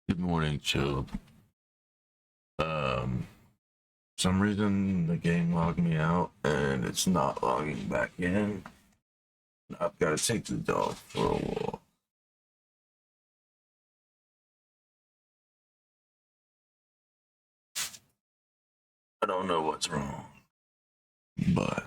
Good morning, Joe. Um, some reason the game logged me out and it's not logging back in. I've got to take the dog for a walk. I don't know what's wrong, but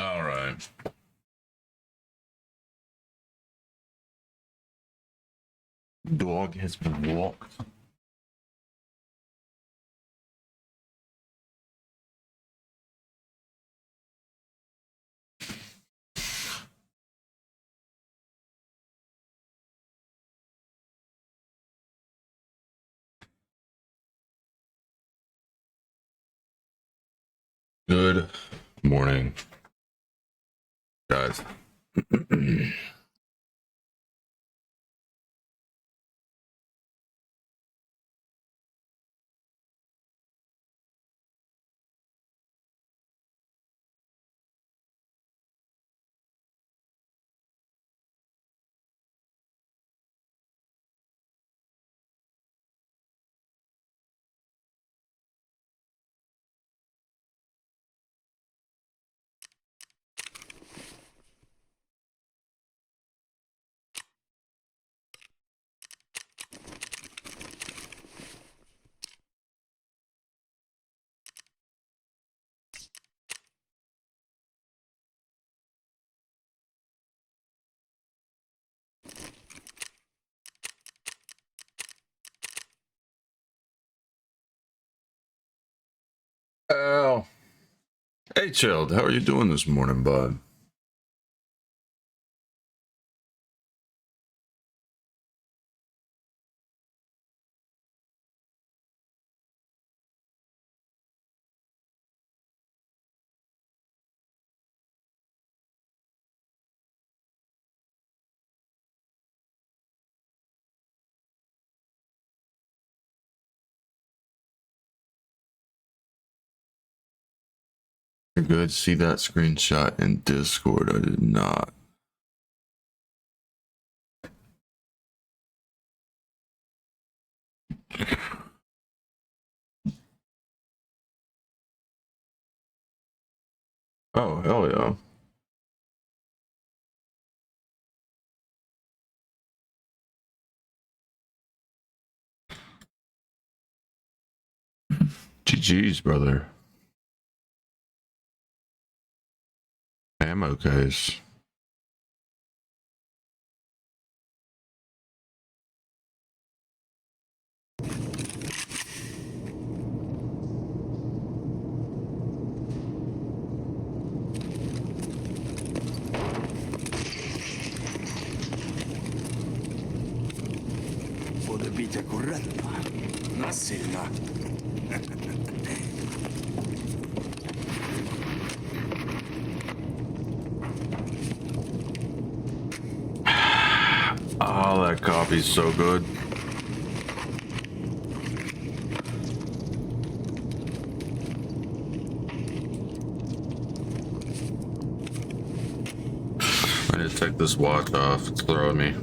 All right. Dog has been walked. Good morning, guys. Oh, hey, Chilled. How are you doing this morning, bud? You're good. See that screenshot in Discord? I did not. Oh, hell yeah. GG's, brother. Ammo case. Буде бить акуратно, насильно. Oh, that coffee's so good. I need to take this watch off. It's throwing me.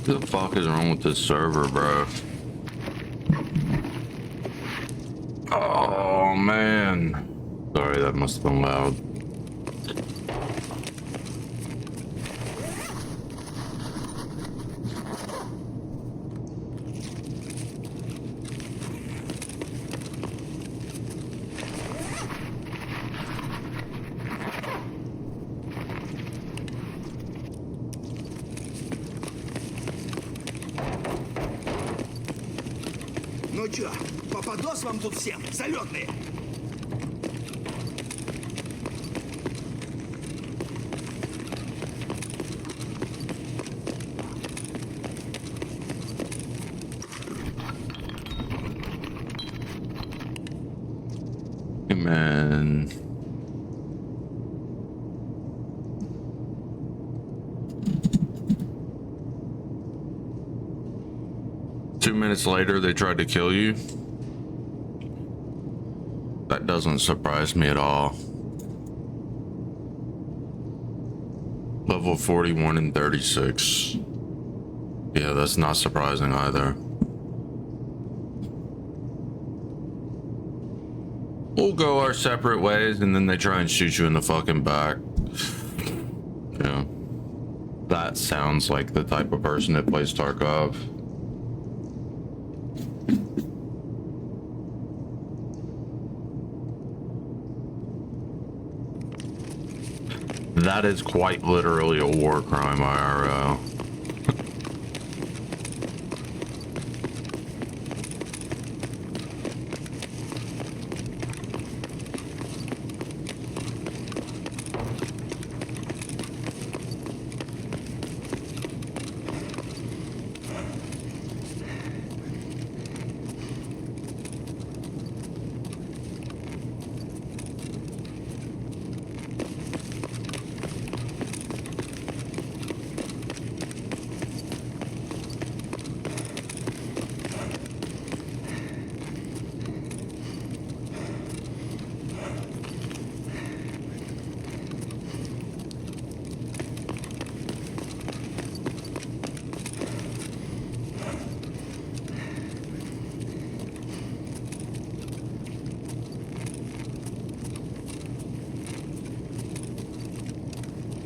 What the fuck is wrong with this server, bro? Oh, man. Sorry, that must have been loud. чё, попадос вам тут всем, залетные? Hey, man. Two minutes later, they tried to kill you. That doesn't surprise me at all. Level 41 and 36. Yeah, that's not surprising either. We'll go our separate ways, and then they try and shoot you in the fucking back. Yeah. That sounds like the type of person that plays Tarkov. That is quite literally a war crime, IRL.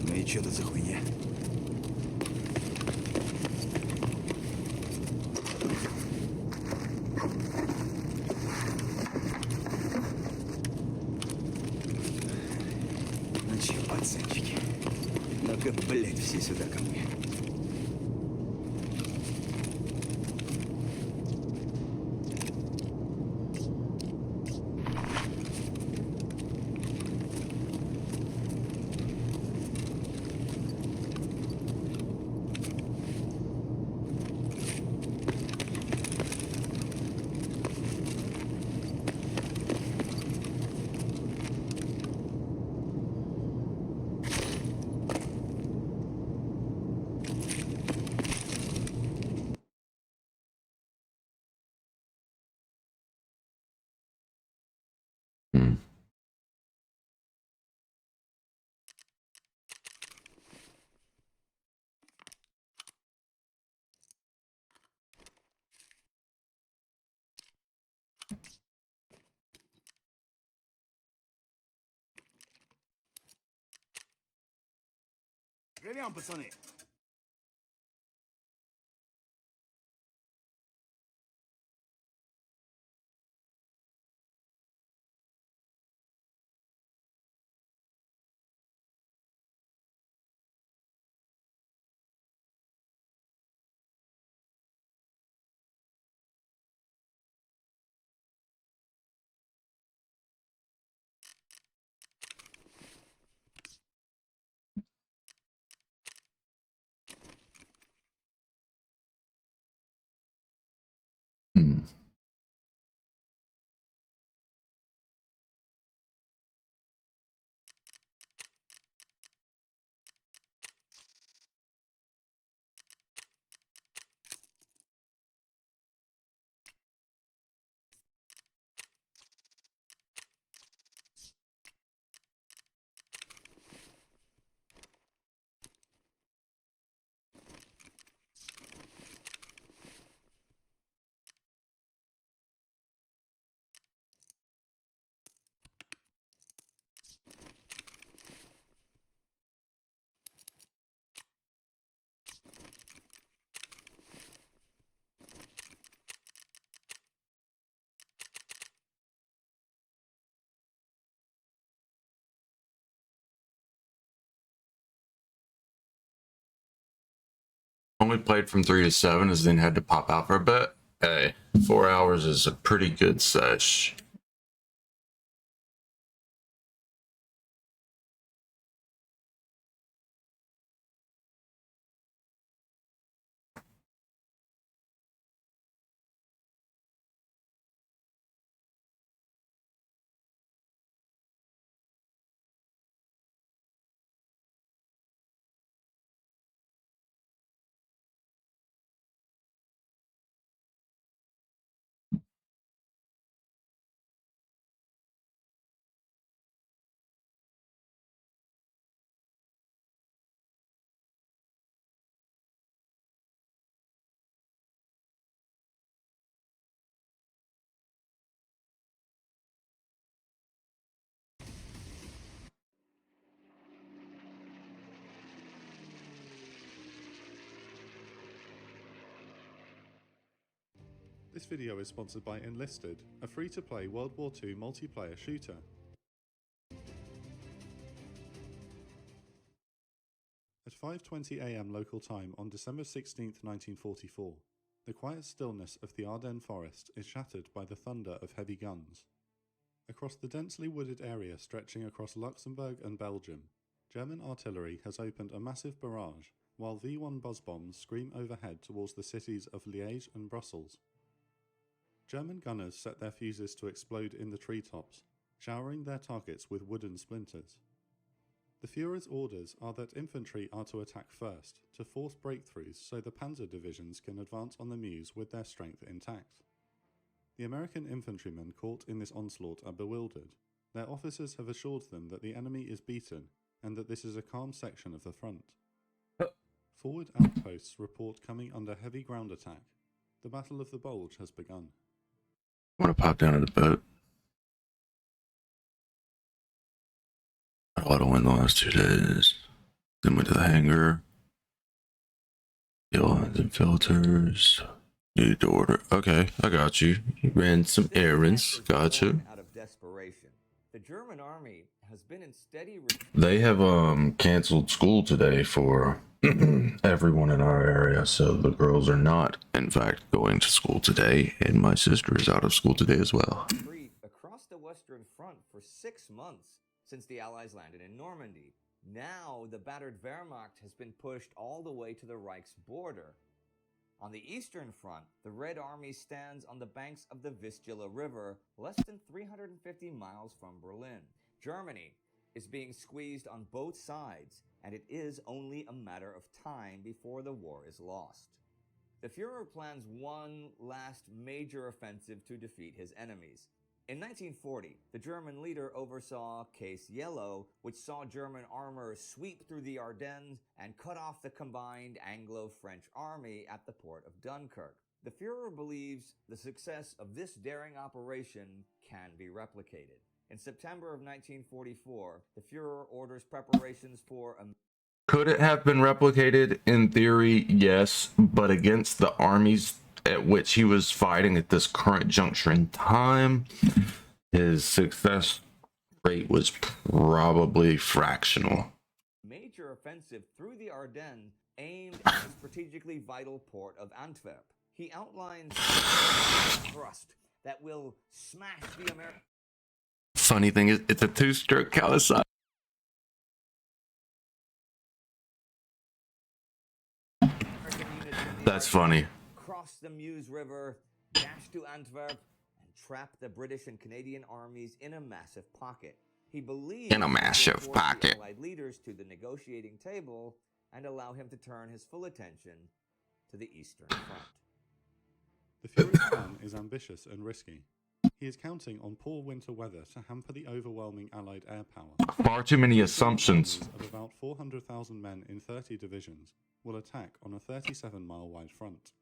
Ну и чё тут за хуйня? Ну чё, пацанчики? Ну-ка, блядь, все сюда ко мне. Живем, пацаны! Only played from 3 to 7, as then had to pop out for a bit. Hey, 4 hours is a pretty good sesh. This video is sponsored by Enlisted, a free-to-play World War II multiplayer shooter. At 5:20 AM local time on December 16, 1944, the quiet stillness of the Ardennes forest is shattered by the thunder of heavy guns. Across the densely wooded area stretching across Luxembourg and Belgium, German artillery has opened a massive barrage, while V-1 buzz bombs scream overhead towards the cities of Liège and Brussels. German gunners set their fuses to explode in the treetops, showering their targets with wooden splinters. The Führer's orders are that infantry are to attack first, to force breakthroughs so the panzer divisions can advance on the Meuse with their strength intact. The American infantrymen caught in this onslaught are bewildered. Their officers have assured them that the enemy is beaten and that this is a calm section of the front. Forward outposts report coming under heavy ground attack. The Battle of the Bulge has begun. I want to pop down to the boat. I don't win the last 2 days. Then went to the hangar. Fuel lines and filters. Need to order. Okay, I got you. You ran some errands. Gotcha. Out of desperation, the German army has been in steady. They have canceled school today for everyone in our area, so the girls are not, in fact, going to school today, and my sister is out of school today as well. Across the Western Front for 6 months since the Allies landed in Normandy. Now the battered Wehrmacht has been pushed all the way to the Reich's border. On the Eastern Front, the Red Army stands on the banks of the Vistula River, less than 350 miles from Berlin. Germany is being squeezed on both sides, and it is only a matter of time before the war is lost. The Führer plans one last major offensive to defeat his enemies. In 1940, the German leader oversaw Case Yellow, which saw German armor sweep through the Ardennes and cut off the combined Anglo-French army at the port of Dunkirk. The Führer believes the success of this daring operation can be replicated. In September of 1944, the Führer orders preparations for a... Could it have been replicated? In theory, yes, but against the armies at which he was fighting at this current juncture in time, his success rate was probably fractional. Major offensive through the Ardennes aimed at the strategically vital port of Antwerp. He outlines a thrust that will smash the American... Funny thing is, it's a 2-stroke Kawasaki. That's funny. Cross the Meuse River, dash to Antwerp, and trap the British and Canadian armies in a massive pocket. He believes In a massive pocket. the Allied leaders to the negotiating table and allow him to turn his full attention to the Eastern Front. The Führer's plan is ambitious and risky. He is counting on poor winter weather to hamper the overwhelming Allied air power. Far too many assumptions. Of about 400,000 men in 30 divisions will attack on a 37-mile wide front.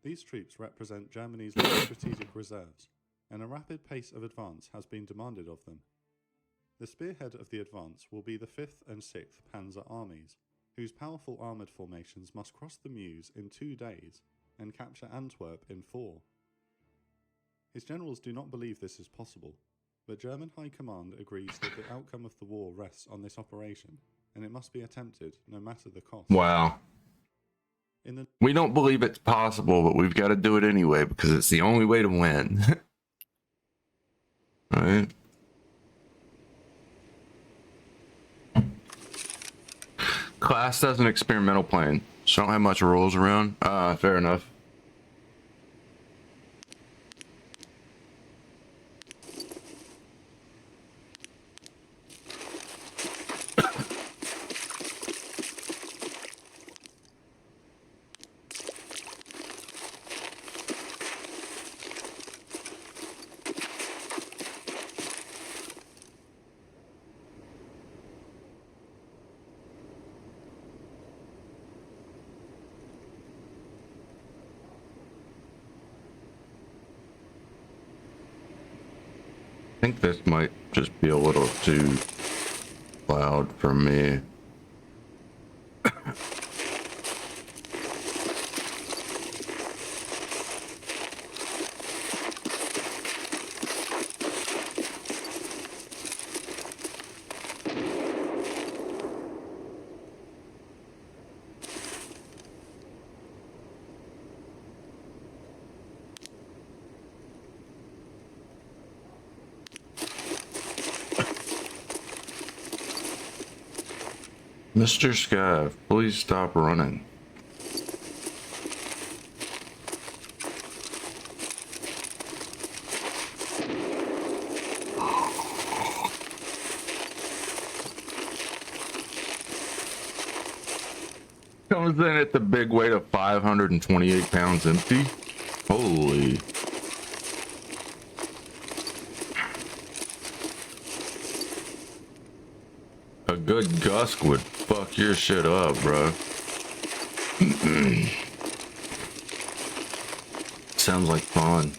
These troops represent Germany's strategic reserves, and a rapid pace of advance has been demanded of them. The spearhead of the advance will be the 5th and 6th Panzer Armies, whose powerful armoured formations must cross the Meuse in 2 days and capture Antwerp in 4. His generals do not believe this is possible, but German High Command agrees that the outcome of the war rests on this operation, and it must be attempted no matter the cost. Wow. In the We don't believe it's possible, but we've got to do it anyway because it's the only way to win. Right? Class does an experimental plane, so I don't have much rules around. Fair enough. I think this might just be a little too loud for me. Mr. Sky, please stop running. Comes in at the big weight of 528 pounds empty. Holy. A good gust would fuck your shit up, bro. Sounds like fun.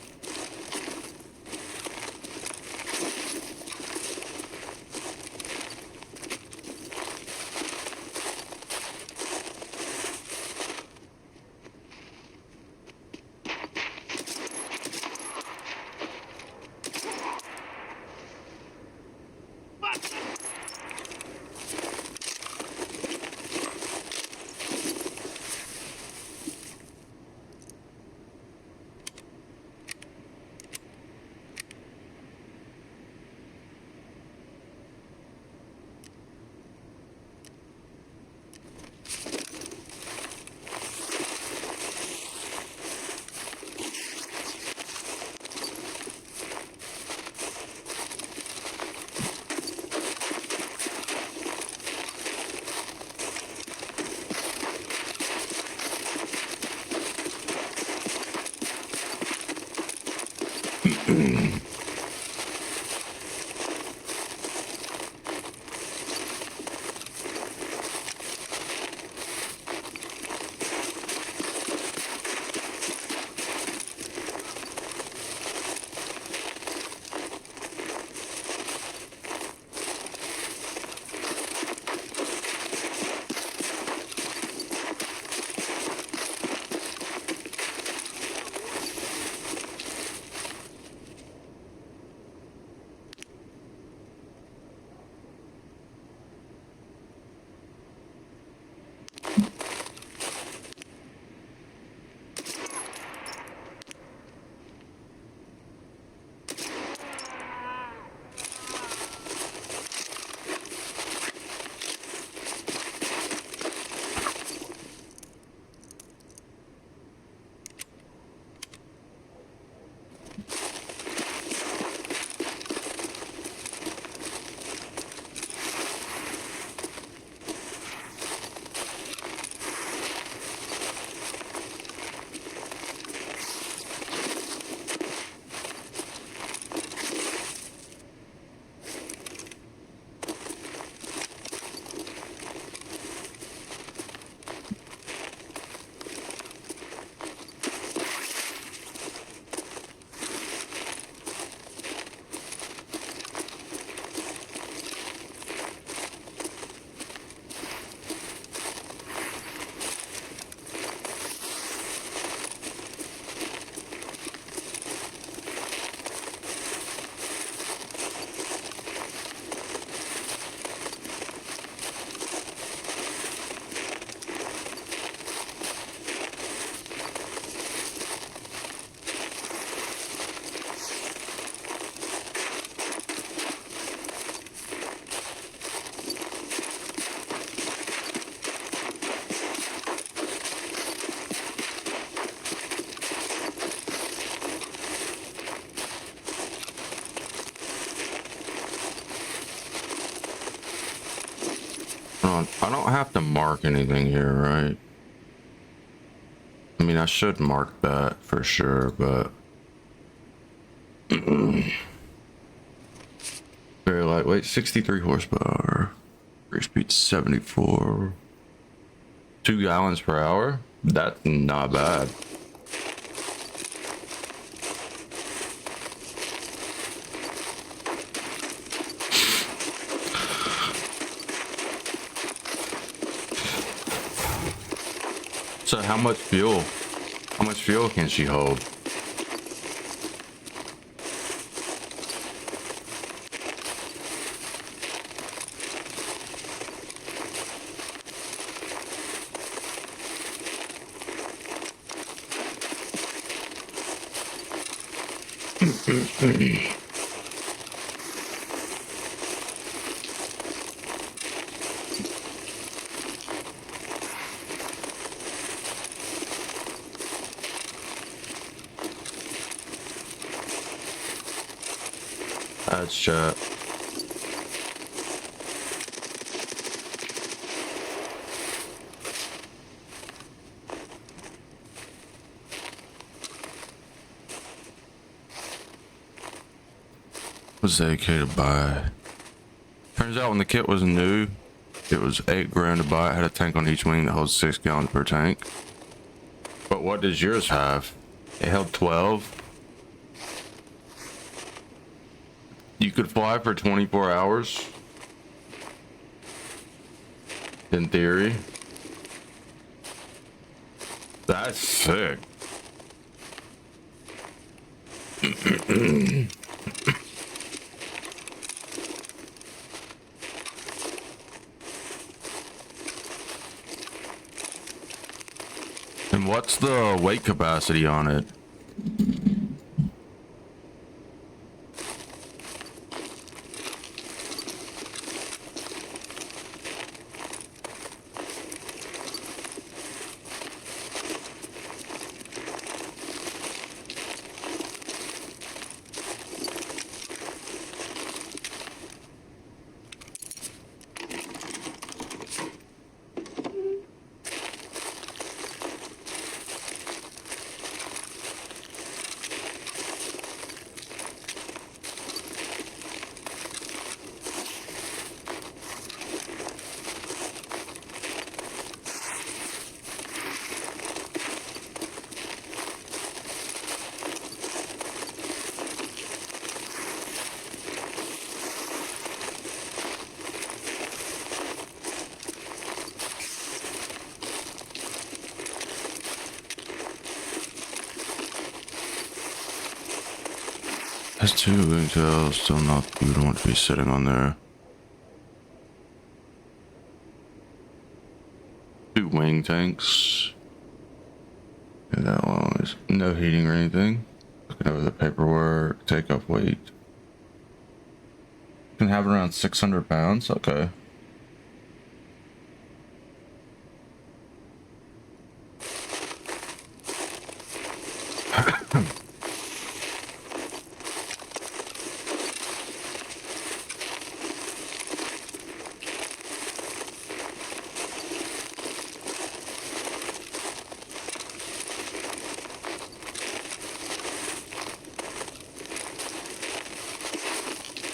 I don't have to mark anything here, right? I mean, I should mark that for sure, but very lightweight, 63 horsepower, rear speed 74, 2 gallons per hour. That's not bad. So how much fuel? How much fuel can she hold? That's shut. Was dedicated to buy. Turns out when the kit was new, it was $8 grand to buy. It had a tank on each wing that holds 6 gallons per tank. But what does yours have? It held 12. You could fly for 24 hours. In theory. That's sick. And what's the weight capacity on it? Has 2 wingtails, still not, you don't want to be sitting on there. 2 wing tanks. And that long is no heating or anything. Looking over the paperwork, take off weight. Can have around 600 pounds, okay.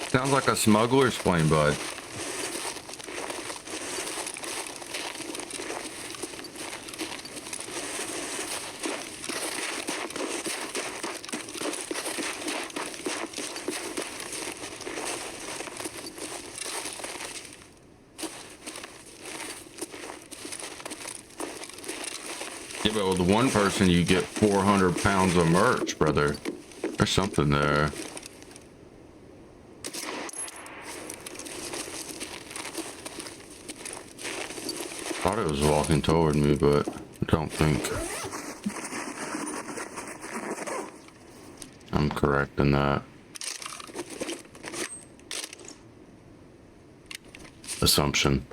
Sounds like a smuggler's plane, bud. Yeah, but with one person you get 400 pounds of merch, brother. There's something there. Thought it was walking toward me, but I don't think I'm correct in that assumption.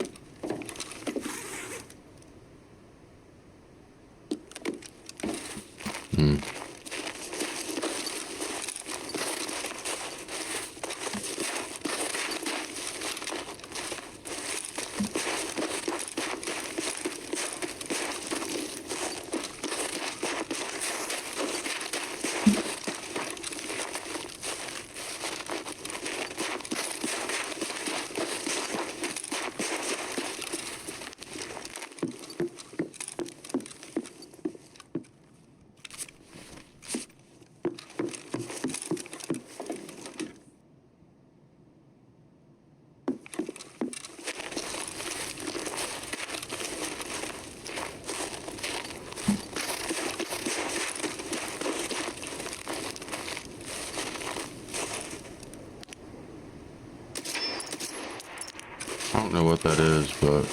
don't know what that is, but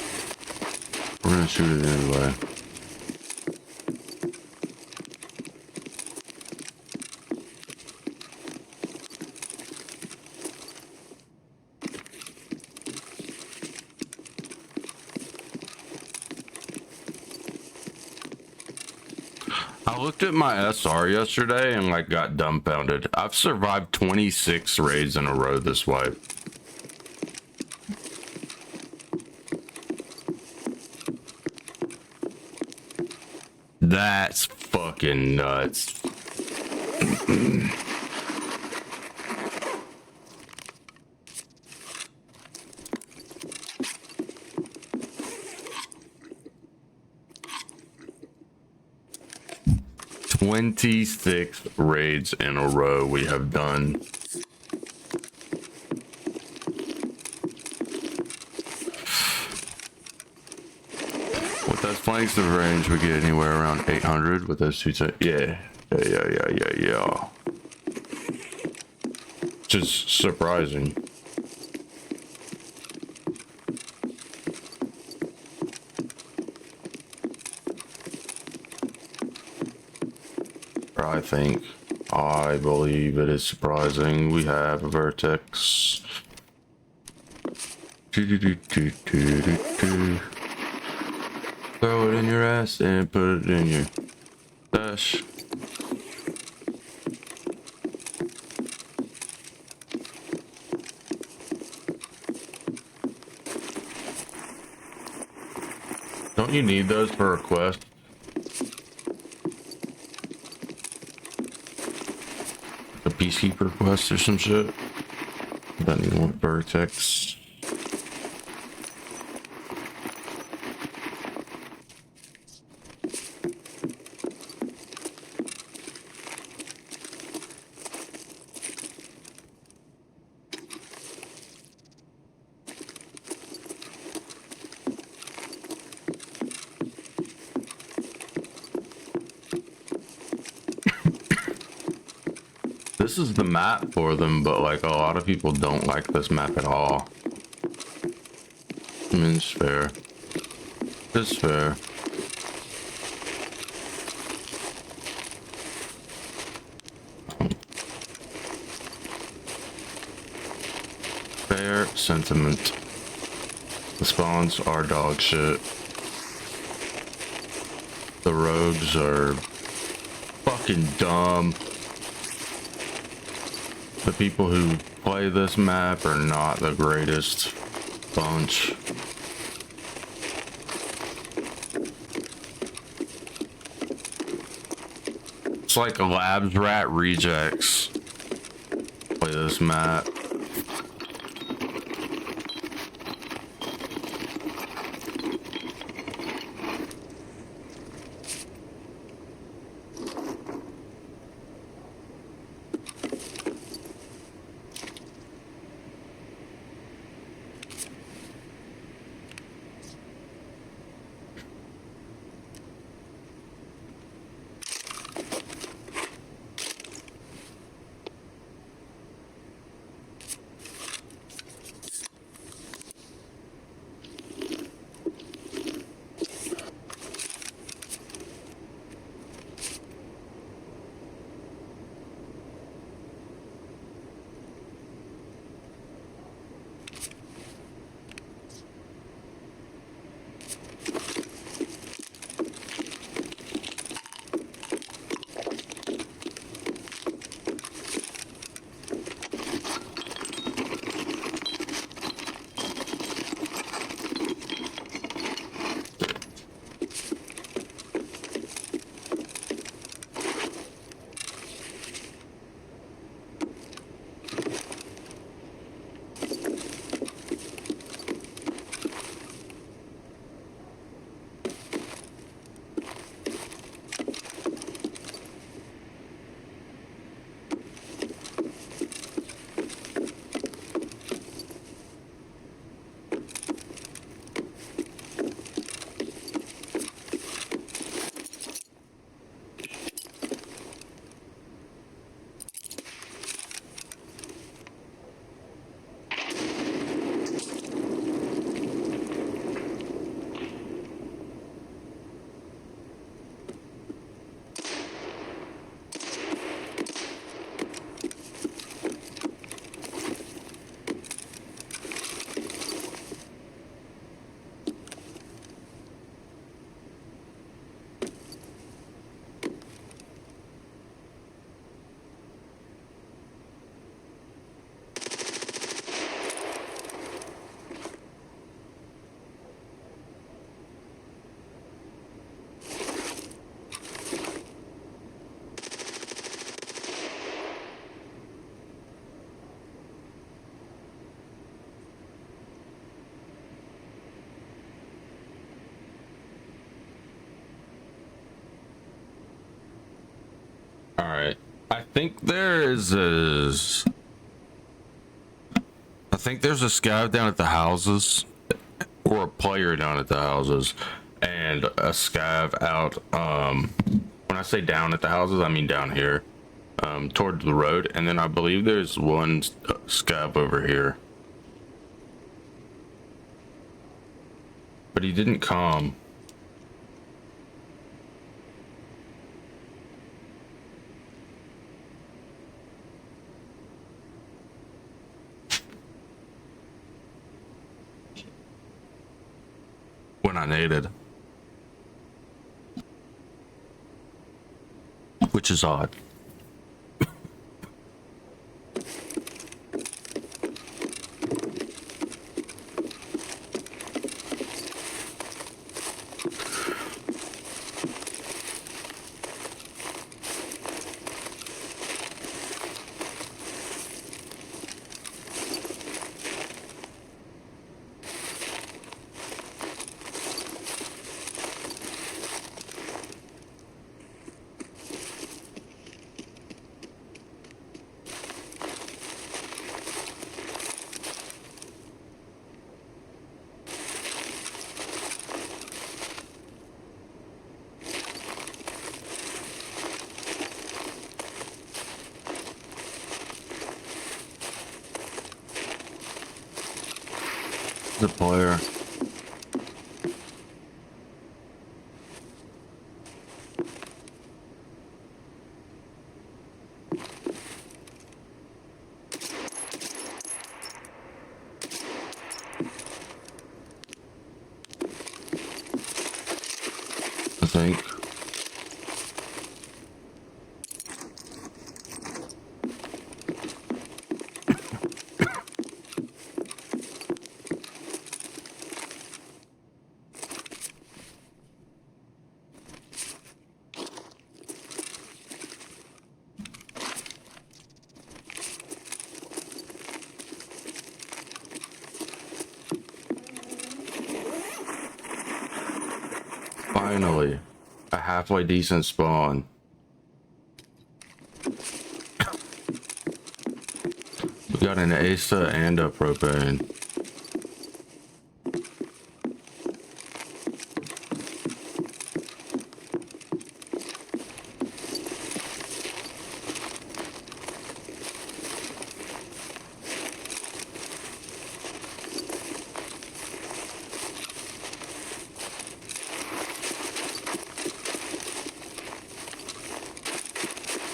we're gonna shoot it anyway. I looked at my SR yesterday and like got dumbfounded. I've survived 26 raids in a row this wipe. That's fucking nuts. "26 raids in a row we have done." With those flanks of range, we get anywhere around 800 with those two. Yeah. Just surprising. I believe it is surprising we have a vertex. Throw it in your ass and put it in your dash. Don't you need those for a quest? A peacekeeper quest or some shit? Doesn't even want vertex. This is the map for them, but like a lot of people don't like this map at all. I mean, it's fair. It's fair. Fair sentiment. The spawns are dog shit. The rogues are fucking dumb. The people who play this map are not the greatest bunch. It's like Labs Rat rejects play this map. All right. I think there's a scav down at the houses, or a player down at the houses, and a scav out. When I say down at the houses, I mean down here, towards the road, and then I believe there's one scav over here. But he didn't come. When I needed. Which is odd. The player. I think. Finally, a halfway decent spawn. We got an ASA and a propane.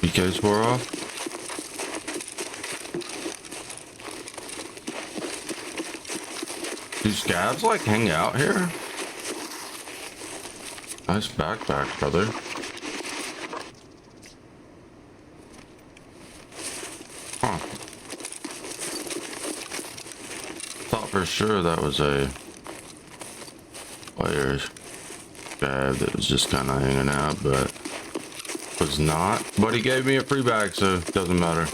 PKs wore off. Do scavs like hang out here? Nice backpack, brother. Huh. Thought for sure that was a player scav that was just kind of hanging out, but was not. But he gave me a free bag, so it doesn't matter.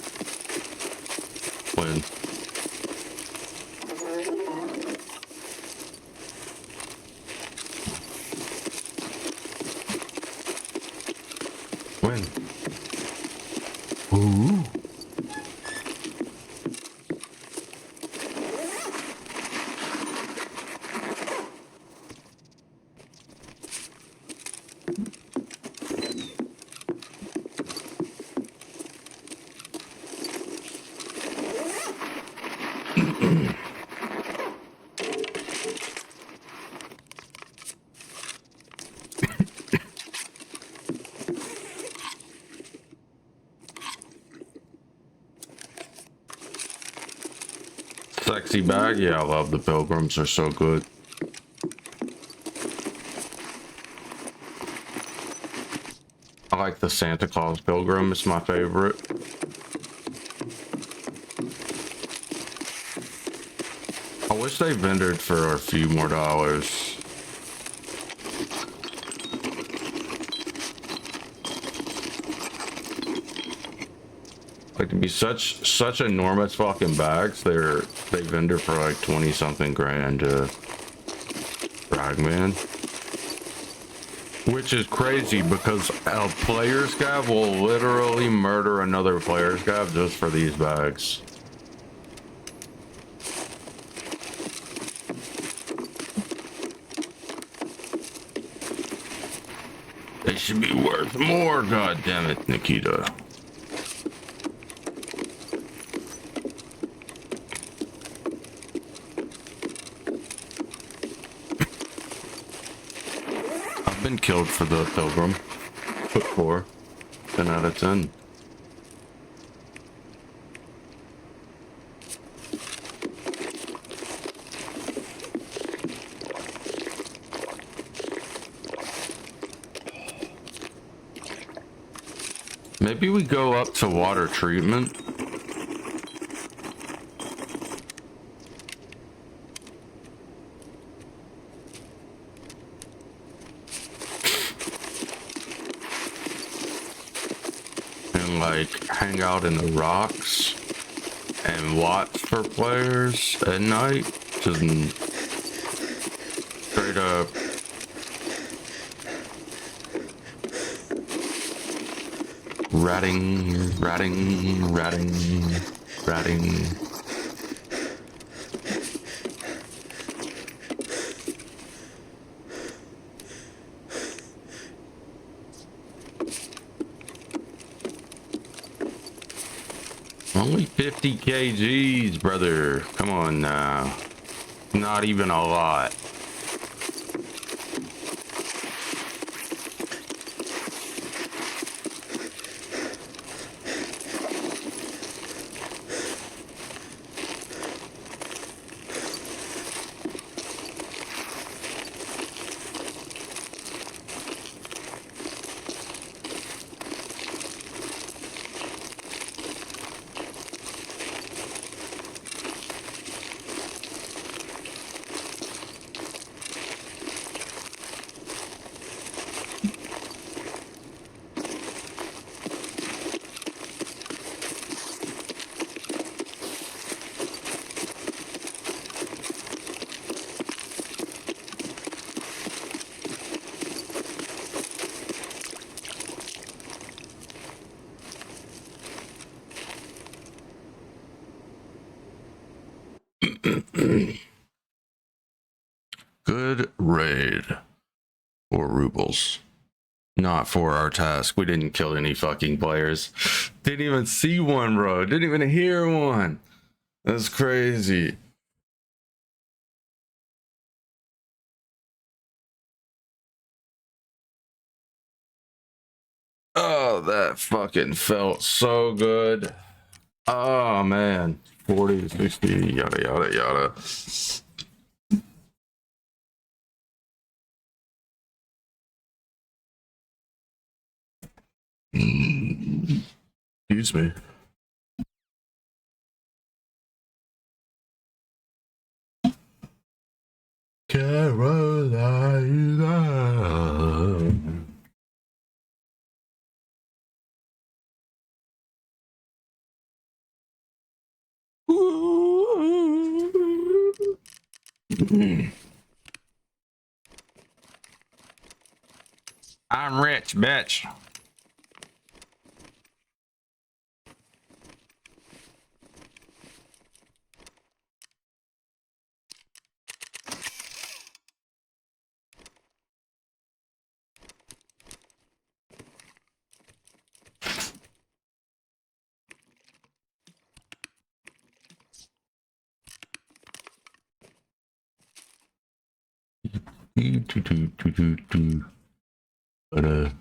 Win. Win. Ooh. Sexy bag, yeah, I love the pilgrims, they're so good. I like the Santa Claus pilgrim, it's my favorite. I wish they vendored for a few more dollars. Like to be such enormous fucking bags, they vendor for like 20 something grand to Fragman. Which is crazy because a player scav will literally murder another player scav just for these bags. They should be worth more, god damn it, Nikita. I've been killed for the Pilgrim. Put 4. 10 out of 10. Maybe we go up to water treatment. And like hang out in the rocks and watch for players at night. Just straight up. Ratting. Only 50 kgs, brother. Come on now. Not even a lot. Good raid. 4 rubles. Not for our task. We didn't kill any fucking players. Didn't even see one, bro. Didn't even hear one. That's crazy. Oh, that fucking felt so good. Oh, man. 40, 60, yada, yada, yada. Excuse me. Carolina. I'm rich, bitch. But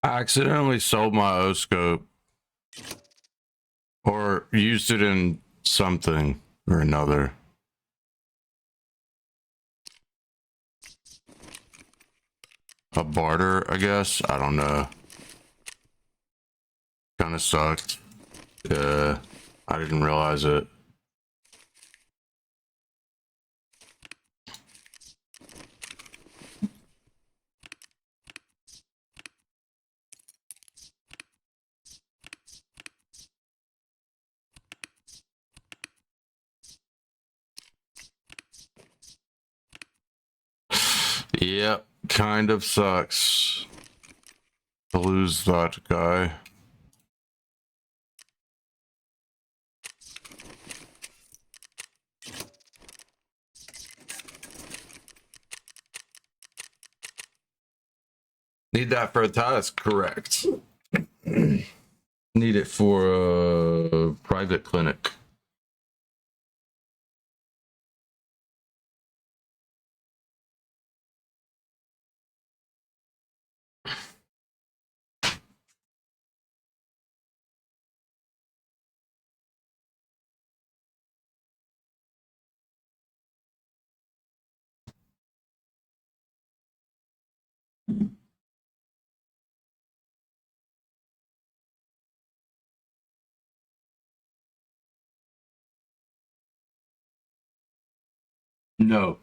I accidentally sold my O-scope or used it in something or another. A barter, I guess. I don't know. Kind of sucked. I didn't realize it. Yep, kind of sucks to lose that guy. Need that for a task, correct. Need it for a private clinic. No.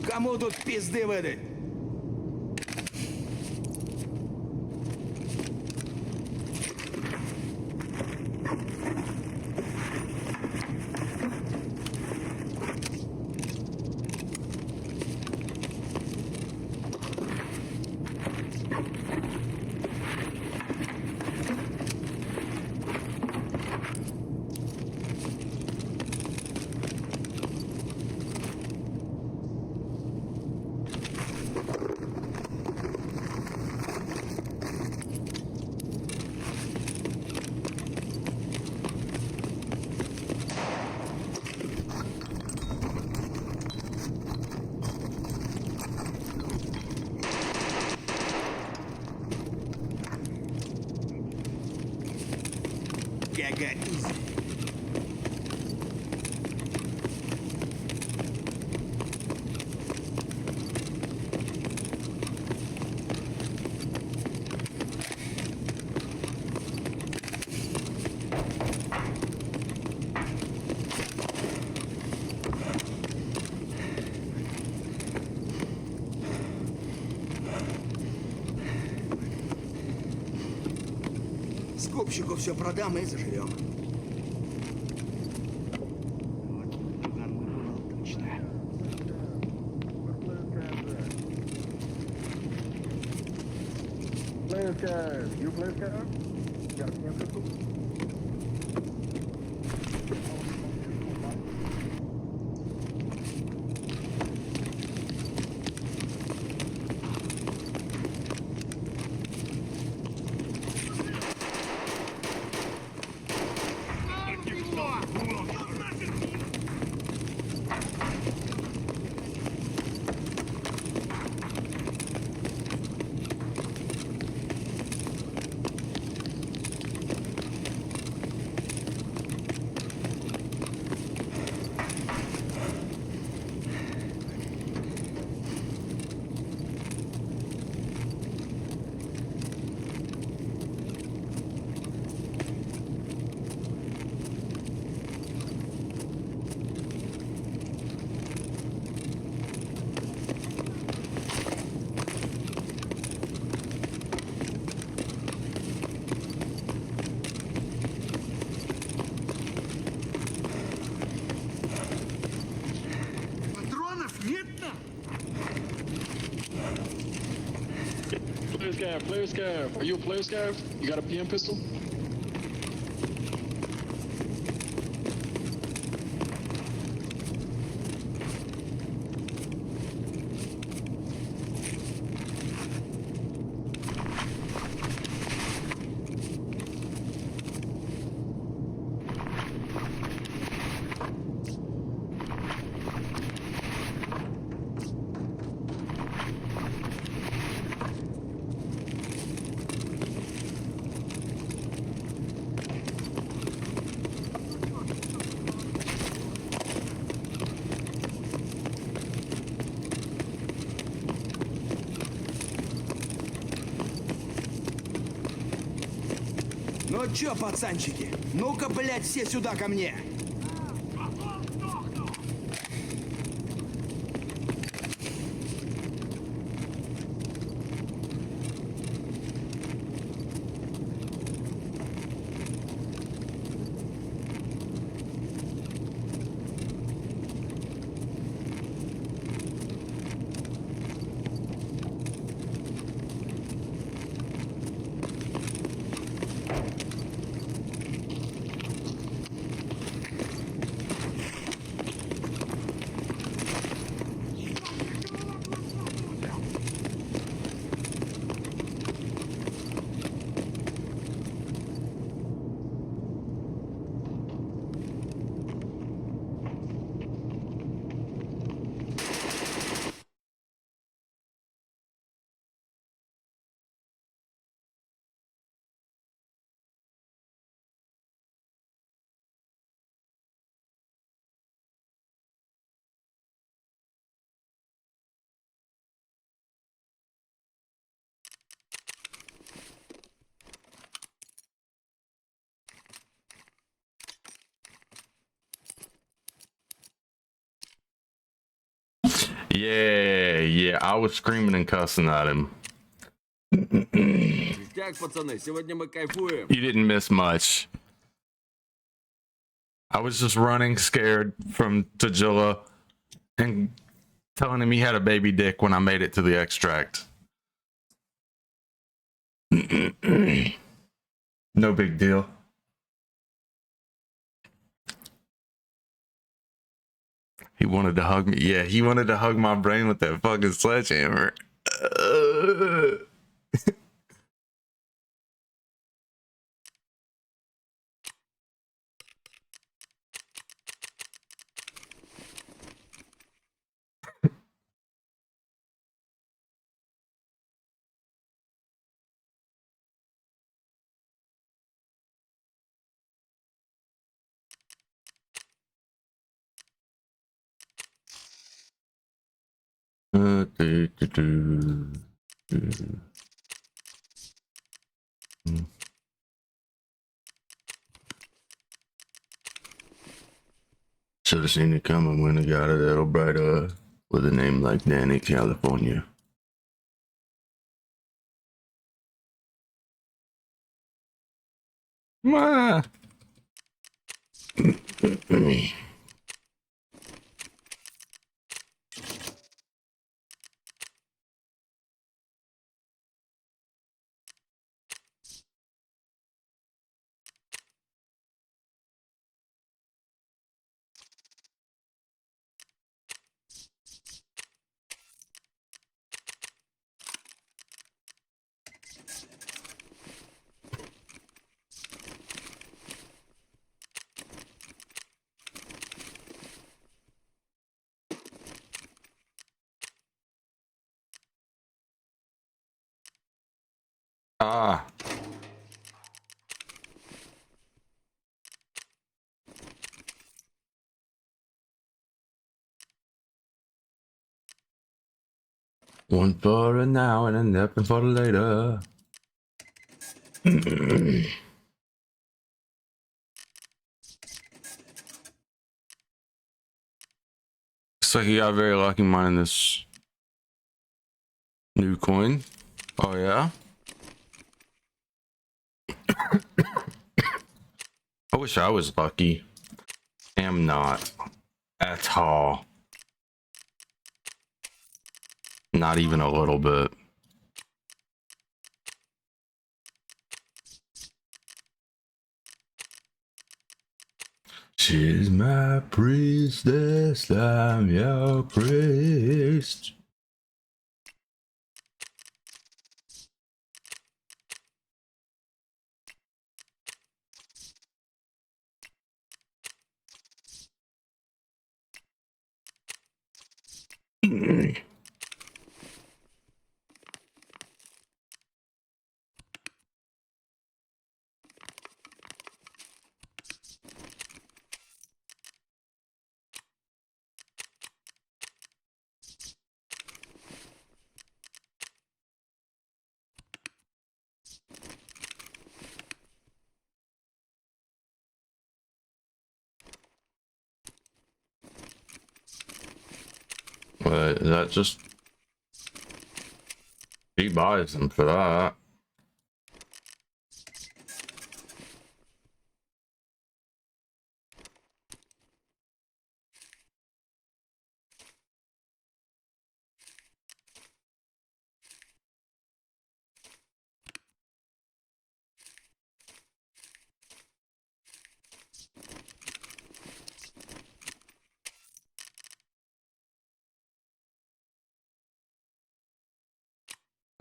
Кому тут пизды выдать? Гагатись. Скупщику все продам и заживем. scav, player scav. Are you a player scav? You got a PM pistol? Ну чё, пацанчики? Ну-ка, блядь, все сюда ко мне! Yeah, I was screaming and cussing at him. Ништяк, пацаны, сегодня мы кайфуем. You didn't miss much. I was just running scared from Tajilla and telling him he had a baby dick when I made it to the extract. No big deal. He wanted to hug me. Yeah, he wanted to hug my brain with that fucking sledgehammer. Should have seen it coming when I got it that bright with a name like Danny, California. Ah. Ah. One for a now and a nothing for the later. Looks like you got very lucky mining this new coin. Oh yeah? I wish I was lucky. Am not at all. Not even a little bit. She's my priestess, I'm your priest. But that just he buys them for that.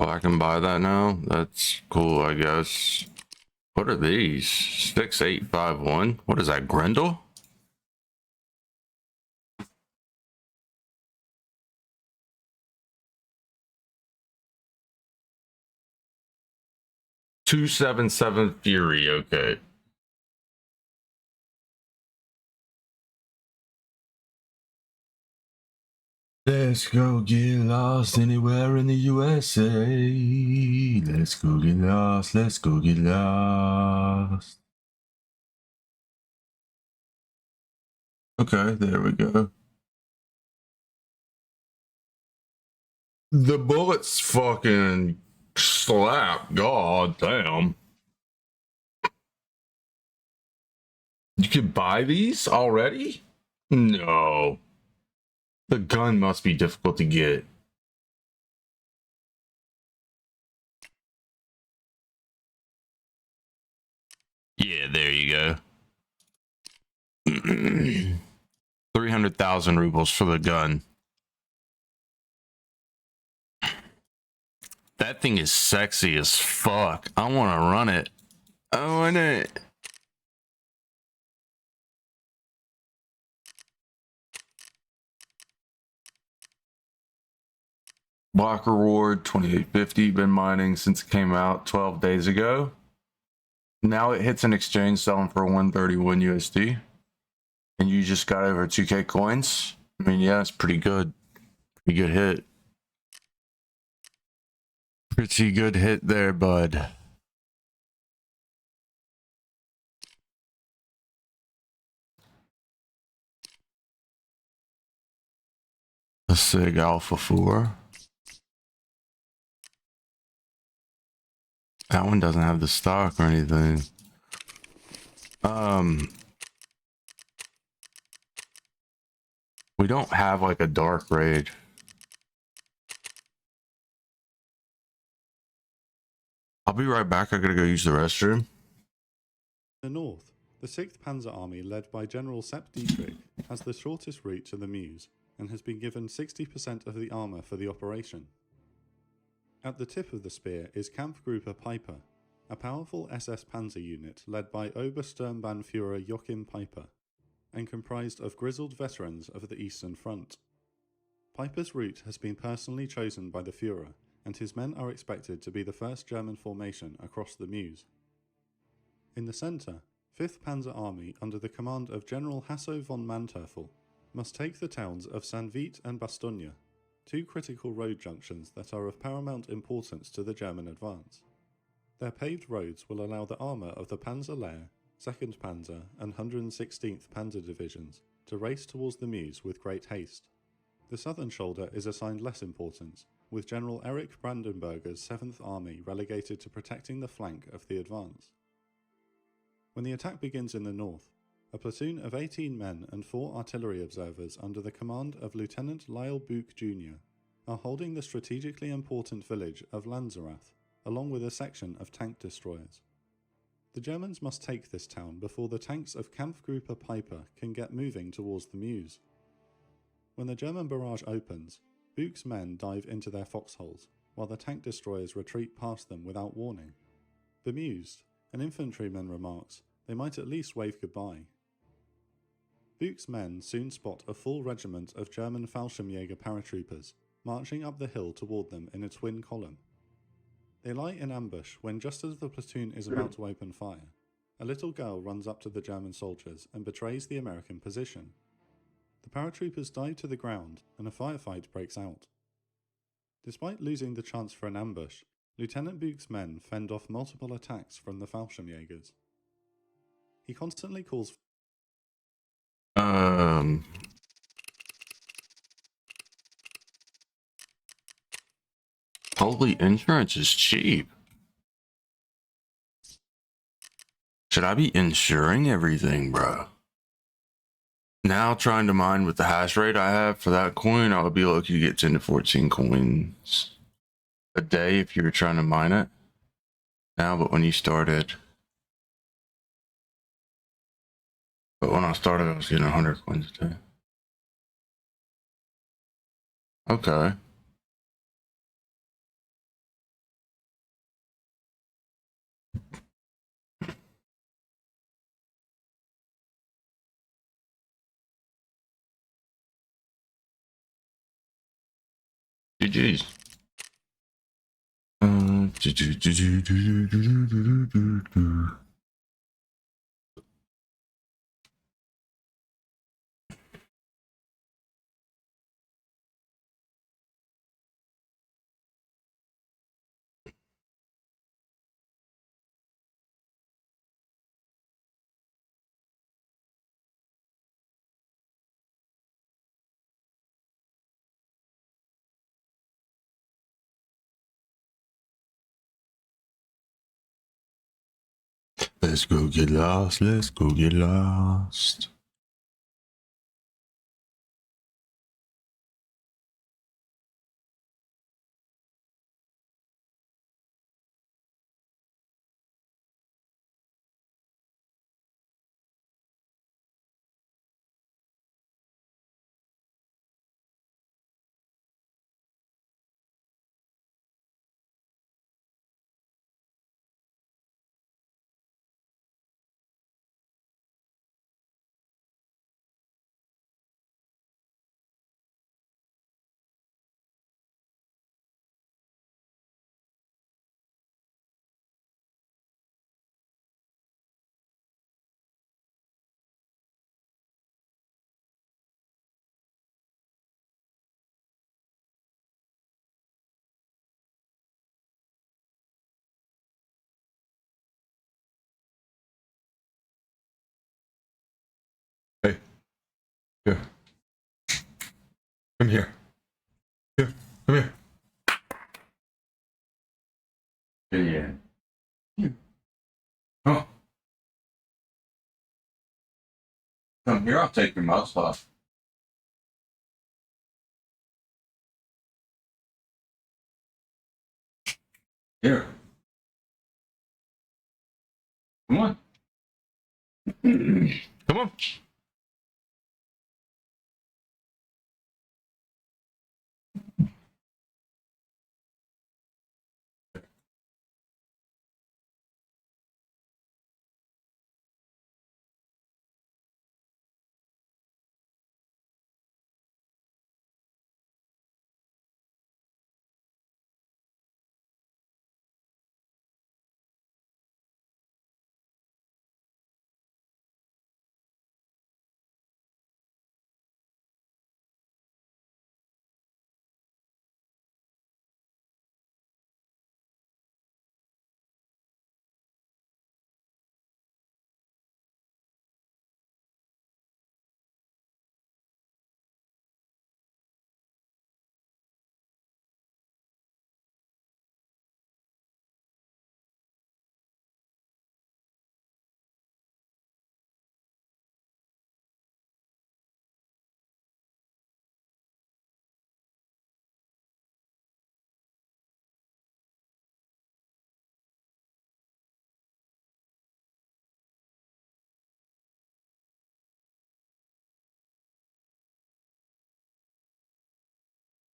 Oh, I can buy that now. That's cool, I guess. What are these? 6851. What is that, Grendel? $277 Fury, okay. Let's go get lost anywhere in the USA. Let's go get lost, let's go get lost. Okay, there we go. The bullets fucking slap. God damn. You could buy these already? No. The gun must be difficult to get. Yeah, there you go. 300,000 rubles for the gun. That thing is sexy as fuck. I want to run it. I want it. Block reward 2850. Been mining since it came out 12 days ago. Now it hits an exchange selling for 131 USD. And you just got over 2K coins. I mean, yeah, it's pretty good. Pretty good hit. Pretty good hit there, bud. A SIG Alpha 4. That one doesn't have the stock or anything. We don't have like a dark raid. I'll be right back. I gotta go use the restroom. In the north, the 6th Panzer Army, led by General Sepp Dietrich, has the shortest route to the Meuse and has been given 60% of the armour for the operation. At the tip of the spear is Kampfgruppe Piper, a powerful SS Panzer unit led by Obersturmbannführer Joachim Piper, and comprised of grizzled veterans of the Eastern Front. Piper's route has been personally chosen by the Führer, and his men are expected to be the first German formation across the Meuse. In the centre, 5th Panzer Army under the command of General Hasso von Manteuffel must take the towns of Saint-Vit and Bastogne, two critical road junctions that are of paramount importance to the German advance. Their paved roads will allow the armour of the Panzer Lehr, 2nd Panzer and 116th Panzer Divisions to race towards the Meuse with great haste. The southern shoulder is assigned less importance, with General Erich Brandenberger's 7th Army relegated to protecting the flank of the advance. When the attack begins in the north, a platoon of 18 men and 4 artillery observers under the command of Lieutenant Lyle Buch Jr. are holding the strategically important village of Lanzerath, along with a section of tank destroyers. The Germans must take this town before the tanks of Kampfgruppe Piper can get moving towards the Meuse. When the German barrage opens, Buch's men dive into their foxholes, while the tank destroyers retreat past them without warning. Bemused, an infantryman remarks they might at least wave goodbye. Buch's men soon spot a full regiment of German Fallschirmjäger paratroopers marching up the hill toward them in a twin column. They lie in ambush when, just as the platoon is about to open fire, a little girl runs up to the German soldiers and betrays the American position. The paratroopers dive to the ground and a firefight breaks out. Despite losing the chance for an ambush, Lieutenant Buch's men fend off multiple attacks from the Fallschirmjägers. He constantly calls Holy, insurance is cheap. Should I be insuring everything, bro? Now trying to mine with the hash rate I have for that coin, I would be lucky to get 10 to 14 coins a day if you were trying to mine it. Now, but when I started, I was getting 100 coins a day. Okay. GG's. Let's go get lost. Let's go get lost. Hey, here. Come here. Here, come here. Yeah. Oh, come here. I'll take your mouse off. Here. Come on. Come on.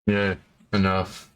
Yeah, enough.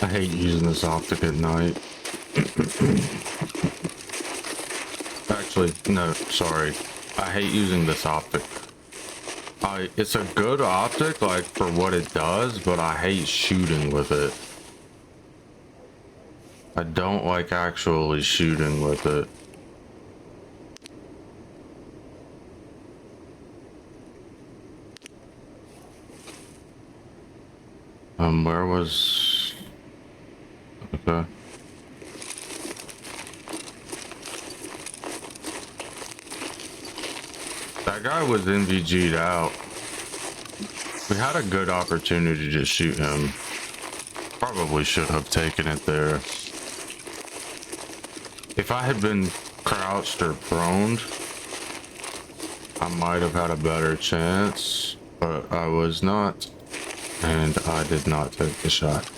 I hate using this optic at night. Actually, no, sorry. I hate using this optic. It's a good optic, like, for what it does, but I hate shooting with it. I don't like actually shooting with it. Where was... Okay. That guy was NVG'd out. We had a good opportunity to shoot him. Probably should have taken it there. If I had been crouched or proned, I might have had a better chance, but I was not, and I did not take the shot.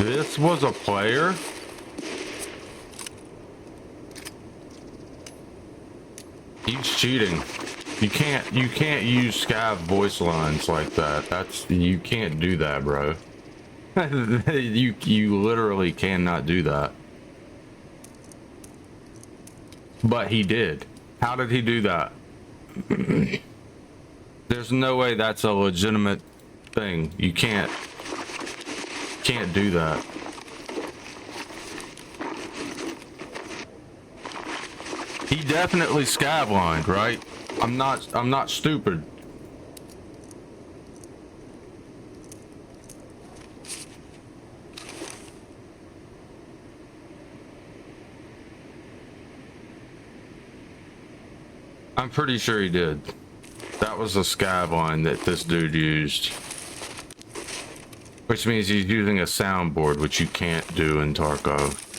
This was a player? He's cheating. You can't use Scav voice lines like that. You can't do that, bro. you literally cannot do that. But he did. How did he do that? There's no way that's a legitimate thing. You can't do that. He definitely scav lined, right? I'm not stupid. I'm pretty sure he did. That was a scav line that this dude used. Which means he's using a soundboard, which you can't do in Tarkov.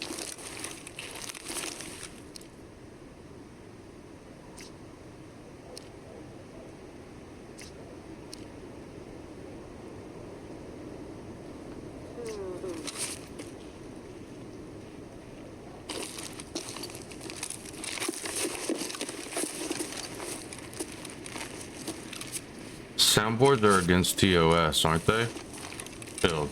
Soundboards are against TOS, aren't they? Build.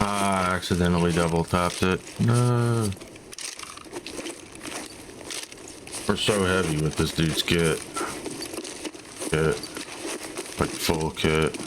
I accidentally double tapped it. No. We're so heavy with this dude's kit. Like full kit.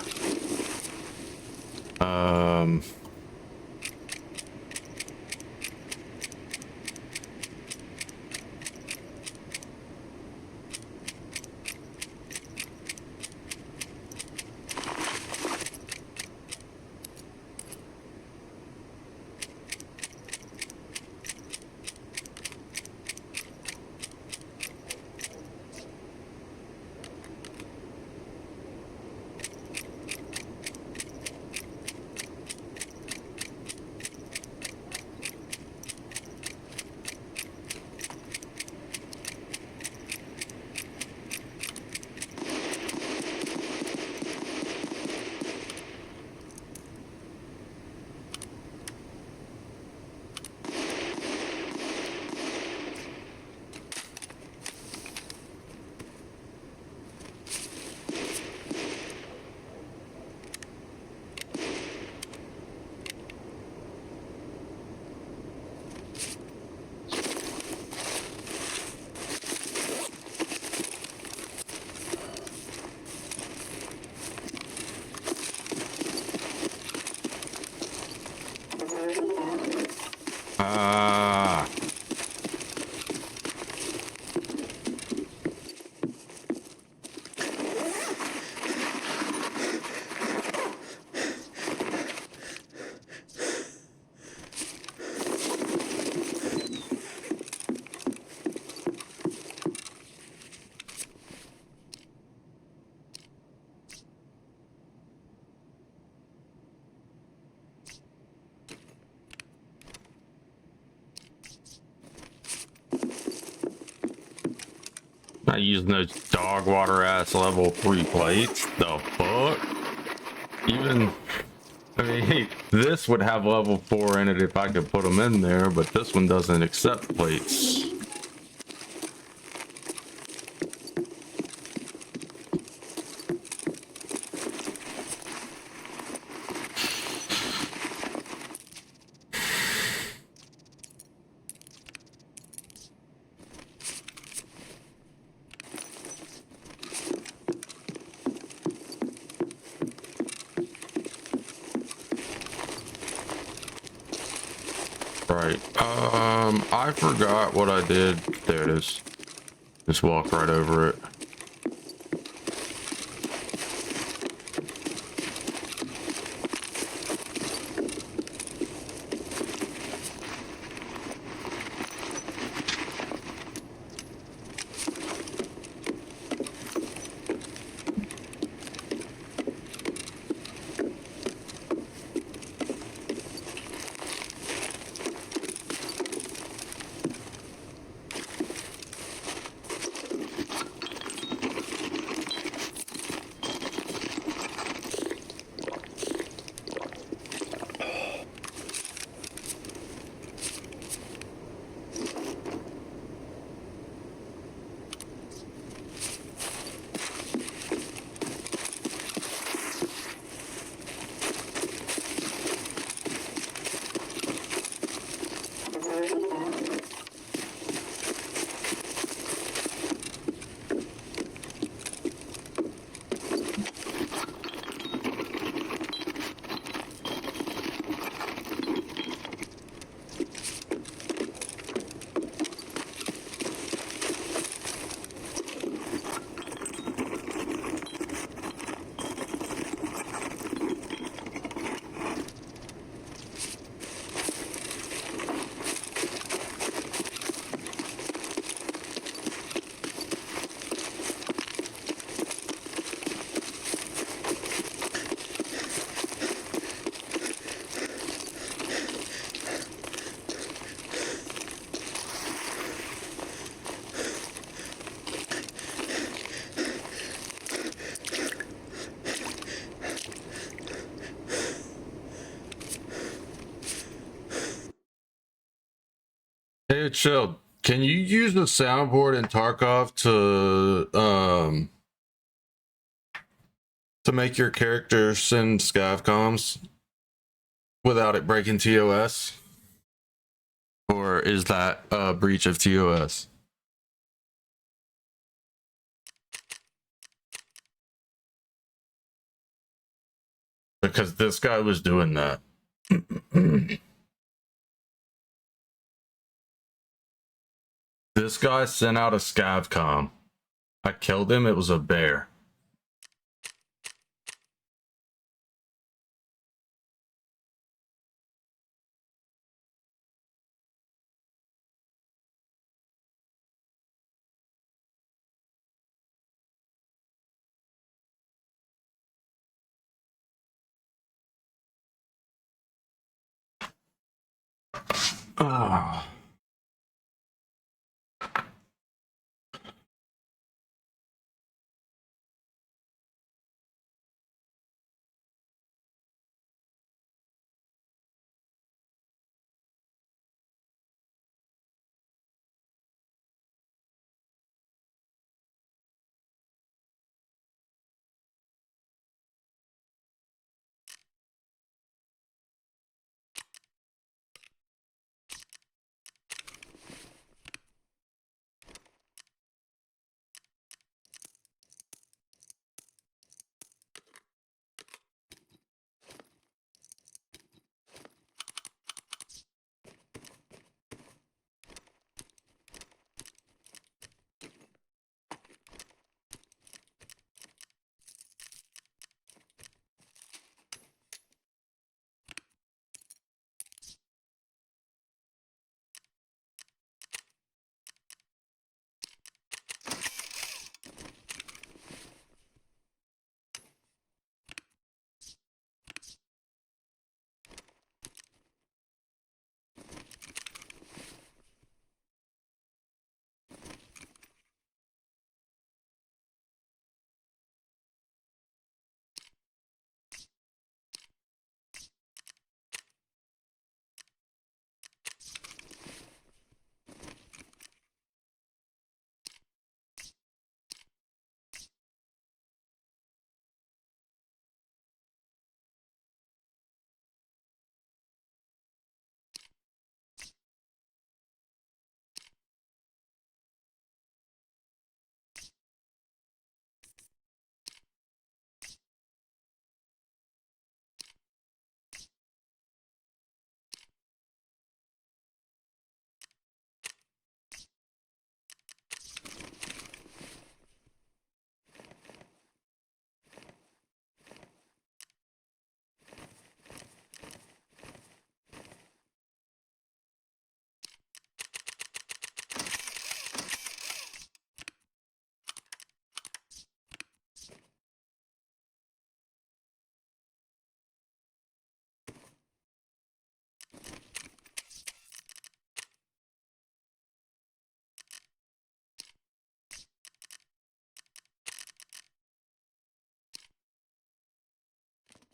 Not using those dog water ass level 3 plates. The fuck? Even, I mean, this would have level 4 in it if I could put them in there, but this one doesn't accept plates. Right. I forgot what I did. There it is. Just walk right over it. Hey, chill. Can you use the soundboard in Tarkov to make your character send scav comms without it breaking TOS? Or is that a breach of TOS? Because this guy was doing that. This guy sent out a scav comm. I killed him. It was a bear. Ah.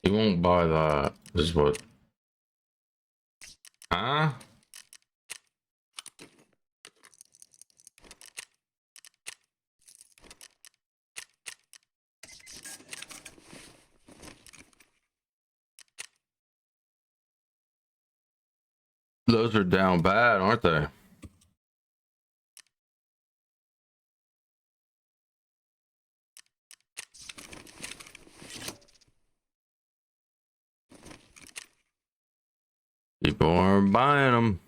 He won't buy that. This is what? Huh? Those are down bad, aren't they? People aren't buying them.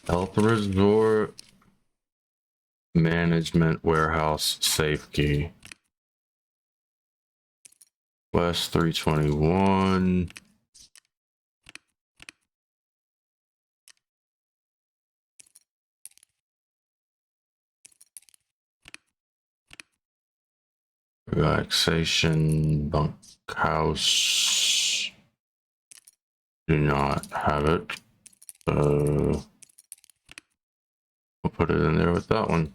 Health Resort Management Warehouse Safe Key. West 321. Relaxation Bunkhouse. Do not have it. We'll put it in there with that one.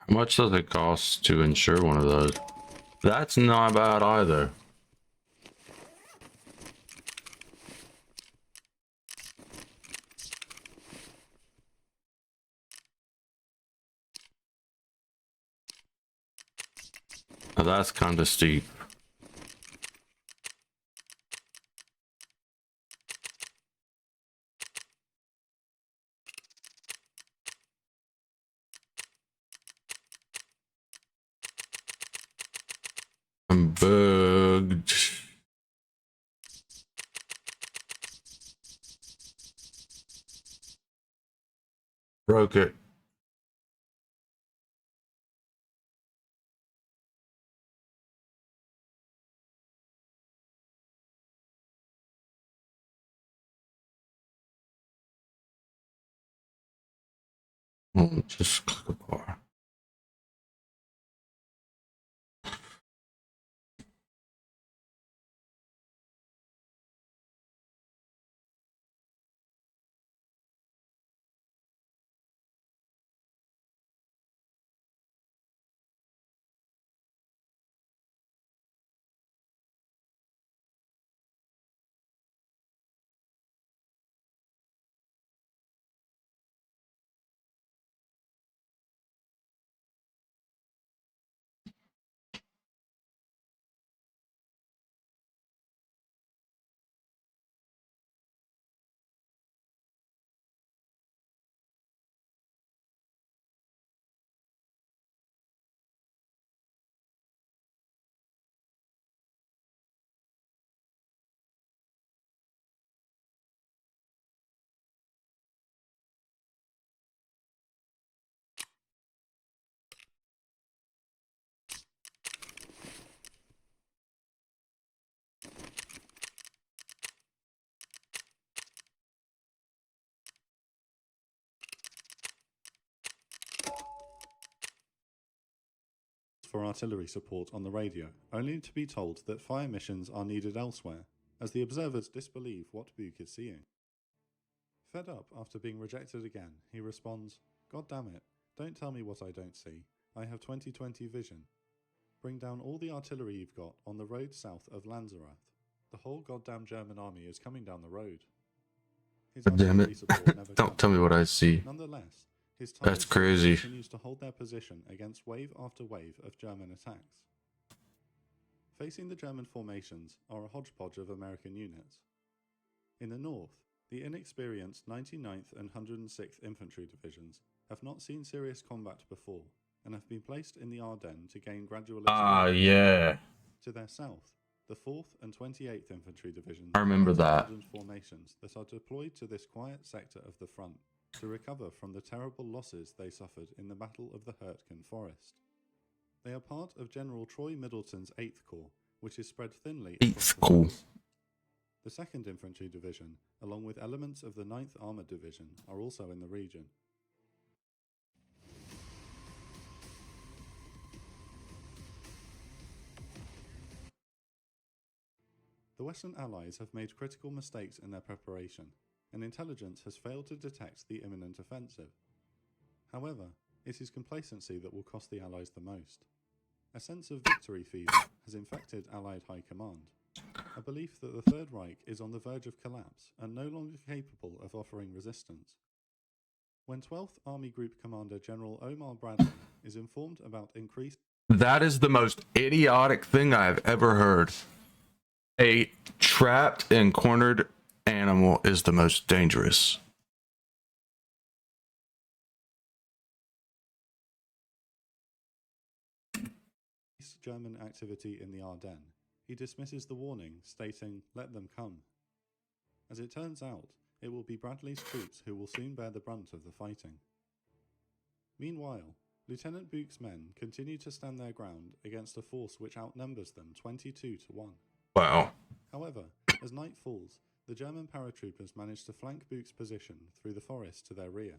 How much does it cost to insure one of those? That's not bad either. Now that's kind of steep. I'm bugged. Broke it. Just click a bar. For artillery support on the radio, only to be told that fire missions are needed elsewhere, as the observers disbelieve what Book is seeing. Fed up after being rejected again, he responds, "God damn it, don't tell me what I don't see. I have 20/20 vision. Bring down all the artillery you've got on the road south of Lanzerath. The whole goddamn German army is coming down the road. His God damn artillery it. support never Don't comes. tell me what I see. Nonetheless, his That's tired soldier crazy. continues to hold their position against wave after wave of German attacks. Facing the German formations are a hodgepodge of American units. In the north, the inexperienced 99th and 106th Infantry Divisions have not seen serious combat before and have been placed in the Ardennes to gain gradual experience. Yeah. To their south, the 4th and 28th Infantry Divisions I remember enter that. hardened formations that are deployed to this quiet sector of the front to recover from the terrible losses they suffered in the Battle of the Hurtgen Forest. They are part of General Troy Middleton's 8th Corps, which is spread thinly across 8th the Corps. front. The 2nd Infantry Division, along with elements of the 9th Armoured Division, are also in the region. The Western Allies have made critical mistakes in their preparation, and intelligence has failed to detect the imminent offensive. However, it is complacency that will cost the Allies the most. A sense of victory fever has infected Allied high command, a belief that the Third Reich is on the verge of collapse and no longer capable of offering resistance. When 12th Army Group Commander General Omar Bradley is informed about increased... That is the most idiotic thing I've ever heard. A trapped and cornered animal is the most dangerous. German activity in the Ardennes, he dismisses the warning, stating, "Let them come." As it turns out, it will be Bradley's troops who will soon bear the brunt of the fighting. Meanwhile, Lieutenant Buch's men continue to stand their ground against a force which outnumbers them 22-1. Wow. However, as night falls, the German paratroopers manage to flank Buch's position through the forest to their rear.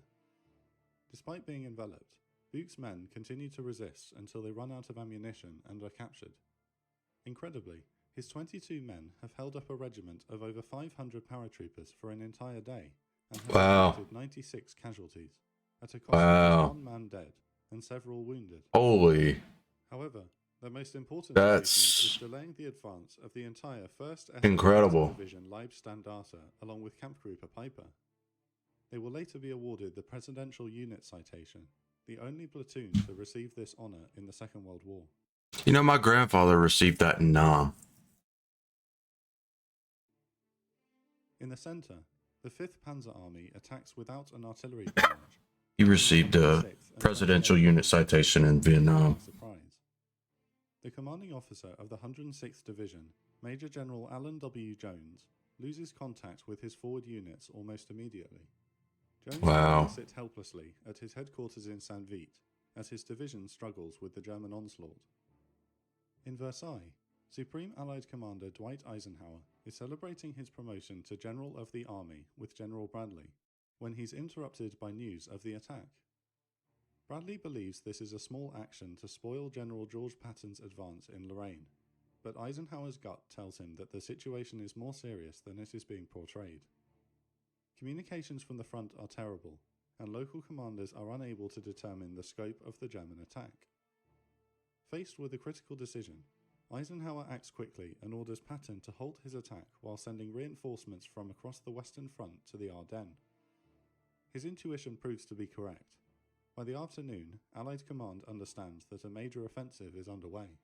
Despite being enveloped, Buch's men continue to resist until they run out of ammunition and are captured. Incredibly, his 22 men have held up a regiment of over 500 paratroopers for an entire day and have inflicted 96 casualties, at a cost of 1 man dead and several wounded. Holy. However, their most important That's achievement is delaying the advance of the entire 1st SS incredible. Division Leibstandarte along with Kampfgruppe Piper. They will later be awarded the Presidential Unit Citation, the only platoon to receive this honor in the Second World War. You know, my grandfather received that in Nam. In the center, the 5th Panzer Army attacks without an artillery barrage. He received a Presidential Unit Citation in Vietnam. Surprise. The commanding officer of the 106th Division, Major General Alan W. Jones, loses contact with his forward units almost immediately. Jones will sit helplessly at his headquarters in Saint-Vite as his division struggles with the German onslaught. In Versailles, Supreme Allied Commander Dwight Eisenhower is celebrating his promotion to General of the Army with General Bradley when he's interrupted by news of the attack. Bradley believes this is a small action to spoil General George Patton's advance in Lorraine, but Eisenhower's gut tells him that the situation is more serious than it is being portrayed. Communications from the front are terrible, and local commanders are unable to determine the scope of the German attack. Faced with a critical decision, Eisenhower acts quickly and orders Patton to halt his attack while sending reinforcements from across the Western Front to the Ardennes. His intuition proves to be correct. By the afternoon, Allied command understands that a major offensive is underway.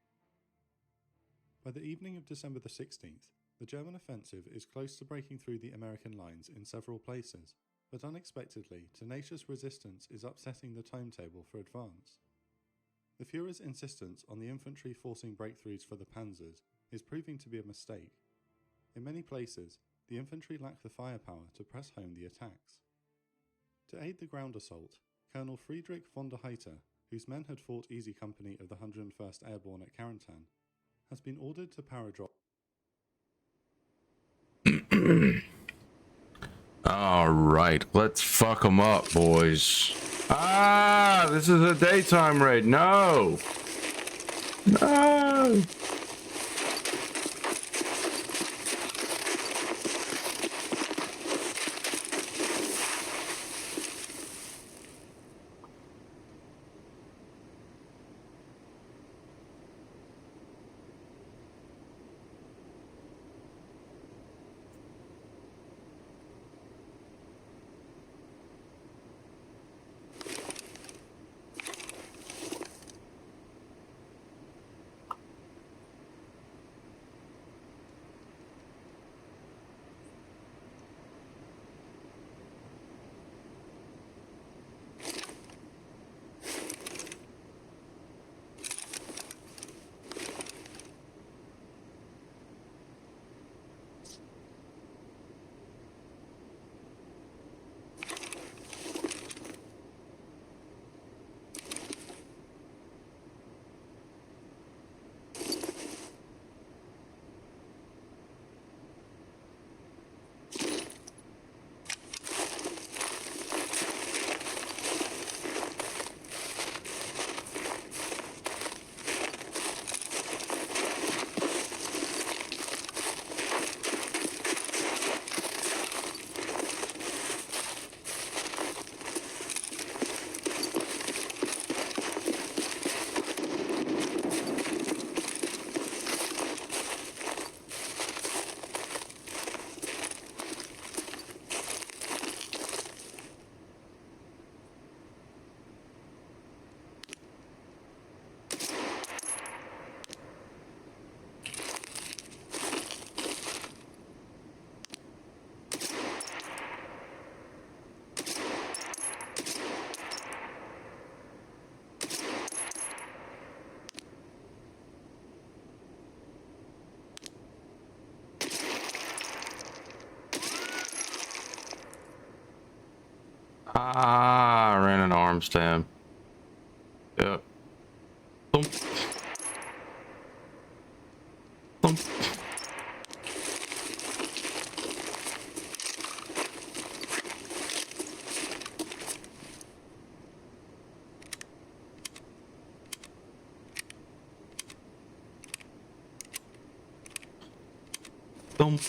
By the evening of December the 16th, the German offensive is close to breaking through the American lines in several places, but unexpectedly, tenacious resistance is upsetting the timetable for advance. The Führer's insistence on the infantry forcing breakthroughs for the panzers is proving to be a mistake. In many places, the infantry lack the firepower to press home the attacks. To aid the ground assault, Colonel Friedrich von der Heiter, whose men had fought Easy Company of the 101st Airborne at Carentan, has been ordered to paradrop. All right, let's fuck them up, boys. Ah, this is a daytime raid. No. No. Ah, I ran an arm stem. Yep. Thump. Thump. Thump.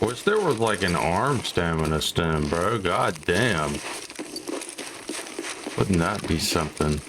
Wish there was like an arm stem and a stem, bro. God damn. Wouldn't that be something?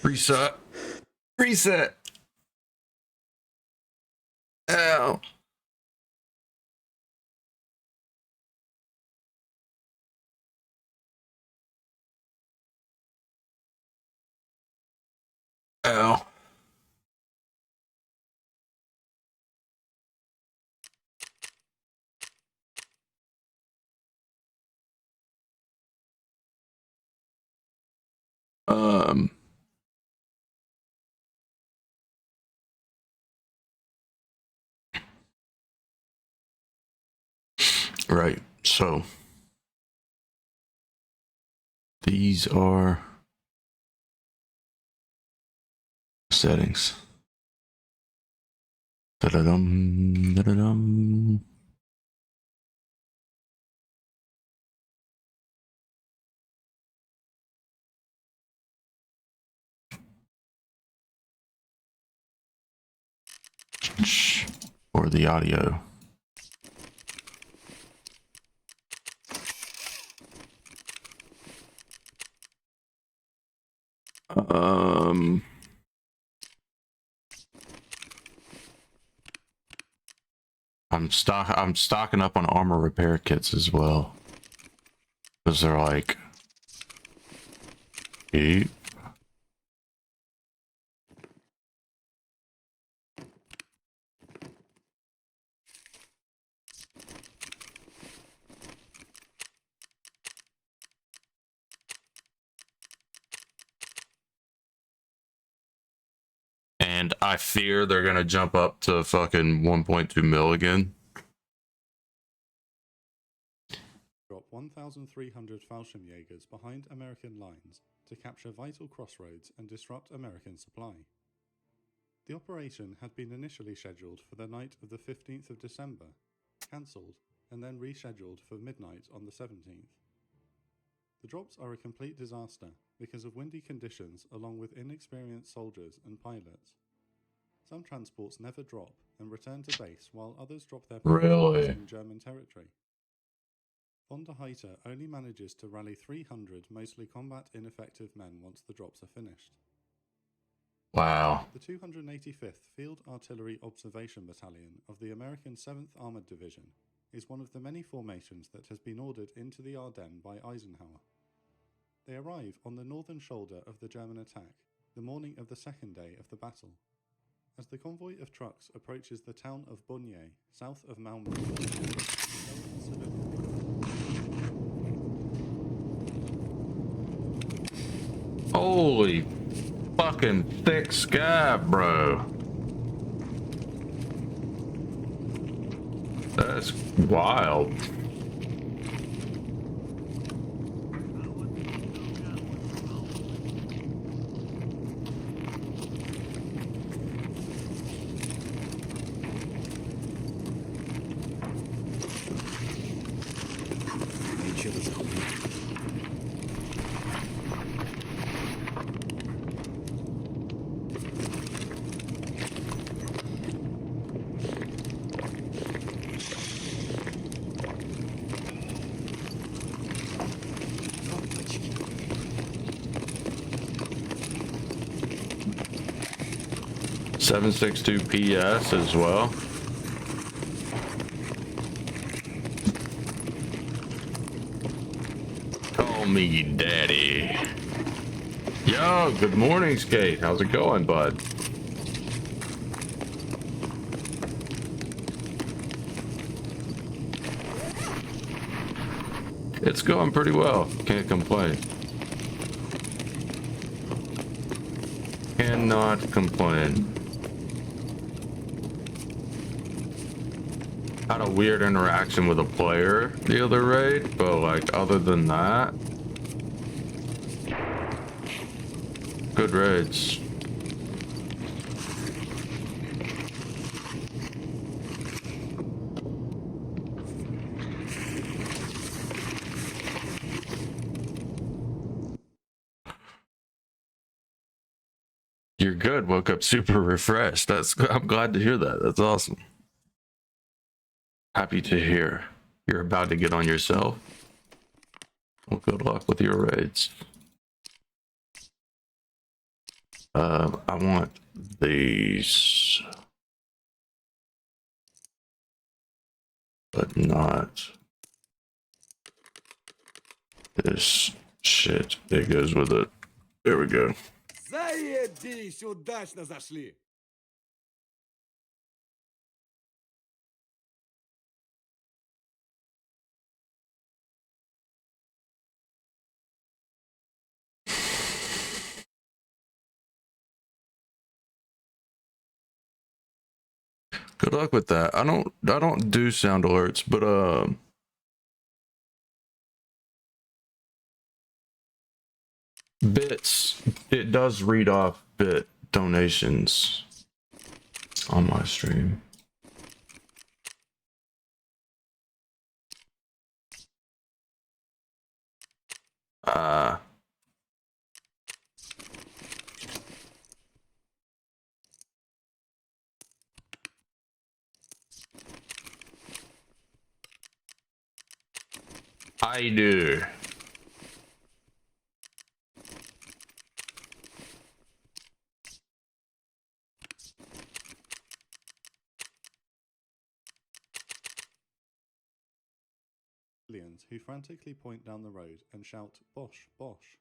Reset. Reset. Ow. Ow. Um. Right. So these are settings. Da-da-dum, da-da-dum. Or the audio. I'm stocking up on armor repair kits as well. Because they're like cheap. And I fear they're gonna jump up to fucking 1.2 mil again. Drop 1,300 Fallschirmjägers behind American lines to capture vital crossroads and disrupt American supply. The operation had been initially scheduled for the night of the 15th of December, cancelled, and then rescheduled for midnight on the 17th. The drops are a complete disaster because of windy conditions along with inexperienced soldiers and pilots. Some transports never drop and return to base while others drop their pilots in German territory. Von der Heiter only manages to rally 300 mostly combat ineffective men once the drops are finished. Wow. The 285th Field Artillery Observation Battalion of the American 7th Armored Division is one of the many formations that has been ordered into the Ardennes by Eisenhower. They arrive on the northern shoulder of the German attack, the morning of the second day of the battle. As the convoy of trucks approaches the town of Bonnier, south of Malmö, Holy fucking thick scab, bro. That's wild. Ничего захуя. Опачки. 762 PS as well. Call me daddy. Yo, good morning, Skate. How's it going, bud? It's going pretty well. Can't complain. Cannot complain. Had a weird interaction with a player the other raid, but like other than that, good raids. You're good. Woke up super refreshed. I'm glad to hear that. That's awesome. Happy to hear you're about to get on yourself. Well, good luck with your raids. I want these, but not this shit that goes with it. There we go. Заебись, удачно зашли. Good luck with that. I don't do sound alerts, but bits, it does read off bit donations on my stream. I do. Civilians who frantically point down the road and shout, "Bosh, Bosh."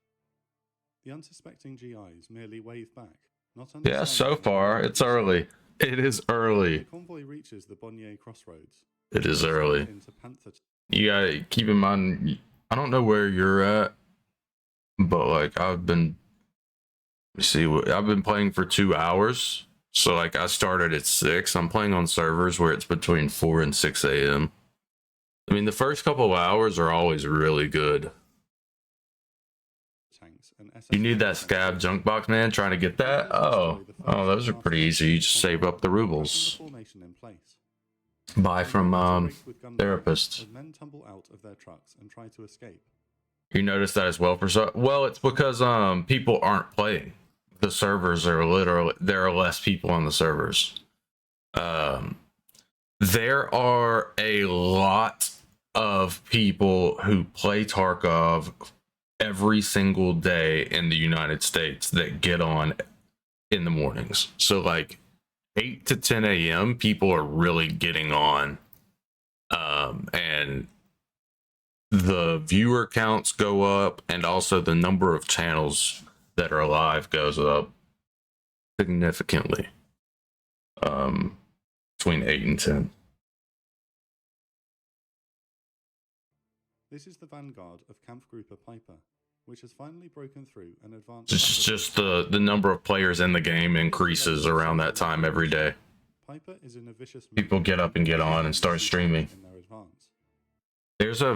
The unsuspecting GIs merely wave back, not Yeah, so understanding far it's early. It is The early. convoy reaches the Bonnier crossroads. It is early. Into Panther. You gotta keep in mind, I don't know where you're at, but like I've been playing for 2 hours. So like I started at 6. I'm playing on servers where it's between 4 and 6 a.m. I mean, the first couple of hours are always really good. Tanks and You need that scab junk box, man. Trying to get that? Oh, those are pretty easy. You just save up the rubles. Buy from therapists. As men tumble out of their trucks and try to escape. You notice that as well for well, it's because people aren't playing. The servers are literally, there are less people on the servers. There are a lot of people who play Tarkov every single day in the United States that get on in the mornings. So like 8 to 10 a.m. people are really getting on, and the viewer counts go up, and also the number of channels that are live goes up significantly, between 8 and 10. This is the vanguard of Kampfgruppe Piper, which has finally broken through and advanced. It's just the number of players in the game increases around that time every day. Piper is in a vicious People get up and get on and start streaming. in their advance. There's a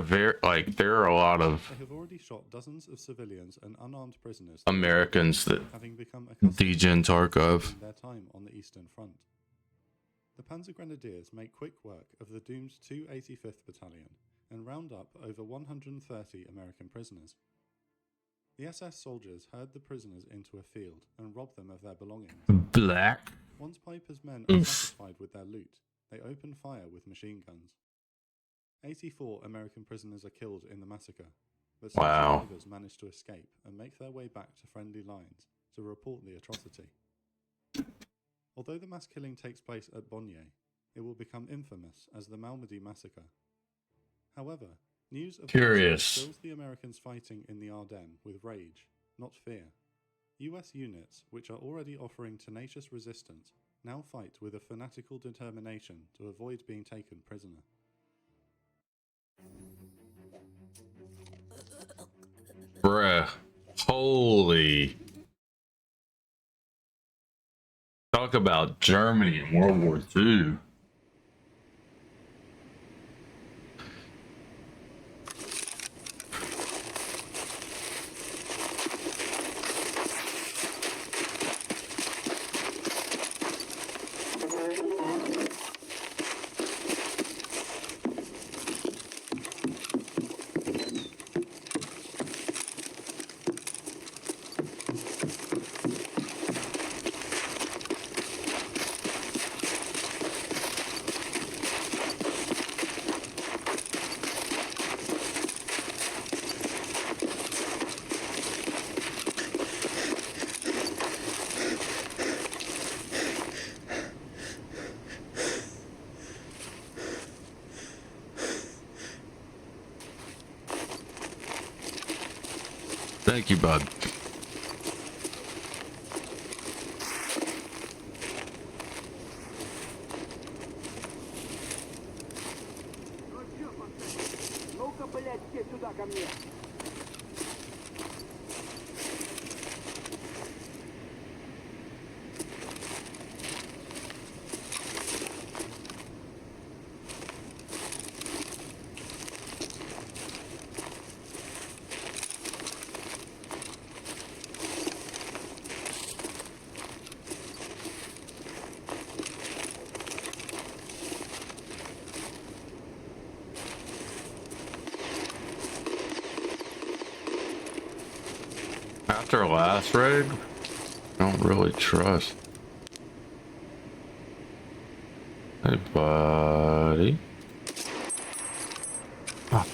there are a lot of They have already shot dozens of civilians and unarmed prisoners, Americans that having become accustomed Deez Tarkov. to their time on the Eastern Front. The Panzer Grenadiers make quick work of the doomed 285th Battalion and round up over 130 American prisoners. The SS soldiers herd the prisoners into a field and rob them of their belongings. Black. Once Piper's men are satisfied with their loot, they open fire with machine guns. 84 American prisoners are killed in the massacre, but some Wow. survivors manage to escape and make their way back to friendly lines to report the atrocity. Although the mass killing takes place at Bonnier, it will become infamous as the Malmedy massacre. However, news of Curious. fills the Americans fighting in the Ardennes with rage, not fear. US units, which are already offering tenacious resistance, now fight with a fanatical determination to avoid being taken prisoner. Bruh. Holy. Talk about Germany in World War II. Thank you, bud. Ну-ка, блядь, все сюда ко мне. After last raid, I don't really trust. Hey, buddy. Ah.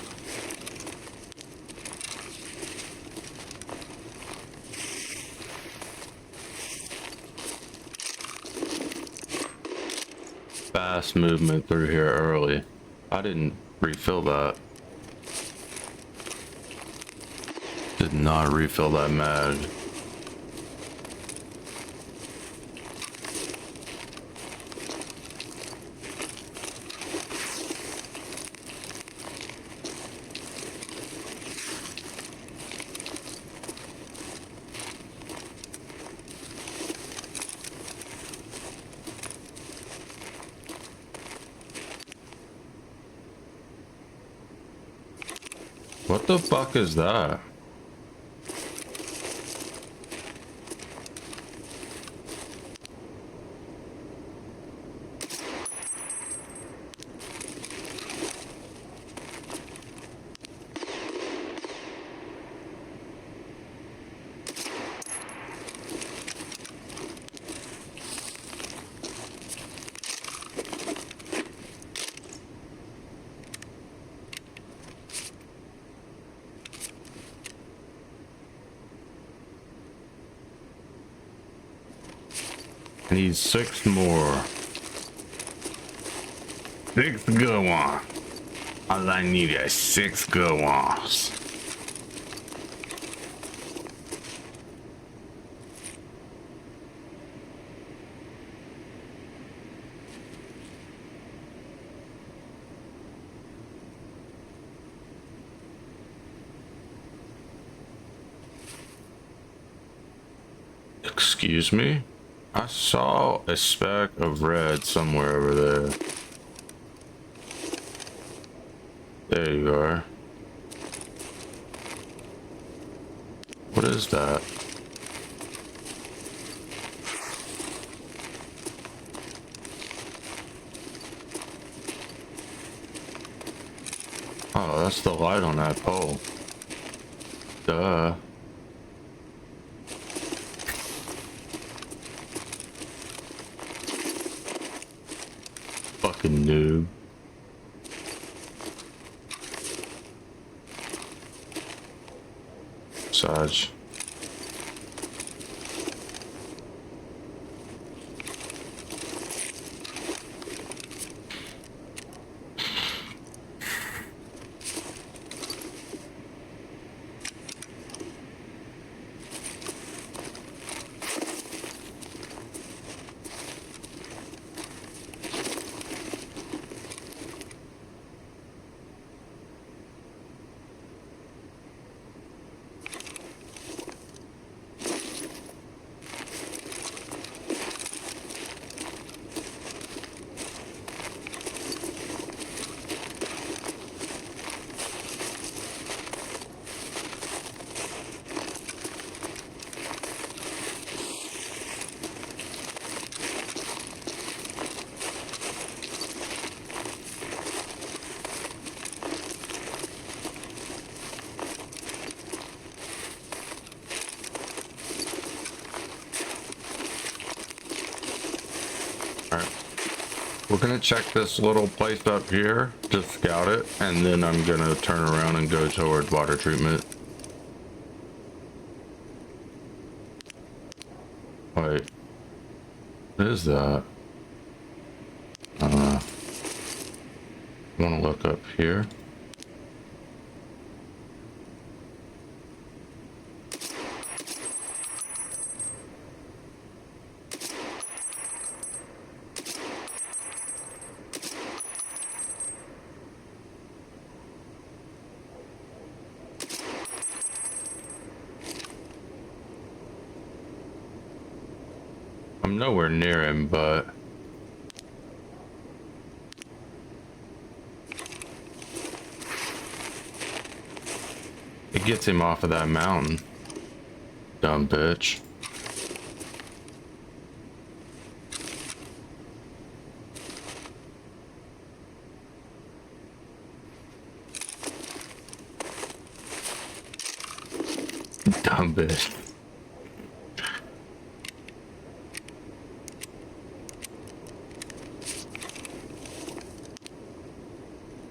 Fast movement through here early. I didn't refill that. Did not refill that mag. What the fuck is that? I need 6 more. 6 good ones. All I need is 6 good ones. Excuse me? I saw a speck of red somewhere over there. There you are. What is that? Oh, that's the light on that pole. Duh. Fucking noob. Sarge. We're gonna check this little place up here, just scout it, and then I'm gonna turn around and go toward water treatment. Wait, what is that? I wanna look up here. I'm nowhere near him, but it gets him off of that mountain. Dumb bitch. Dumb bitch.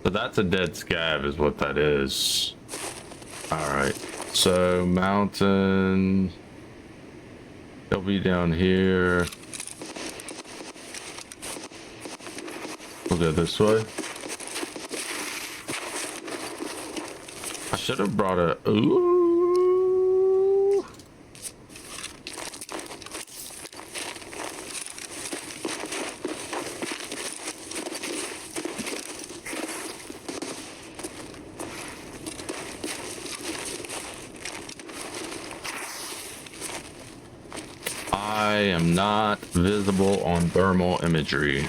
So that's a dead scab is what that is. Alright, so mountain, he'll be down here. We'll go this way. I should have brought a, ooh. I am not visible on thermal imagery.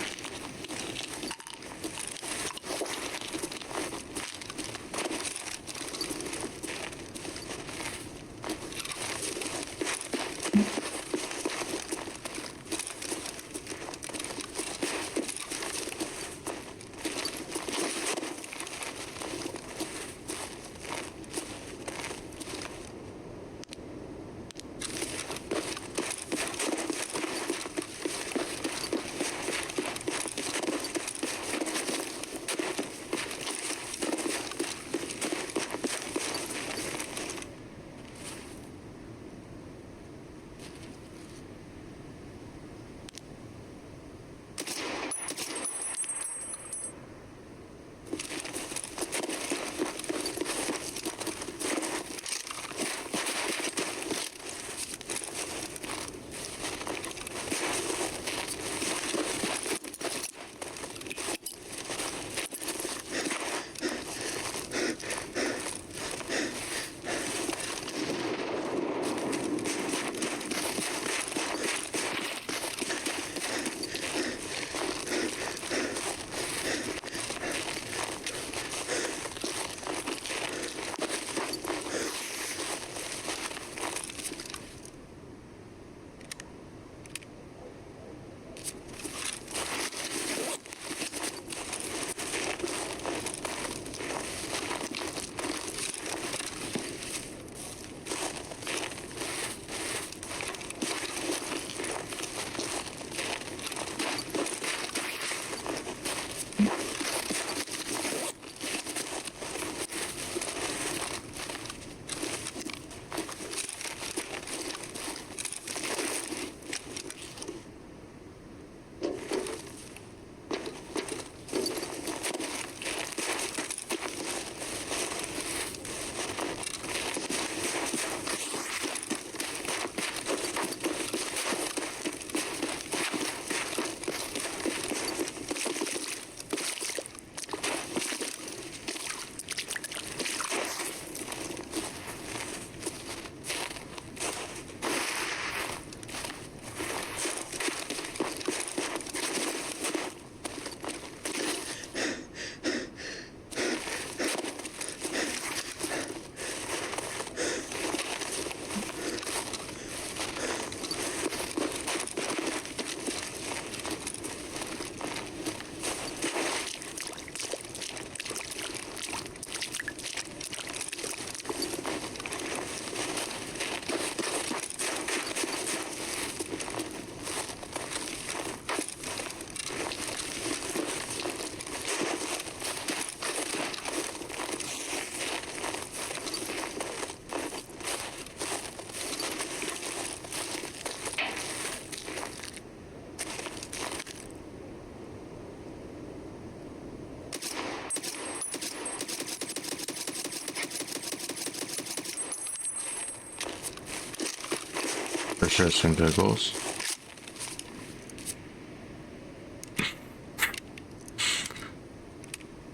Piss and giggles.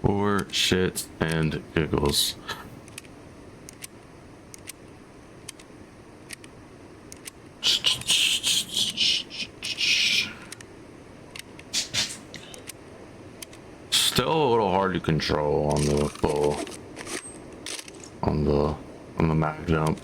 For shit and giggles. Still a little hard to control on the full on the mag jump.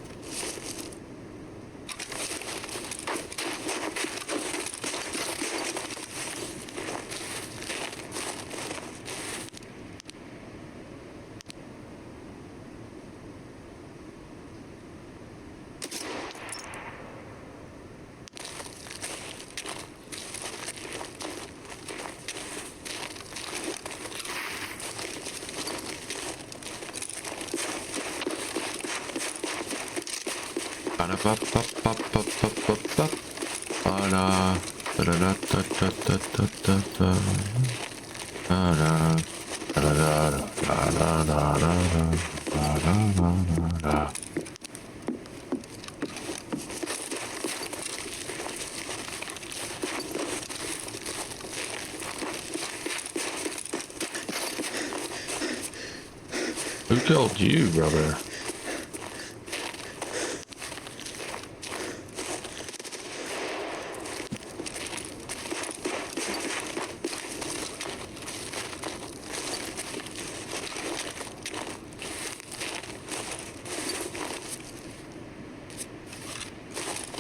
Who killed you, brother?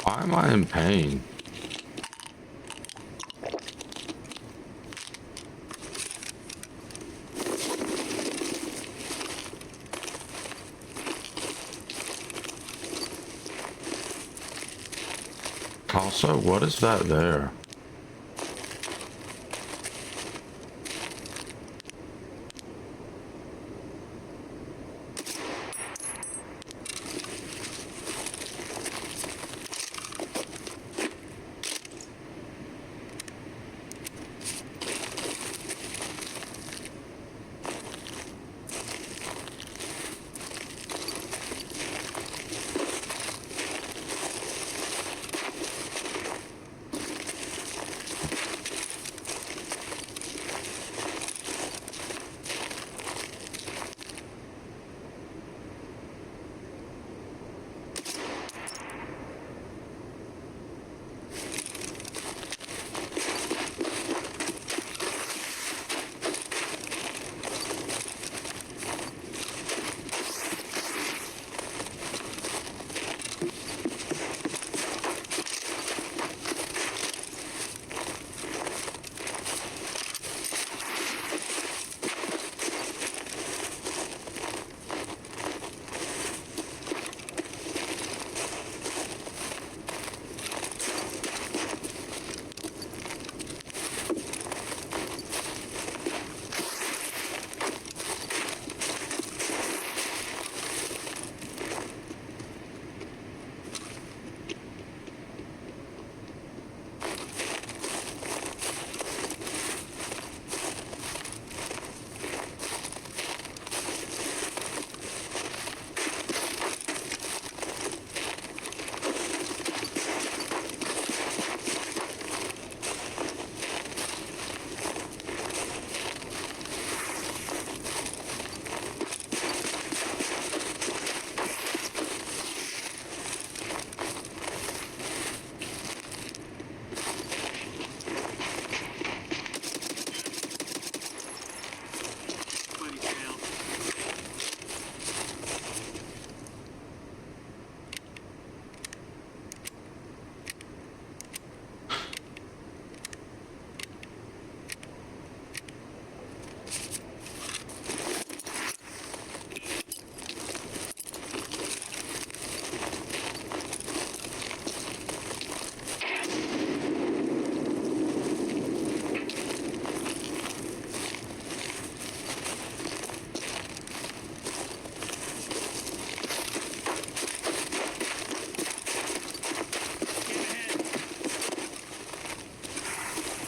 Why am I in pain? Also, what is that there?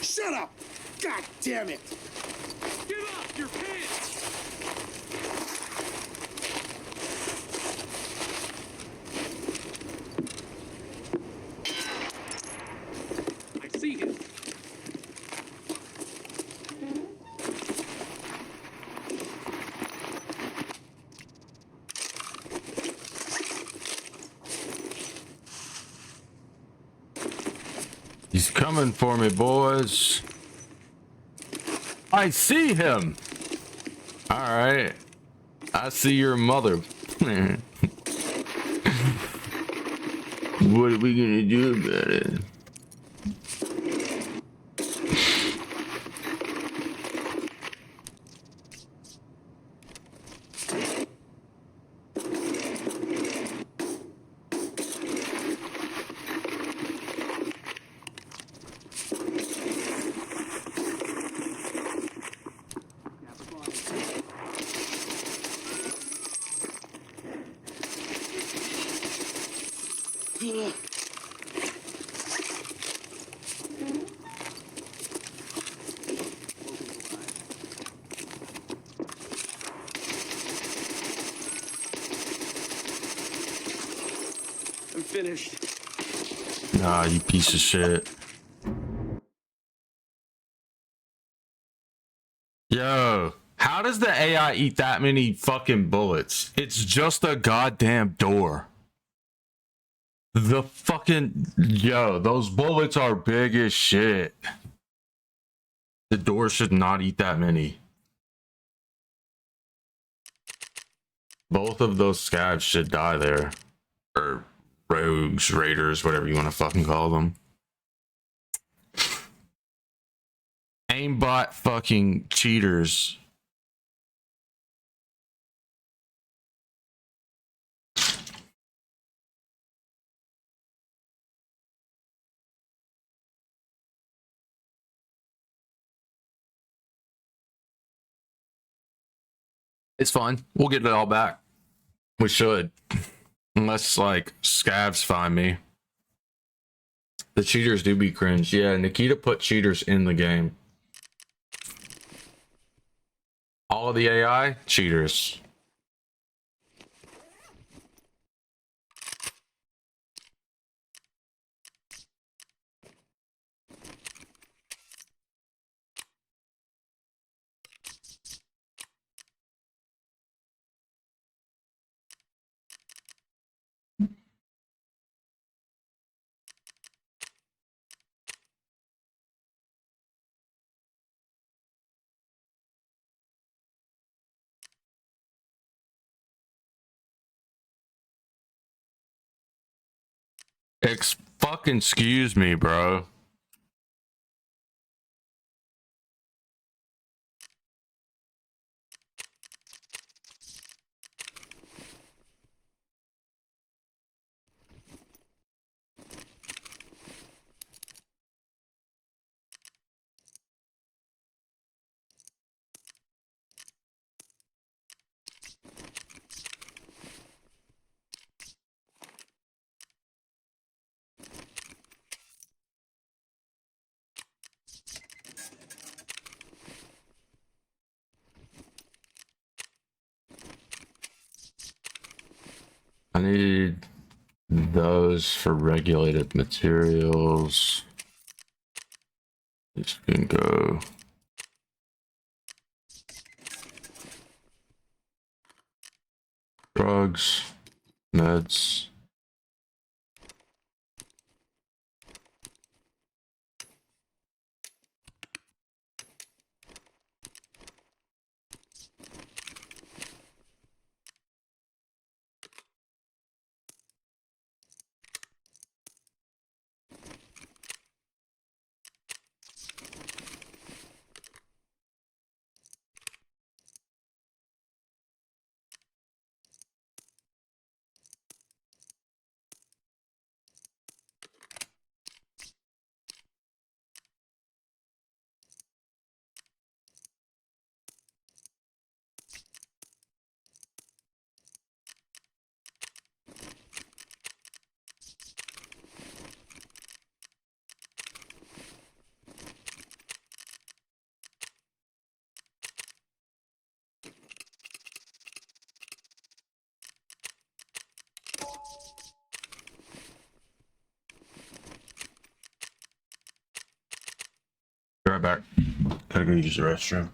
Shut up! God damn it! Give up your pants! He's coming for me, boys. I see him. All right. I see your mother. What are we gonna do about it? I'm finished. Nah, you piece of shit. Yo, how does the AI eat that many fucking bullets? It's just a goddamn door. The fucking... Yo, those bullets are big as shit. The door should not eat that many. Both of those scavs should die there. Or rogues, raiders, whatever you want to fucking call them. Aimbot fucking cheaters. It's fine. We'll get it all back. We should. Unless, like, scavs find me. The cheaters do be cringe. Yeah, Nikita put cheaters in the game. All of the AI, cheaters. Fucking excuse me, bro. I need those for regulated materials. This can go. Drugs, meds. Be right back. Gotta go use the restroom.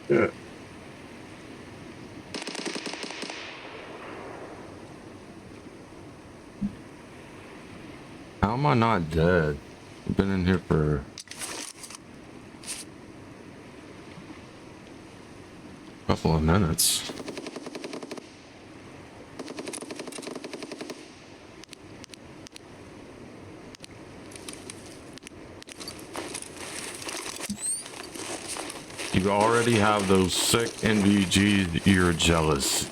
Yeah. How am I not dead? I've been in here for a couple of minutes. You already have those sick NVGs. You're jealous.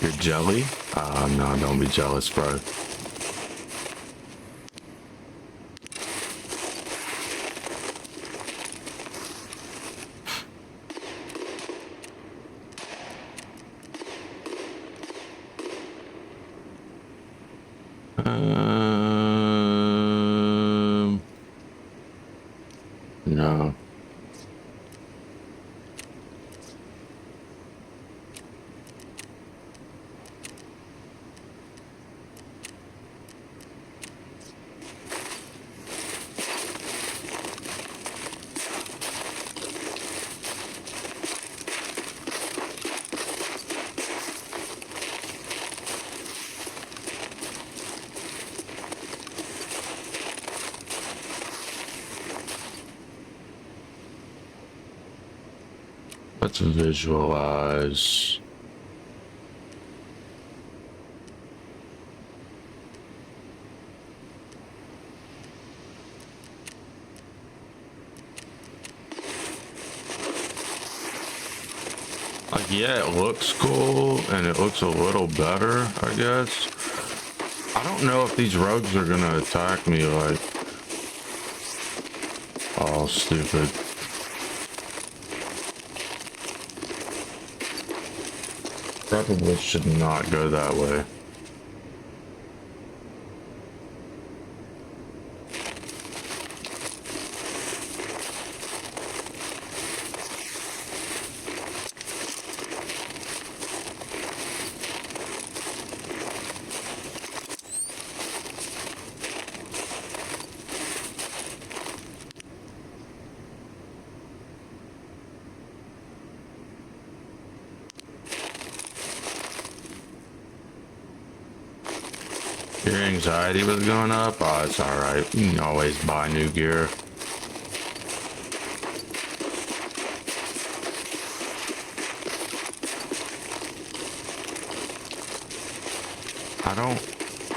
You're jelly? No, don't be jealous, bro. No. Let's visualize. Like, yeah, it looks cool and it looks a little better, I guess. I don't know if these rogues are gonna attack me like... Oh, stupid. Probably should not go that way. Your anxiety was going up? Oh, it's alright. You can always buy new gear.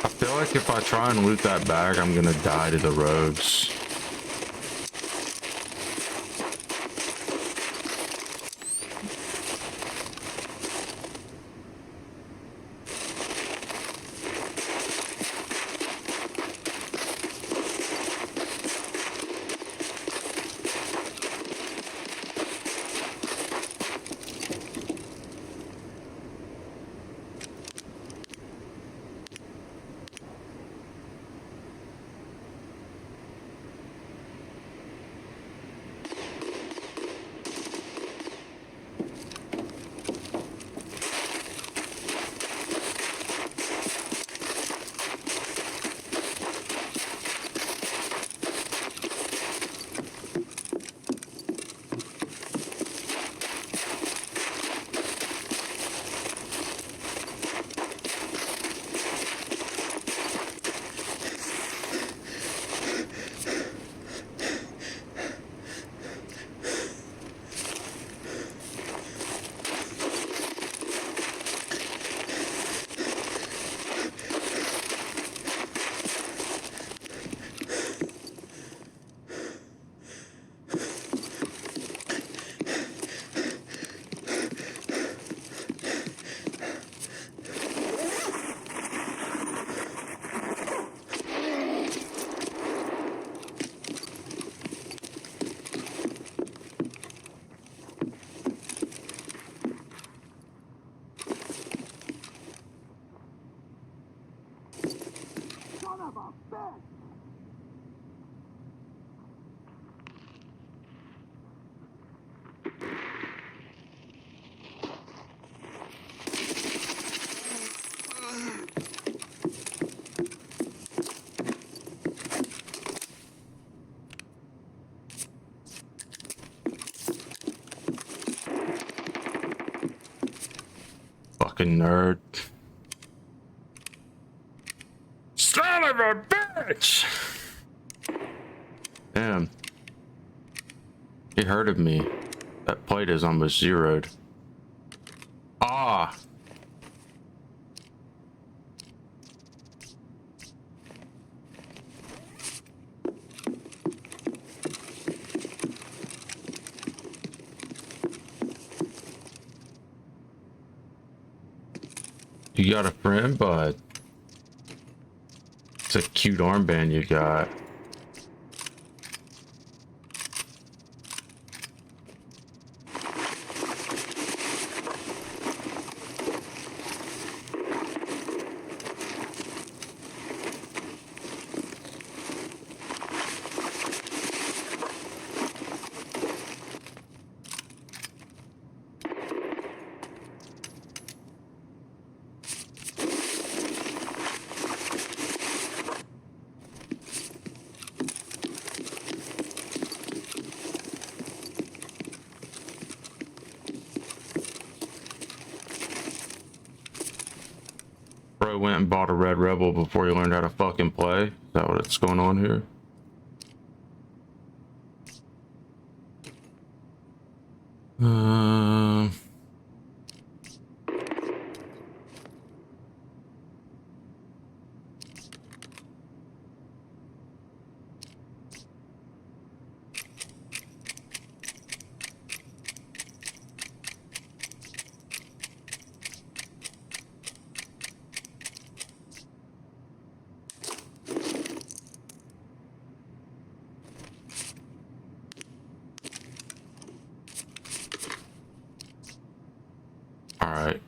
I feel like if I try and loot that bag, I'm gonna die to the rogues. fucking nerd. Son of a bitch! Damn. He hurted me. That plate is almost zeroed. Ah! You got a friend, bud? It's a cute armband you got. Bro went and bought a Red Rebel before he learned how to fucking play. Is that what's going on here? Um. All right.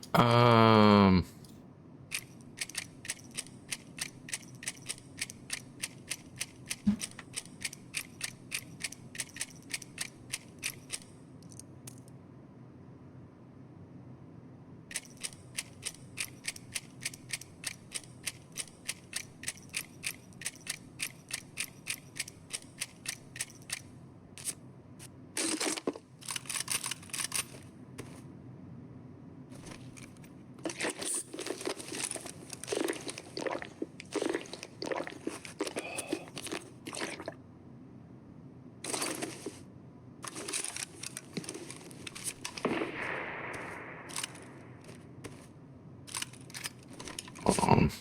Hold on.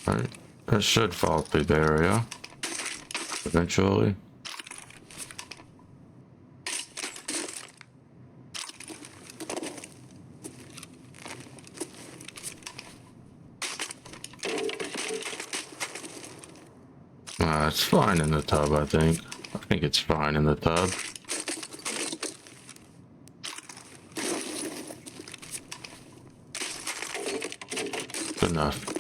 All right. That should fall through the area eventually. It's fine in the tub, I think. I think it's fine in the tub. Good enough.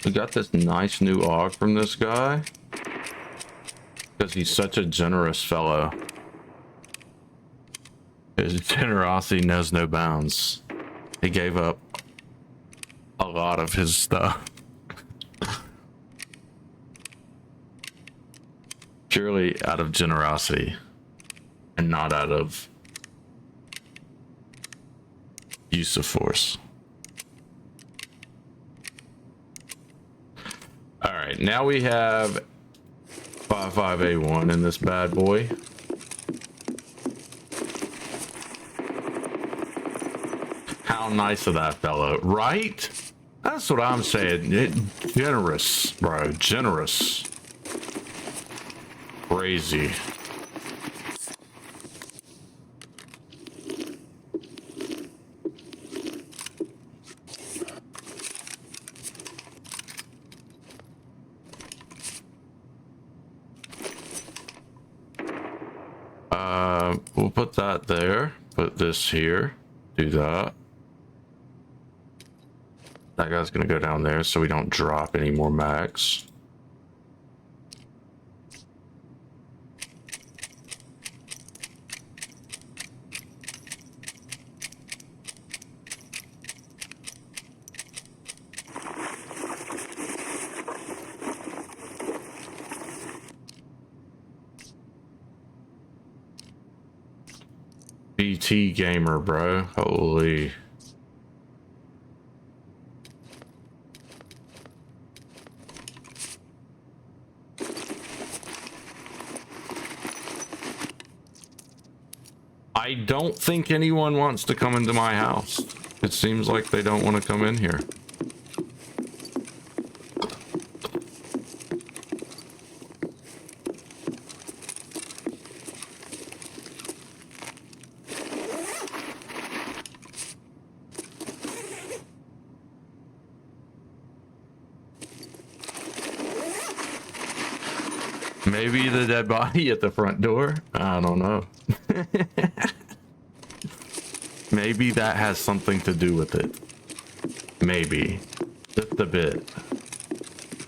We got this nice new AUG from this guy because he's such a generous fellow. His generosity knows no bounds. He gave up a lot of his stuff purely out of generosity and not out of use of force. All right, now we have 55A1 in this bad boy. How nice of that fellow, right? That's what I'm saying. Generous, bro. Generous. Crazy. We'll put that there. Put this here. Do that. That guy's gonna go down there so we don't drop any more mags. BT gamer, bro. Holy. I don't think anyone wants to come into my house. It seems like they don't want to come in here. Maybe the dead body at the front door? I don't know. Maybe that has something to do with it. Maybe. Just a bit.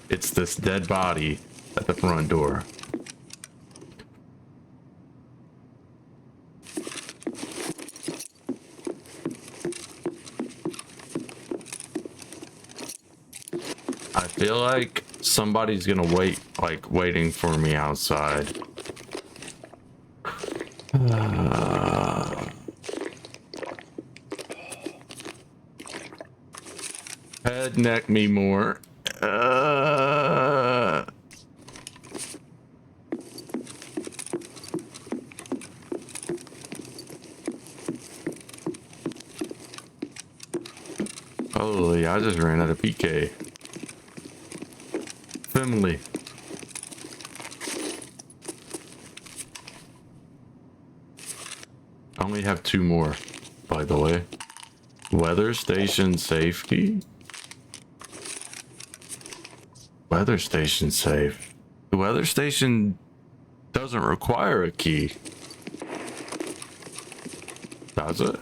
It's this dead body at the front door. I feel like somebody's gonna waiting for me outside. Head neck me more. Holy, I just ran out of PK. Family. I only have 2 more, by the way. Weather station safety. Weather station safe. The weather station doesn't require a key. Does it?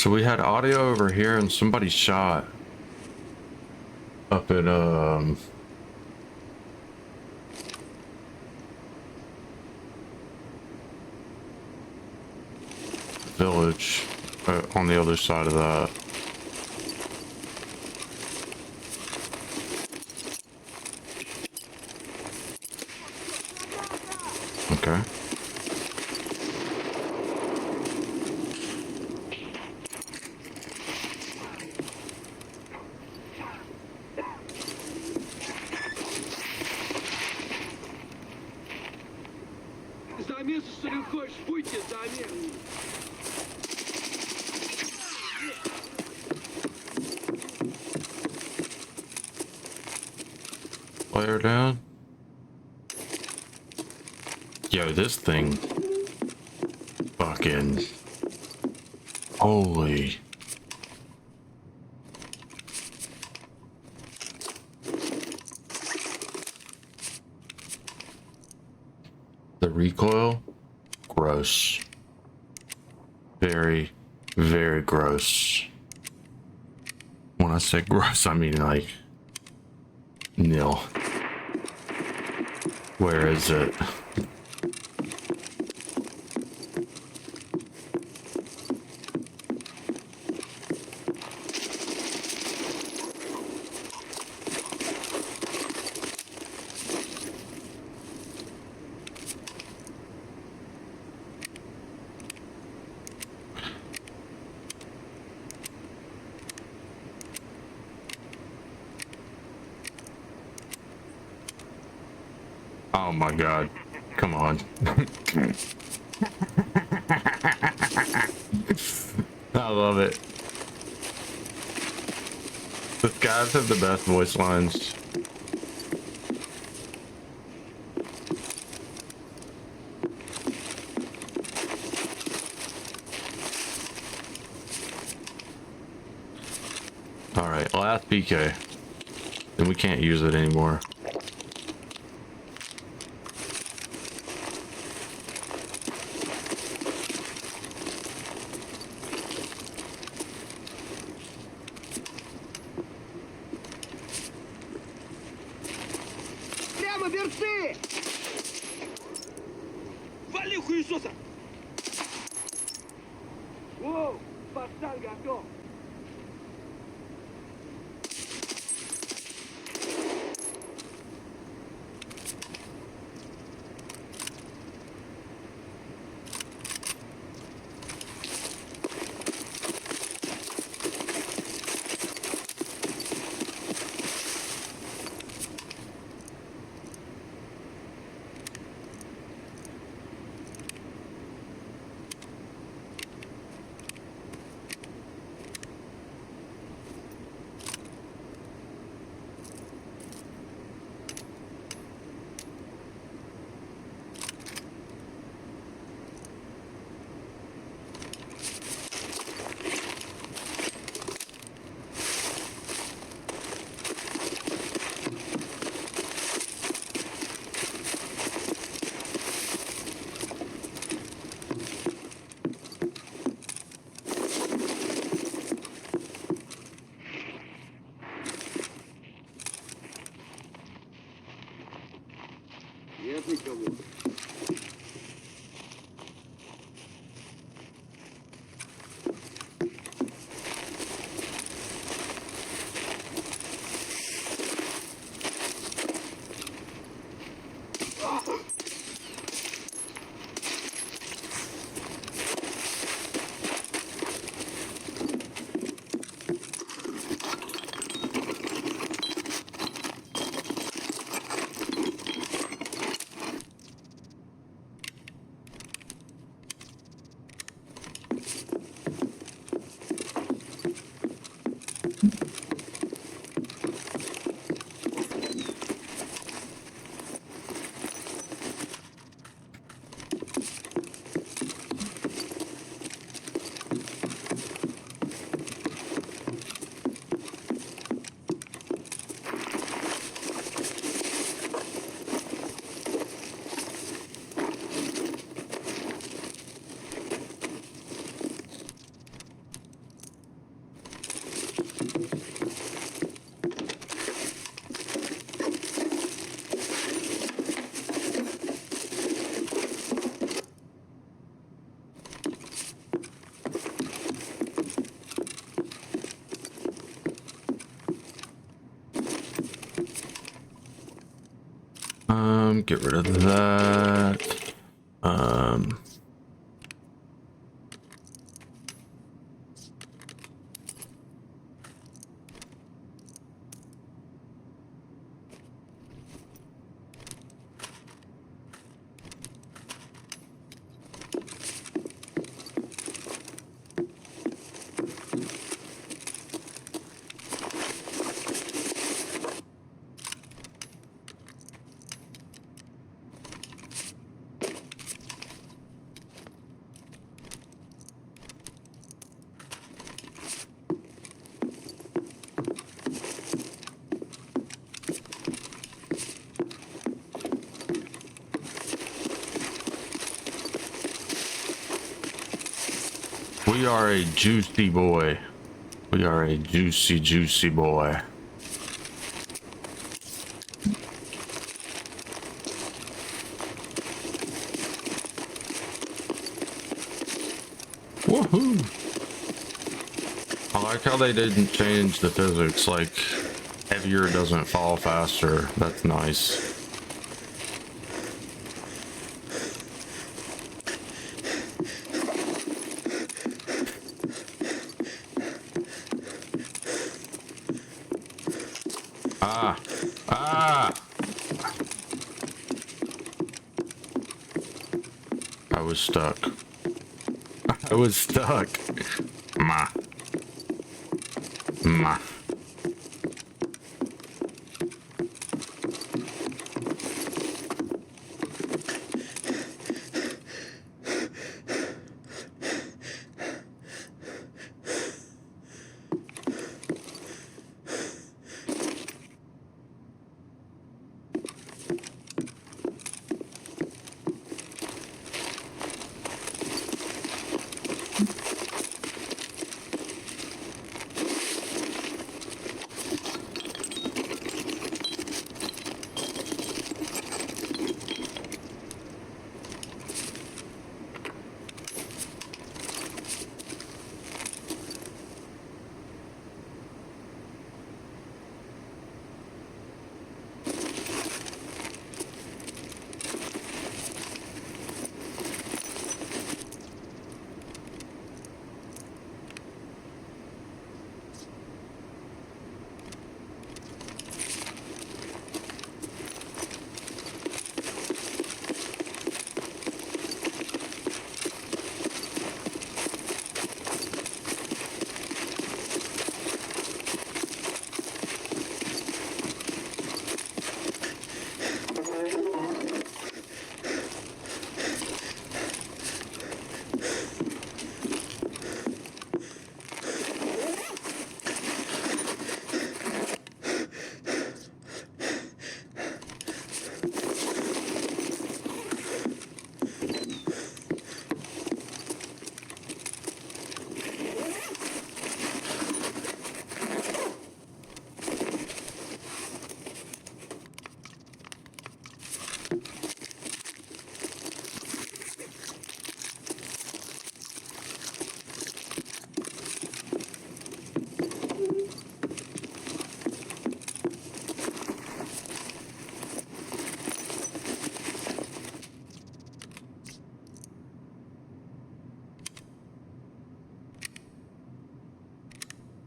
So we had audio over here and somebody shot up at village on the other side of that. Okay. За место стрелкой шпуйте, за место. Player down. Yo, this thing. Fucking. Holy. The recoil? Gross. Very, very gross. When I say gross, I mean like nil. Where is it? Oh my god. Come on. I love it. These guys have the best voice lines. Alright, last PK. Then we can't use it anymore. Прямо берцы! Вали хуесоса! Воу! Пацан готов! Get rid of that. We are a juicy boy. We are a juicy, juicy boy. Woohoo! I like how they didn't change the physics, like heavier doesn't fall faster. That's nice. Ah! Ah! I was stuck. I was stuck. Ma. Ma.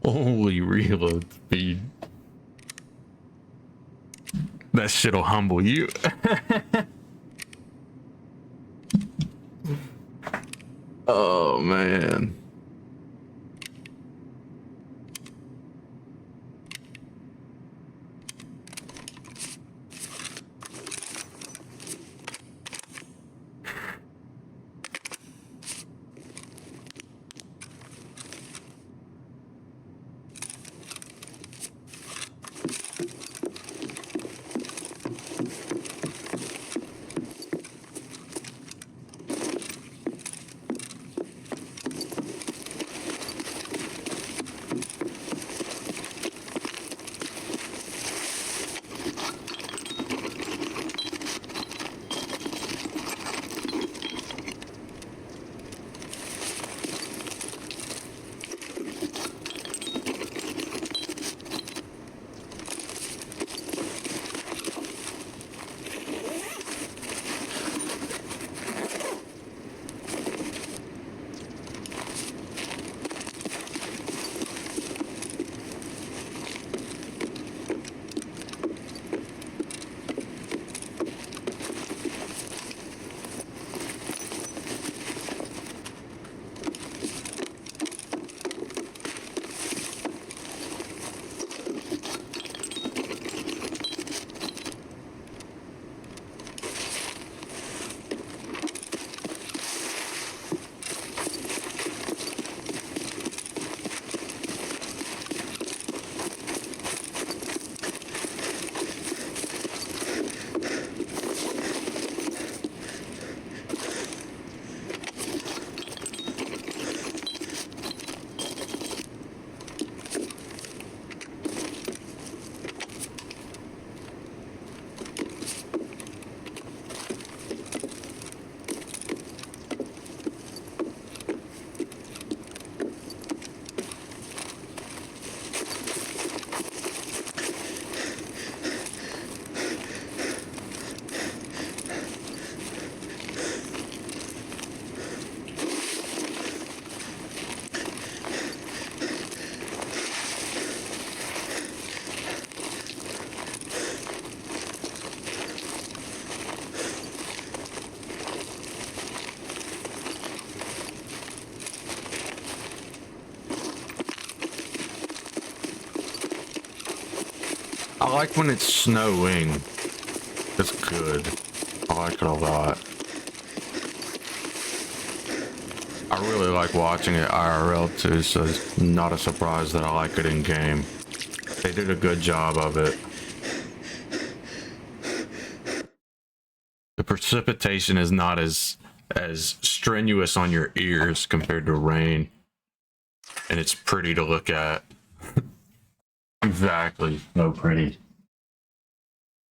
Holy reload speed. That shit'll humble you. Oh man. I like when it's snowing. It's good. I like it a lot. I really like watching it IRL too, so it's not a surprise that I like it in game. They did a good job of it. The precipitation is not as strenuous on your ears compared to rain, and it's pretty to look at. Exactly. So pretty.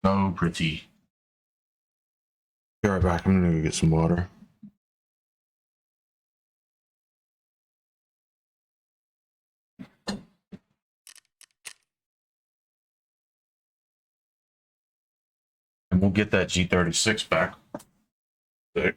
So pretty. Be right back. I'm gonna go get some water. And we'll get that G36 back. Sick.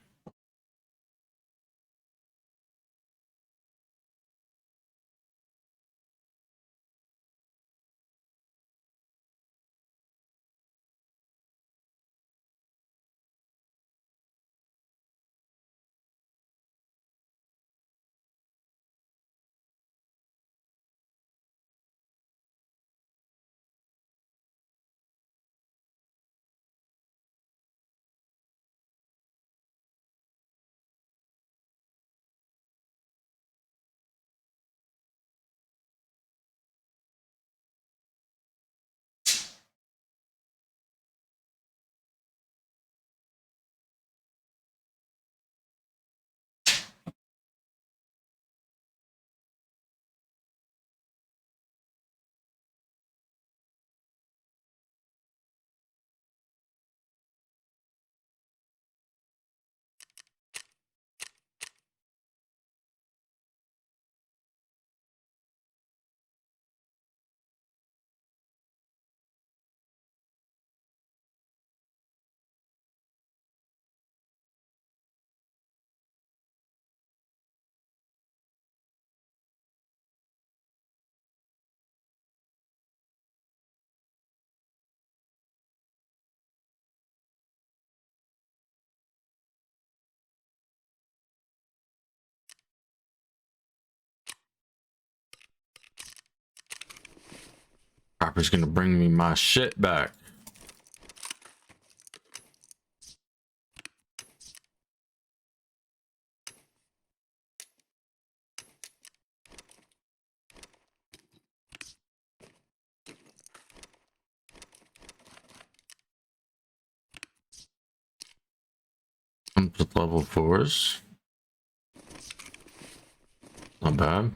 Copper's gonna bring me my shit back. Come to level 4s. Not bad.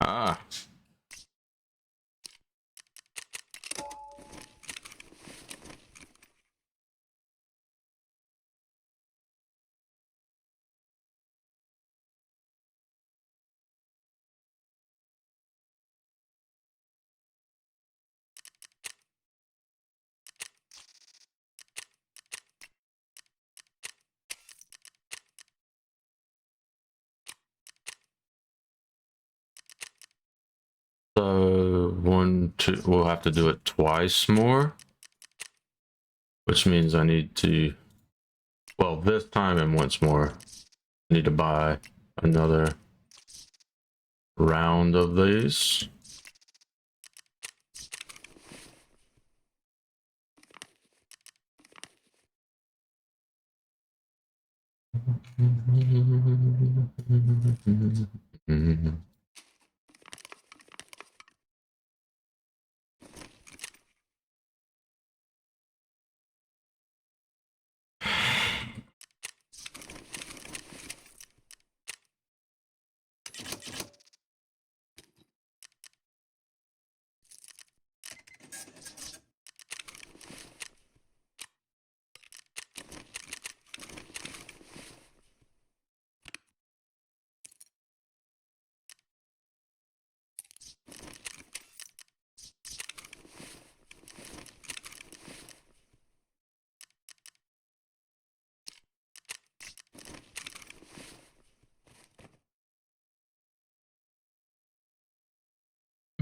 Ah. So 1, 2, we'll have to do it twice more, which means I need to, well, this time and once more, I need to buy another round of these.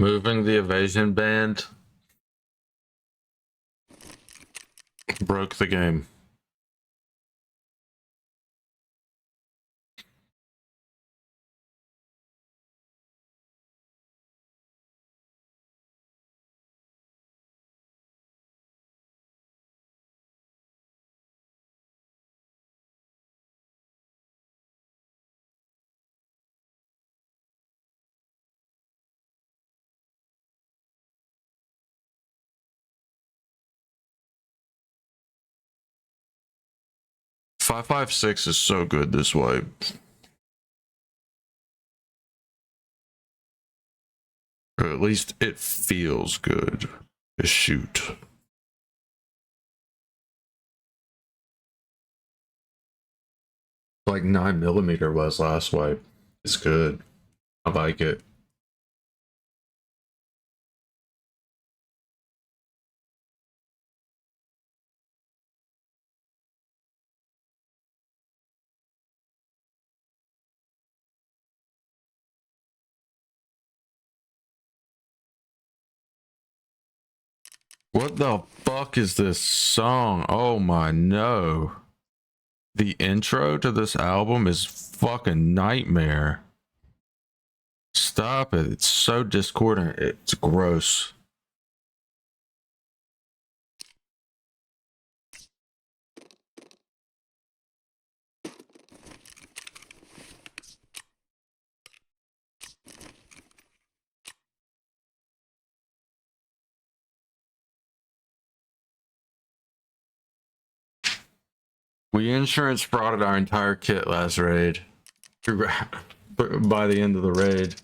Moving the evasion band broke the game. .556 is so good this way. Or at least it feels good to shoot. Like 9mm was last wipe. It's good. I like it. What the fuck is this song? Oh my no. The intro to this album is fucking nightmare. Stop it. It's so discordant. It's gross. We insurance frauded our entire kit last raid. By the end of the raid.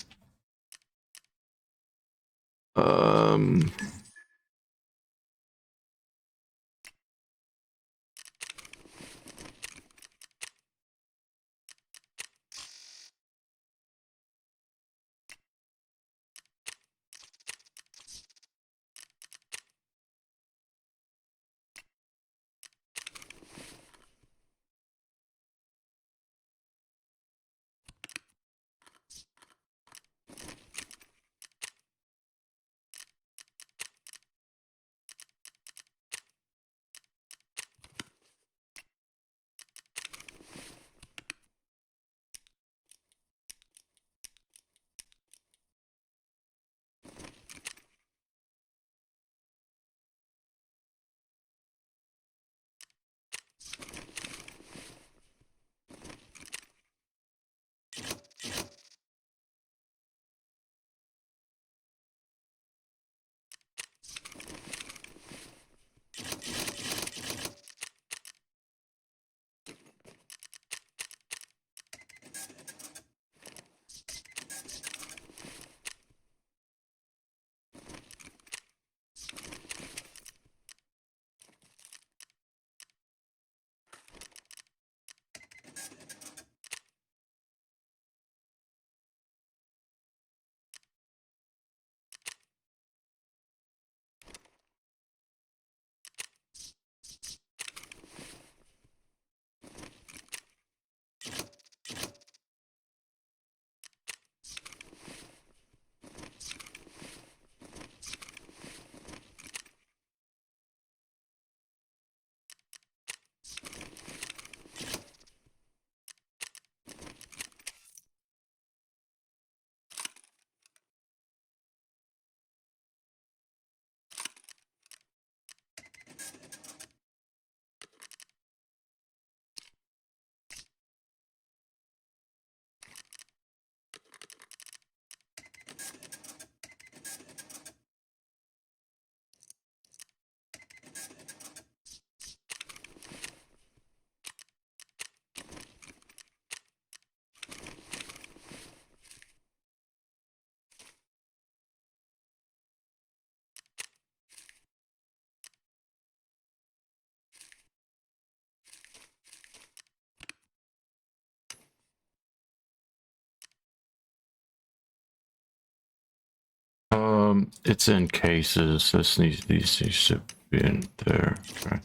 It's in cases. These should be in there. Okay.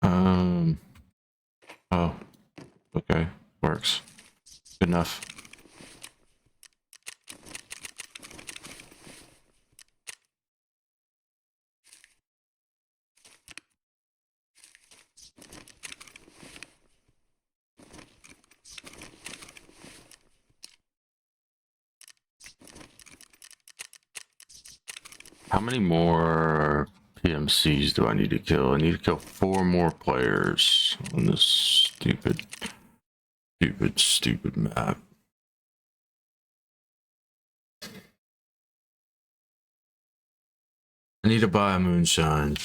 Oh, okay. Works. Good enough. How many more PMCs do I need to kill? I need to kill 4 more players on this stupid map. I need to buy a moonshine.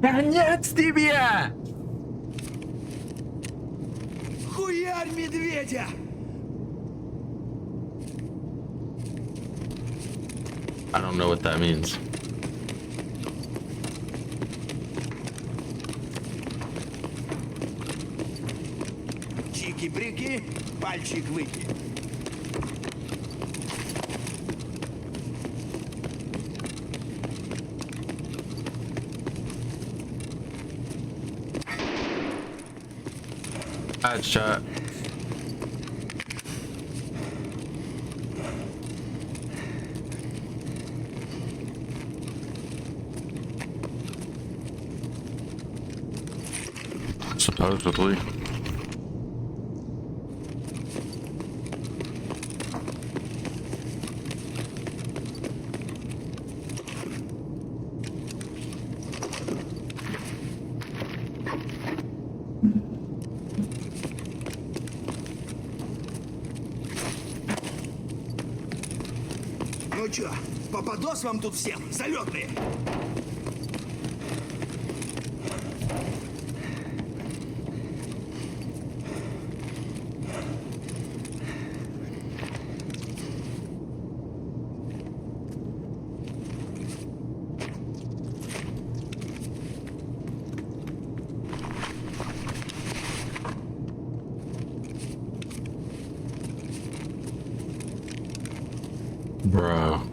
Конец тебе! Хуярь медведя! I don't know what that means. Чики-брики, пальчик выки. Headshot. Supposedly. Ну чё, попадос вам тут всем, залетные? Bro,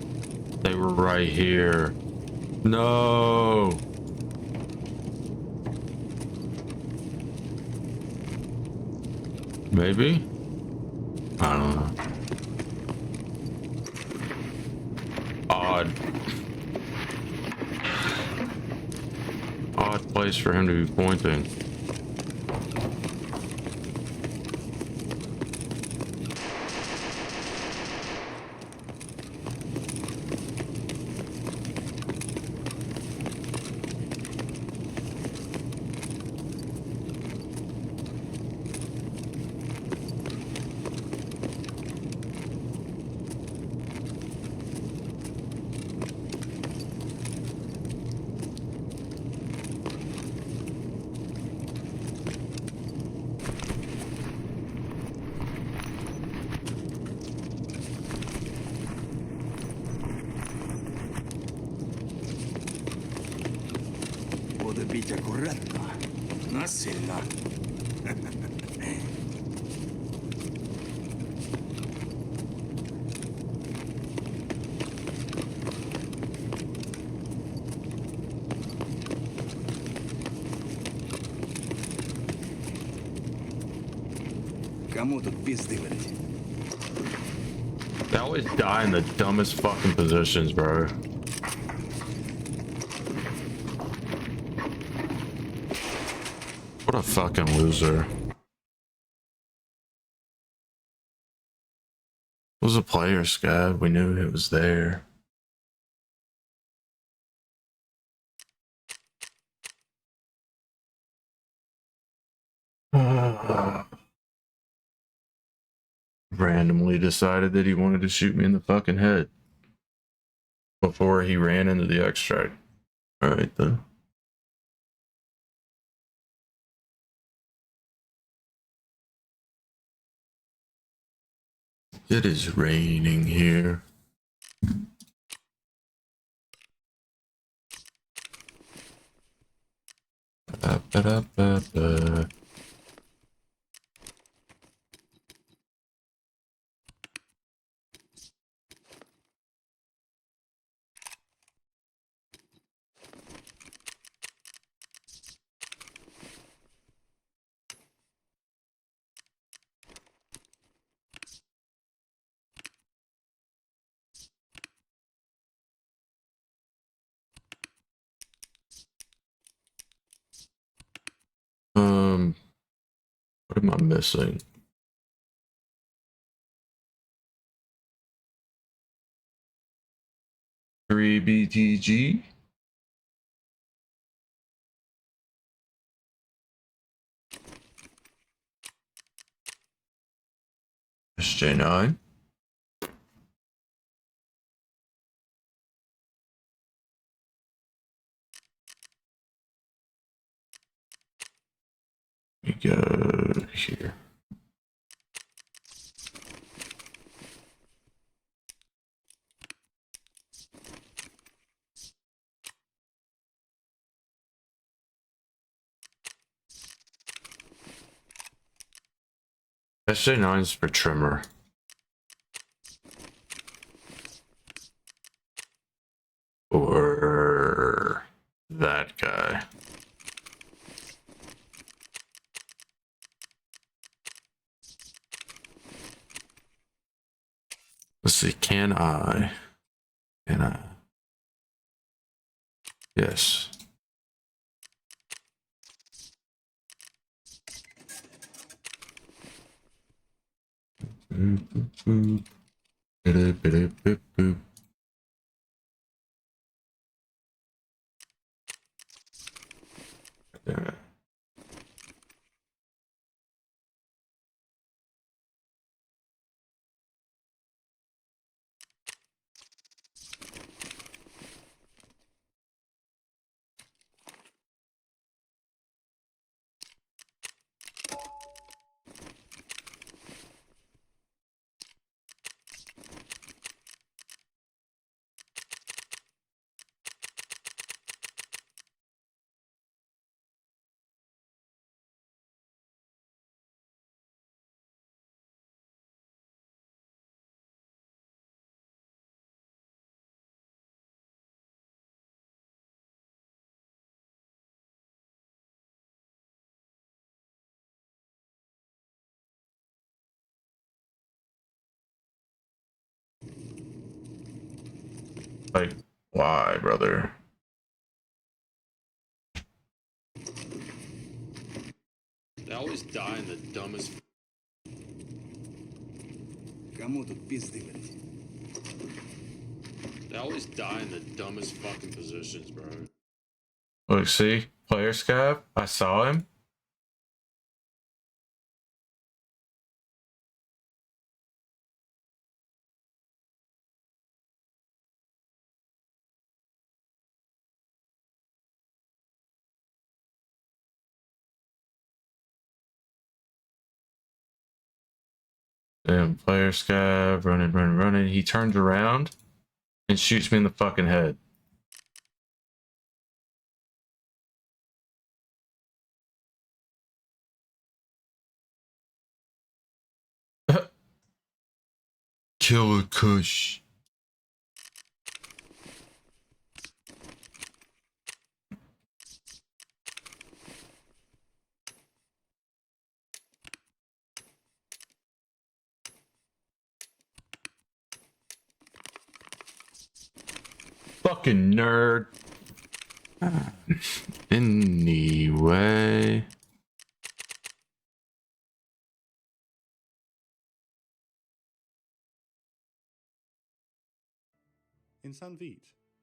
they were right here. No. Maybe? I don't know. Odd place for him to be pointing. Буду бить аккуратно, но сильно. Кому тут пизды валить? They always die in the dumbest fucking positions, bro. What a fucking loser. It was a player, Scab. We knew it was there. Randomly decided that he wanted to shoot me in the fucking head before he ran into the extract. Alright then. It is raining here. Ba-da-ba-ba. What am I missing? Three BTG. SJ9. We go here. SJ9 is for trimmer. Or that guy. Let's see, can I? Yes. Boop, boop, boop. Boop, boop, boop, boop. Damn it. Like, why, brother? They always die in the dumbest. Кому тут пизды валить? They always die in the dumbest fucking positions, bro. Look, see? Player Scab? I saw him. Damn, player Scab, running. He turns around and shoots me in the fucking head. Killer Kush. fucking nerd. Anyway. In Sanvit,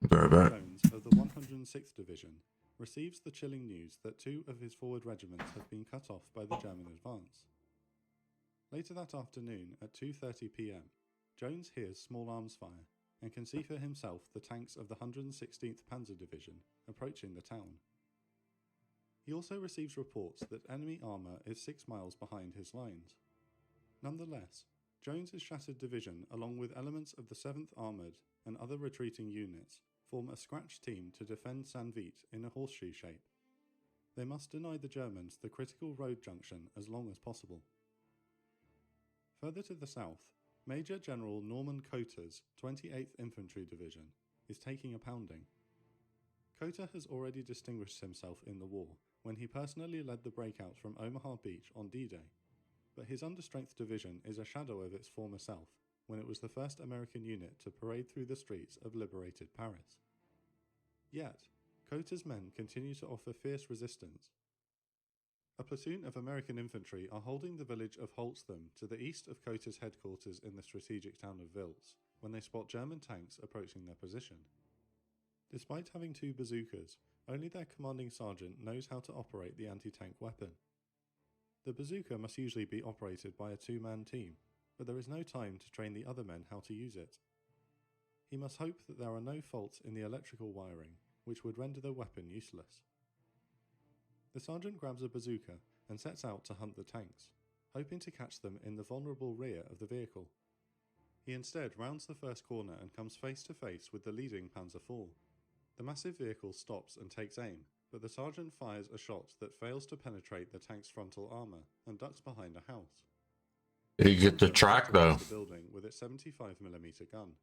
Right back. Jones of the 106th Division receives the chilling news that 2 of his forward regiments have been cut off by the German advance. Later that afternoon at 2:30 p.m, Jones hears small arms fire and can see for himself the tanks of the 116th Panzer Division approaching the town. He also receives reports that enemy armour is 6 miles behind his lines. Nonetheless, Jones's shattered division, along with elements of the 7th Armoured and other retreating units, form a scratch team to defend Sanvit in a horseshoe shape. They must deny the Germans the critical road junction as long as possible. Further to the south, Major General Norman Cota's 28th Infantry Division is taking a pounding. Cota has already distinguished himself in the war when he personally led the breakout from Omaha Beach on D-Day, but his understrength division is a shadow of its former self when it was the first American unit to parade through the streets of liberated Paris. Yet, Cota's men continue to offer fierce resistance. A platoon of American infantry are holding the village of Holstham to the east of Cota's headquarters in the strategic town of Wiltz when they spot German tanks approaching their position. Despite having 2 bazookas, only their commanding sergeant knows how to operate the anti-tank weapon. The bazooka must usually be operated by a 2-man team, but there is no time to train the other men how to use it. He must hope that there are no faults in the electrical wiring, which would render the weapon useless. The sergeant grabs a bazooka and sets out to hunt the tanks, hoping to catch them in the vulnerable rear of the vehicle. He instead rounds the first corner and comes face to face with the leading Panzer IV. The massive vehicle stops and takes aim, but the sergeant fires a shot that fails to penetrate the tank's frontal armour and ducks behind a house. Did he get the track though? The building with its 75mm gun.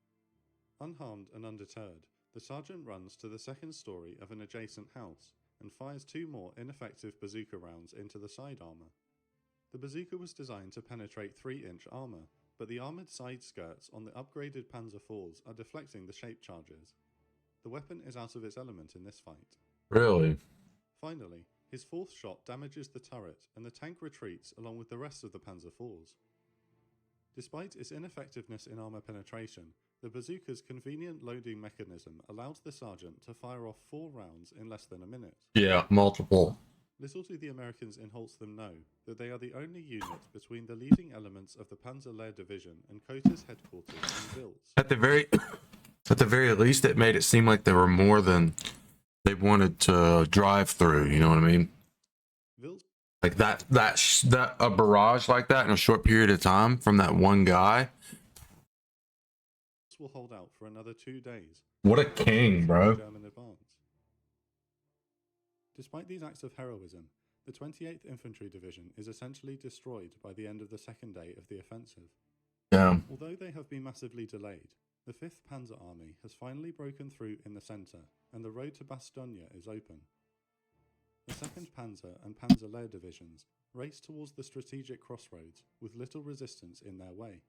Unharmed and undeterred, the sergeant runs to the second story of an adjacent house and fires 2 more ineffective bazooka rounds into the side armour. The bazooka was designed to penetrate 3-inch armour, but the armoured side skirts on the upgraded Panzer IVs are deflecting the shape charges. The weapon is out of its element in this fight. Really? Finally, his 4th shot damages the turret and the tank retreats along with the rest of the Panzer IVs. Despite its ineffectiveness in armour penetration, the bazooka's convenient loading mechanism allowed the sergeant to fire off 4 rounds in less than a minute. Yeah, multiple. Little do the Americans in Holstham know that they are the only unit between the leading elements of the Panzer Lehr Division and Cota's headquarters in Wiltz. At the very least, it made it seem like there were more than they wanted to drive through. You know what I mean? Wiltz Like that a barrage like that in a short period of time from that one guy. will hold out for another 2 days. What a king, bro. German advance. Despite these acts of heroism, the 28th Infantry Division is essentially destroyed by the end of the second day of the offensive. Yeah. Although they have been massively delayed, the 5th Panzer Army has finally broken through in the centre, and the road to Bastogne is open. The 2nd Panzer and Panzer Lehr divisions race towards the strategic crossroads with little resistance in their way.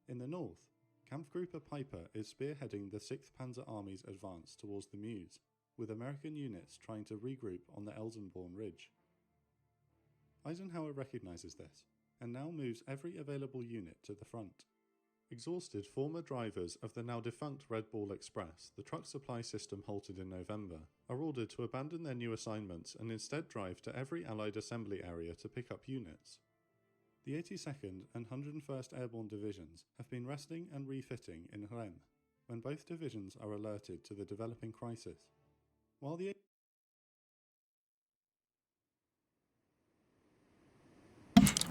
In the north, Kampfgruppe Piper is spearheading the 6th Panzer Army's advance towards the Meuse, with American units trying to regroup on the Elsenborn Ridge. Eisenhower recognizes this, and now moves every available unit to the front. Exhausted former drivers of the now defunct Red Ball Express, the truck supply system halted in November, are ordered to abandon their new assignments and instead drive to every Allied assembly area to pick up units. The 82nd and 101st Airborne Divisions have been resting and refitting in Rennes, when both divisions are alerted to the developing crisis. While the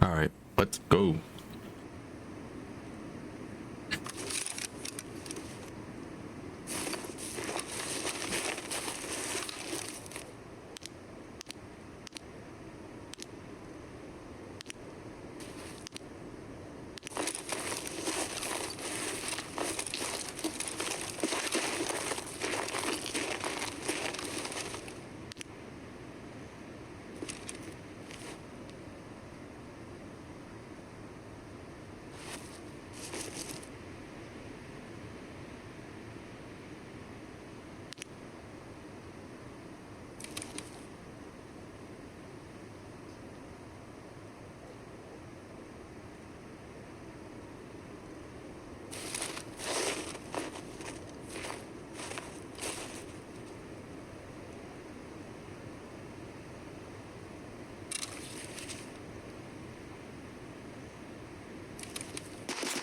All right, let's go.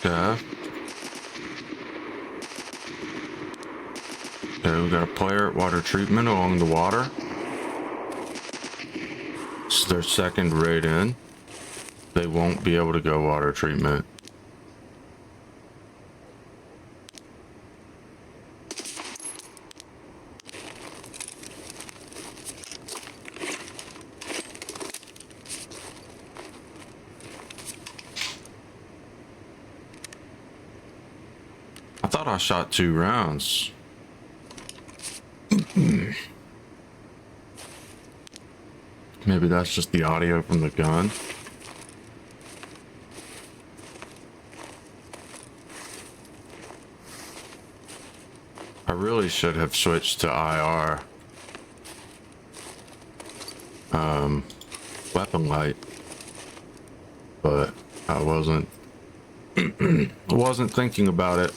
scav. Okay, we got a player at water treatment along the water. This is their second raid in. They won't be able to go water treatment. I thought I shot 2 rounds. Maybe that's just the audio from the gun. I really should have switched to IR. Weapon light. But I wasn't thinking about it.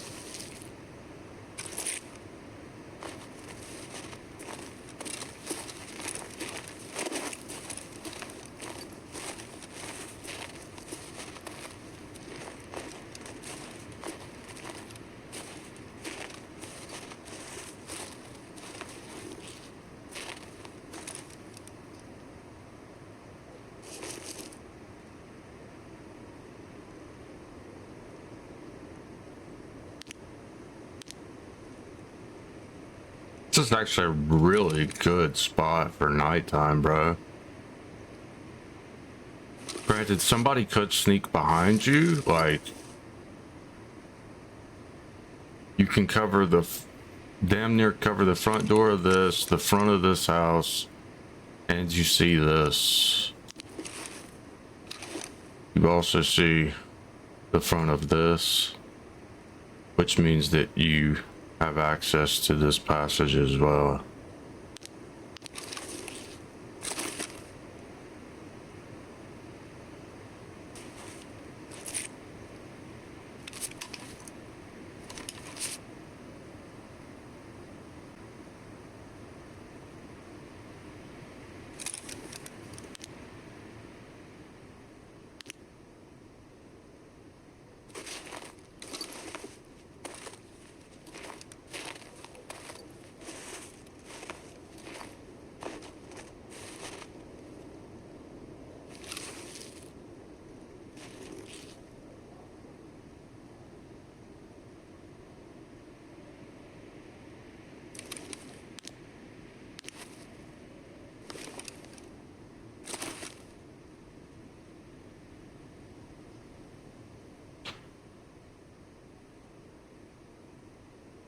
This is actually a really good spot for nighttime, bro. Granted, somebody could sneak behind you, like you can cover the damn near cover the front door of this, the front of this house, and you see this. You also see the front of this, which means that you have access to this passage as well.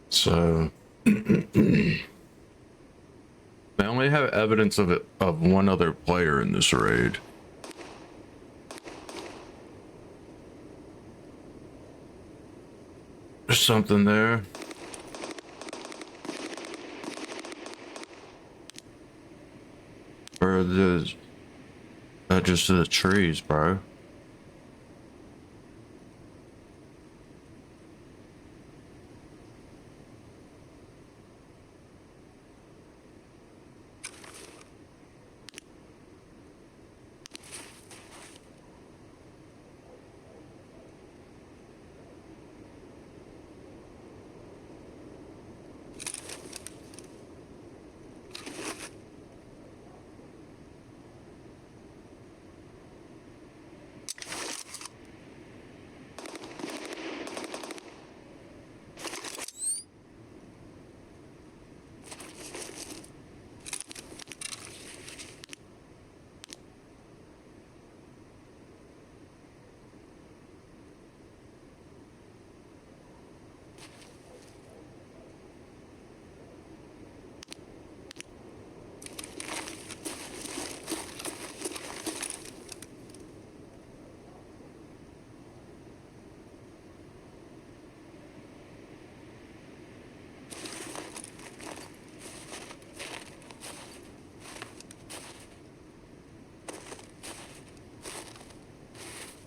So they only have evidence of it of one other player in this raid. There's something there. Or the just the trees, bro.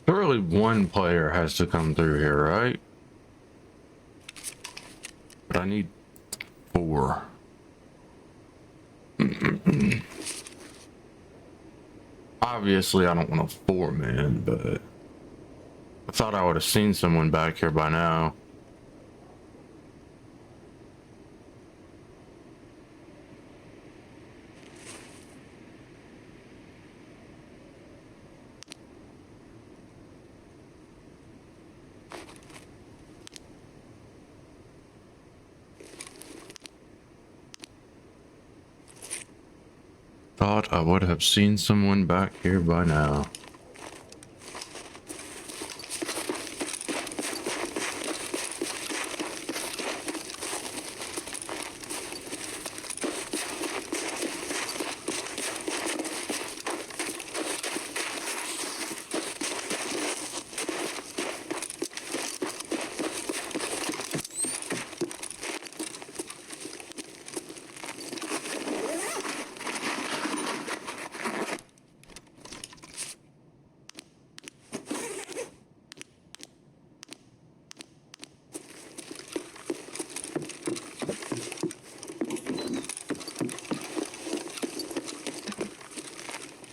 Surely one player has to come through here, right? But I need 4. Obviously, I don't want a 4-man, but I thought I would have seen someone back here by now. Thought I would have seen someone back here by now.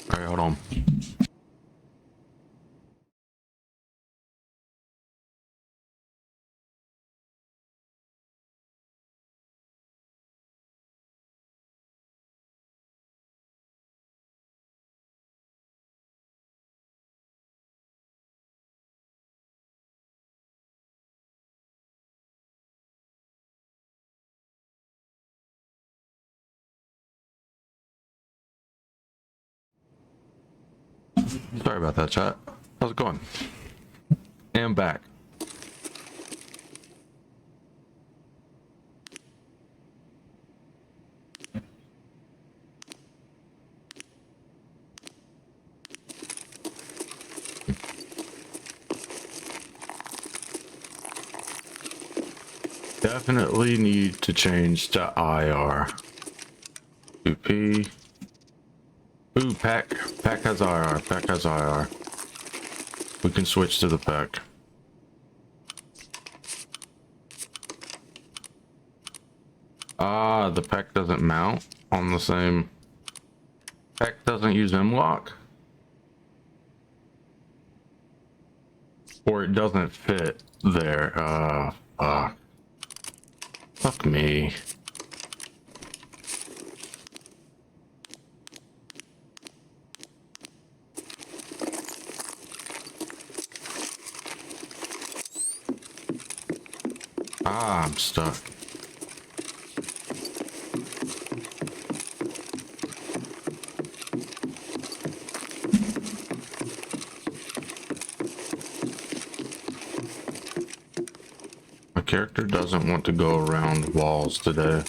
All right, hold on. Sorry about that, chat. How's it going? And back. Definitely need to change to IR. 2P. Ooh, pack. Pack has IR. Pack has IR. We can switch to the pack. Ah, the pack doesn't mount on the same. Pack doesn't use M-lock? Or it doesn't fit there. Fuck. Fuck me. Ah, I'm stuck. My character doesn't want to go around walls today.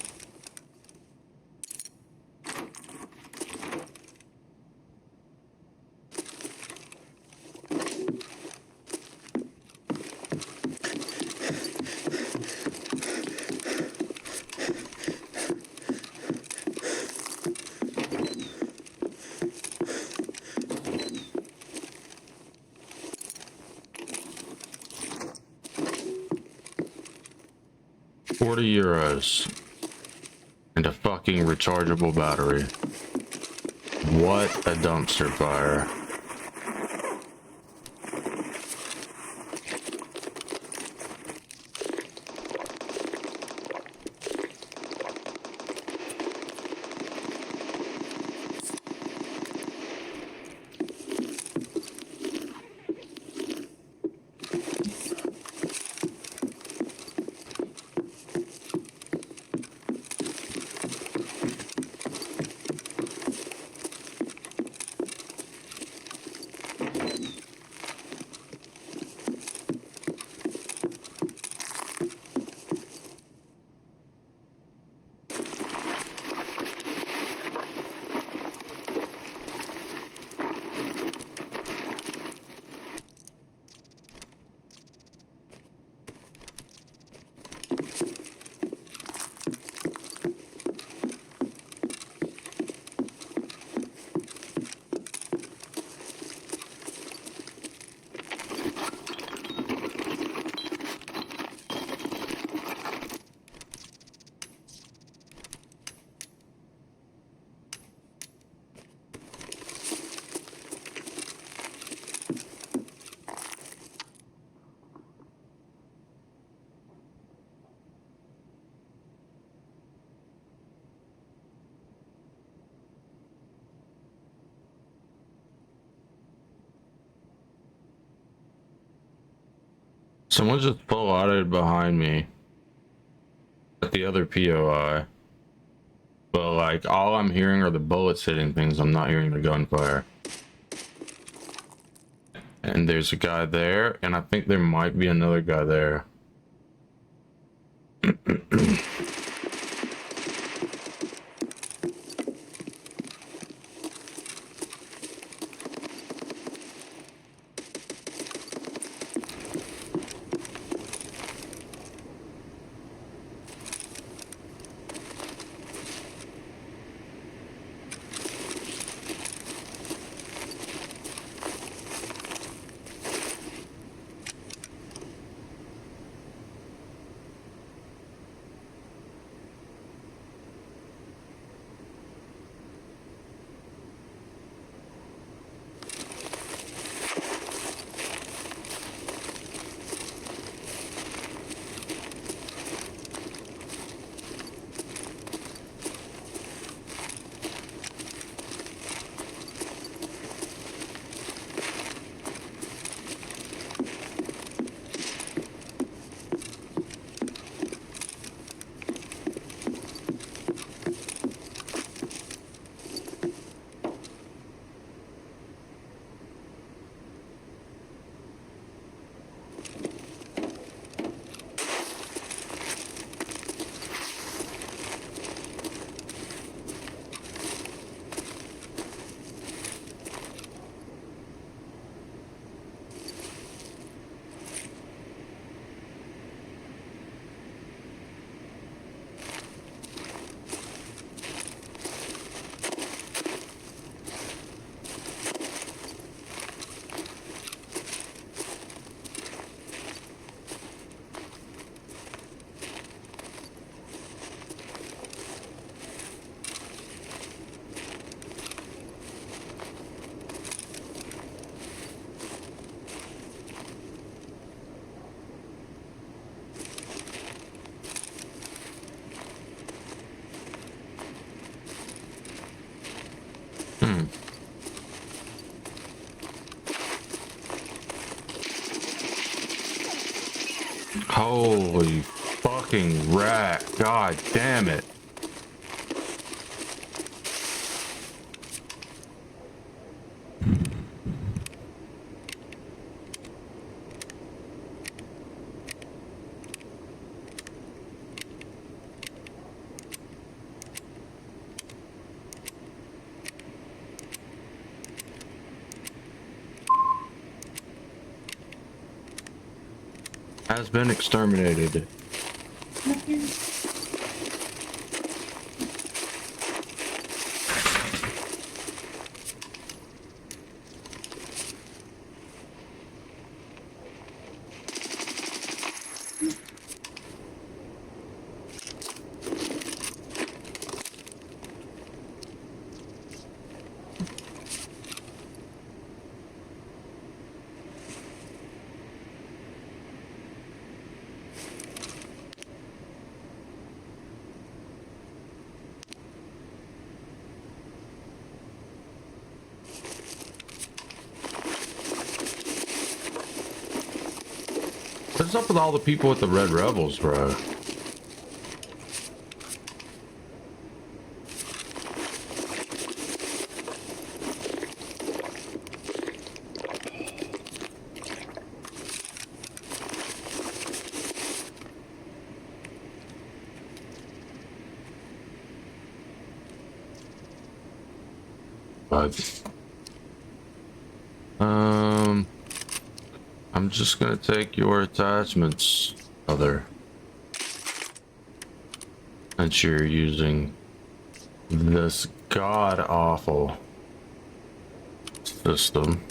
€40 and a fucking rechargeable battery. What a dumpster fire. Someone just pulled behind me at the other POI. But like all I'm hearing are the bullets hitting things. I'm not hearing the gunfire. And there's a guy there, and I think there might be another guy there. Holy fucking rat. God damn it. Has been exterminated. What's up with all the people with the Red Rebels, bro? But, I'm just gonna take your attachments, other, since you're using this god-awful system.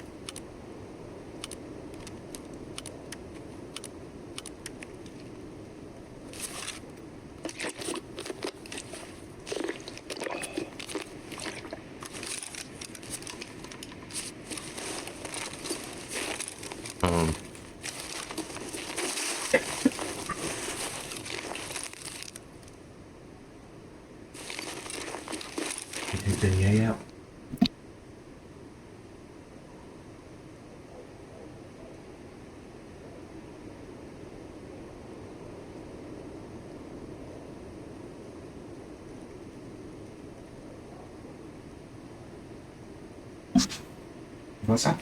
Take the yay out. What's that?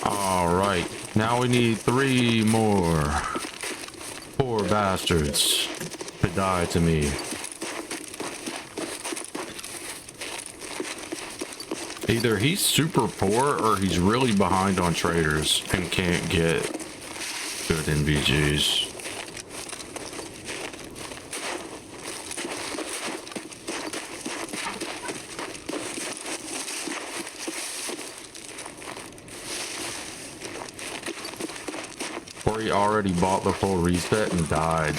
All right, now we need 3 more. Poor bastards to die to me. Either he's super poor or he's really behind on traders and can't get good NVGs. Or he already bought the full reset and died.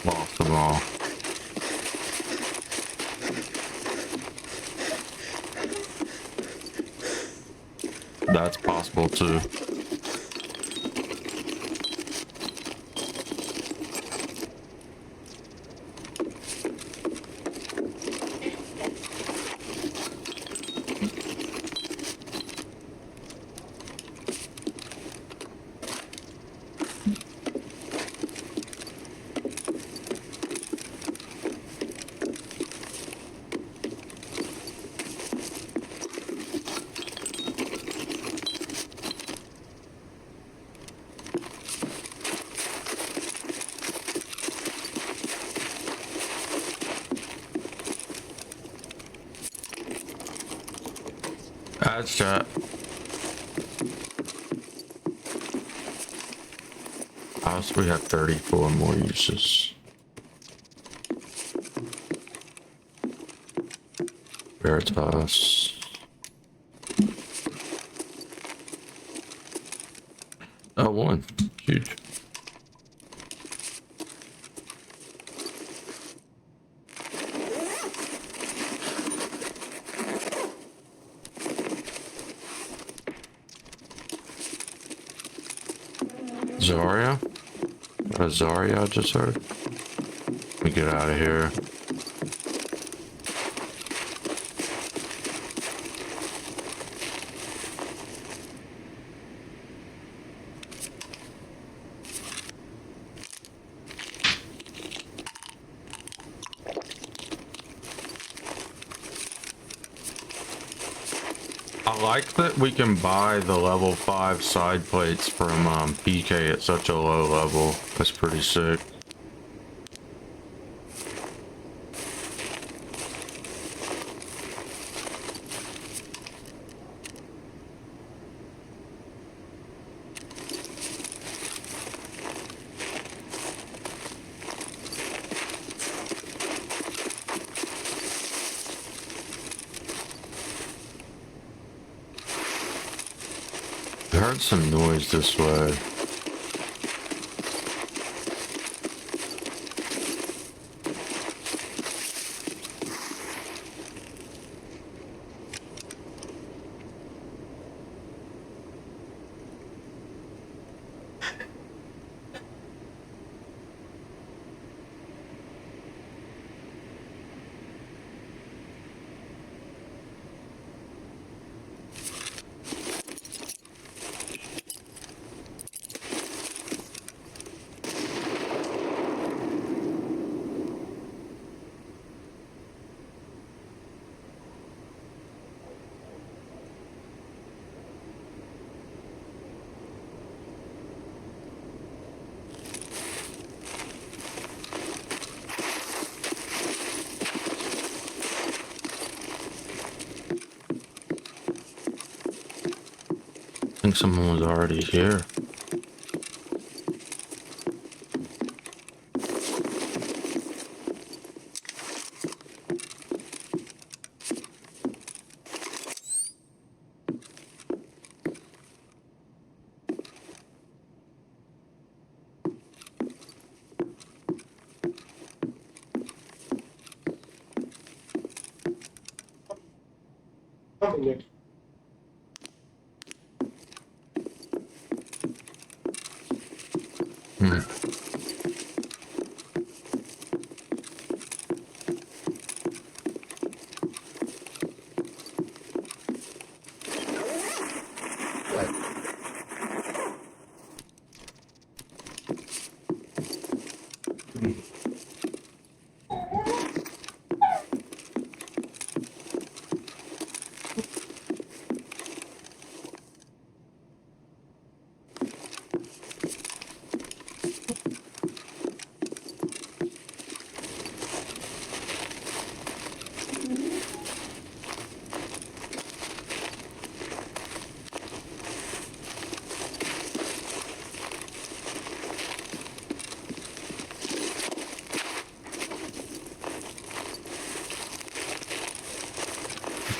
Lost them all. That's possible too. That's chat. Also, we have 34 more uses. Veritas. Oh, 1. Huge. Zarya? Zarya I just heard. Let me get out of here. I like that we can buy the level 5 side plates from PK at such a low level. That's pretty sick. I heard some noise this way. I think someone was already here. Hmm.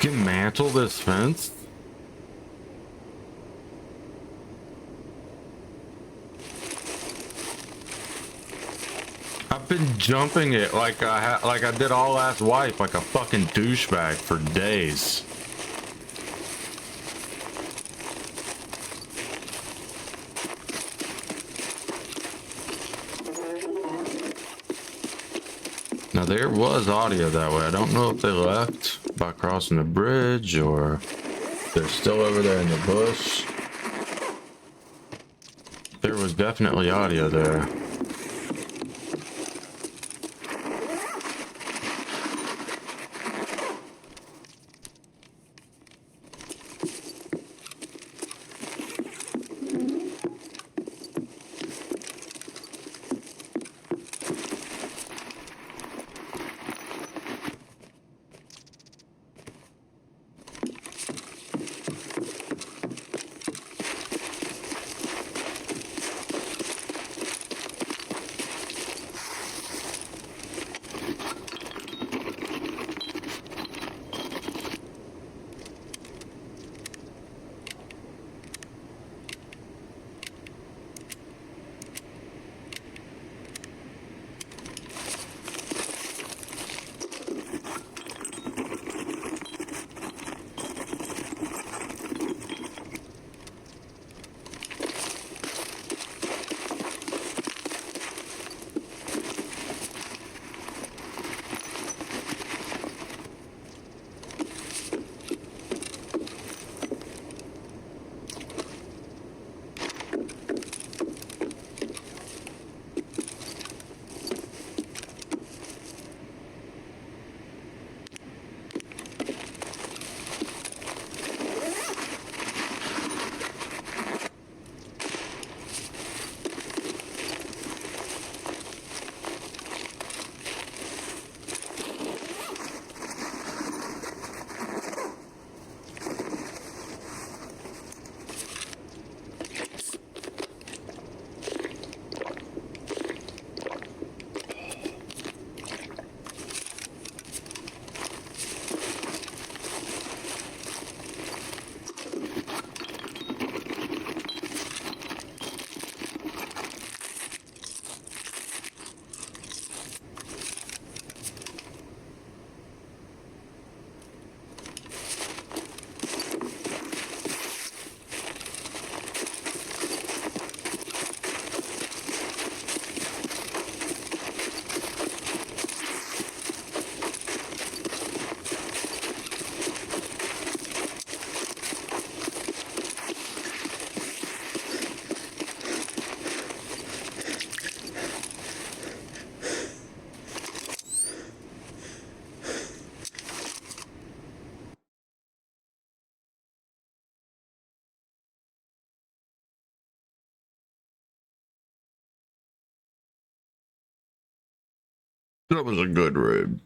Dismantle this fence? I've been jumping it like I did all last wipe, like a fucking douchebag for days. Now there was audio that way. I don't know if they left by crossing the bridge or they're still over there in the bush. There was definitely audio there. That was a good raid.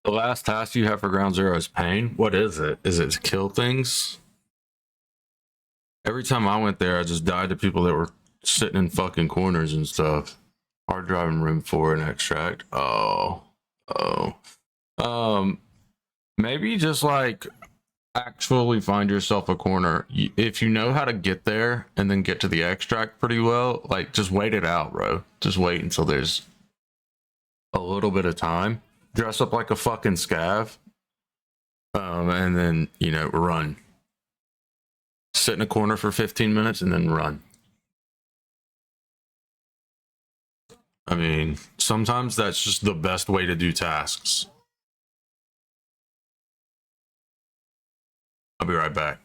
The last task you have for Ground Zero is pain. What is it? Is it to kill things? Every time I went there, I just died to people that were sitting in fucking corners and stuff. Hard drive in room 4 and extract. Oh. Maybe just like actually find yourself a corner, if you know how to get there and then get to the extract pretty well, like just wait it out, bro. Just wait until there's a little bit of time. Dress up like a fucking scav, and then run. Sit in a corner for 15 minutes and then run. I mean, sometimes that's just the best way to do tasks. I'll be right back.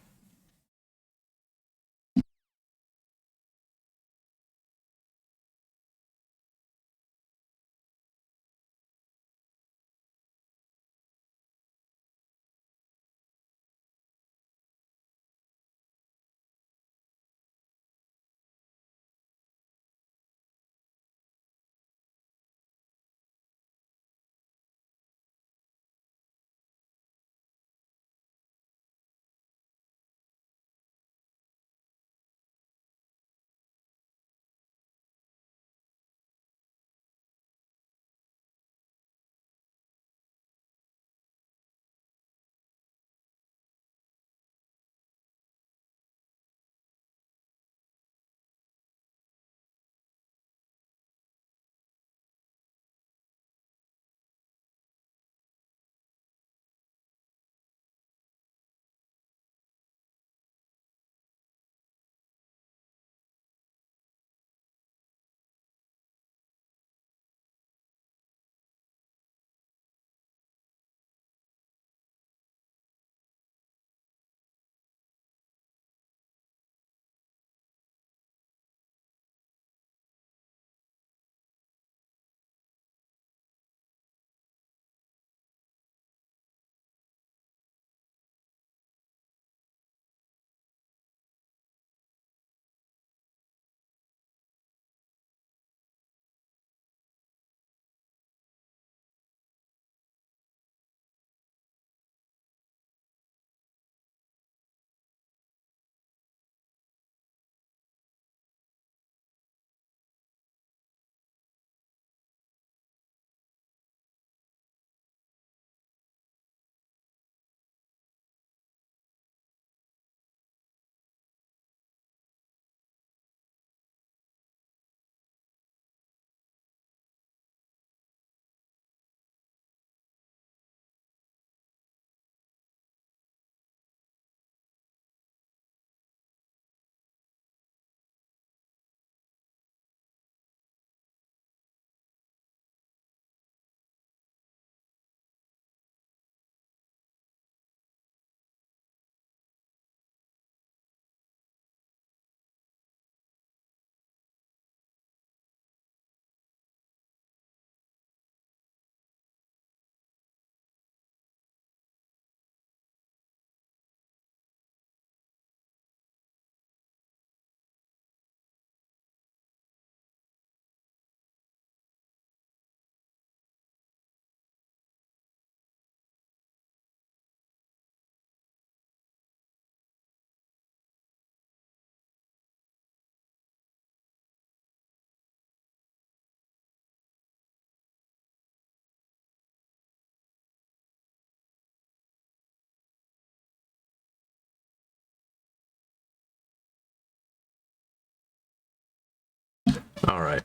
All right.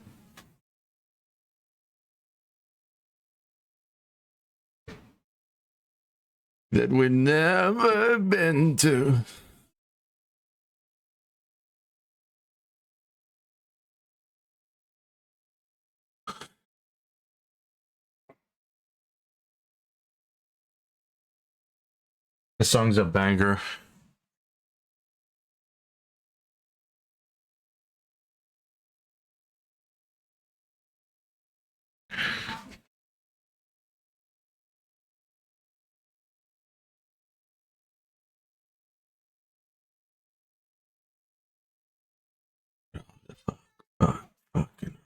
That we've never been to. The song's a banger. Fucking.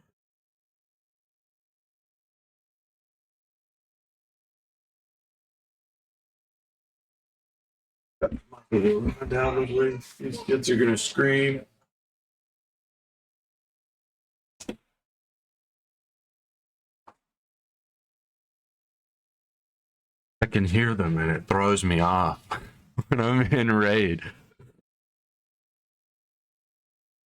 Undoubtedly, these kids are gonna scream. I can hear them and it throws me off. when I'm in raid.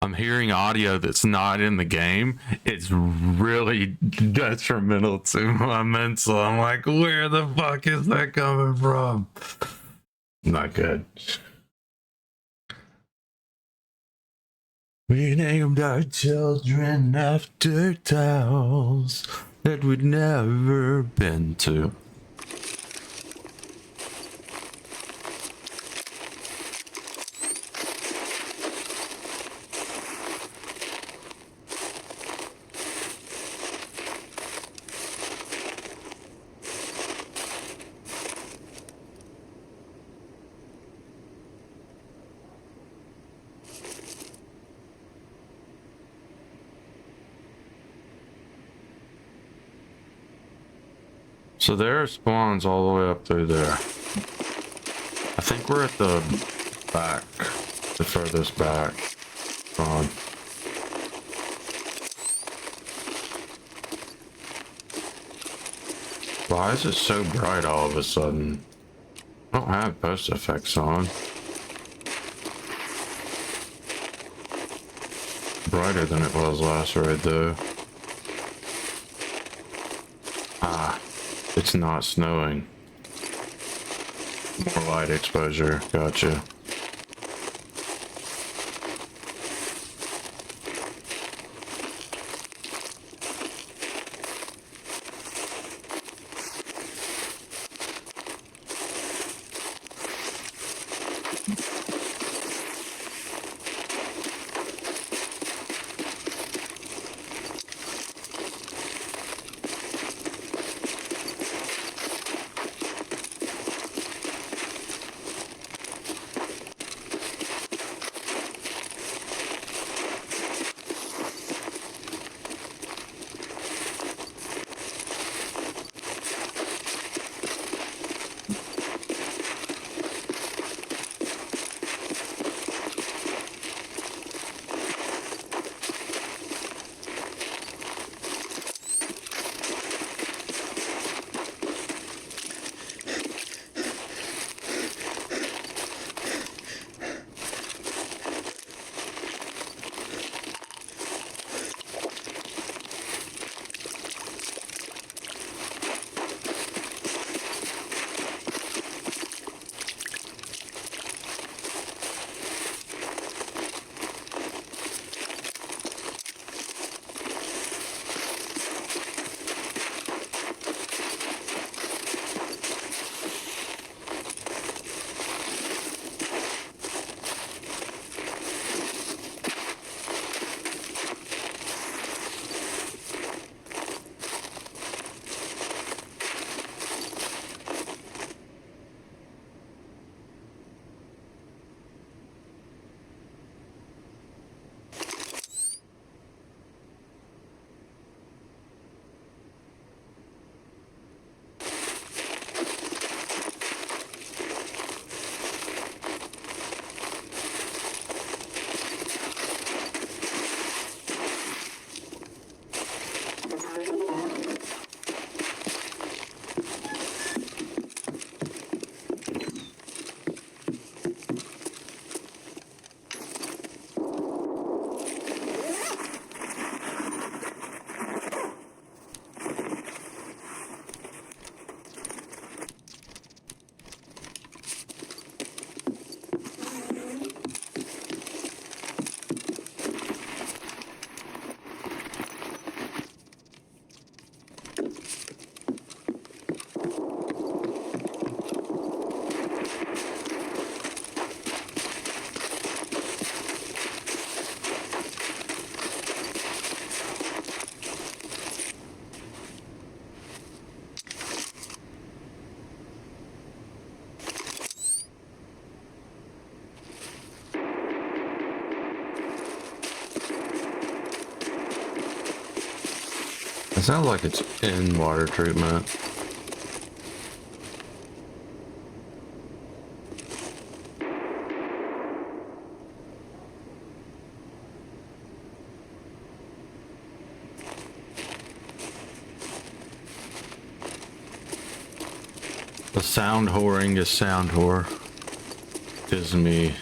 I'm hearing audio that's not in the game. It's really detrimental to my mental. I'm like, where the fuck is that coming from? Not good. We named our children after towns that we'd never been to. So there are spawns all the way up through there. I think we're at the back, the furthest back spawn. Why is it so bright all of a sudden? I don't have post effects on. Brighter than it was last raid though. Ah. It's not snowing. More light exposure. Gotcha. It sounds like it's in water treatment. The sound whoring is sound whore. Is me.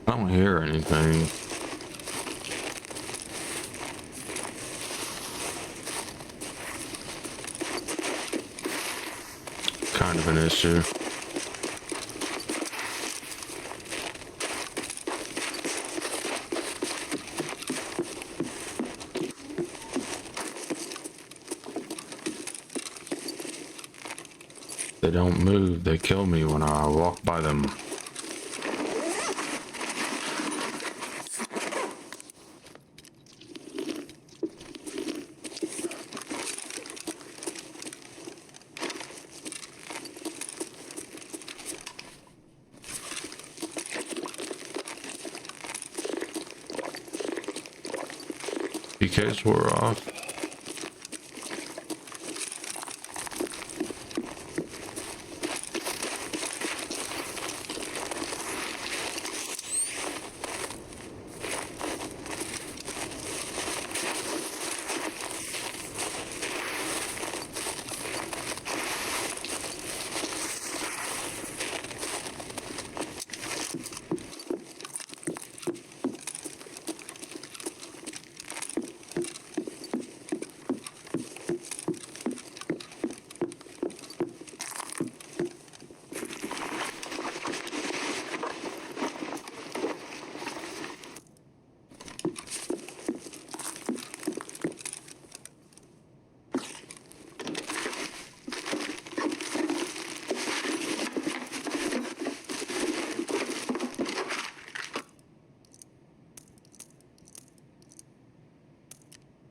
I don't hear anything. Kind of an issue. They don't move, they kill me when I walk by them. PKs were off.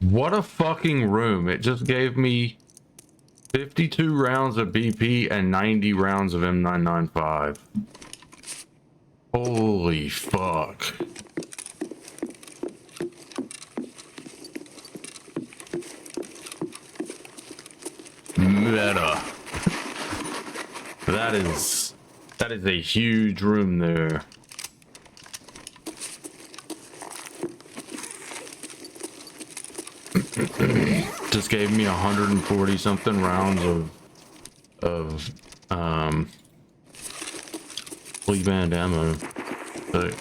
What a fucking room. It just gave me 52 rounds of BP and 90 rounds of M995. Holy fuck. Meta. That is a huge room there. Just gave me 140 something rounds of flea band ammo. But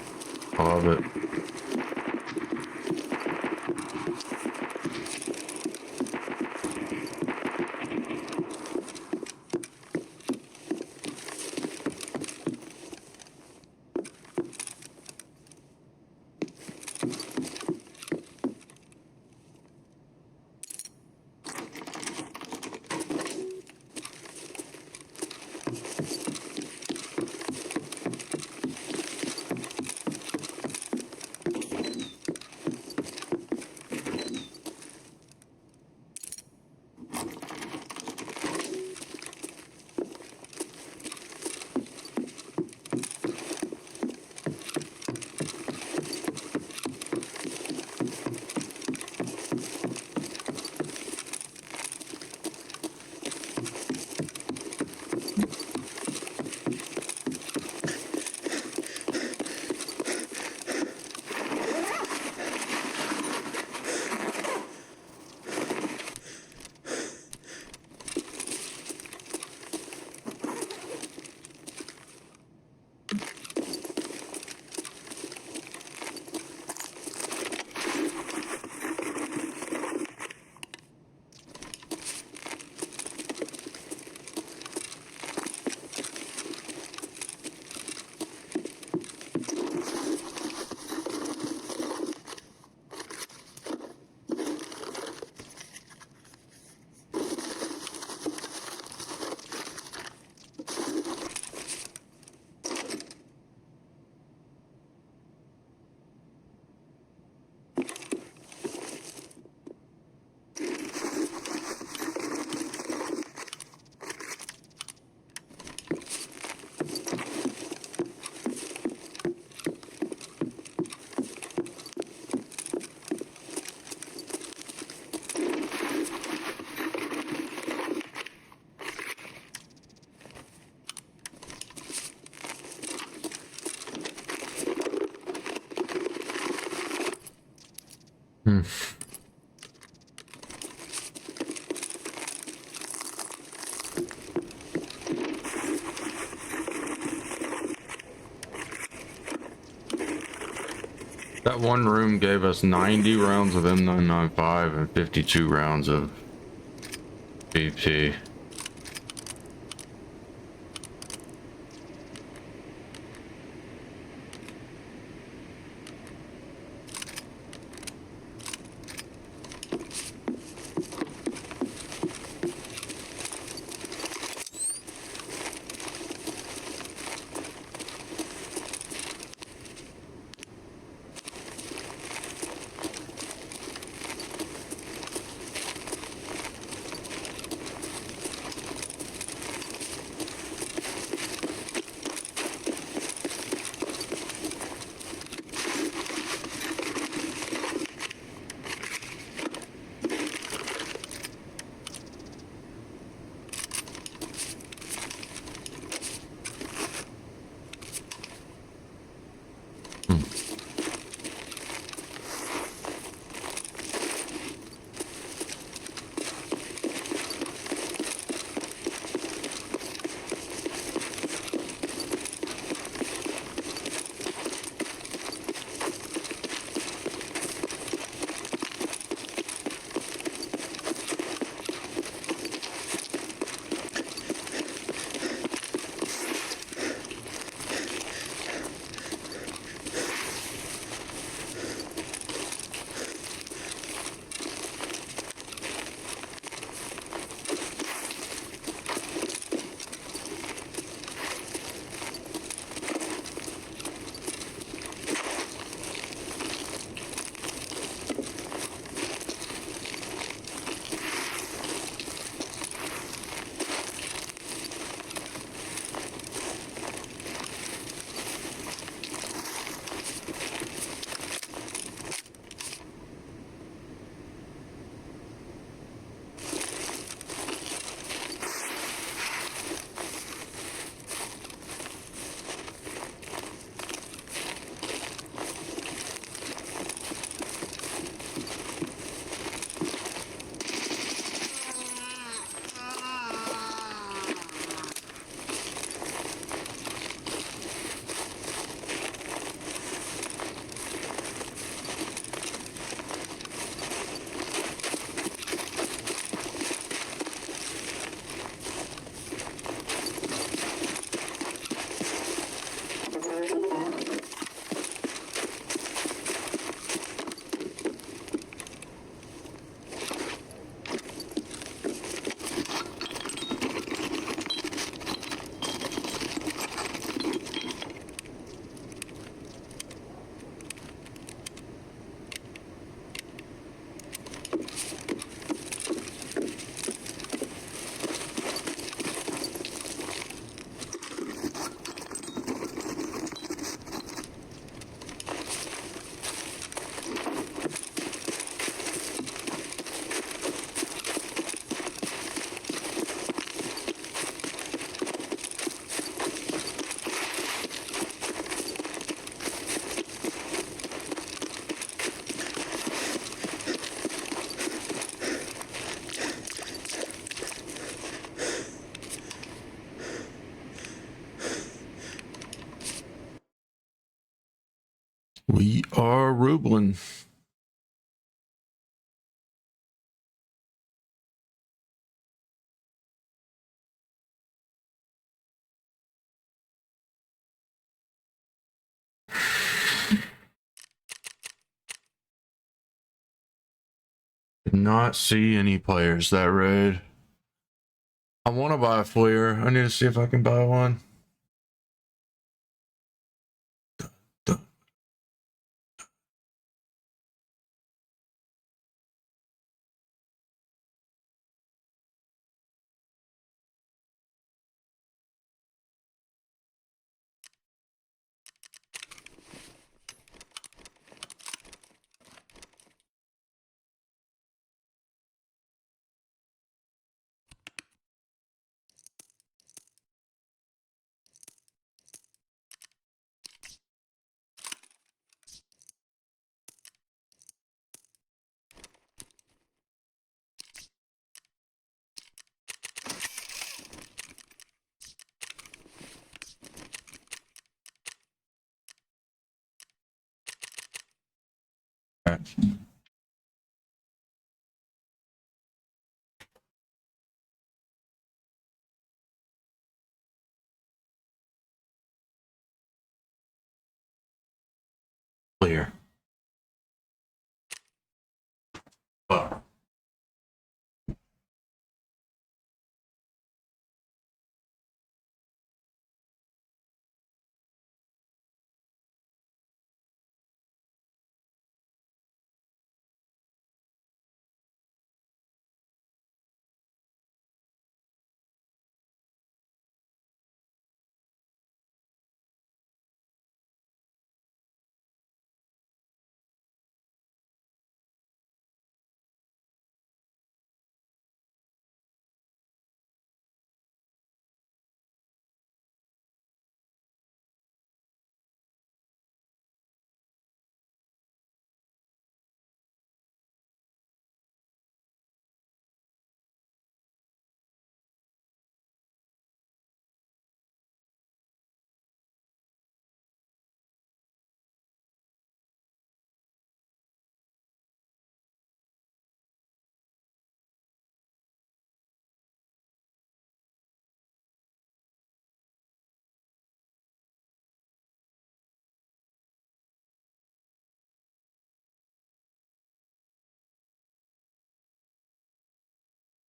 I love it. Hmm. That one room gave us 90 rounds of M995 and 52 rounds of BP. We are Rublin. Did not see any players that raid. I want to buy a flare. I need to see if I can buy one. Clear. Fuck.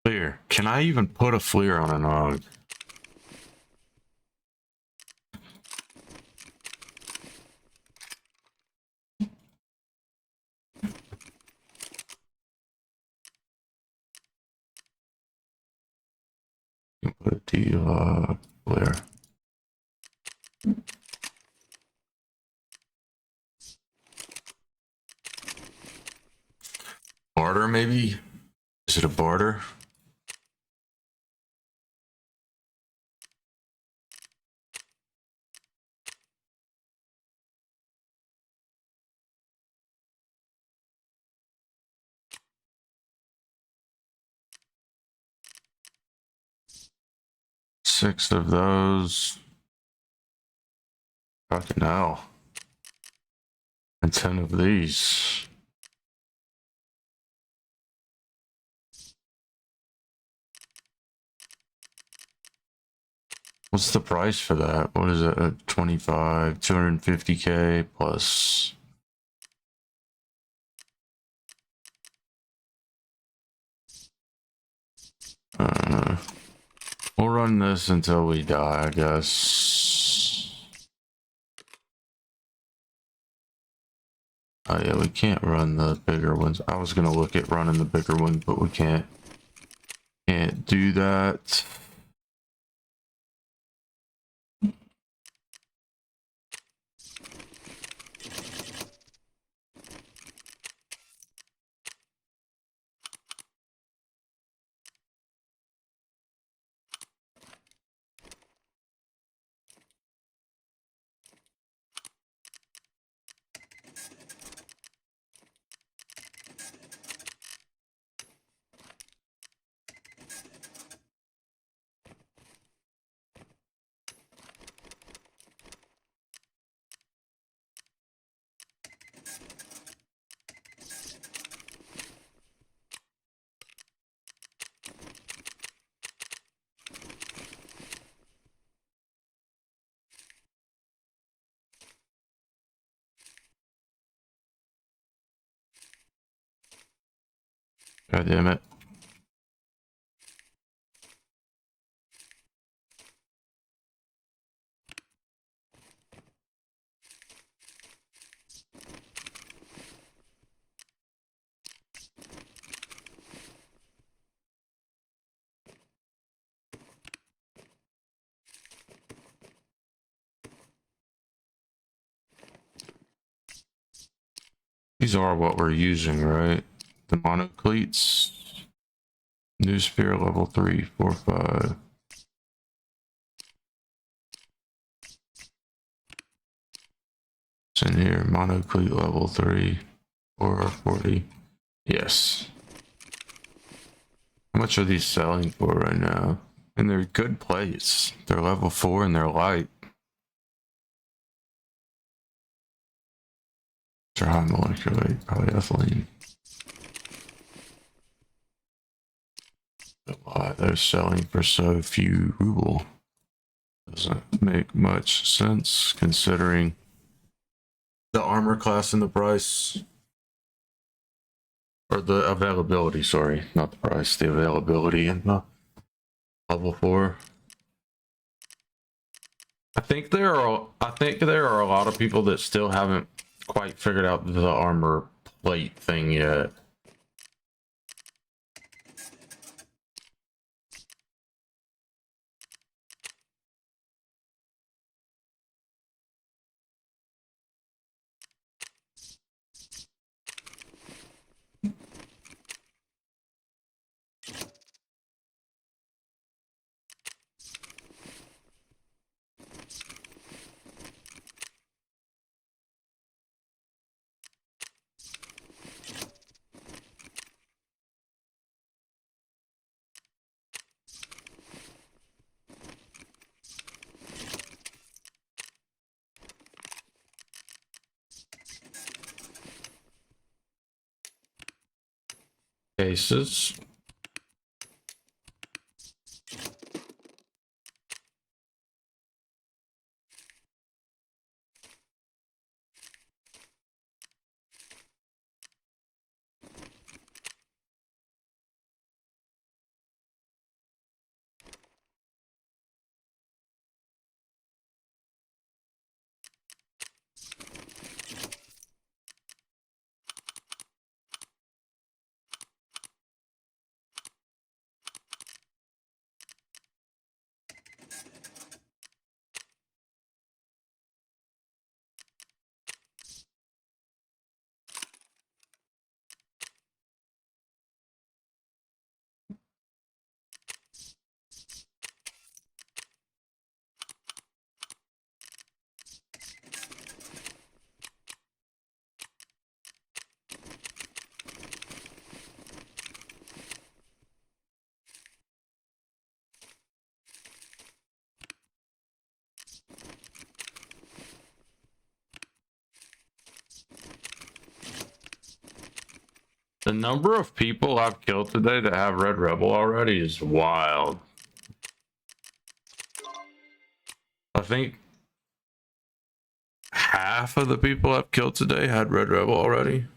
Clear. Can I even put a FLIR on an AUG? You can put a D-log FLIR. Barter, maybe? Is it a barter? Six of those. Fucking hell. And 10 of these. What's the price for that? What is it? 25, 250k plus. We'll run this until we die, I guess. Oh yeah, we can't run the bigger ones. I was gonna look at running the bigger ones, but we can't. Can't do that. God damn it. These are what we're using, right? The monocleats. New spear level 3, 4, 5. It's in here. Monocleat level 3, 4, 40. Yes. How much are these selling for right now? And they're good plates. They're level 4 and they're light. Or high molecular weight polyethylene. Why they're selling for so few ruble doesn't make much sense considering the armor class and the price, or the availability. Sorry, not the price, the availability in the level 4. I think there are a lot of people that still haven't quite figured out the armor plate thing yet. Cases. The number of people I've killed today that have Red Rebel already is wild. I think half of the people I've killed today had Red Rebel already.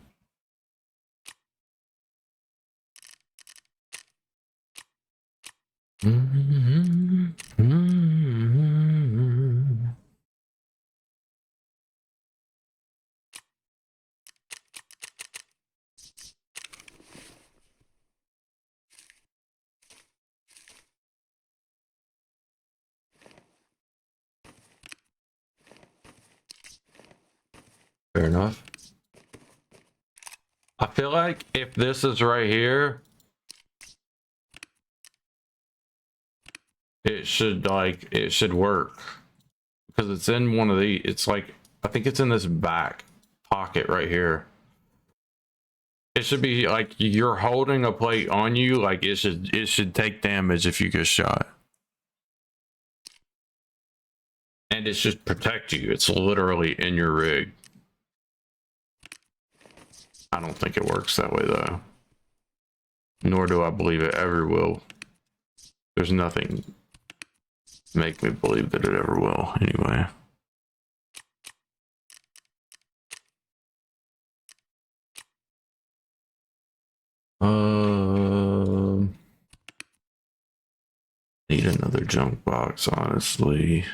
Fair enough. I feel like if this is right here, it should work because it's in one of the, it's like, I think it's in this back pocket right here. It should be like you're holding a plate on you, like it should take damage if you get shot. And it should protect you. It's literally in your rig. I don't think it works that way though. Nor do I believe it ever will. There's nothing to make me believe that it ever will anyway. Need another junk box, honestly.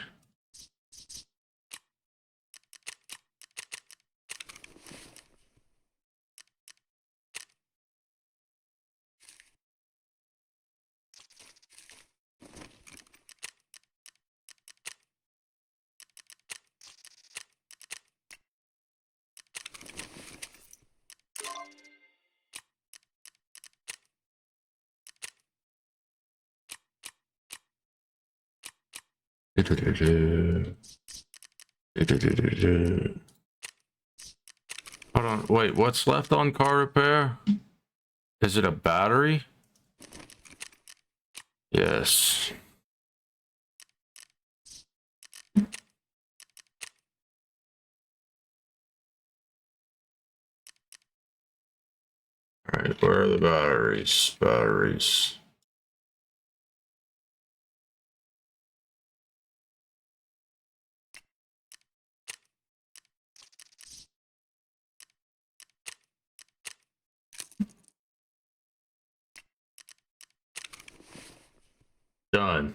Hold on, wait, what's left on car repair? Is it a battery? Yes. Alright, where are the batteries? Batteries. Done.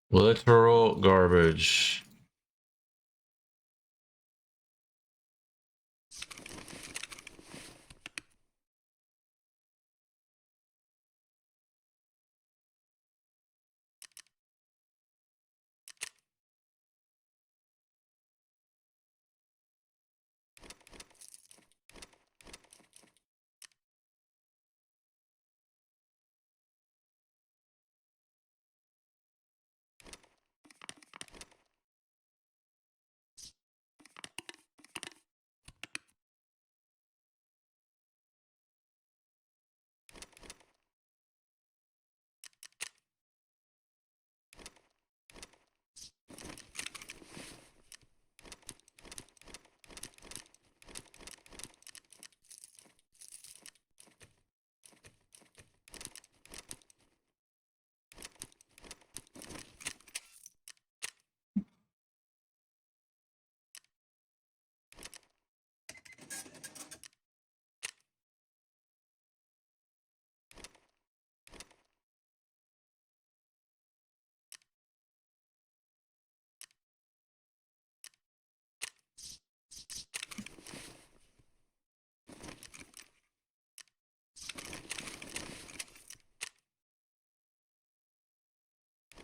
Literal garbage.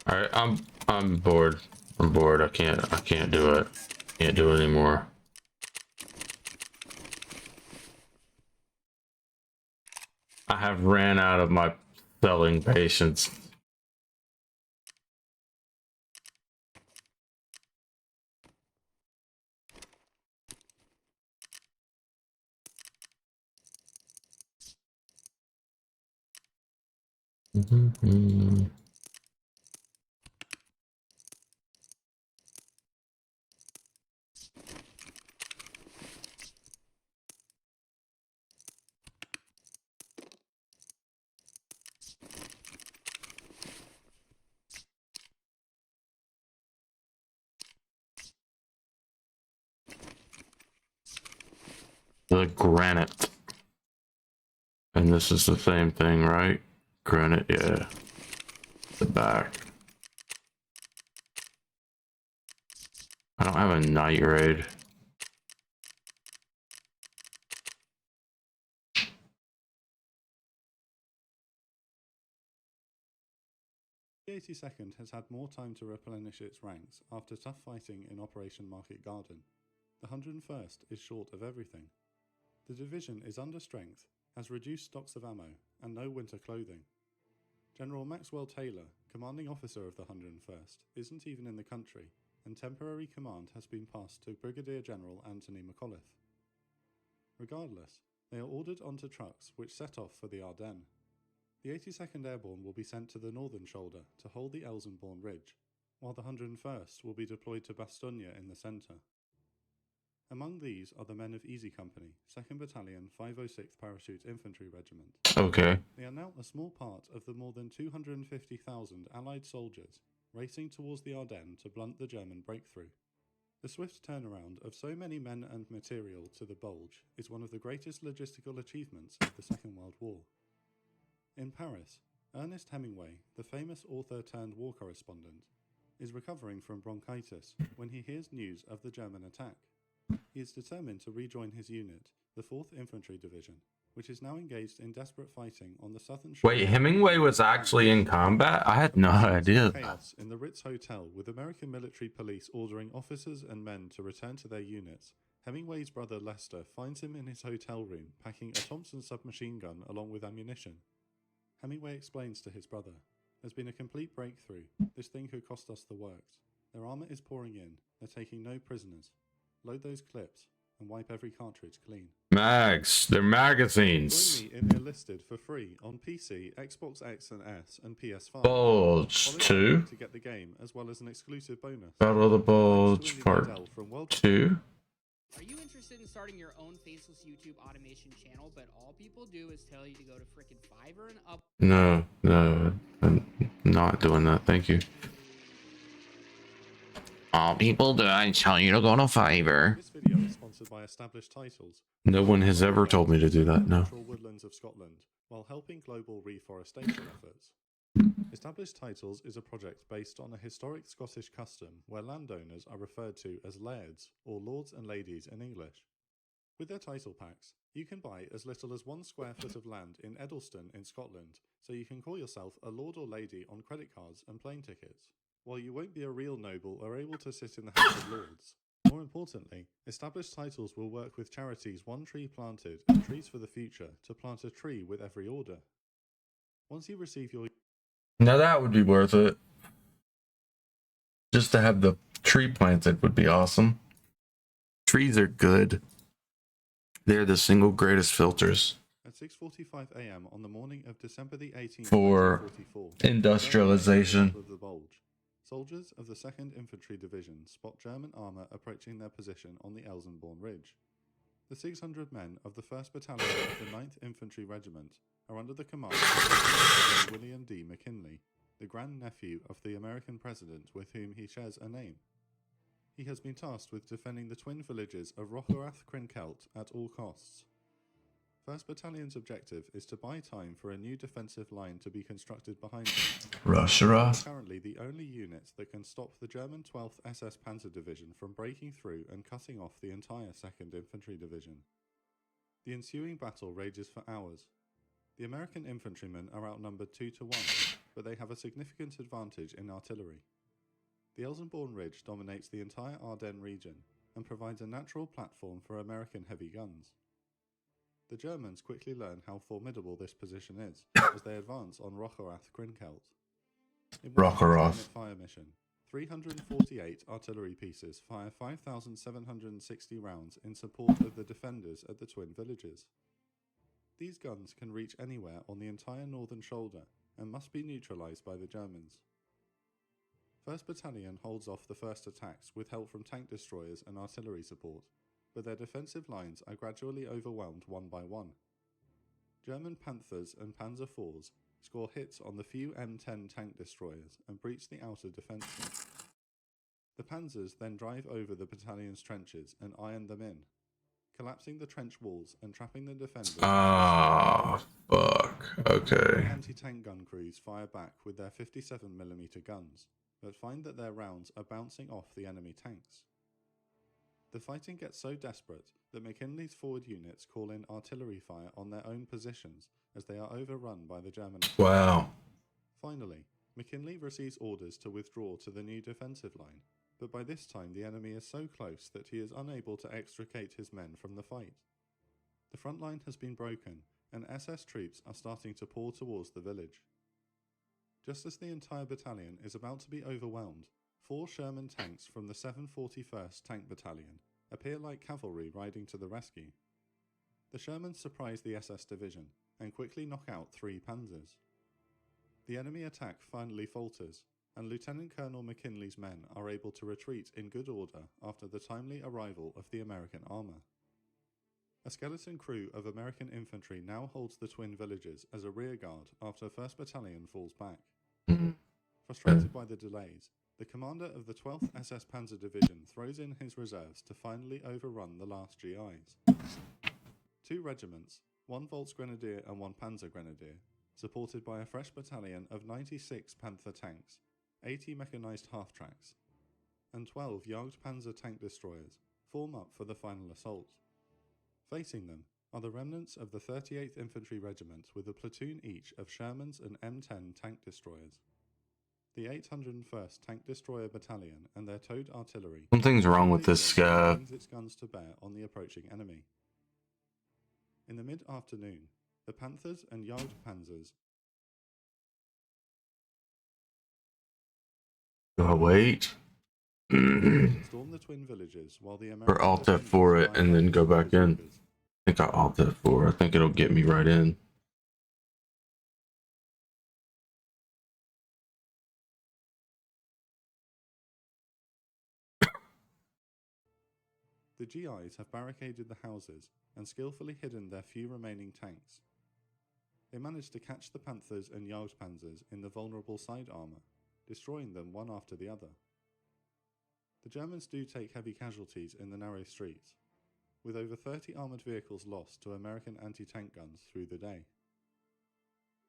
Alright, I'm bored. I'm bored. I can't do it. Can't do it anymore. I have ran out of my selling patience. The granite. And this is the same thing, right? Granite, yeah. The back. I don't have a night raid. The 82nd has had more time to replenish its ranks after tough fighting in Operation Market Garden. The 101st is short of everything. The division is under strength, has reduced stocks of ammo, and no winter clothing. General Maxwell Taylor, commanding officer of the 101st, isn't even in the country, and temporary command has been passed to Brigadier General Anthony McAuliffe. Regardless, they are ordered onto trucks which set off for the Ardennes. The 82nd Airborne will be sent to the northern shoulder to hold the Elsenborn Ridge, while the 101st will be deployed to Bastogne in the centre. Among these are the men of Easy Company, 2nd Battalion, 506th Parachute Infantry Regiment. Okay. They are now a small part of the more than 250,000 Allied soldiers racing towards the Ardennes to blunt the German breakthrough. The swift turnaround of so many men and material to the Bulge is one of the greatest logistical achievements of the Second World War. In Paris, Ernest Hemingway, the famous author turned war correspondent, is recovering from bronchitis when he hears news of the German attack. He is determined to rejoin his unit, the 4th Infantry Division, which is now engaged in desperate fighting on the southern shore. Wait, Hemingway was actually in combat? I had no idea. Chaos in the Ritz Hotel, with American military police ordering officers and men to return to their units. Hemingway's brother Lester finds him in his hotel room packing a Thompson submachine gun along with ammunition. Hemingway explains to his brother, There's been a complete breakthrough. This thing could cost us the works. Their armor is pouring in. They're taking no prisoners. Load those clips and wipe every cartridge clean. Mags. They're magazines. Join me in Enlisted for free on PC, Xbox X and S, and PS5. Bulge Follow 2. to get the game as well as an exclusive bonus. Battle of the Thanks to Bulge Indy Part Liddell from World 2. Are you interested in starting your own faceless YouTube automation channel, but all people do is tell you to go to frickin' Fiverr and up? No, I'm not doing that. Thank you. All people do, I tell you to go to Fiverr. This video is sponsored by Established Titles. No one has ever told me to do that. No. Natural woodlands of Scotland, while helping global reforestation efforts. Established Titles is a project based on a historic Scottish custom where landowners are referred to as lairds, or lords and ladies in English. With their title packs, you can buy as little as 1 square foot of land in Edelston in Scotland, so you can call yourself a lord or lady on credit cards and plane tickets. While you won't be a real noble or able to sit in the House of Lords, more importantly, Established Titles will work with charities One Tree Planted and Trees for the Future to plant a tree with every order. Once you receive your... Now that would be worth it. Just to have the tree planted would be awesome. Trees are good. They're the single greatest filters At 6:45 a.m. on the morning of December the 18th, for 1944, industrialization. of the Bulge. Soldiers of the 2nd Infantry Division spot German armour approaching their position on the Elsenborn Ridge. The 600 men of the 1st Battalion of the 9th Infantry Regiment are under the command of William D. McKinley, the grandnephew of the American president with whom he shares a name. He has been tasked with defending the twin villages of Rocherath Crinkelt at all costs. 1st Battalion's objective is to buy time for a new defensive line to be constructed behind them. Rocherath. Currently the only unit that can stop the German 12th SS Panzer Division from breaking through and cutting off the entire 2nd Infantry Division. The ensuing battle rages for hours. The American infantrymen are outnumbered 2 to 1, but they have a significant advantage in artillery. The Elsenborn Ridge dominates the entire Ardennes region and provides a natural platform for American heavy guns. The Germans quickly learn how formidable this position is as they advance on Rocherath Crinkelt. In one Rocherath. fire mission, 348 artillery pieces fire 5,760 rounds in support of the defenders at the twin villages. These guns can reach anywhere on the entire northern shoulder and must be neutralized by the Germans. 1st Battalion holds off the first attacks with help from tank destroyers and artillery support, but their defensive lines are gradually overwhelmed one by one. German Panthers and Panzer IVs score hits on the few M10 tank destroyers and breach the outer defences. The Panzers then drive over the battalion's trenches and iron them in, collapsing the trench walls and trapping the defenders. Ah, fuck. Okay. Anti-tank gun crews fire back with their 57mm guns, but find that their rounds are bouncing off the enemy tanks. The fighting gets so desperate that McKinley's forward units call in artillery fire on their own positions as they are overrun by the German. Wow. Finally, McKinley receives orders to withdraw to the new defensive line, but by this time the enemy is so close that he is unable to extricate his men from the fight. The front line has been broken, and SS troops are starting to pour towards the village. Just as the entire battalion is about to be overwhelmed, 4 Sherman tanks from the 741st Tank Battalion appear like cavalry riding to the rescue. The Shermans surprise the SS division and quickly knock out 3 panzers. The enemy attack finally falters, and Lieutenant Colonel McKinley's men are able to retreat in good order after the timely arrival of the American armour. A skeleton crew of American infantry now holds the twin villages as a rearguard after 1st Battalion falls back. Frustrated by the delays, the commander of the 12th SS Panzer Division throws in his reserves to finally overrun the last GIs. 2 regiments, 1 Volksgrenadier and 1 Panzer Grenadier, supported by a fresh battalion of 96 Panther tanks, 80 mechanised half-tracks, and 12 Jagdpanzer tank destroyers, form up for the final assault. Facing them are the remnants of the 38th Infantry Regiment with a platoon each of Shermans and M10 tank destroyers. The 801st Tank Destroyer Battalion and their towed artillery. Something's wrong with this guy. Brings its guns to bear on the approaching enemy. In the mid-afternoon, the Panthers and Jagdpanzers Do I wait? Storm the twin villages while the Or American Alt F4 it and then go back in. I think I Alt F4. I think it'll get me right in. The GIs have barricaded the houses and skillfully hidden their few remaining tanks. They managed to catch the Panthers and Jagdpanzers in the vulnerable side armour, destroying them one after the other. The Germans do take heavy casualties in the narrow streets, with over 30 armoured vehicles lost to American anti-tank guns through the day.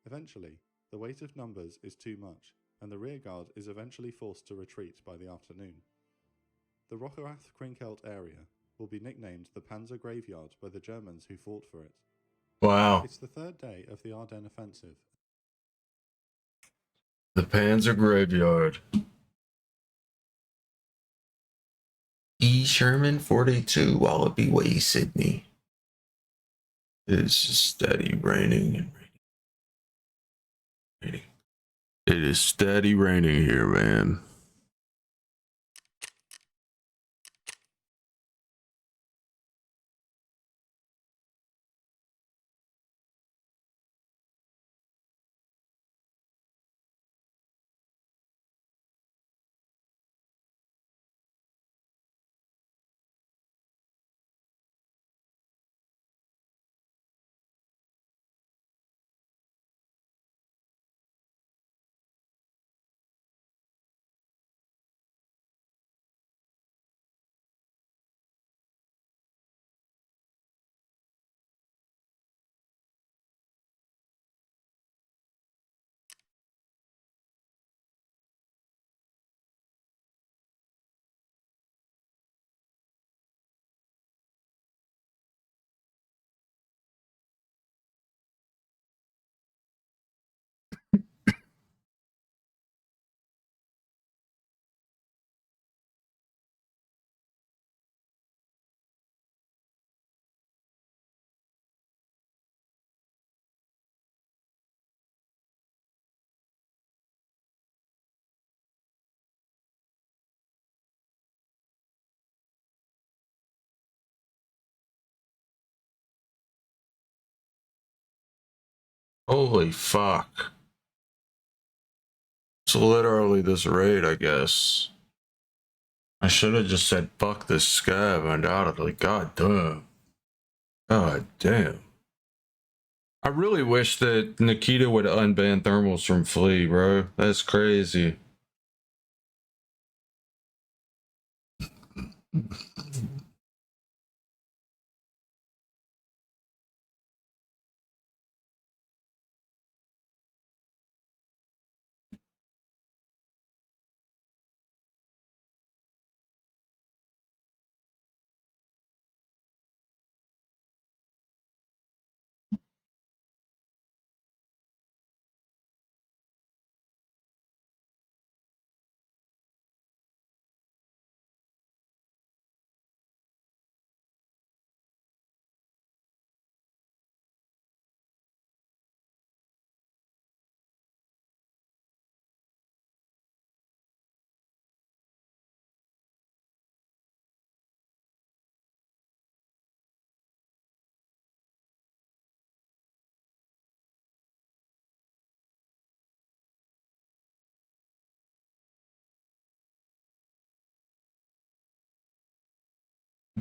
Eventually, the weight of numbers is too much, and the rearguard is eventually forced to retreat by the afternoon. The Rocherath-Krinkelt area will be nicknamed the Panzer Graveyard by the Germans who fought for it. Wow. It's the third day of the Ardennes offensive. The Panzer Graveyard. E. Sherman 42 Wallaby Way, Sydney. It's steady raining and raining. It is steady raining here, man. Holy fuck. It's literally this raid, I guess. I should have just said fuck this scav undoubtedly. God damn. God damn. I really wish that Nikita would unban thermals from Flea, bro. That's crazy.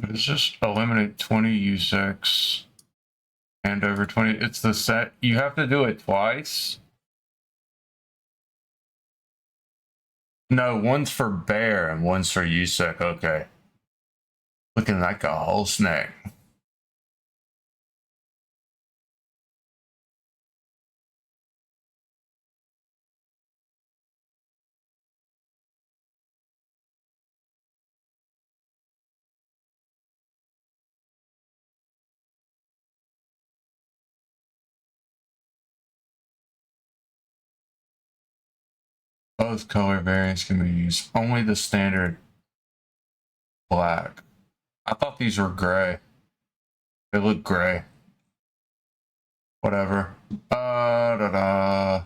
It's just eliminate 20 U6 and over 20. It's the set. You have to do it twice. No, one's for bear and one's for USEC. Okay. Looking like a whole snack. Both color variants can be used. Only the standard black. I thought these were gray. They look gray. Whatever. Da-da.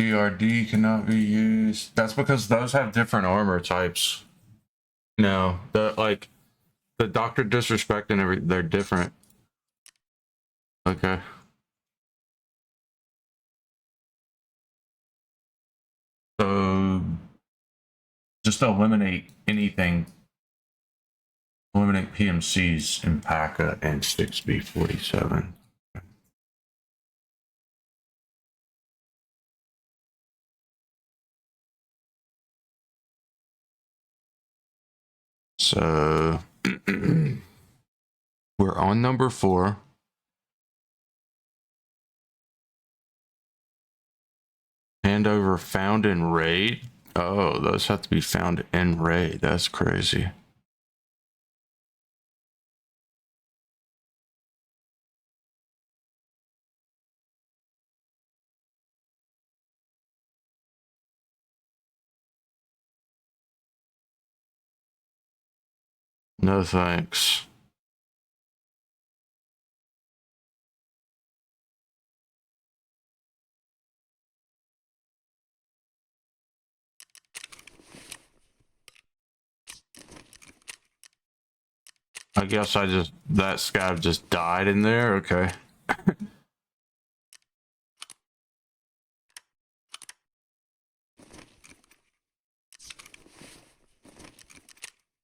DRD cannot be used. That's because those have different armor types. No, the Doctor Disrespect and they're different. Okay. So just eliminate anything. Eliminate PMCs in PACA and 6B47. So we're on number 4. Handover found in raid. Oh, those have to be found in raid. That's crazy. No thanks. I guess that scab just died in there. Okay.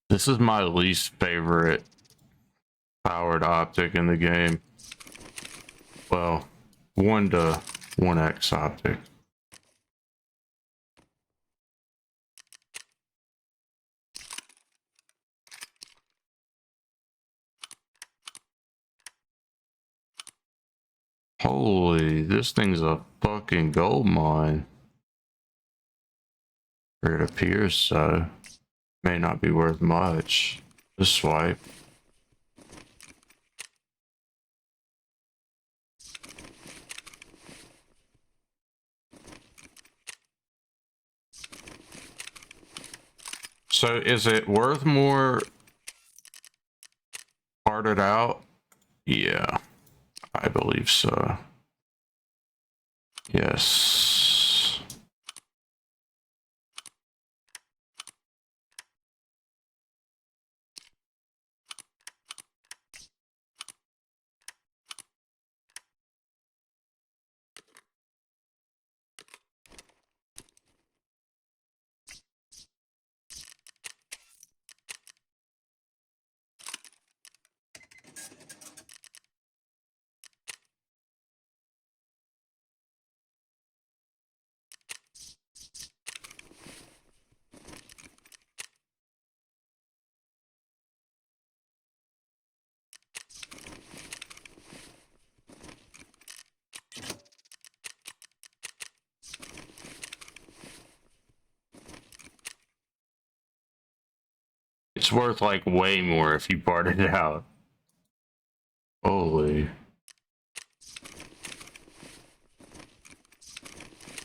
This is my least favorite powered optic in the game. Well, 1 to 1x optic. Holy, this thing's a fucking gold mine. Or it appears so. May not be worth much. Just swipe. So is it worth more parted out? Yeah, I believe so. Yes. It's worth like way more if you part it out. Holy.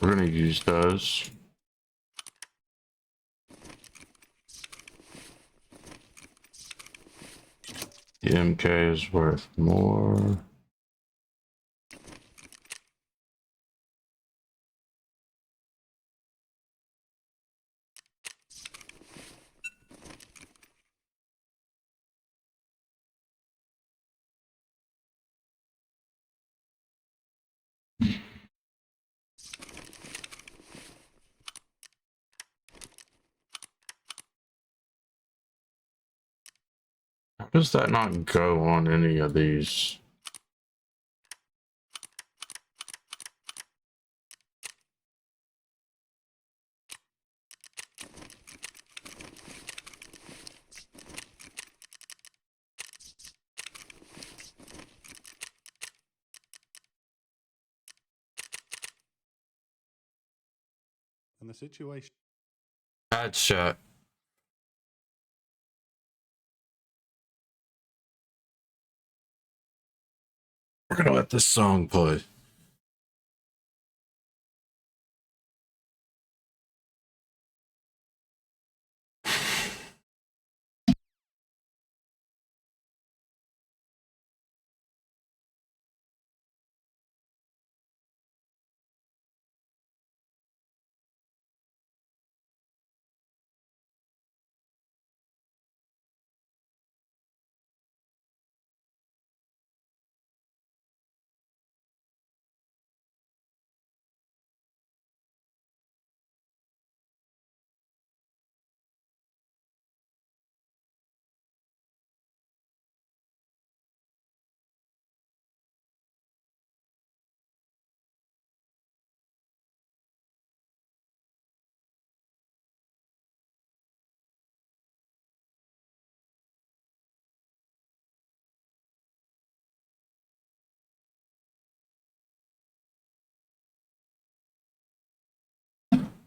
We're gonna use those. The MK is worth more. How does that not go on any of these? And the situation. Bad shot. We're gonna let this song play.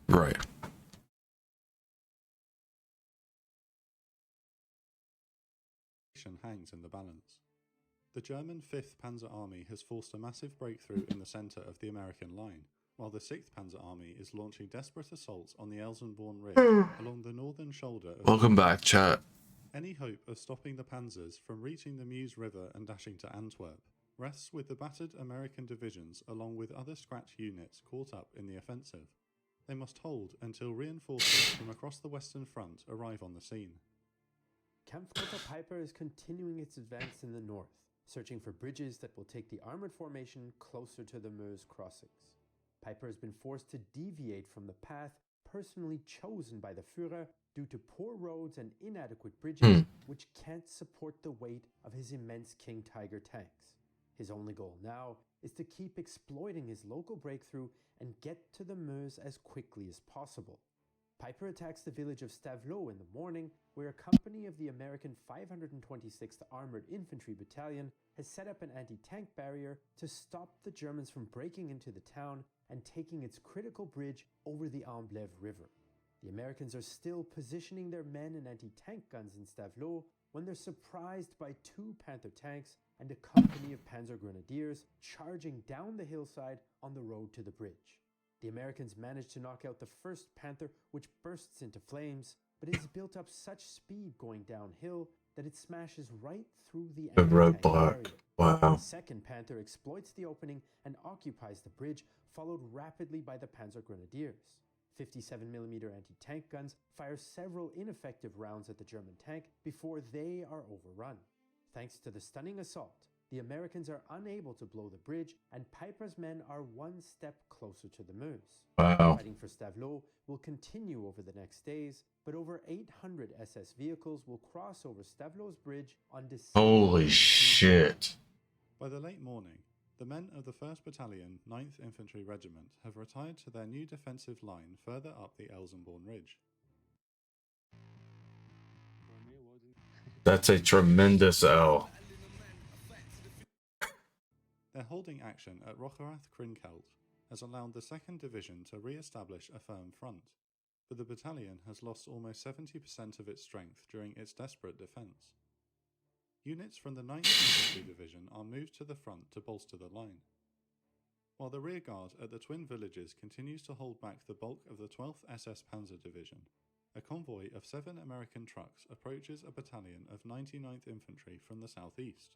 Right. Hangs in the balance. The German 5th Panzer Army has forced a massive breakthrough in the centre of the American line, while the 6th Panzer Army is launching desperate assaults on the Elsenborn Ridge along the northern shoulder of Welcome back, chat. Any hope of stopping the panzers from reaching the Meuse River and dashing to Antwerp rests with the battered American divisions along with other scratch units caught up in the offensive. They must hold until reinforcements from across the Western Front arrive on the scene. Kampfgruppe Piper is continuing its advance in the north, searching for bridges that will take the armored formation closer to the Meuse crossings. Piper has been forced to deviate from the path personally chosen by the Führer due to poor roads and inadequate bridges, which can't support the weight of his immense King Tiger tanks. His only goal now is to keep exploiting his local breakthrough and get to the Meuse as quickly as possible. Piper attacks the village of Stavelot in the morning, where a company of the American 526th Armored Infantry Battalion has set up an anti-tank barrier to stop the Germans from breaking into the town and taking its critical bridge over the Amblève River. The Americans are still positioning their men and anti-tank guns in Stavelot when they're surprised by 2 Panther tanks and a company of Panzer Grenadiers charging down the hillside on the road to the bridge. The Americans manage to knock out the first Panther, which bursts into flames, but it has built up such speed going downhill that it smashes right through the anti-tank barrier. Wow. The second Panther exploits the opening and occupies the bridge, followed rapidly by the Panzer Grenadiers. 57mm anti-tank guns fire several ineffective rounds at the German tank before they are overrun. Thanks to the stunning assault, the Americans are unable to blow the bridge, and Piper's men are one step closer to the Meuse. Wow. Fighting for Stavelot will continue over the next days, but over 800 SS vehicles will cross over Stavelot's bridge on December. Holy shit. By the late morning, the men of the 1st Battalion, 9th Infantry Regiment have retired to their new defensive line further up the Elsenborn Ridge. That's a tremendous L. Their holding action at Rocherath-Krinkelt has allowed the 2nd Division to re-establish a firm front, but the battalion has lost almost 70% of its strength during its desperate defence. Units from the 9th Infantry Division are moved to the front to bolster the line, while the rearguard at the twin villages continues to hold back the bulk of the 12th SS Panzer Division. A convoy of 7 American trucks approaches a battalion of 99th Infantry from the southeast.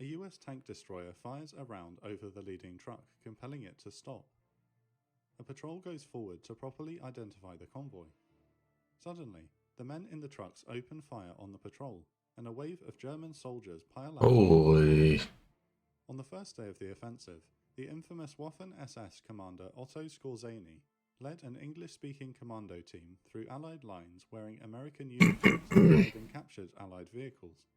A US tank destroyer fires a round over the leading truck, compelling it to stop. A patrol goes forward to properly identify the convoy. Suddenly, the men in the trucks open fire on the patrol, and a wave of German soldiers pile up. Holy. On the first day of the offensive, the infamous Waffen-SS commander Otto Skorzeny led an English-speaking commando team through Allied lines wearing American uniforms and captured Allied vehicles.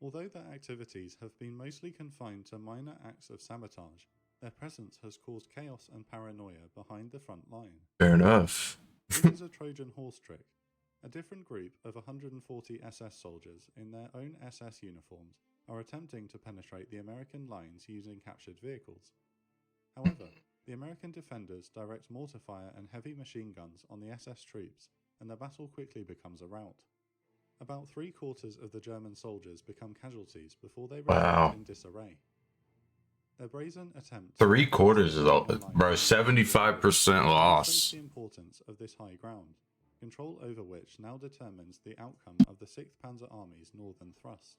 Although their activities have been mostly confined to minor acts of sabotage, their presence has caused chaos and paranoia behind the front line. Fair enough. This is a Trojan horse trick. A different group of 140 SS soldiers in their own SS uniforms are attempting to penetrate the American lines using captured vehicles. However, the American defenders direct mortar fire and heavy machine guns on the SS troops, and the battle quickly becomes a rout. About 3/4 of the German soldiers become casualties before they retreat in disarray. Their brazen attempt 3/4 is all, bro. 75% loss. The importance of this high ground, control over which now determines the outcome of the 6th Panzer Army's northern thrust.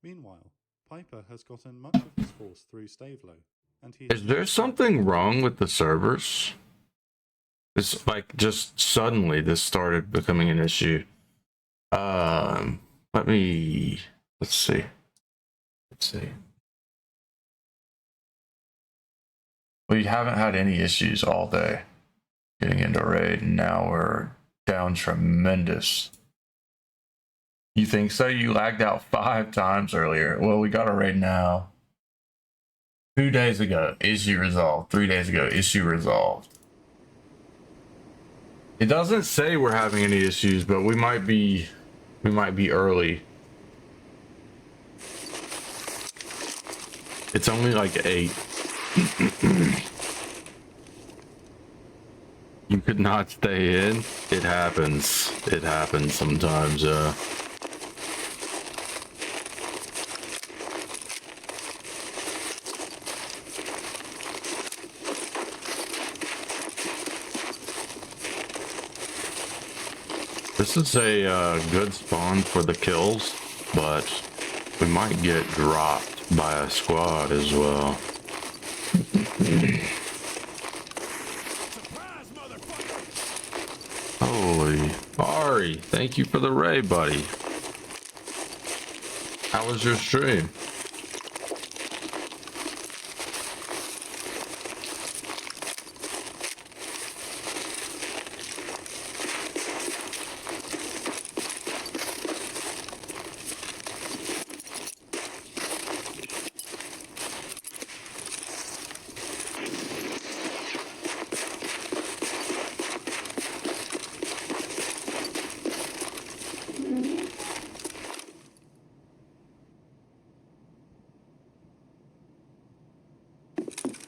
Meanwhile, Piper has gotten much of his force through Stavelot, and he Is there something wrong with the servers? It's like just suddenly this started becoming an issue. Let's see. We haven't had any issues all day getting into raid, and now we're down tremendous. You think so? You lagged out 5 times earlier. Well, we got a raid now. 2 days ago, issue resolved. 3 days ago, issue resolved. It doesn't say we're having any issues, but we might be early. It's only like 8. You could not stay in. It happens. It happens sometimes. This is a good spawn for the kills, but we might get dropped by a squad as well. Holy Ari, thank you for the raid, buddy. How was your stream?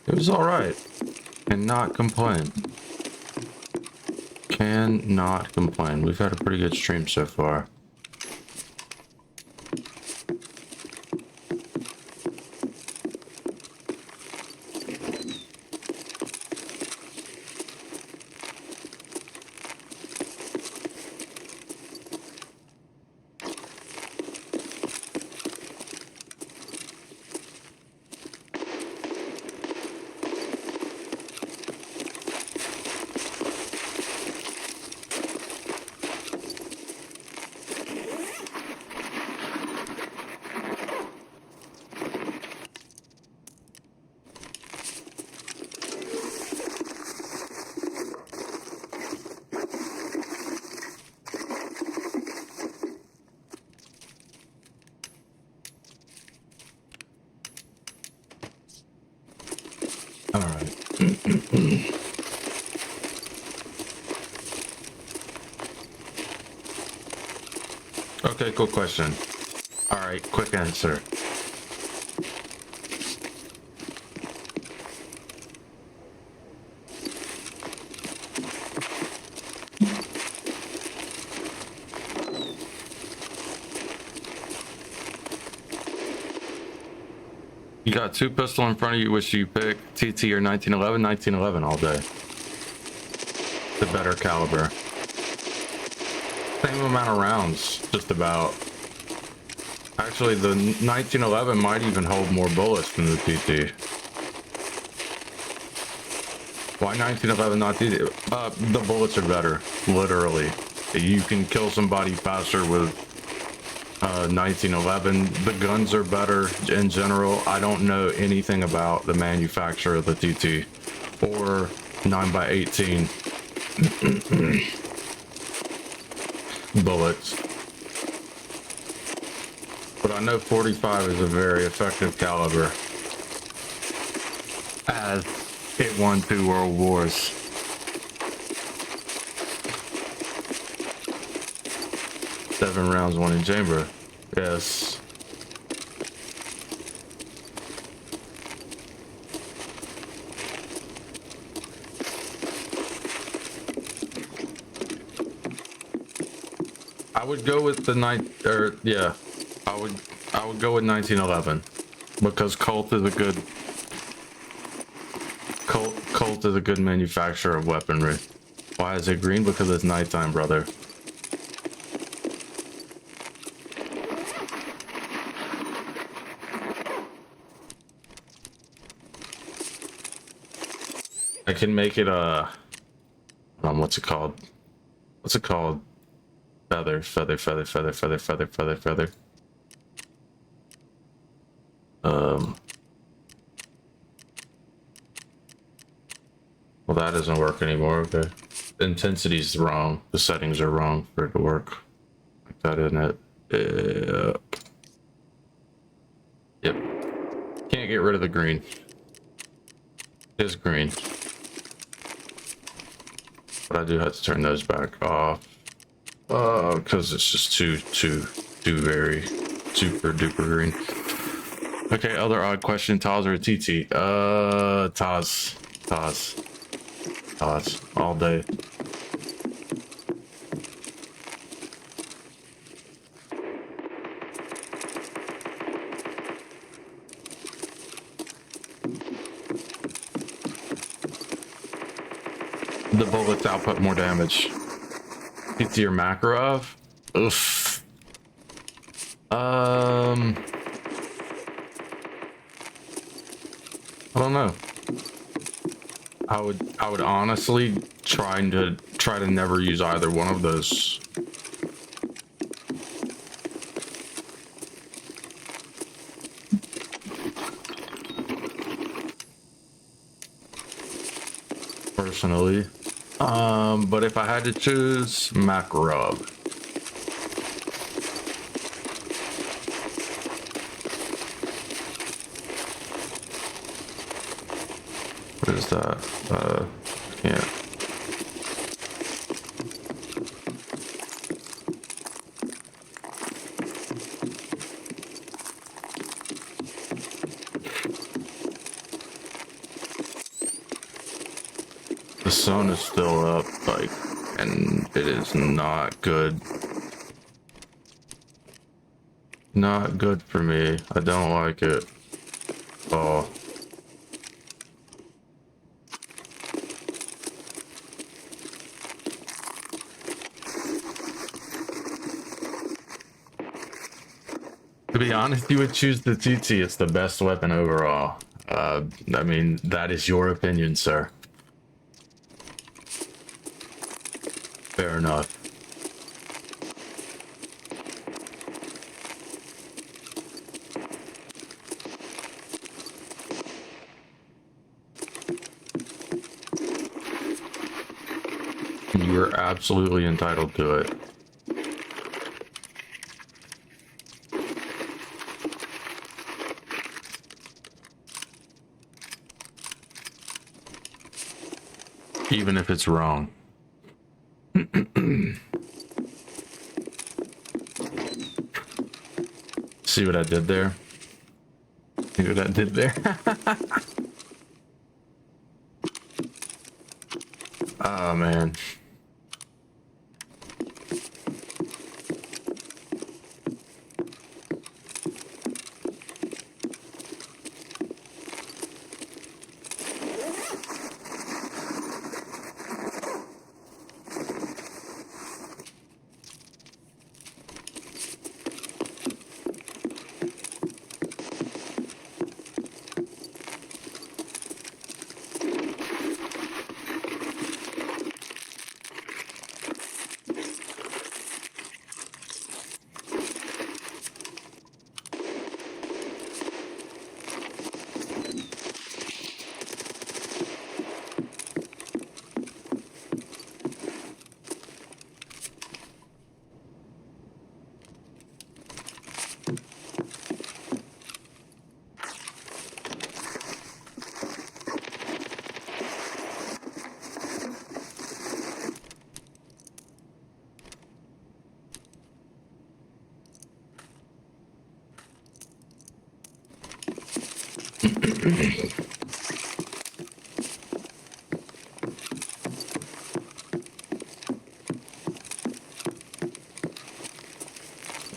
It was all right. Cannot complain. Cannot complain. We've had a pretty good stream so far. All right. Okay, cool question. All right, quick answer. You got two pistol in front of you, which you pick, TT or 1911? 1911 all day. The better caliber. Same amount of rounds, just about. Actually, the 1911 might even hold more bullets than the TT. Why 1911 not TT? The bullets are better, literally. You can kill somebody faster with 1911. The guns are better in general. I don't know anything about the manufacturer of the TT or 9x18 bullets, but I know 45 is a very effective caliber, as it won 2 world wars. Seven rounds, 1 in chamber. Yes. I would go with the I would go with 1911 because Colt is a good manufacturer of weaponry. Why is it green? Because it's nighttime, brother. I can make it what's it called? What's it called? Feather. Well, that doesn't work anymore. Okay. The intensity's wrong. The settings are wrong for it to work like that, isn't it? Yep. Can't get rid of the green. It's green. But I do have to turn those back off. Because it's just too very super duper green. Okay, other odd question, Taz or TT? Taz. thoughts all day. The bullets output more damage. It's your Makarov. Oof. I don't know. I would honestly try to never use either one of those. Personally. But if I had to choose, Makarov. What is that? Can't. The sun is still up, like, and it is not good. Not good for me. I don't like it. Oh. To be honest, you would choose the TT. It's the best weapon overall. I mean, that is your opinion, sir. Fair enough. You're absolutely entitled to it. Even if it's wrong. See what I did there? See what I did there? Oh, man.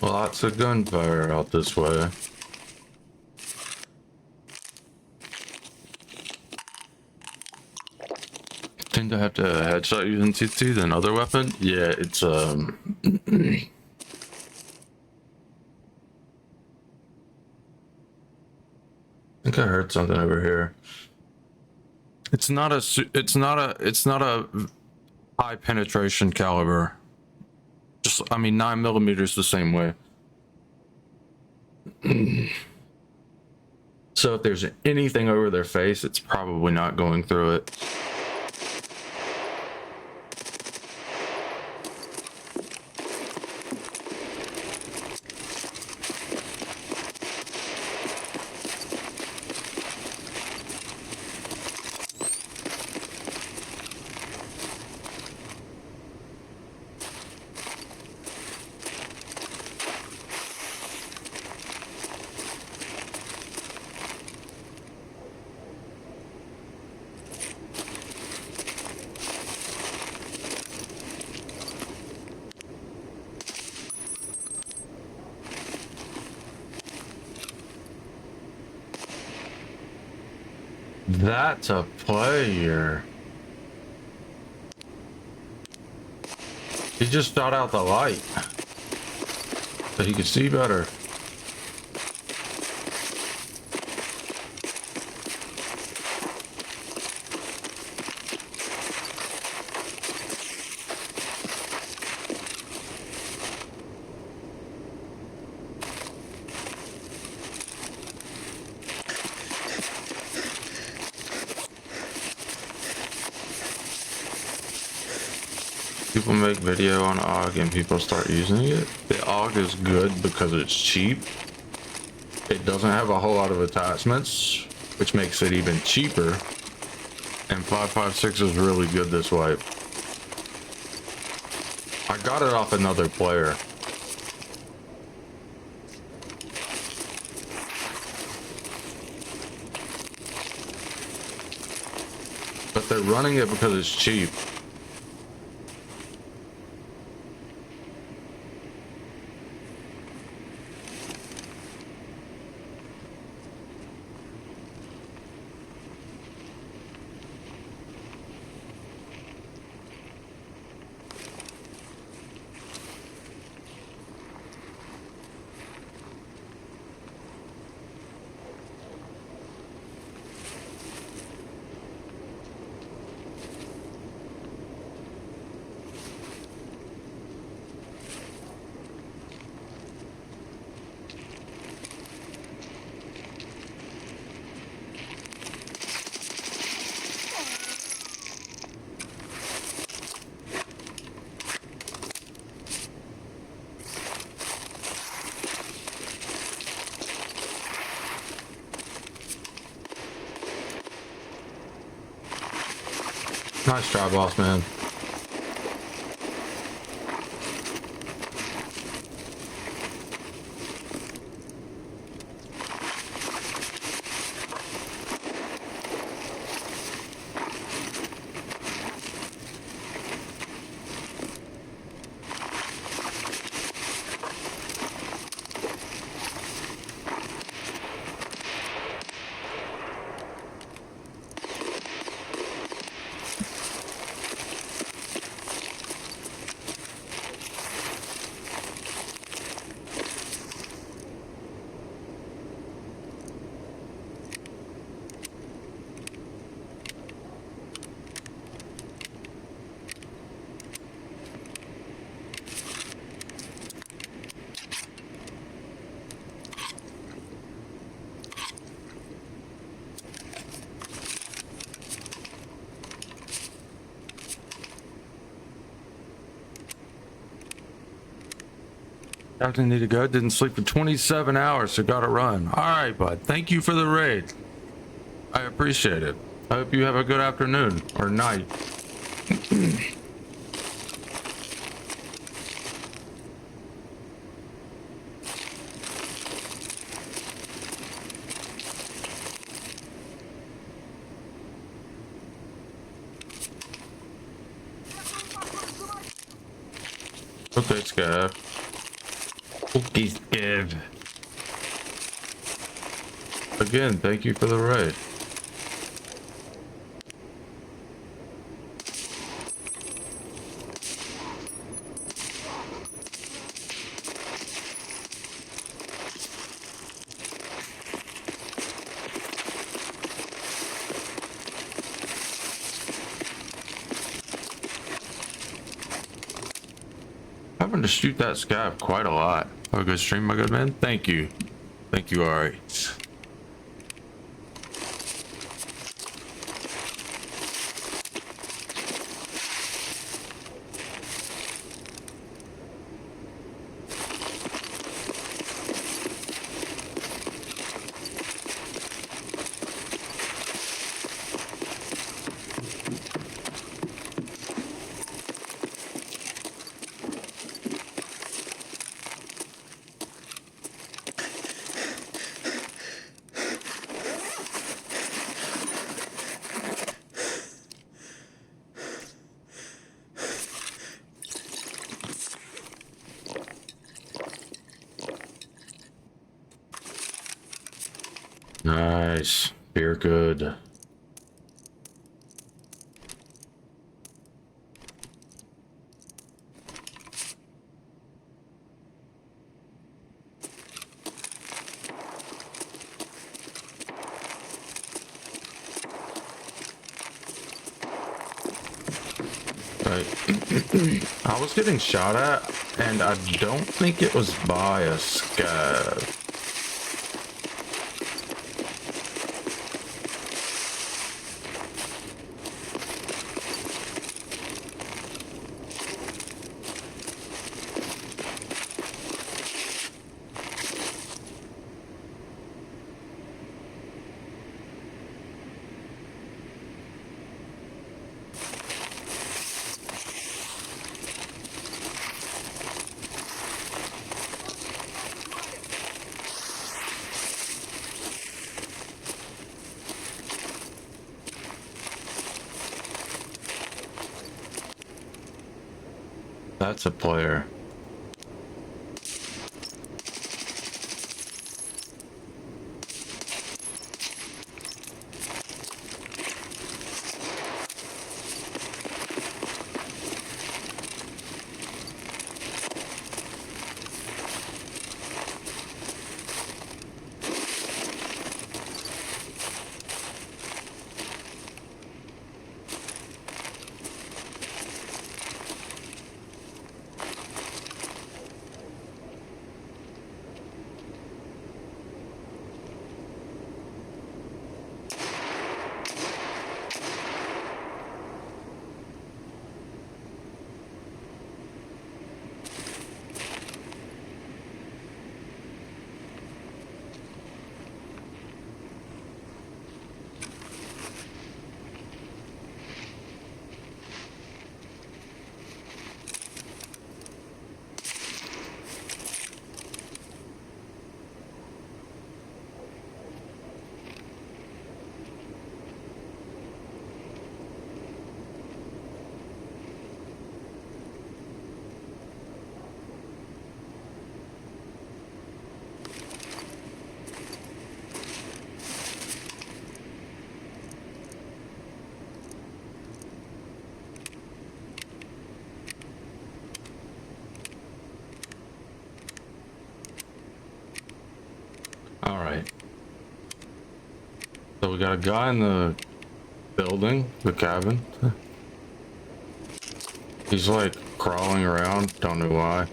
Lots of gunfire out this way. Tend to have to headshot using TT than other weapon. Yeah, it's I think I heard something over here. It's not a high penetration caliber. Just, I mean, 9mm the same way. So if there's anything over their face, it's probably not going through it. That's a player. He just shot out the light so he could see better. People make video on AUG and people start using it. The AUG is good because it's cheap. It doesn't have a whole lot of attachments, which makes it even cheaper. And 5.56 is really good this way. I got it off another player. But they're running it because it's cheap. Nice try, boss man. Captain need to go. Didn't sleep for 27 hours, so gotta run. All right, bud. Thank you for the raid. I appreciate it. I hope you have a good afternoon or night. Okay, Scav. Okay, Scav. Again, thank you for the raid. Having to shoot that scav quite a lot. Have a good stream, my good man. Thank you. Thank you, Ari. Nice. Beer good. Right. I was getting shot at, and I don't think it was by a scav. That's a player. All right. So we got a guy in the building, the cabin. He's like crawling around, don't know why.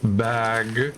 Bag.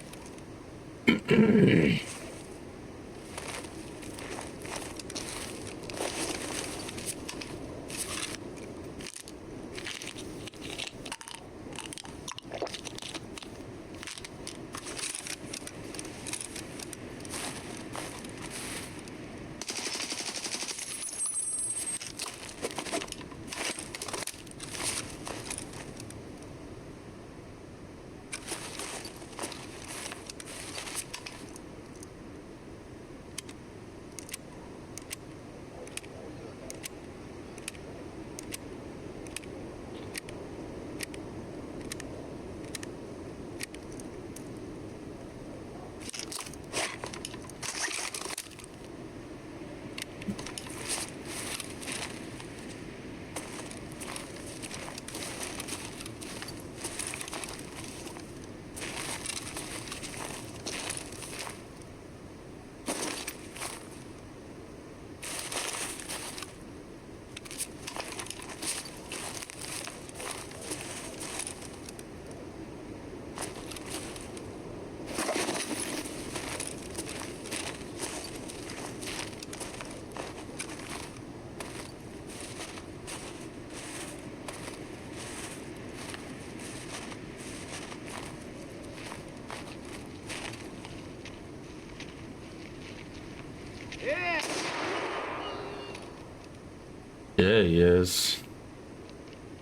Yeah, he is.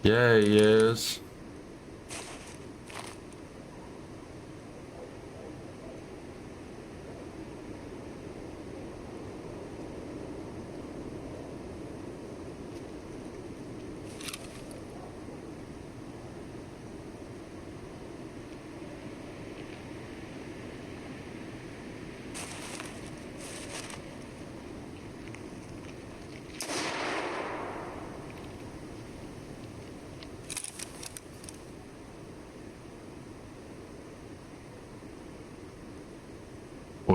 Yeah, he is.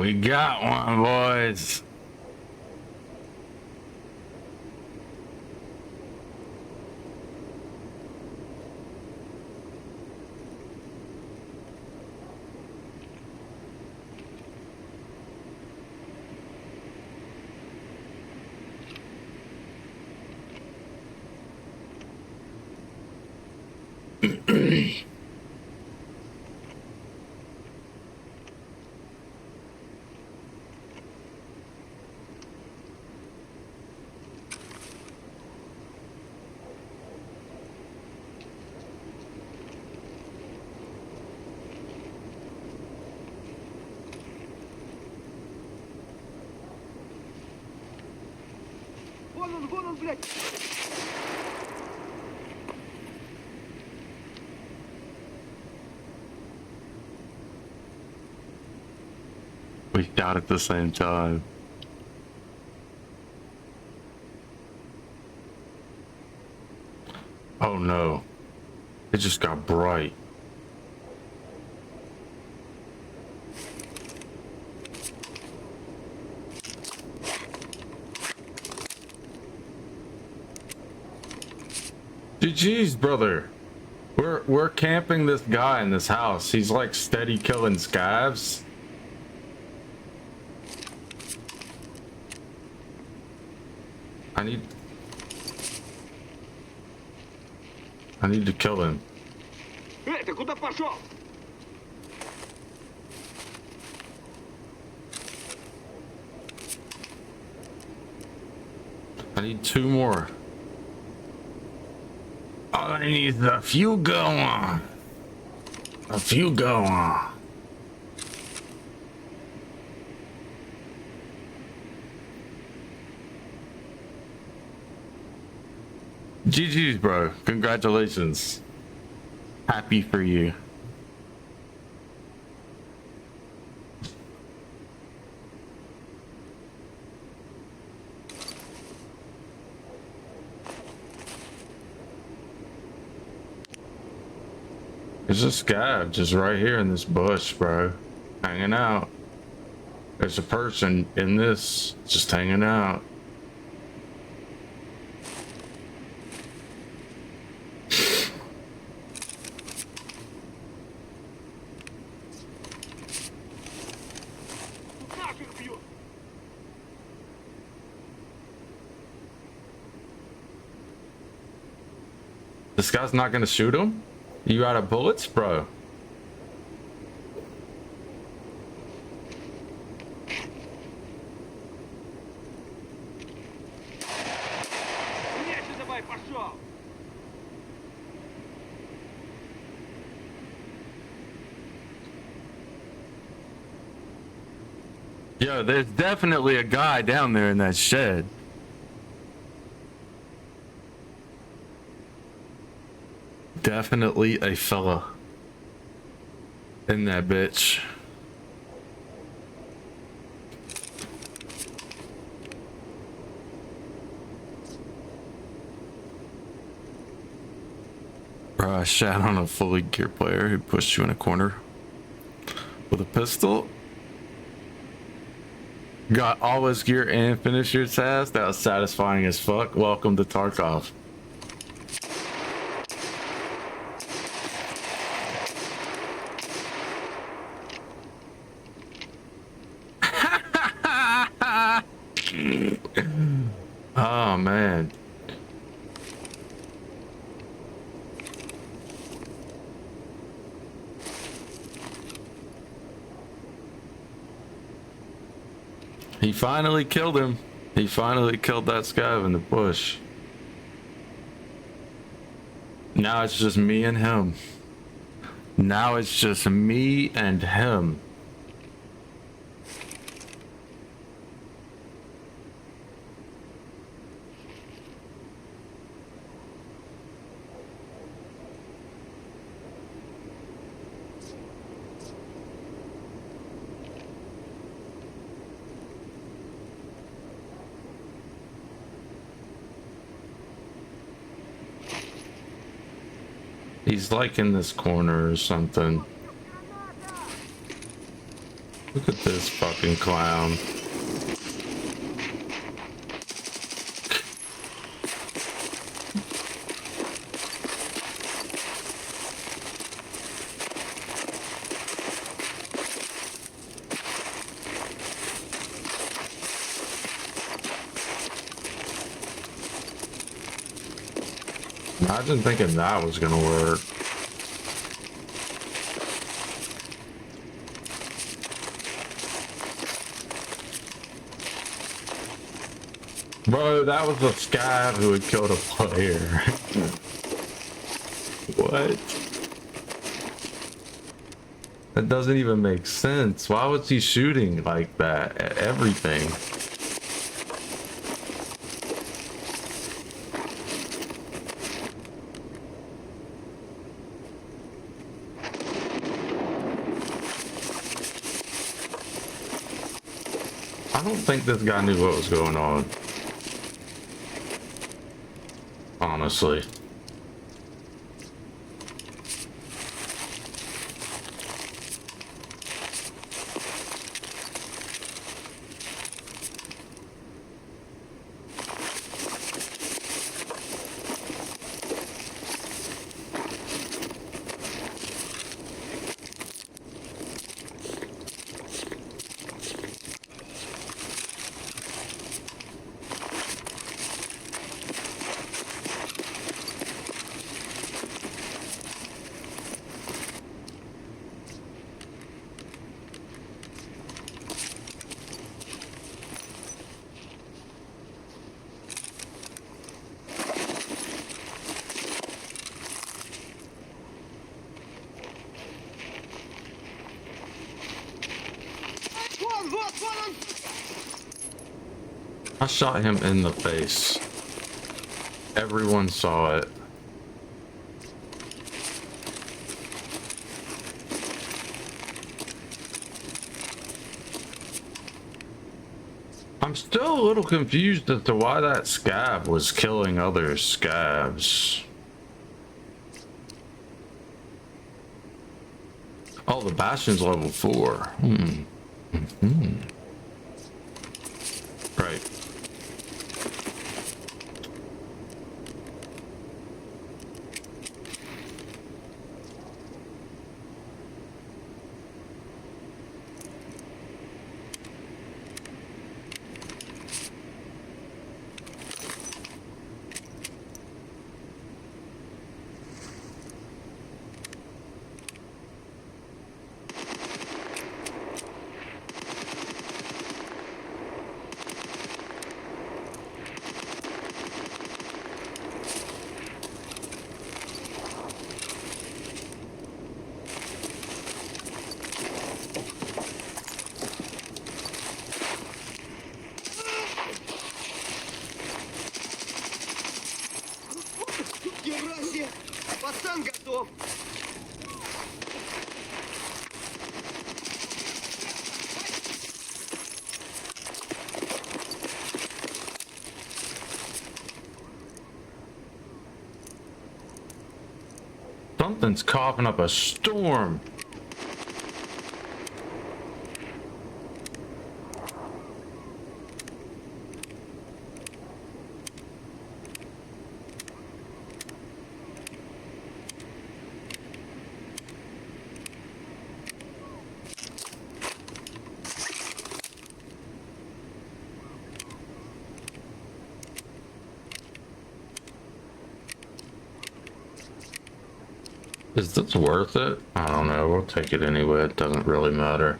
We got one, boys. Вон он, блядь! We shot at the same time. Oh no. It just got bright. GG's, brother. We're camping this guy in this house. He's like steady killing scavs. I need to kill him. Ты куда пошел? I need 2 more. All I need is a few go on. A few go on. GG's, bro. Congratulations. Happy for you. There's a scav just right here in this bush, bro. Hanging out. There's a person in this just hanging out. This guy's not gonna shoot him? You out of bullets, bro? Давай, пошел! Yo, there's definitely a guy down there in that shed. Definitely a fella in that bitch. Bro, I shot on a fully geared player who pushed you in a corner with a pistol. Got all his gear and finished your task. That was satisfying as fuck. Welcome to Tarkov. Oh man. He finally killed him. He finally killed that scav in the bush. Now it's just me and him. Now it's just me and him. He's like in this corner or something. Look at this fucking clown. Imagine thinking that was gonna work. Bro, that was a scav who had killed a player. What? That doesn't even make sense. Why was he shooting like that at everything? I don't think this guy knew what was going on. Honestly. I shot him in the face. Everyone saw it. I'm still a little confused as to why that scab was killing other scabs. Oh, the Bastion's level 4. Right. Гераси! Пацан готов! Something's coughing up a storm. Is this worth it? I don't know. We'll take it anyway. It doesn't really matter.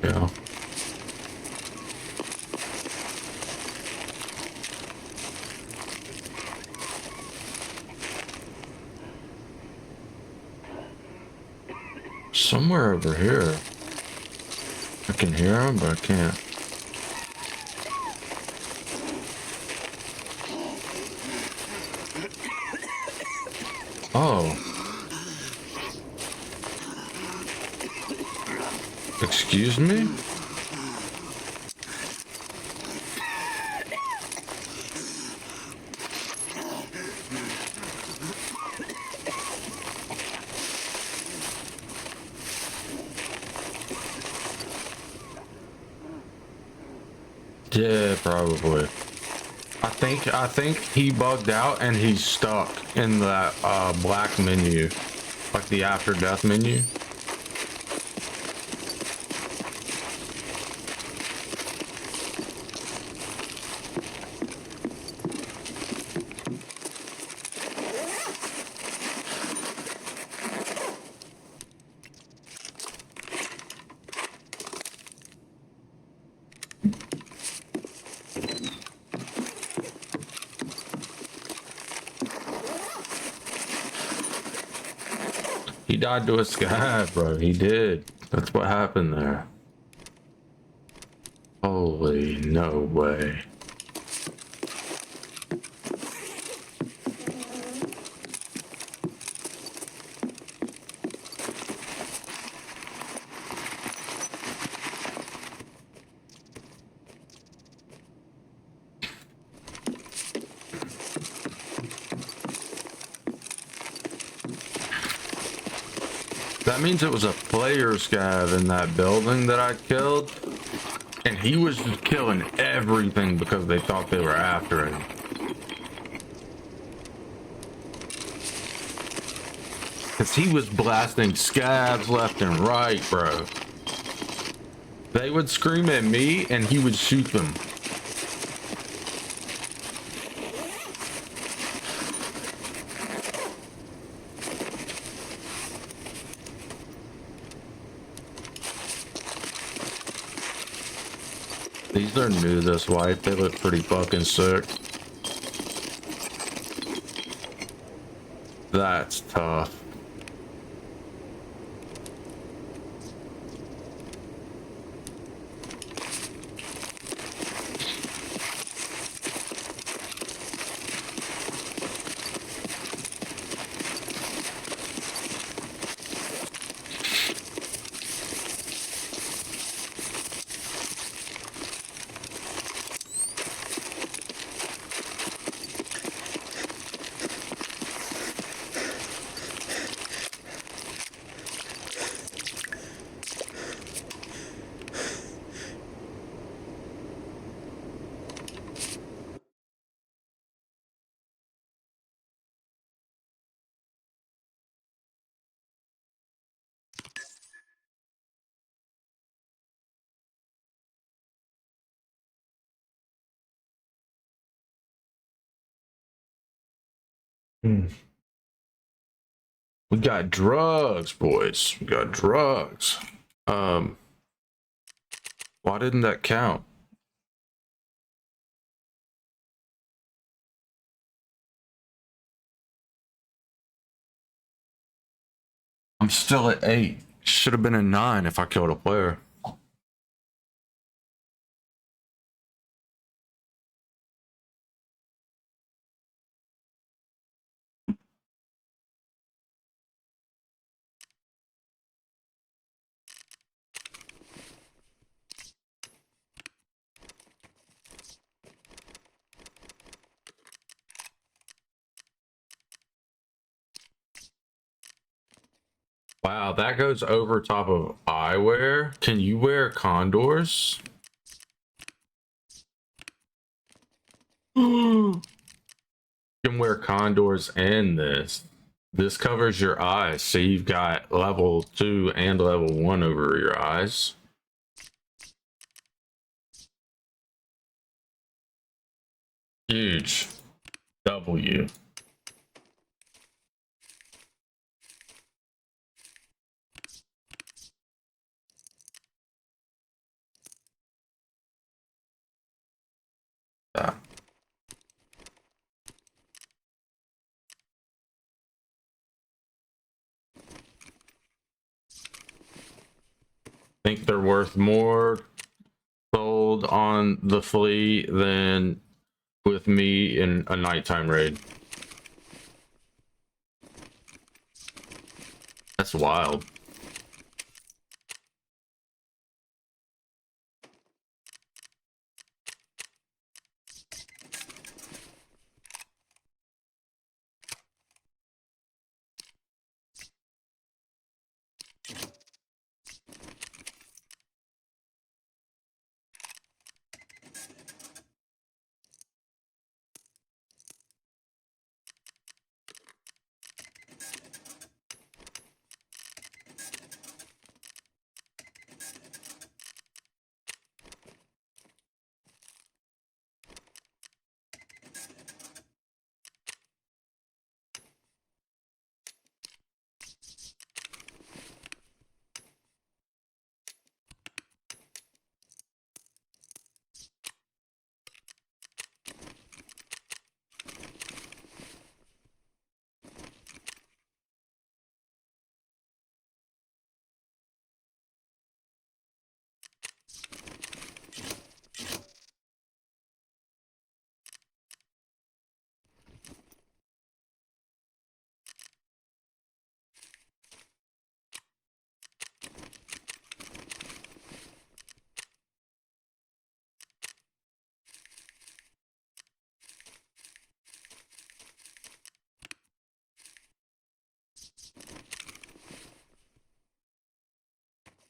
Yeah. Somewhere over here. I can hear him, but I can't. Oh. Excuse me? Yeah, probably. I think he bugged out and he's stuck in that black menu, like the after death menu. He died to a scav, bro. He did. That's what happened there. Holy no way. That means it was a player scav in that building that I killed. And he was just killing everything because they thought they were after him. Because he was blasting scavs left and right, bro. They would scream at me and he would shoot them. These are new this wipe. They look pretty fucking sick. That's tough. We got drugs, boys. We got drugs. Why didn't that count? I'm still at 8. Should have been a 9 if I killed a player. Wow, that goes over top of eyewear. Can you wear condors? You can wear condors and this. This covers your eyes, so you've got level 2 and level 1 over your eyes. Huge. W. That. Think they're worth more sold on the flea than with me in a nighttime raid. That's wild.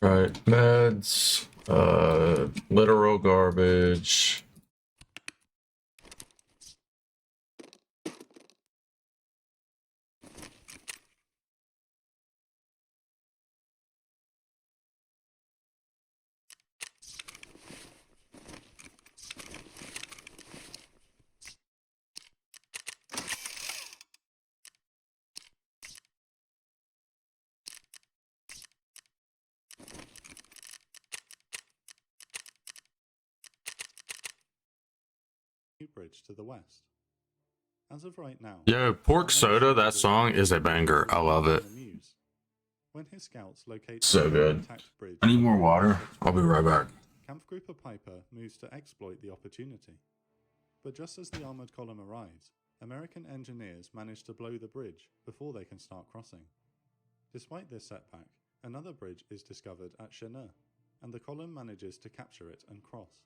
Right, meds, literal garbage. Bridge to the west. As of right now, Yo, Pork no Soda, that suitable song is a banger. I love it. on the Meuse. When his scouts locate So a good. attacked bridge, I need more water. I'll be right back. Kampfgruppe Piper moves to exploit the opportunity. But just as the armored column arrives, American engineers manage to blow the bridge before they can start crossing. Despite this setback, another bridge is discovered at Cheneux, and the column manages to capture it and cross.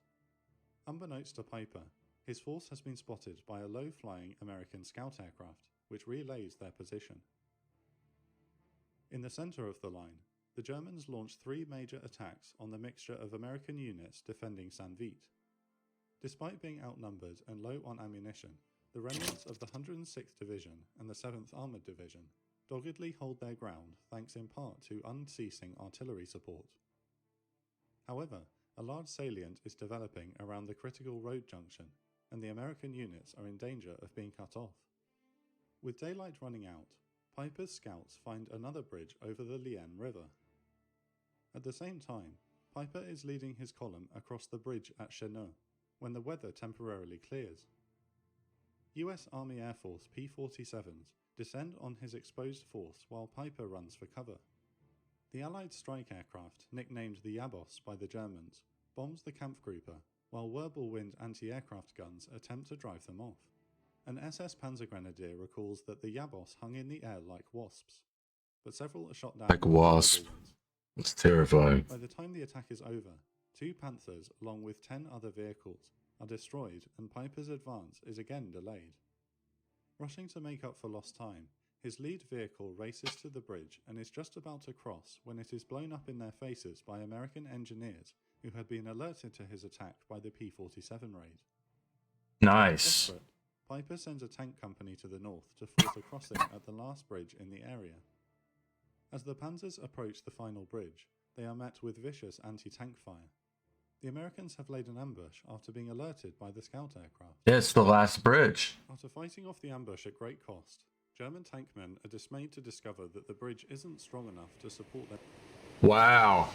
Unbeknownst to Piper, his force has been spotted by a low-flying American scout aircraft, which relays their position. In the center of the line, the Germans launched 3 major attacks on the mixture of American units defending Saint-Vite. Despite being outnumbered and low on ammunition, the remnants of the 106th Division and the 7th Armored Division doggedly hold their ground thanks in part to unceasing artillery support. However, a large salient is developing around the critical road junction, and the American units are in danger of being cut off. With daylight running out, Piper's scouts find another bridge over the Lienne River. At the same time, Piper is leading his column across the bridge at Cheneux when the weather temporarily clears. US Army Air Force P-47s descend on his exposed force while Piper runs for cover. The Allied strike aircraft, nicknamed the Yabos by the Germans, bombs the Kampfgruppe, while Wirbelwind anti-aircraft guns attempt to drive them off. An SS Panzergrenadier recalls that the Yabos hung in the air like wasps, but several are shot down Like by wasp. Wirbelwinds. It's terrifying. By the time the attack is over, 2 Panthers, along with 10 other vehicles, are destroyed and Piper's advance is again delayed. Rushing to make up for lost time, his lead vehicle races to the bridge and is just about to cross when it is blown up in their faces by American engineers who had been alerted to his attack by the P-47 raid. Nice. Desperate, Piper sends a tank company to the north to force a crossing at the last bridge in the area. As the Panzers approach the final bridge, they are met with vicious anti-tank fire. The Americans have laid an ambush after being alerted by the scout aircraft. Yeah, it's the last bridge. After fighting off the ambush at great cost, German tankmen are dismayed to discover that the bridge isn't strong enough to support them. Wow.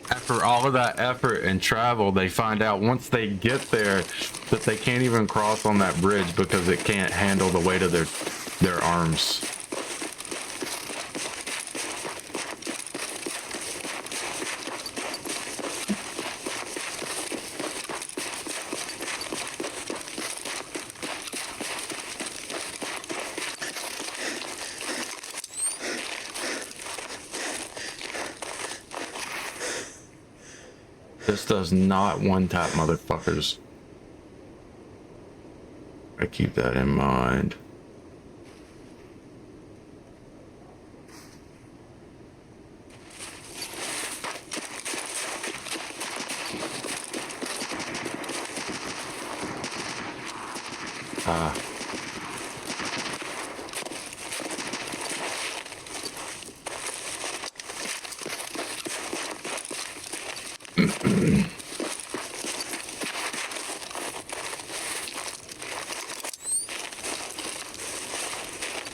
After all of that effort and travel, they find out once they get there that they can't even cross on that bridge because it can't handle the weight of their arms. This does not one tap, motherfuckers. I keep that in mind.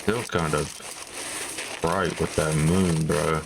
Still kind of bright with that moon, bro.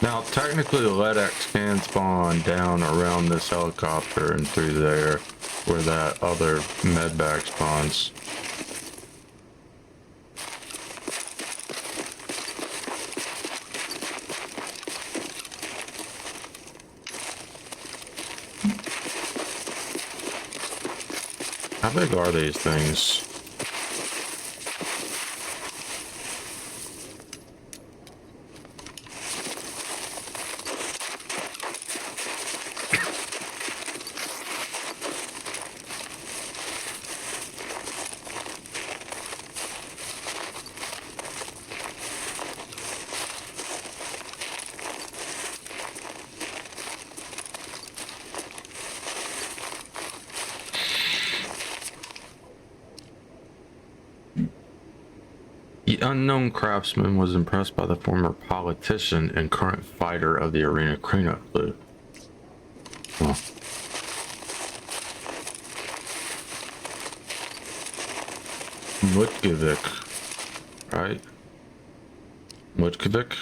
Now, technically, the LEDX can spawn down around this helicopter and through there, where that other med bag spawns. How big are these things? The unknown craftsman was impressed by the former politician and current fighter of the arena cleanup crew. Huh. Mutkovic, right? Mutkovic?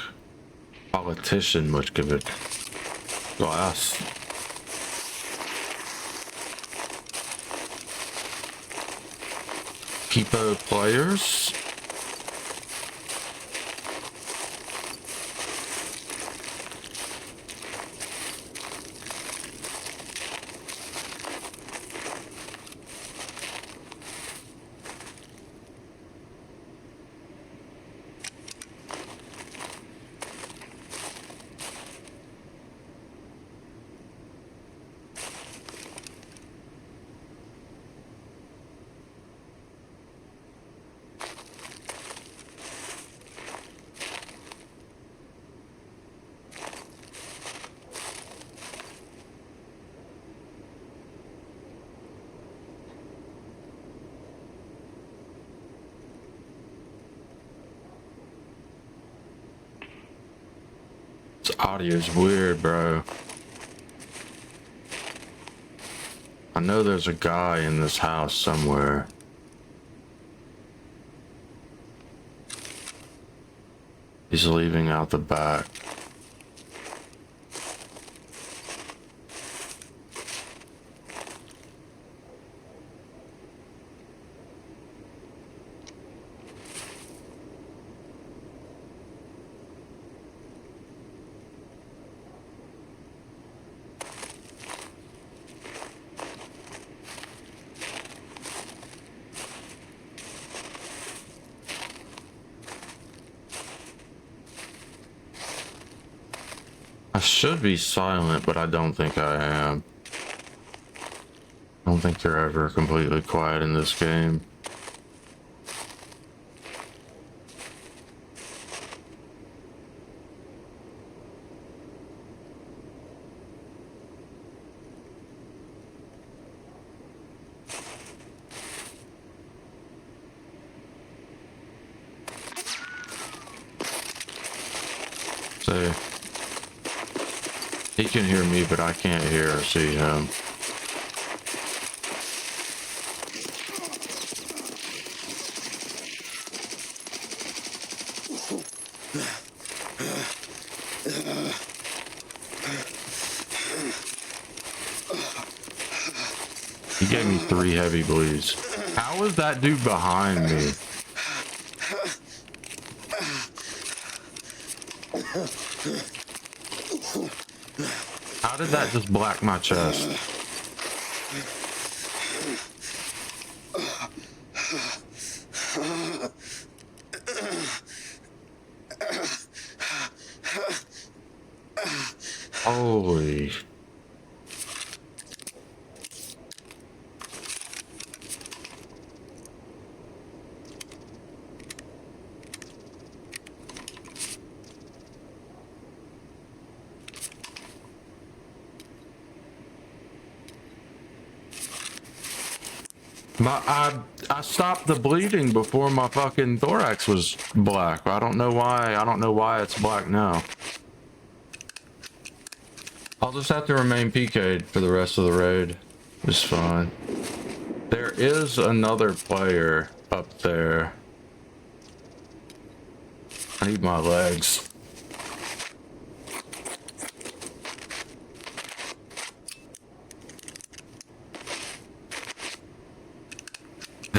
Politician Mutkovic. Glass. People players? This audio's weird, bro. I know there's a guy in this house somewhere. He's leaving out the back. I should be silent, but I don't think I am. I don't think you're ever completely quiet in this game. So, he can hear me, but I can't hear or see him. He gave me 3 heavy bleeds. How is that dude behind me? How did that just black my chest? Holy. I stopped the bleeding before my fucking thorax was black. I don't know why. I don't know why it's black now. I'll just have to remain PK'd for the rest of the raid. It's fine. There is another player up there. I need my legs.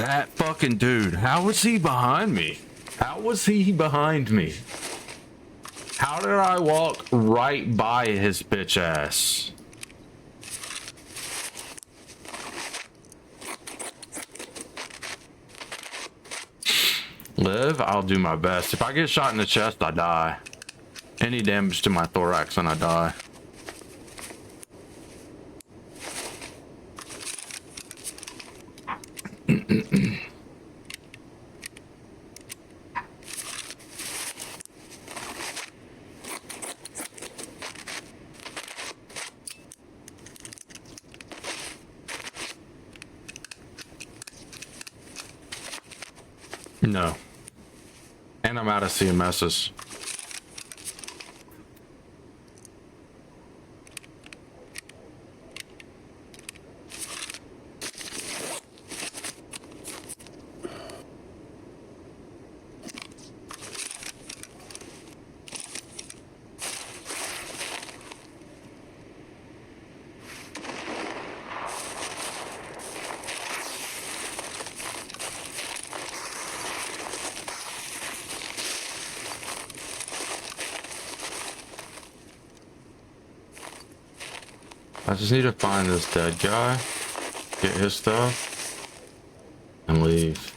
That fucking dude. How was he behind me? How was he behind me? How did I walk right by his bitch ass? Live, I'll do my best. If I get shot in the chest, I die. Any damage to my thorax and I die. No. And I'm out of CMSs. I just need to find this dead guy, get his stuff, and leave.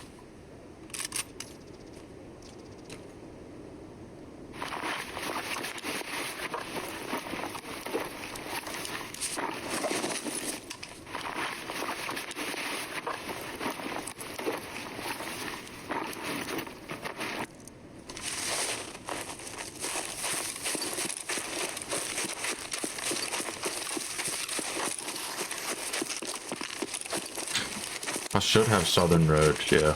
I should have Southern Road, yeah.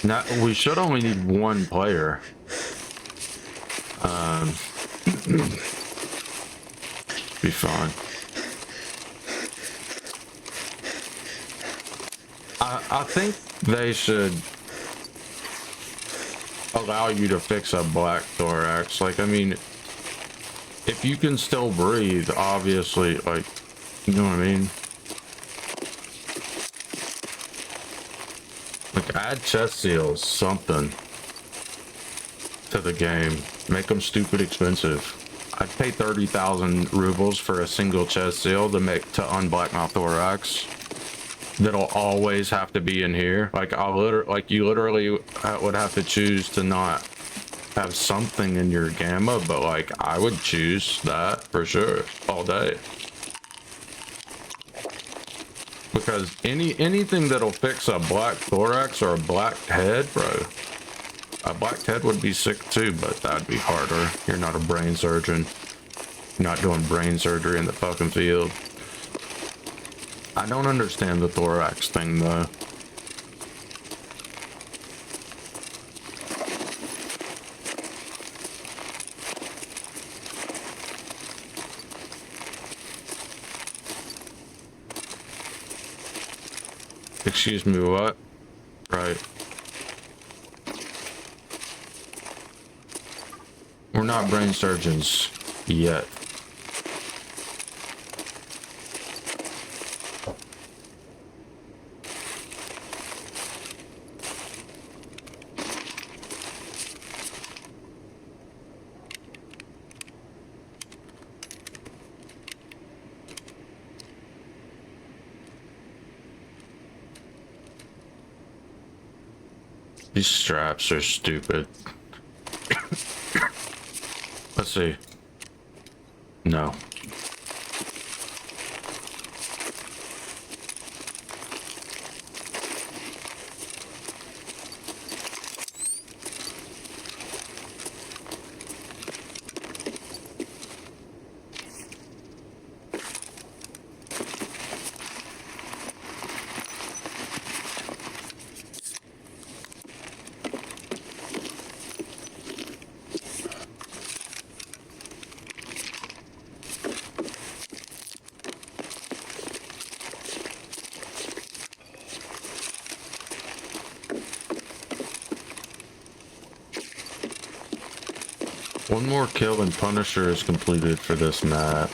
Now, we should only need one player. Be fine. I think they should allow you to fix a black thorax. Like, I mean, if you can still breathe, obviously, like, you know what I mean? Like, add chest seals, something, to the game. Make them stupid expensive. I'd pay 30,000 rubles for a single chest seal to unblack my thorax. That'll always have to be in here. Like, you literally would have to choose to not have something in your gamma, but like I would choose that for sure all day, because anything that'll fix a black thorax or a black head, bro. A black head would be sick too, but that'd be harder. You're not a brain surgeon. You're not doing brain surgery in the fucking field. I don't understand the thorax thing though. Excuse me, what? Right. We're not brain surgeons yet. These straps are stupid. Let's see. No. One more kill and Punisher is completed for this map.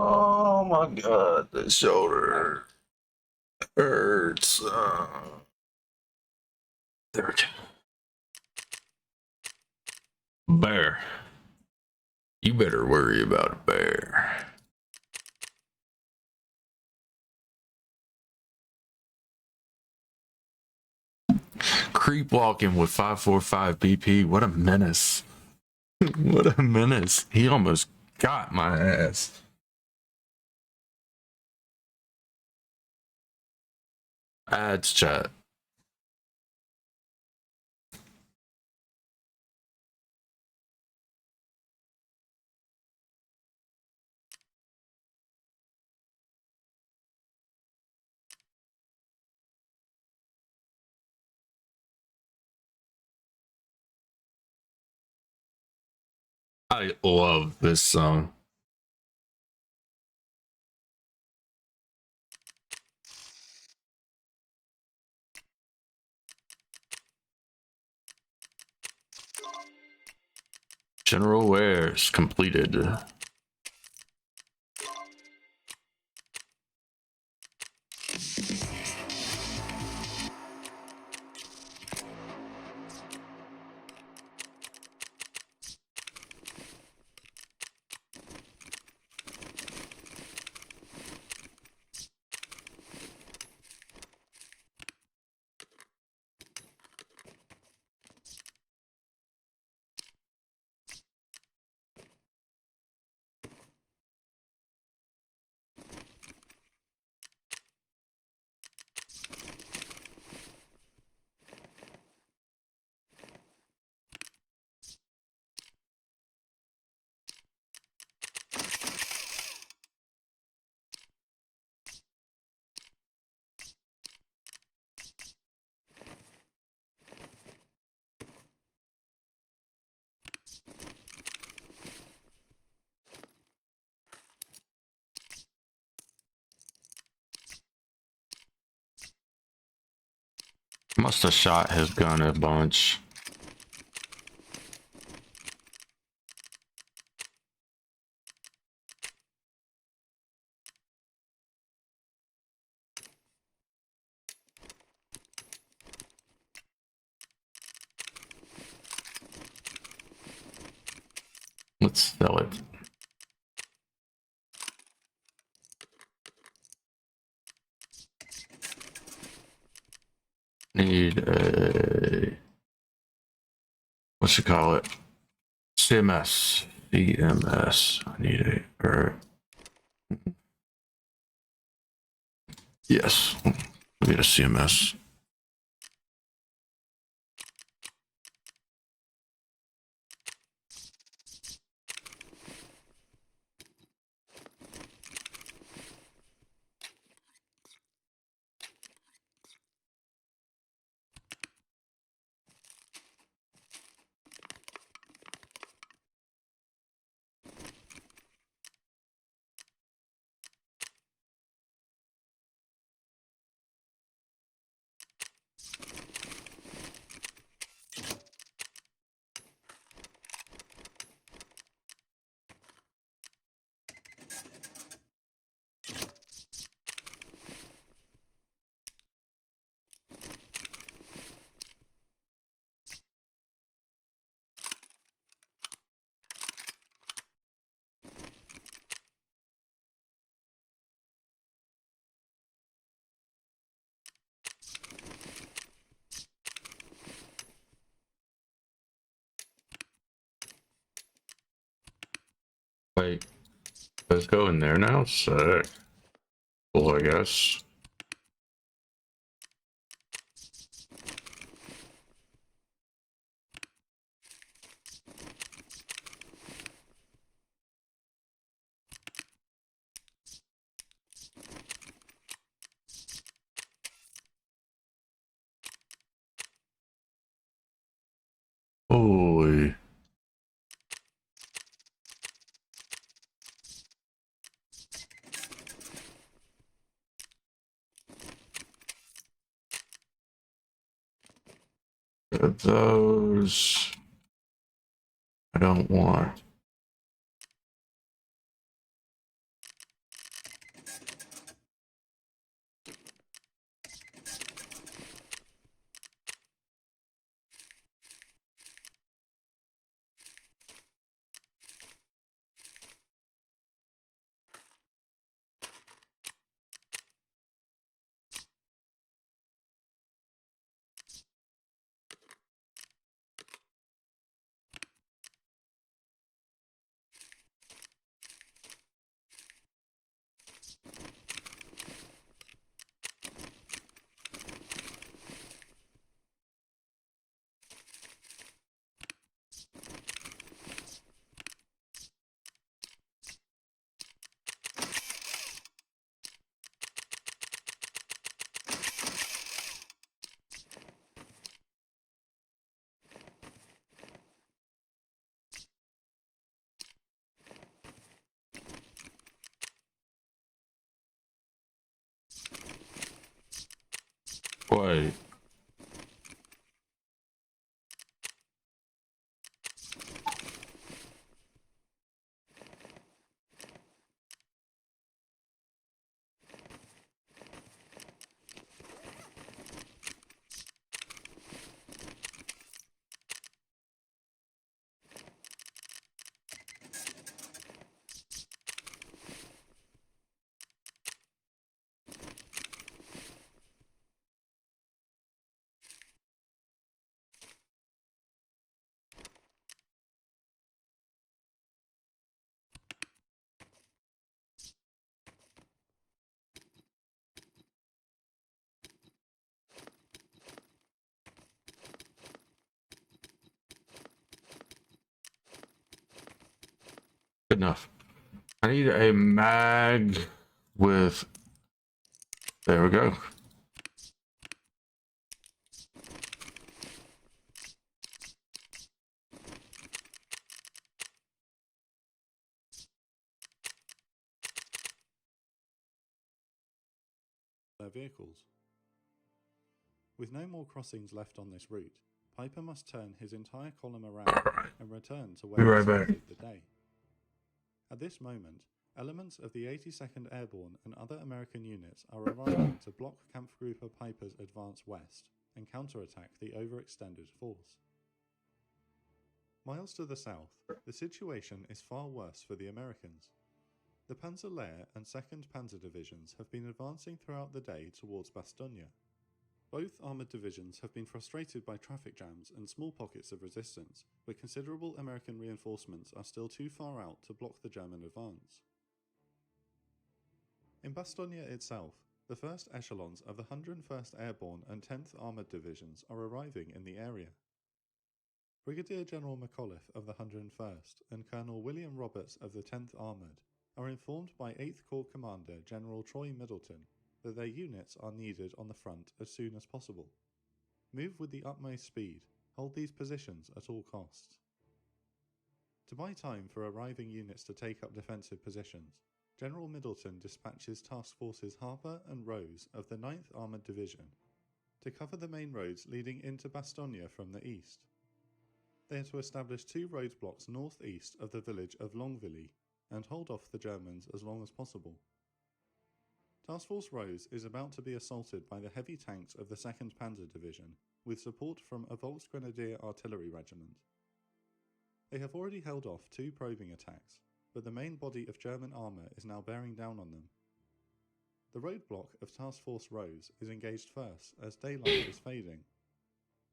Oh my god, the shoulder hurts. There we go. Bear. You better worry about a bear. Creep walking with 545 BP. What a menace. What a menace. He almost got my ass. Ads chat. I love this song. General wares completed. Must have shot his gun a bunch. Let's sell it. Need a, what you call it? CMS. CMS. I need a, or, yes. I need a CMS. Wait, let's go in there now. Sick. Cool, I guess. Holy. Those I don't want. Wait. Good enough. I need a mag with... There we go. Their vehicles. With no more crossings left on this route, Piper must turn his entire column around and return to where Be right he back. started the day. At this moment, elements of the 82nd Airborne and other American units are arriving to block Kampfgruppe Piper's advance west and counterattack the overextended force. Miles to the south, the situation is far worse for the Americans. The Panzer Lehr and 2nd Panzer Divisions have been advancing throughout the day towards Bastogne. Both armoured divisions have been frustrated by traffic jams and small pockets of resistance, but considerable American reinforcements are still too far out to block the German advance. In Bastogne itself, the first echelons of the 101st Airborne and 10th Armoured Divisions are arriving in the area. Brigadier General McAuliffe of the 101st and Colonel William Roberts of the 10th Armoured are informed by 8th Corps Commander General Troy Middleton that their units are needed on the front as soon as possible. Move with the utmost speed, hold these positions at all costs. To buy time for arriving units to take up defensive positions, General Middleton dispatches Task Forces Harper and Rose of the 9th Armoured Division to cover the main roads leading into Bastogne from the east. They are to establish 2 roadblocks northeast of the village of Longvilly and hold off the Germans as long as possible. Task Force Rose is about to be assaulted by the heavy tanks of the 2nd Panzer Division with support from a Volksgrenadier Artillery Regiment. They have already held off 2 probing attacks, but the main body of German armour is now bearing down on them. The roadblock of Task Force Rose is engaged first as daylight is fading.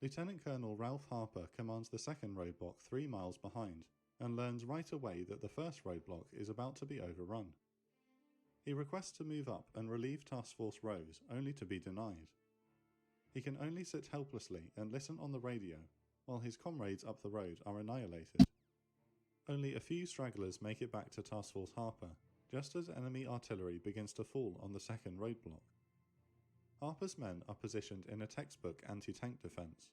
Lieutenant Colonel Ralph Harper commands the second roadblock 3 miles behind and learns right away that the first roadblock is about to be overrun. He requests to move up and relieve Task Force Rose, only to be denied. He can only sit helplessly and listen on the radio, while his comrades up the road are annihilated. Only a few stragglers make it back to Task Force Harper, just as enemy artillery begins to fall on the second roadblock. Harper's men are positioned in a textbook anti-tank defence.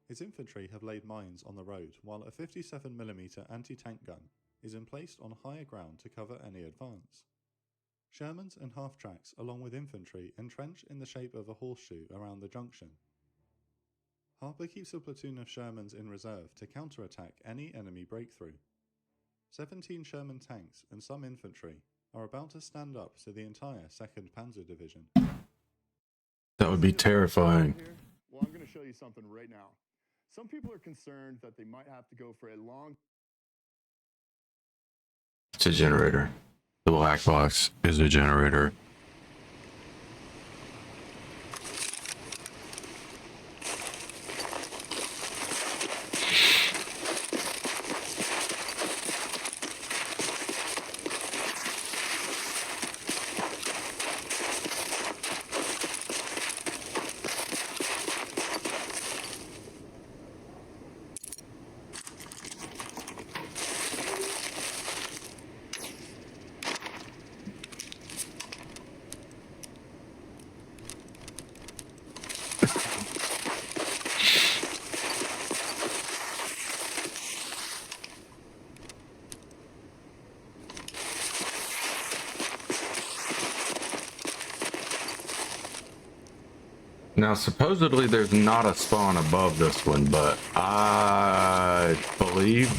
His infantry have laid mines on the road, while a 57mm anti-tank gun is emplaced on higher ground to cover any advance. Shermans and half-tracks along with infantry entrench in the shape of a horseshoe around the junction. Harper keeps a platoon of Shermans in reserve to counterattack any enemy breakthrough. 17 Sherman tanks and some infantry are about to stand up to the entire 2nd Panzer Division. That would be terrifying. Well, I'm going to show you something right now. Some people are concerned that they might have to go for a long... It's a generator. The black box is a generator. Now, supposedly there's not a spawn above this one, but I believe...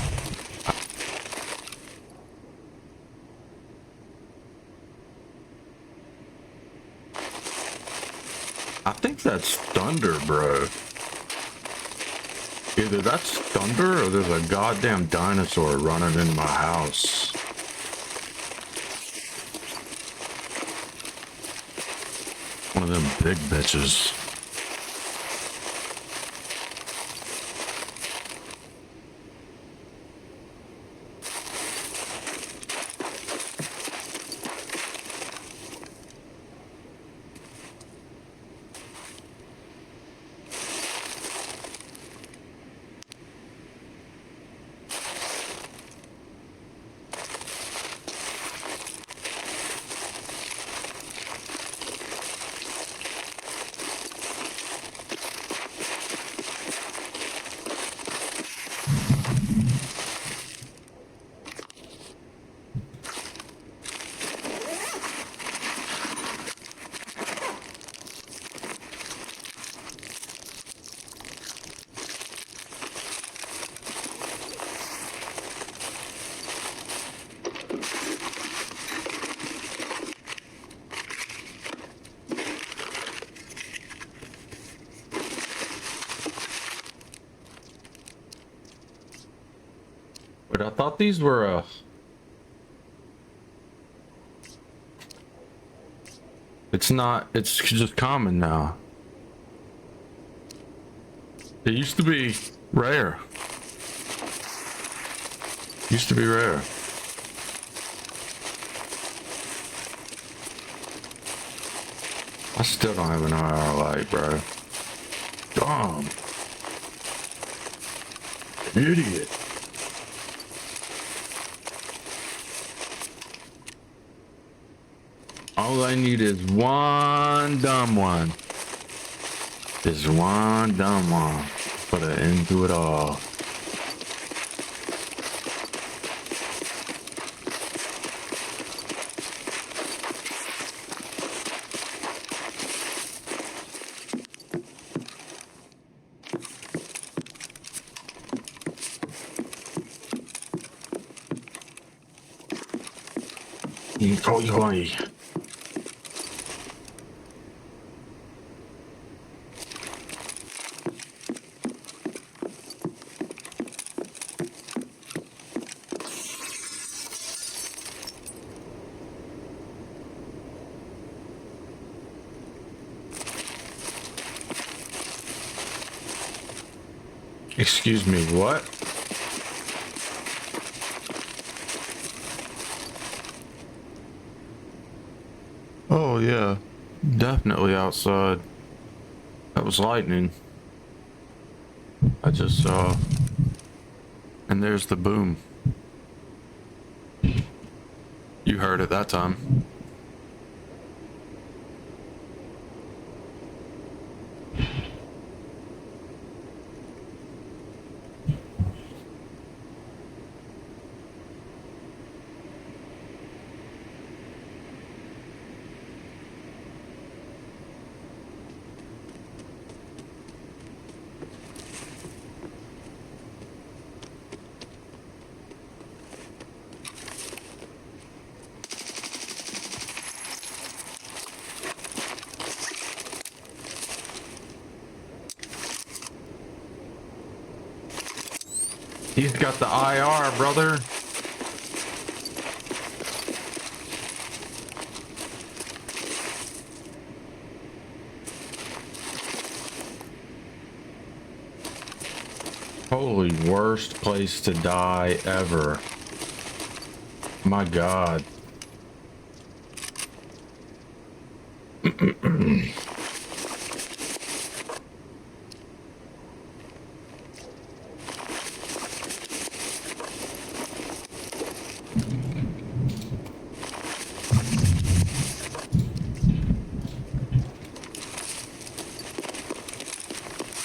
I think that's thunder, bro. Either that's thunder or there's a goddamn dinosaur running in my house. One of them big bitches. But I thought these were it's not, it's just common now. It used to be rare. Used to be rare. I still don't have an IR light, bro. Dumb. Idiot. All I need is one dumb one. Just one dumb one. Put an end to it all. Oi. Excuse me, what? Oh yeah, definitely outside. That was lightning. I just saw. And there's the boom. You heard it that time. He's got the IR, brother. Holy, worst place to die ever. My God.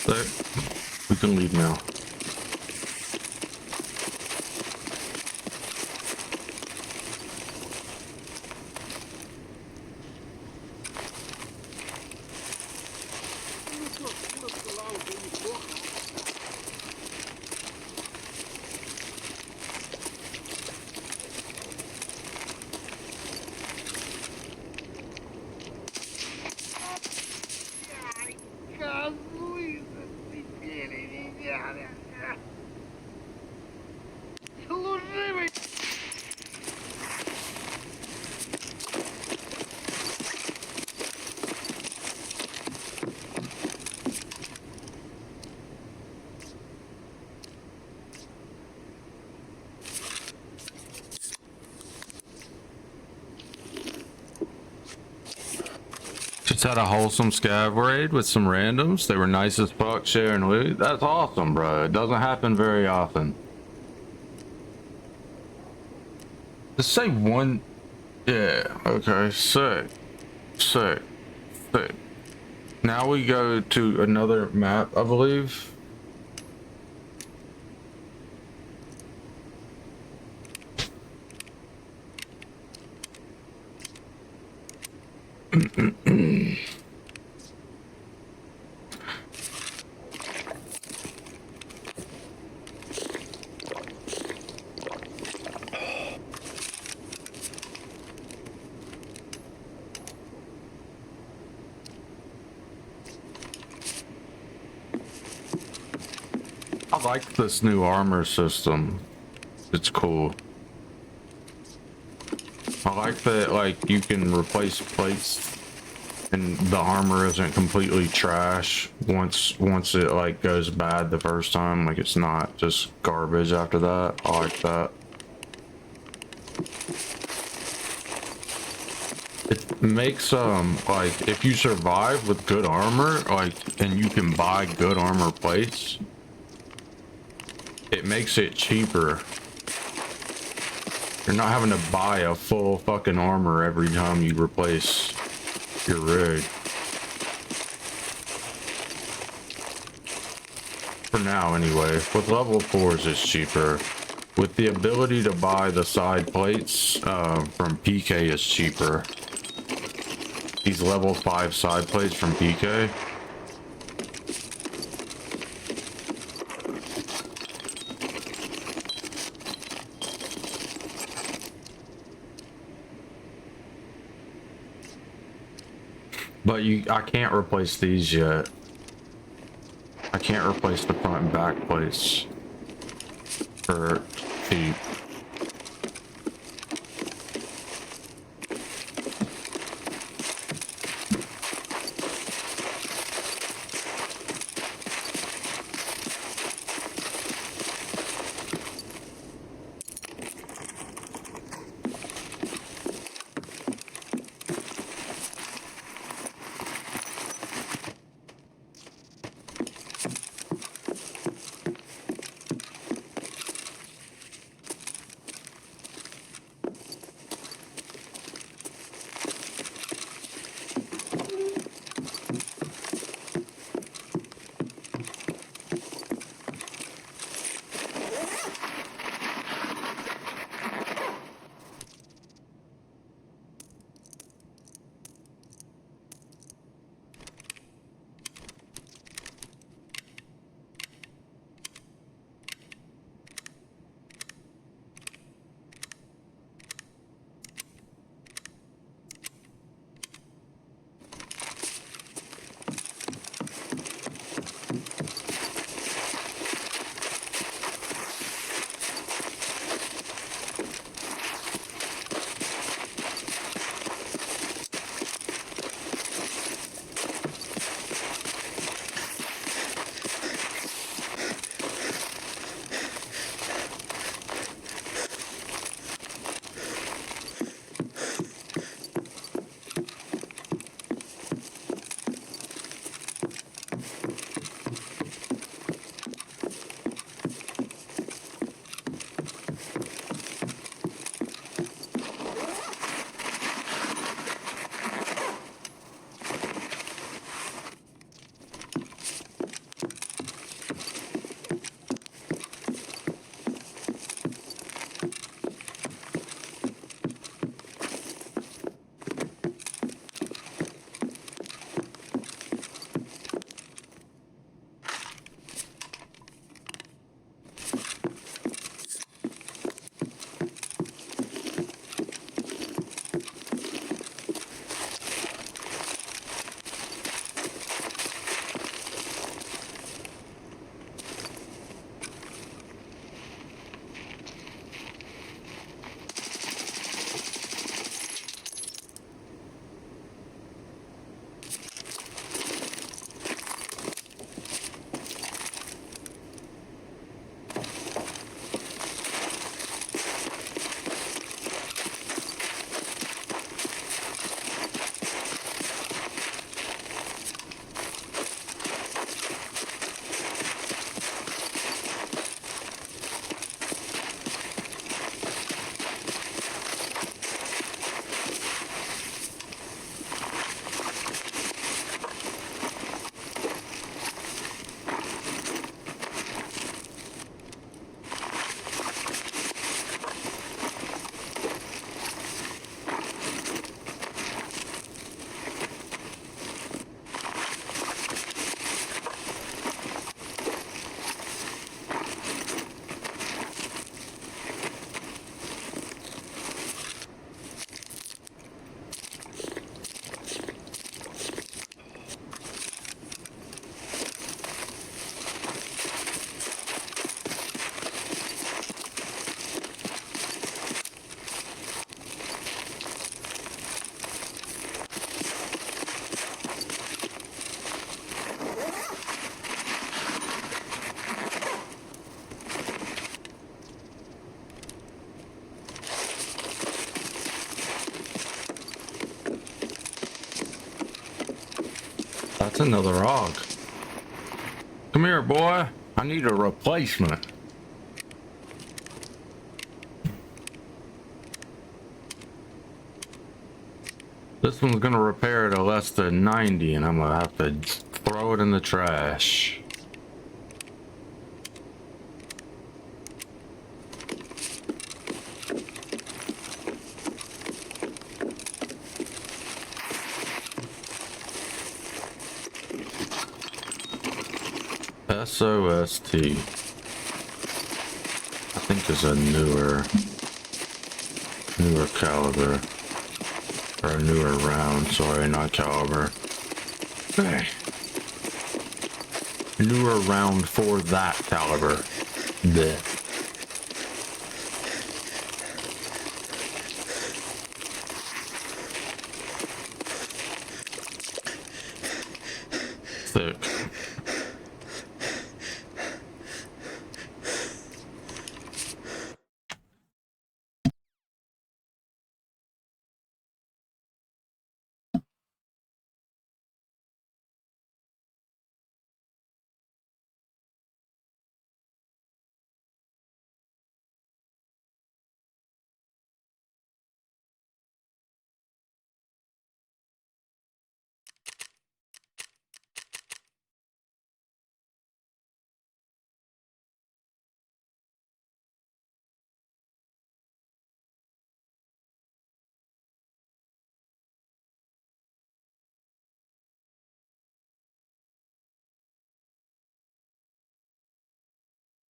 There. We can leave now. Just had a wholesome scav raid with some randoms. They were nice as fuck, sharing loot. That's awesome, bro. It doesn't happen very often. Just say one. Yeah, okay, sick. Sick. Sick. Now we go to another map, I believe. I like this new armor system. It's cool. I like that, like, you can replace plates and the armor isn't completely trash once it, like, goes bad the first time. Like, it's not just garbage after that. I like that. It makes, like, if you survive with good armor, like, and you can buy good armor plates, it makes it cheaper. You're not having to buy a full fucking armor every time you replace your rig. For now, anyway. With level 4s, it's cheaper. With the ability to buy the side plates from PK, is cheaper. These level 5 side plates from PK. But I can't replace these yet. I can't replace the front and back plates for cheap. That's another hog. Come here, boy. I need a replacement. This one's gonna repair at a less than 90, and I'm gonna have to throw it in the trash. SOST. I think is a newer caliber. Or a newer round, sorry, not caliber. Hey. Newer round for that caliber. Blech. Thick.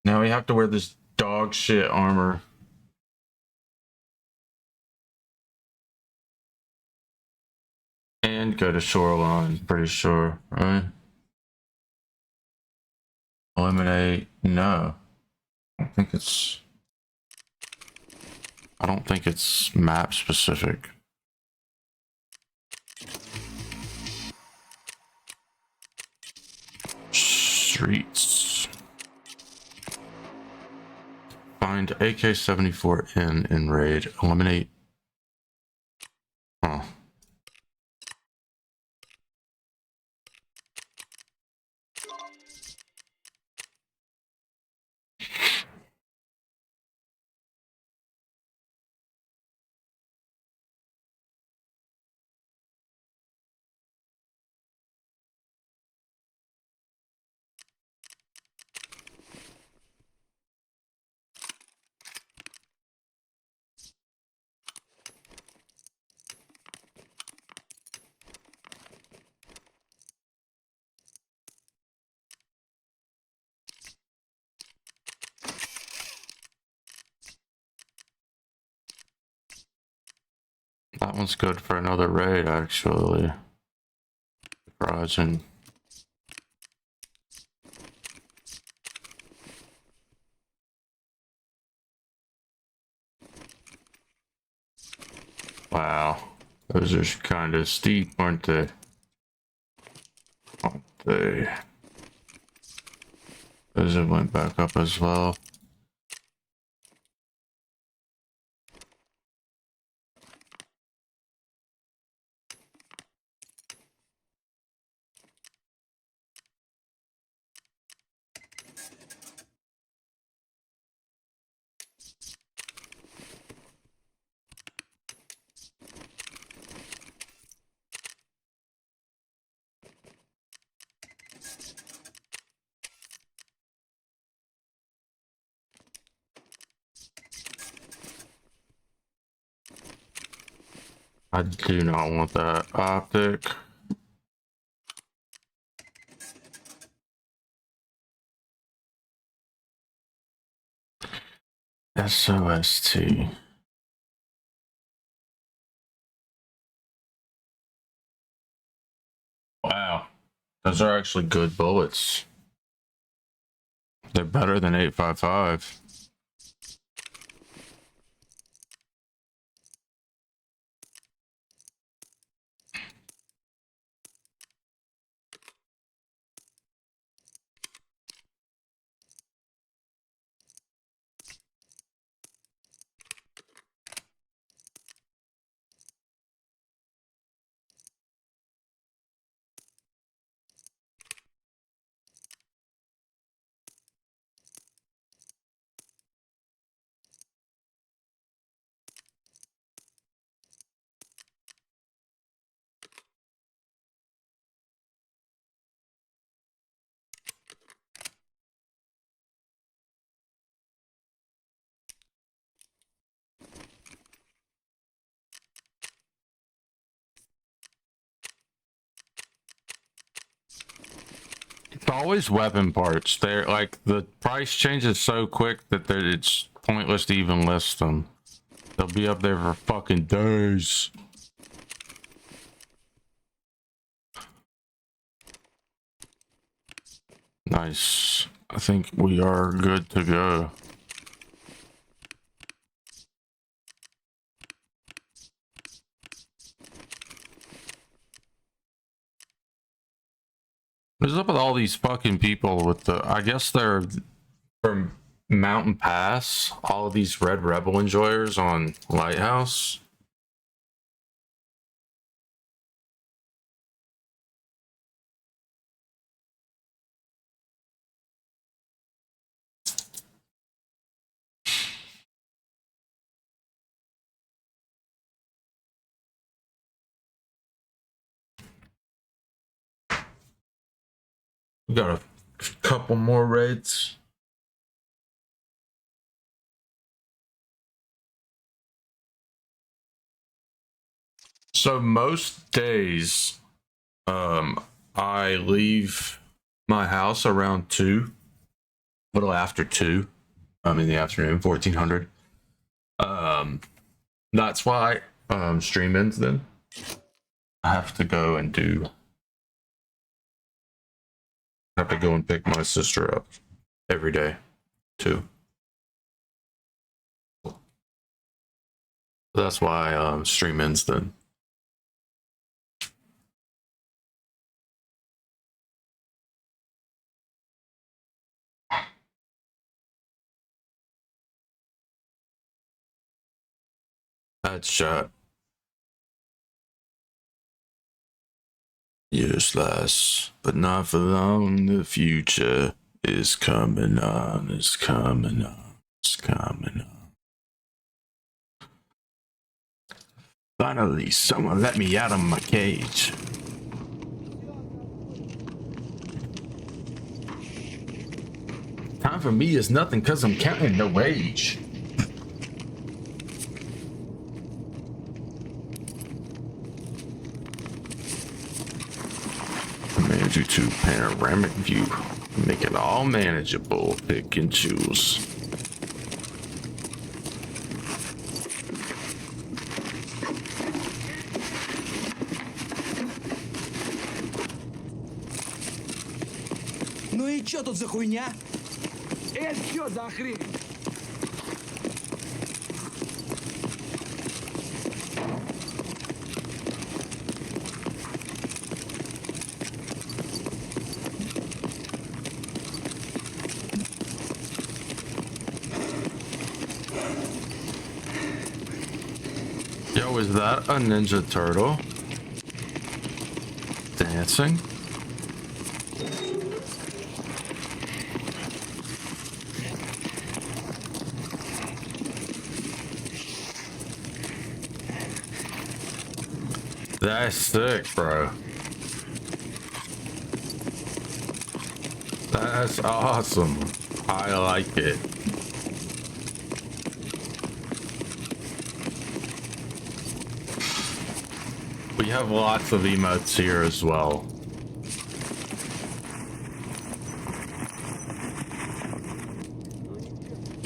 Now we have to wear this dog shit armor. And go to shoreline, pretty sure, right? Eliminate, no. I don't think it's map specific. Streets. Find AK-74N in raid. Eliminate. Huh. That one's good for another raid, actually. Garaging. Wow. Those are kind of steep, aren't they? Aren't they? Those have went back up as well. I do not want that optic. SOST. Wow. Those are actually good bullets. They're better than 855. always weapon parts. They're like the price changes so quick that it's pointless to even list them. They'll be up there for fucking days. Nice. I think we are good to go. What's up with all these fucking people with the, I guess they're from Mountain Pass, all of these Red Rebel enjoyers on Lighthouse. We got a couple more raids. So most days, I leave my house around 2, a little after 2, in the afternoon, 1400. That's why stream ends then. I have to go and pick my sister up every day too. That's why stream ends then. Headshot. Useless, but not for long. The future is coming on. It's coming on. It's coming on. Finally, someone let me out of my cage. Time for me is nothing because I'm counting the wage. Manage YouTube panoramic view. Make it all manageable. Pick and choose. Ну и чё тут за хуйня? Это что за хрень? Yo, is that a Ninja Turtle? Dancing? That's sick, bro. That's awesome. I like it. We have lots of emotes here as well.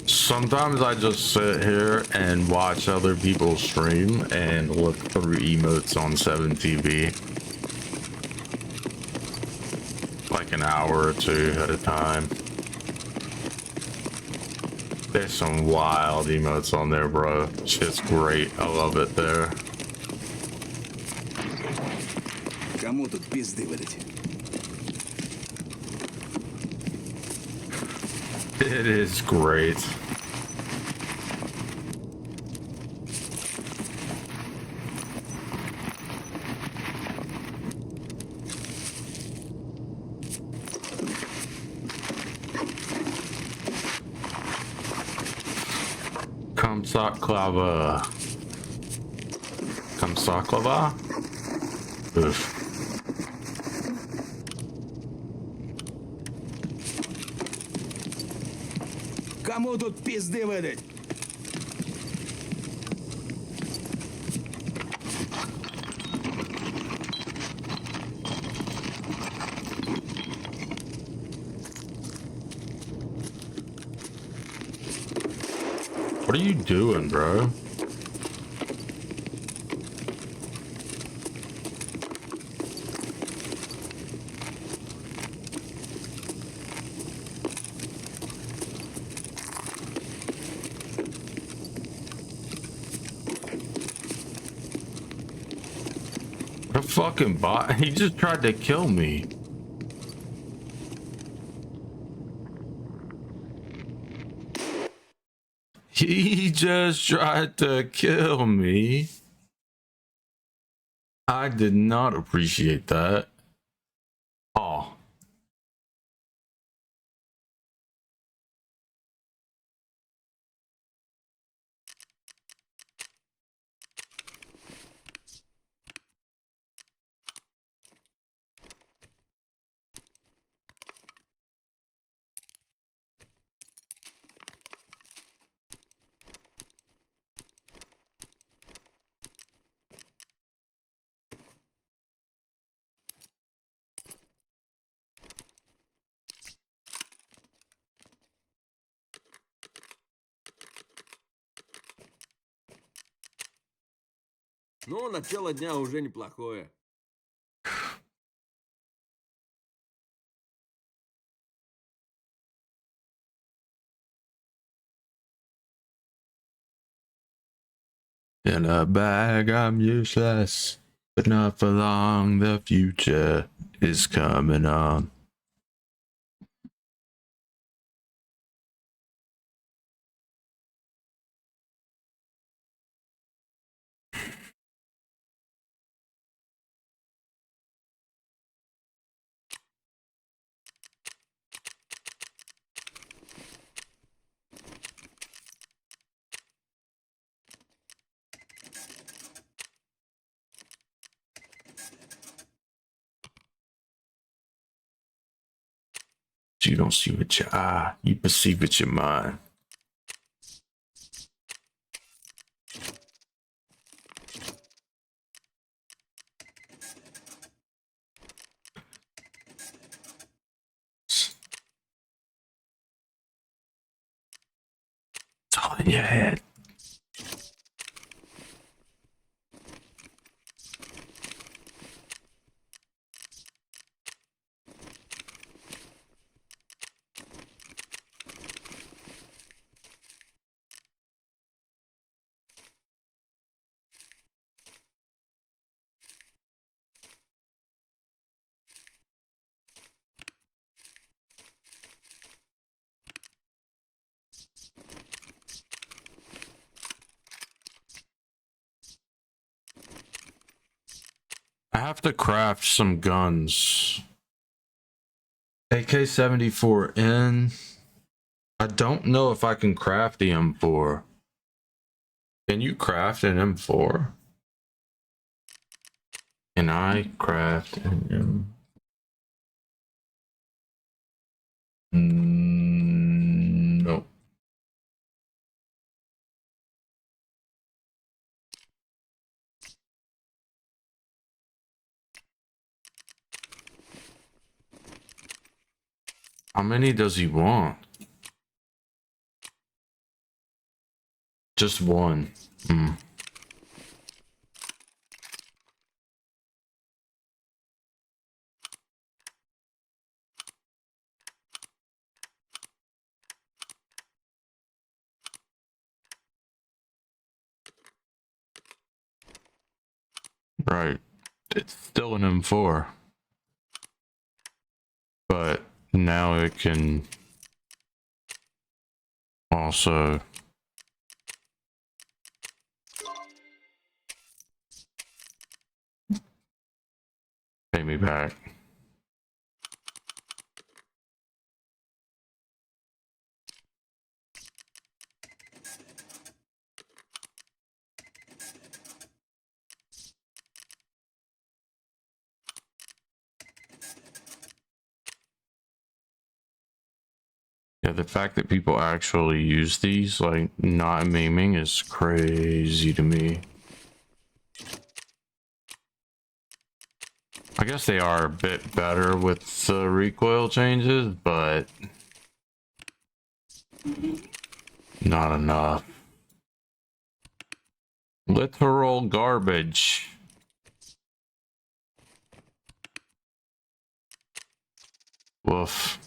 Sometimes I just sit here and watch other people stream and look through emotes on 7TV. Like an hour or 2 at a time. There's some wild emotes on there, bro. Shit's great. I love it there. Кому тут пизды выдать? It is great. Kamsaklava. Kamsaklava? Oof. Кому тут пизды выдать? What are you doing, bro? What a fucking bot. He just tried to kill me. He just tried to kill me. I did not appreciate that. Oh. Ну, начало дня уже неплохое. In a bag, I'm useless, but not for long. The future is coming on. You don't see with your eye, you perceive with your mind. It's all in your head. I have to craft some guns. AK-74N. I don't know if I can craft the M4. Can you craft an M4? Can I craft an M? No. How many does he want? Just one. Right. It's still an M4. But now it can also pay me back. Yeah, the fact that people actually use these, like, not memeing, is crazy to me. I guess they are a bit better with the recoil changes, but not enough. Literal garbage. Woof.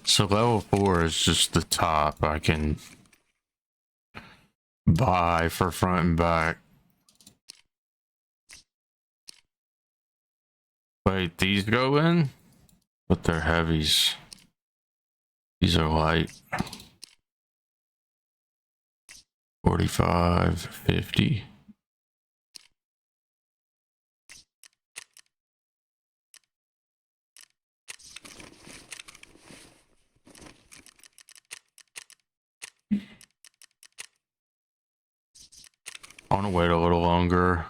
So level 4 is just the top I can buy for front and back. Wait, these go in? But they're heavies. These are light. 45, 50. I want to wait a little longer.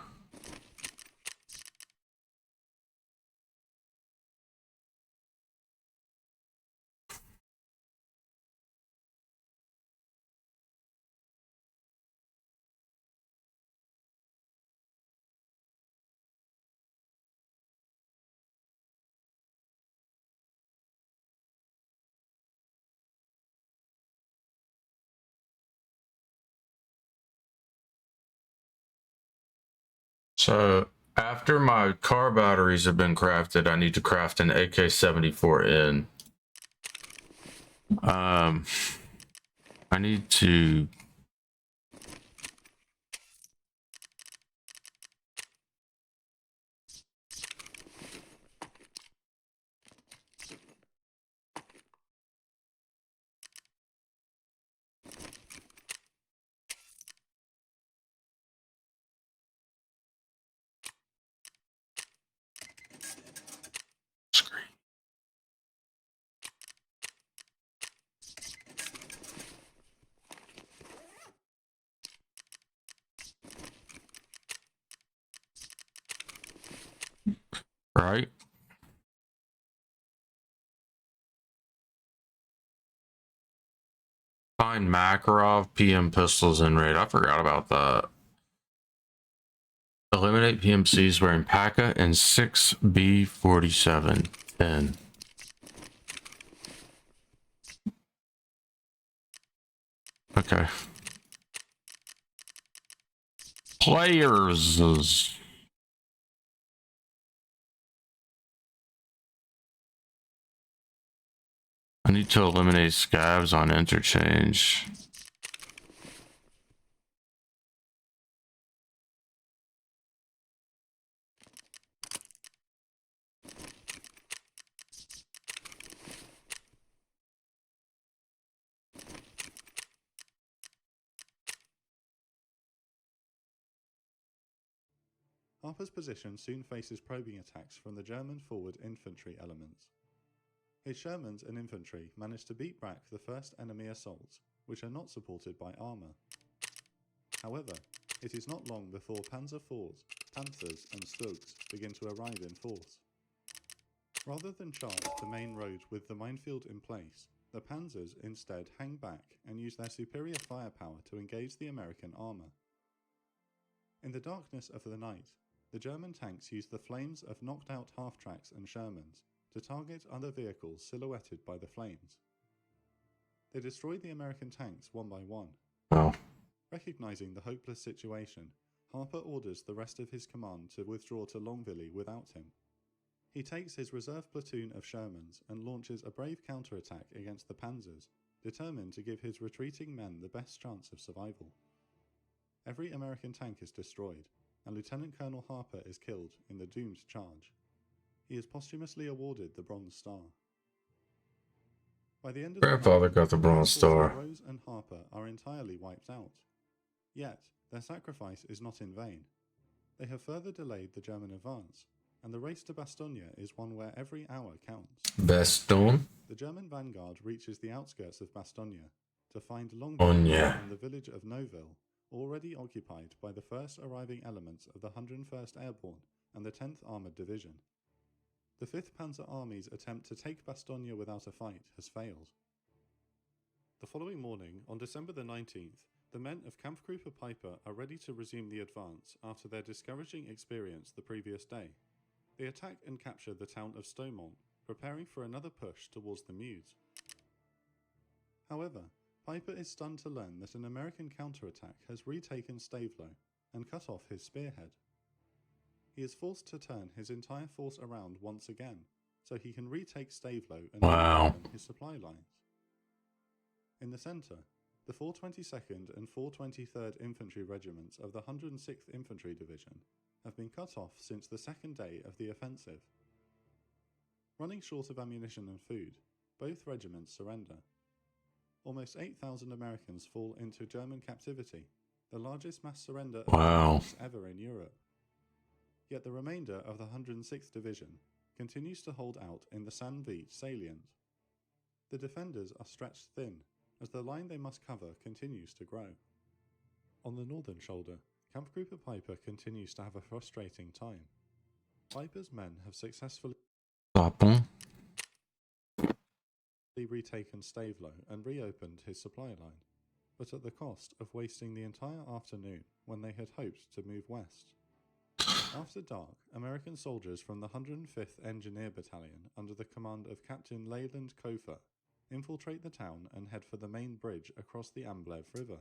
So after my car batteries have been crafted, I need to craft an AK-74N. I need to screen. Right? Find Makarov PM pistols in raid. I forgot about that. Eliminate PMCs wearing PACA and 6B47 10. Okay. Players. I need to eliminate scabs on interchange. Harper's position soon faces probing attacks from the German forward infantry elements. His Shermans and infantry manage to beat back the first enemy assaults, which are not supported by armour. However, it is not long before Panzer IVs, Panthers and Stugs begin to arrive in force. Rather than charge the main road with the minefield in place, the Panzers instead hang back and use their superior firepower to engage the American armour. In the darkness of the night, the German tanks use the flames of knocked-out half-tracks and Shermans to target other vehicles silhouetted by the flames. They destroy the American tanks one by one. Oh. Recognizing the hopeless situation, Harper orders the rest of his command to withdraw to Longville without him. He takes his reserve platoon of Shermans and launches a brave counterattack against the Panzers, determined to give his retreating men the best chance of survival. Every American tank is destroyed, and Lieutenant Colonel Harper is killed in the doomed charge. He is posthumously awarded the Bronze Star. By the end of Grandfather the got the Bronze Star. Rose and Harper are entirely wiped out. Yet, their sacrifice is not in vain. They have further delayed the German advance, and the race to Bastogne is one where every hour counts. Baston. The German vanguard reaches the outskirts of Bastogne, to find long Oh, bridges yeah. in the village of Noville, already occupied by the first arriving elements of the 101st Airborne and the 10th Armoured Division. The 5th Panzer Army's attempt to take Bastogne without a fight has failed. The following morning, on December the 19th, the men of Kampfgruppe Piper are ready to resume the advance after their discouraging experience the previous day. They attack and capture the town of Stoumont, preparing for another push towards the Meuse. However, Piper is stunned to learn that an American counterattack has retaken Stavelot and cut off his spearhead. He is forced to turn his entire force around once again, so he can retake Stavelot and reopen his supply lines. In the centre, the 422nd and 423rd Infantry Regiments of the 106th Infantry Division have been cut off since the second day of the offensive. Running short of ammunition and food, both regiments surrender. Almost 8,000 Americans fall into German captivity, the largest mass surrender of Germans ever in Europe. Yet the remainder of the 106th Division continues to hold out in the Saint-Vit salient. The defenders are stretched thin, as the line they must cover continues to grow. On the northern shoulder, Kampfgruppe Piper continues to have a frustrating time. Piper's men have successfully retaken Stavelot and reopened his supply line, but at the cost of wasting the entire afternoon when they had hoped to move west. After dark, American soldiers from the 105th Engineer Battalion under the command of Captain Leyland Kofer infiltrate the town and head for the main bridge across the Amblev River.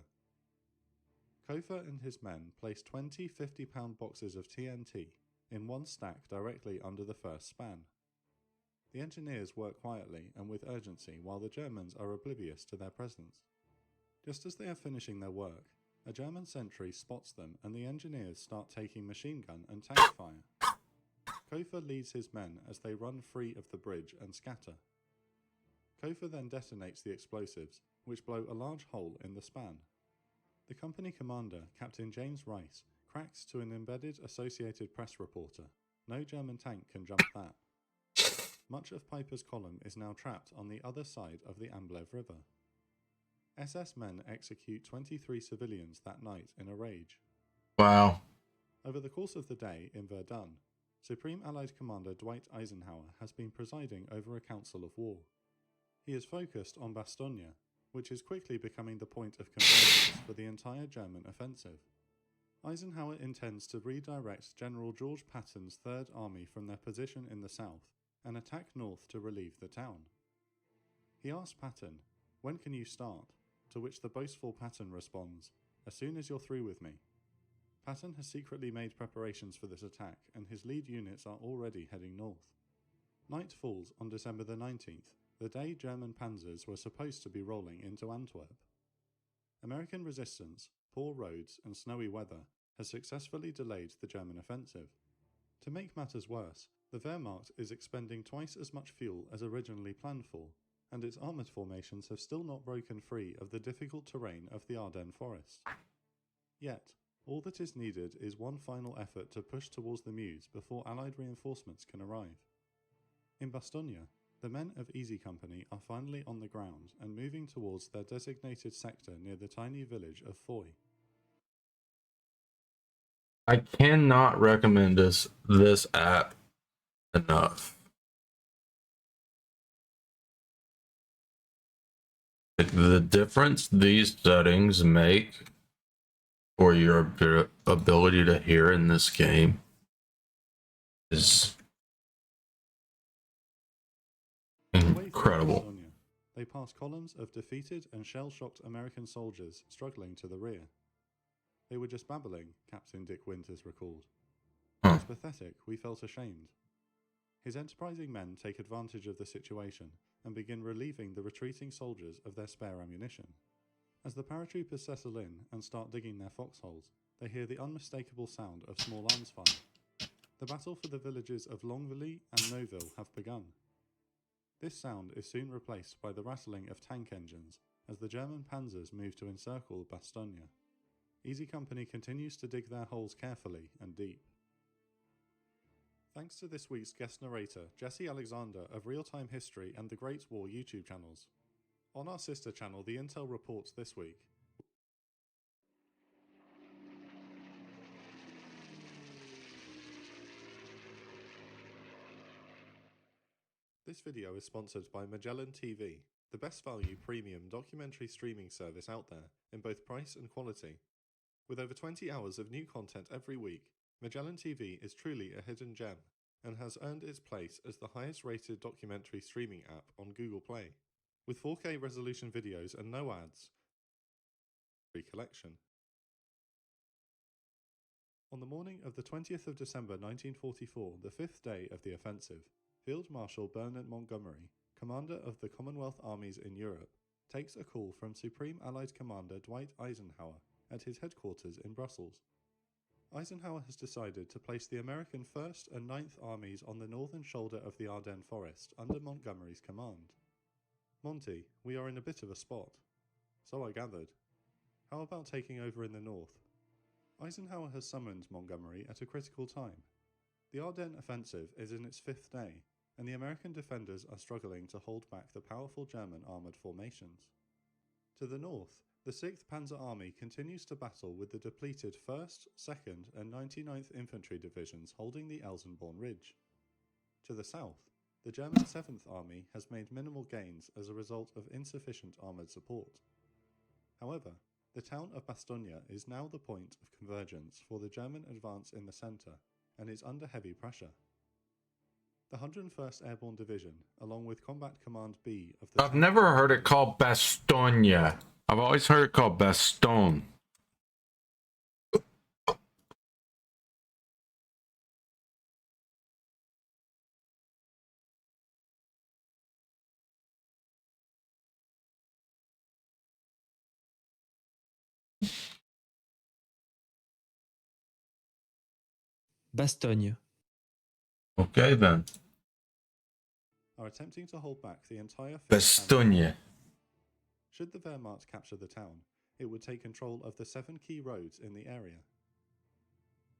Kofer and his men place 20 50-pound boxes of TNT in one stack directly under the first span. The engineers work quietly and with urgency while the Germans are oblivious to their presence. Just as they are finishing their work, a German sentry spots them and the engineers start taking machine gun and tank fire. Kofer leads his men as they run free of the bridge and scatter. Kofer then detonates the explosives, which blow a large hole in the span. The company commander, Captain James Rice, cracks to an embedded Associated Press reporter, "No German tank can jump that." Much of Piper's column is now trapped on the other side of the Amblev River. SS men execute 23 civilians that night in a rage. Wow. Over the course of the day in Verdun, Supreme Allied Commander Dwight Eisenhower has been presiding over a council of war. He is focused on Bastogne, which is quickly becoming the point of convergence for the entire German offensive. Eisenhower intends to redirect General George Patton's Third Army from their position in the south and attack north to relieve the town. He asks Patton, "When can you start?" To which the boastful Patton responds, "As soon as you're through with me." Patton has secretly made preparations for this attack, and his lead units are already heading north. Night falls on December the 19th, the day German panzers were supposed to be rolling into Antwerp. American resistance, poor roads, and snowy weather has successfully delayed the German offensive. To make matters worse, the Wehrmacht is expending twice as much fuel as originally planned for, and its armoured formations have still not broken free of the difficult terrain of the Ardennes forest. Yet, all that is needed is one final effort to push towards the Meuse before Allied reinforcements can arrive. In Bastogne, the men of Easy Company are finally on the ground and moving towards their designated sector near the tiny village of Foy. I cannot recommend this app enough. Like, the difference these settings make for your ability to hear in this game is incredible. Bastogne, they pass columns of defeated and shell-shocked American soldiers struggling to the rear. "They were just babbling," Captain Dick Winters recalled. "It was pathetic, we felt ashamed." His enterprising men take advantage of the situation and begin relieving the retreating soldiers of their spare ammunition. As the paratroopers settle in and start digging their foxholes, they hear the unmistakable sound of small arms fire. The battle for the villages of Longvilly and Noville have begun. This sound is soon replaced by the rattling of tank engines as the German panzers move to encircle Bastogne. Easy Company continues to dig their holes carefully and deep. Thanks to this week's guest narrator, Jesse Alexander of Real Time History and the Great War YouTube channels. On our sister channel, the Intel Reports this week. This video is sponsored by Magellan TV, the best value premium documentary streaming service out there in both price and quality. With over 20 hours of new content every week, Magellan TV is truly a hidden gem and has earned its place as the highest rated documentary streaming app on Google Play. With 4K resolution videos and no ads, free collection. On the morning of the 20th of December 1944, the fifth day of the offensive, Field Marshal Bernard Montgomery, commander of the Commonwealth armies in Europe, takes a call from Supreme Allied Commander Dwight Eisenhower at his headquarters in Brussels. Eisenhower has decided to place the American 1st and 9th Armies on the northern shoulder of the Ardennes Forest under Montgomery's command. Monty, we are in a bit of a spot. So I gathered. How about taking over in the north? Eisenhower has summoned Montgomery at a critical time. The Ardennes offensive is in its fifth day, and the American defenders are struggling to hold back the powerful German armoured formations. To the north, the 6th Panzer Army continues to battle with the depleted 1st, 2nd and 99th Infantry Divisions holding the Elsenborn Ridge. To the south, the German 7th Army has made minimal gains as a result of insufficient armoured support. However, the town of Bastogne is now the point of convergence for the German advance in the centre and is under heavy pressure. The 101st Airborne Division, along with Combat Command B of the... I've never heard it called Bastogne. I've always heard it called Bastogne. Bastogne. Okay then. are attempting to hold back the entire... Bastogne. Should the Wehrmacht capture the town, it would take control of the 7 key roads in the area.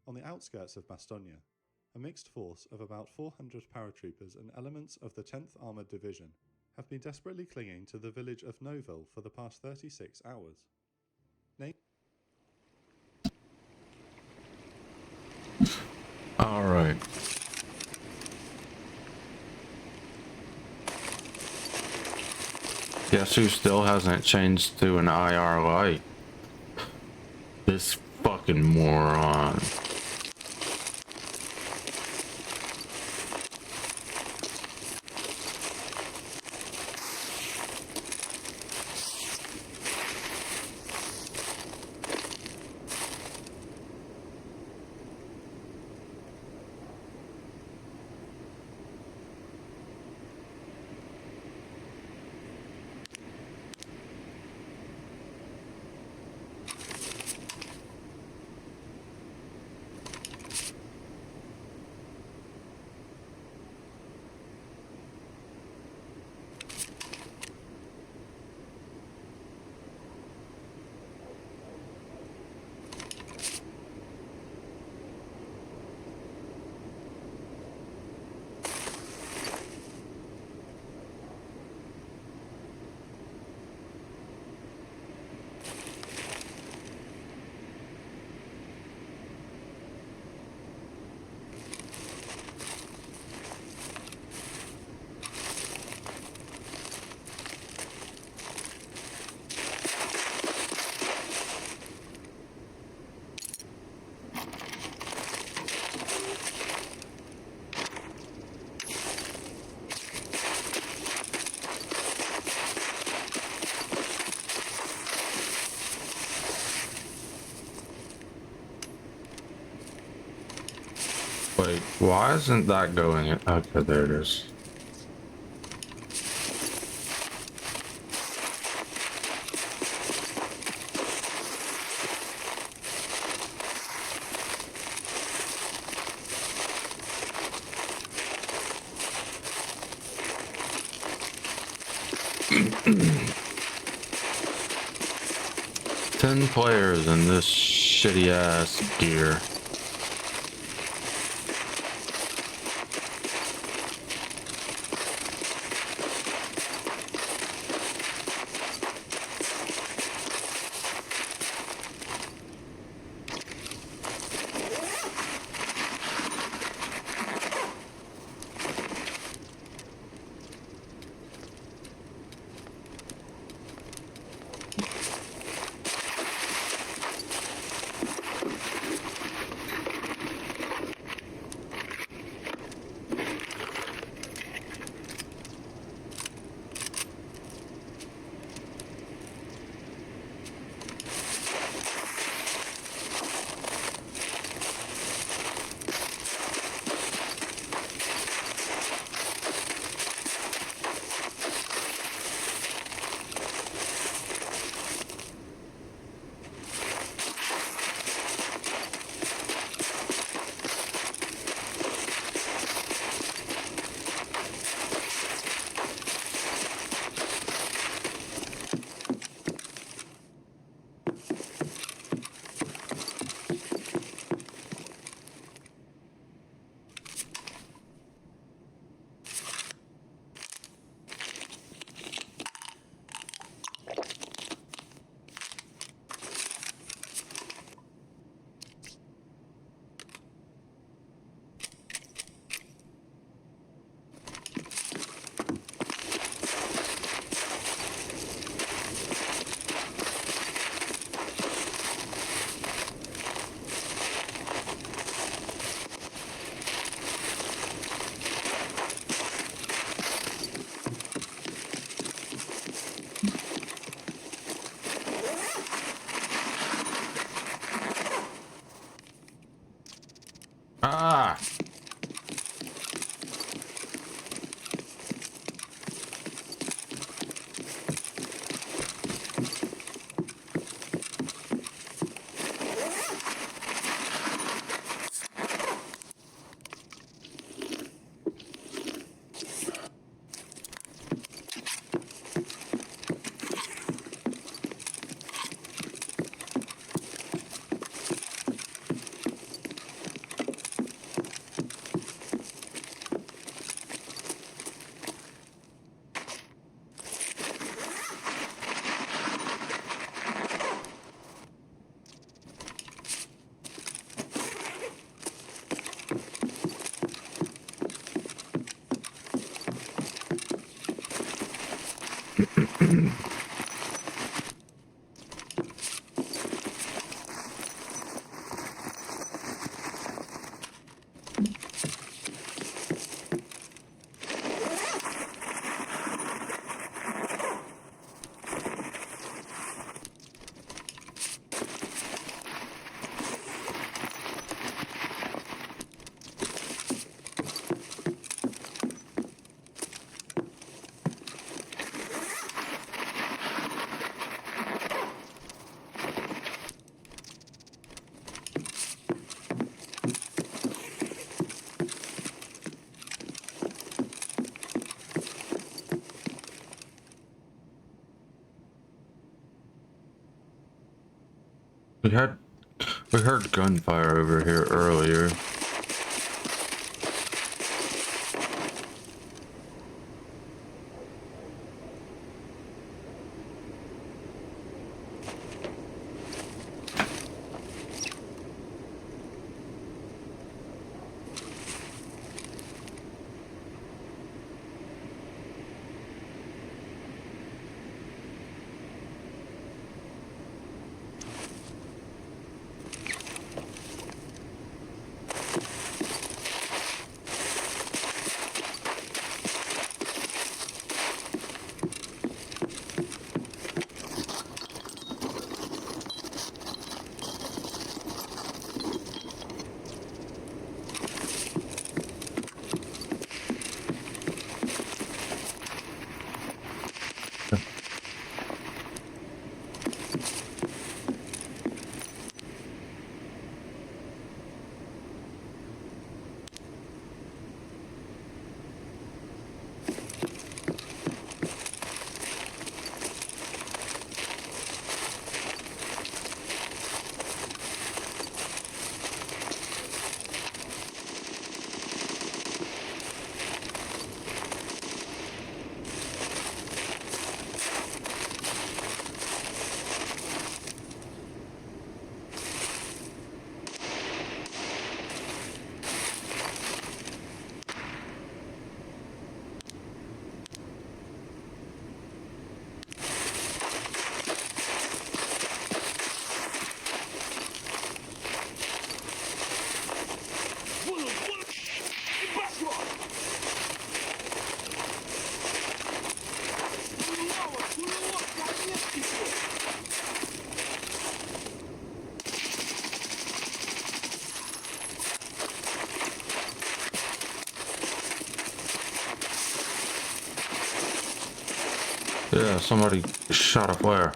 On the outskirts of Bastogne, a mixed force of about 400 paratroopers and elements of the 10th Armoured Division have been desperately clinging to the village of Neuville for the past 36 hours. All right. Guess who still hasn't changed to an IR light? This fucking moron. Wait, why isn't that going in? Okay, there it is. Ten players in this shitty ass gear. Ah! We heard gunfire over here earlier. Yeah, somebody shot a flare.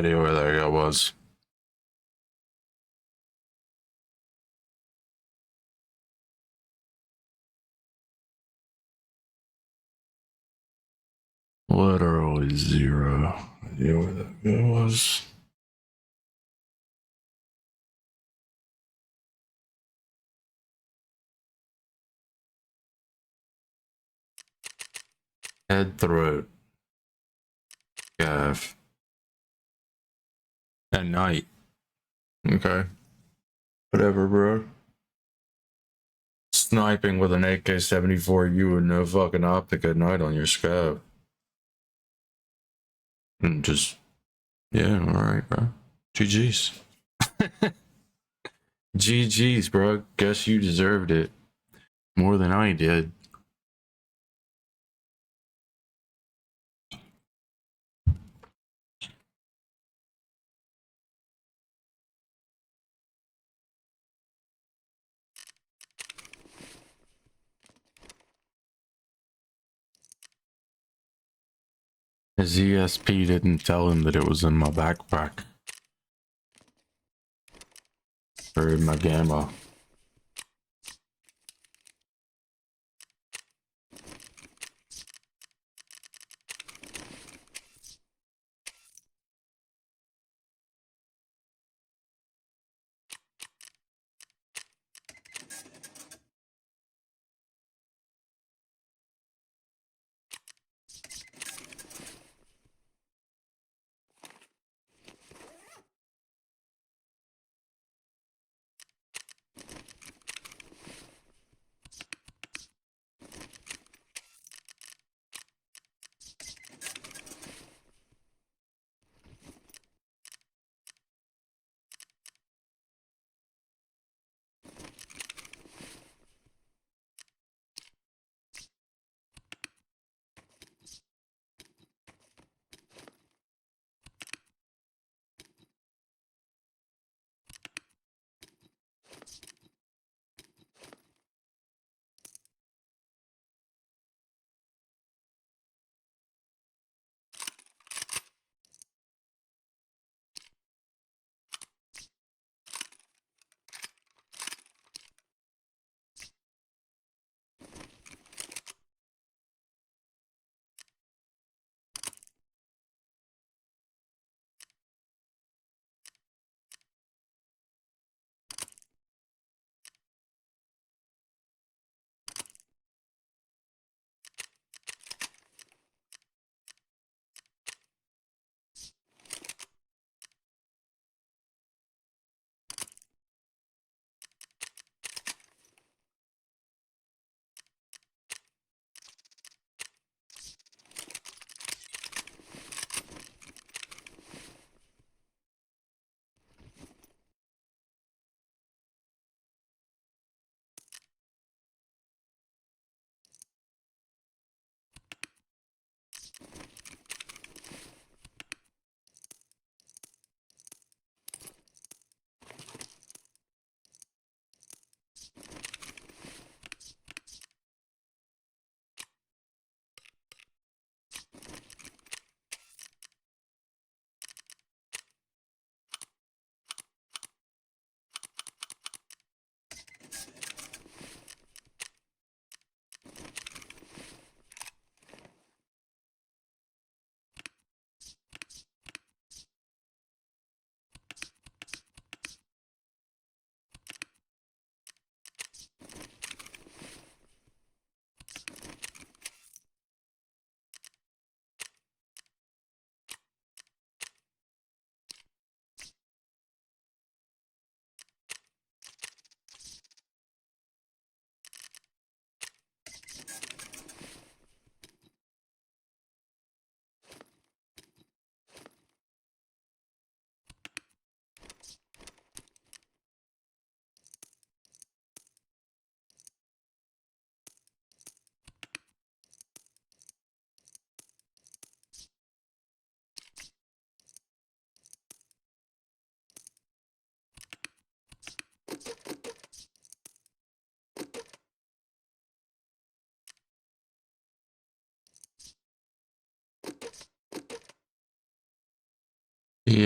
idea where that guy was. Literally zero idea where that guy was. Head, throat, calf. At night. Okay. Whatever, bro. Sniping with an AK-74U with no fucking optic at night on your scope. And just, yeah, alright, bro. GG's. GG's, bro. Guess you deserved it. More than I did. His ESP didn't tell him that it was in my backpack. Or in my gamma.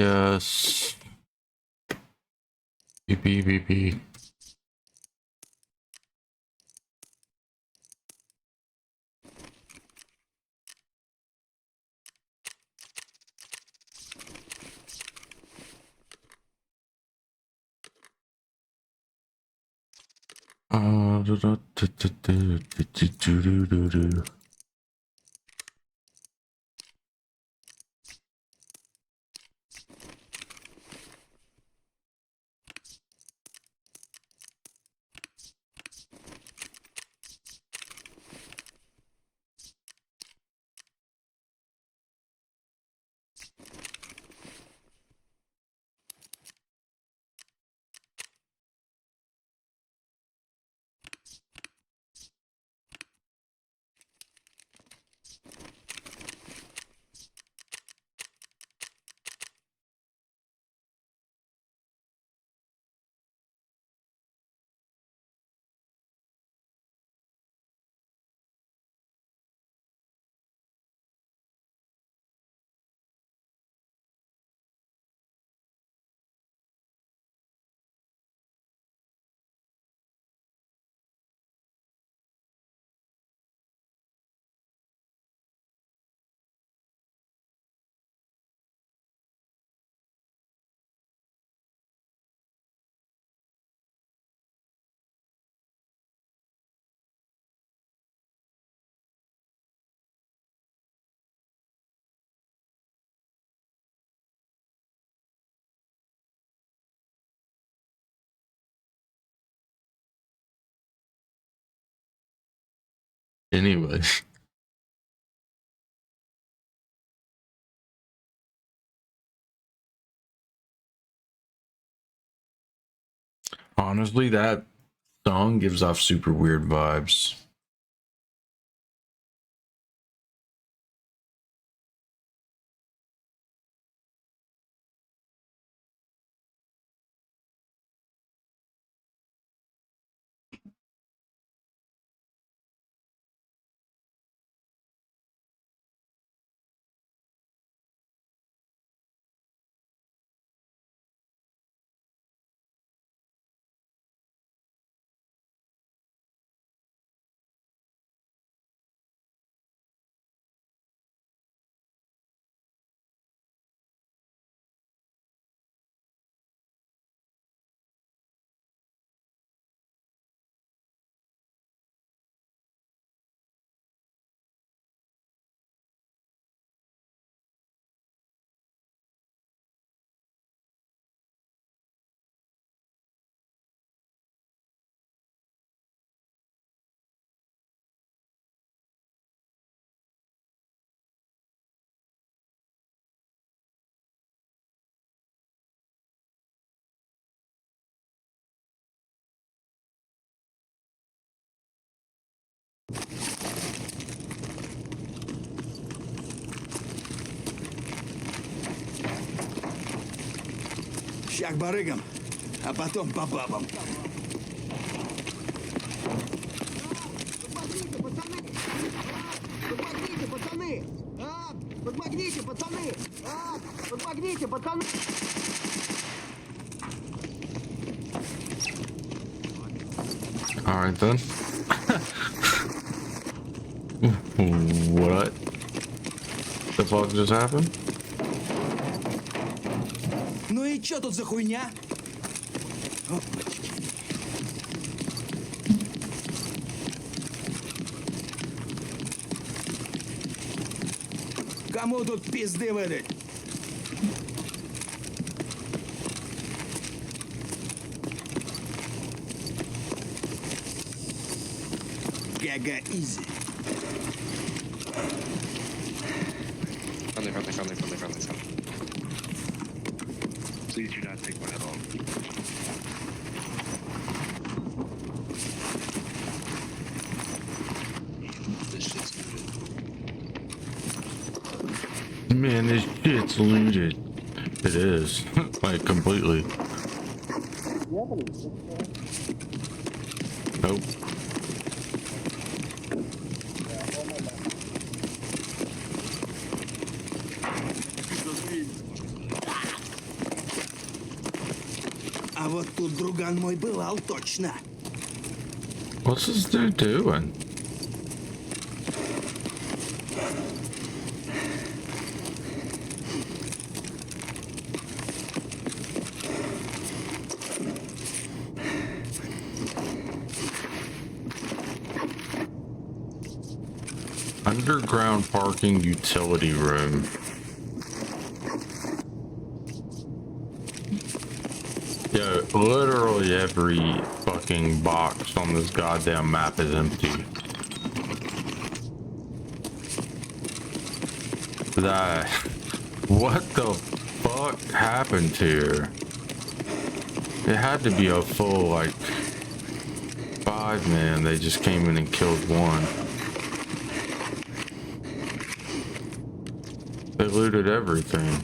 Yes. BP. Anyway. Honestly, that song gives off super weird vibes. Ща к барыгам, а потом по бабам. Подмогните, пацаны! Подмогните, пацаны! Подмогните, пацаны! All right then. What the fuck just happened? Ну и чё тут за хуйня? Кому тут пизды выдать? Гага изи. Friendly. Please do not take one at all. This shit's looted. Man, this shit's looted. It is. Like, completely. Nope. Вот тут друган мой бывал точно. What's this dude doing? Underground parking utility room. Yo, literally every fucking box on this goddamn map is empty. That, what the fuck happened here? It had to be a full, like, 5-man. They just came in and killed one. They looted everything.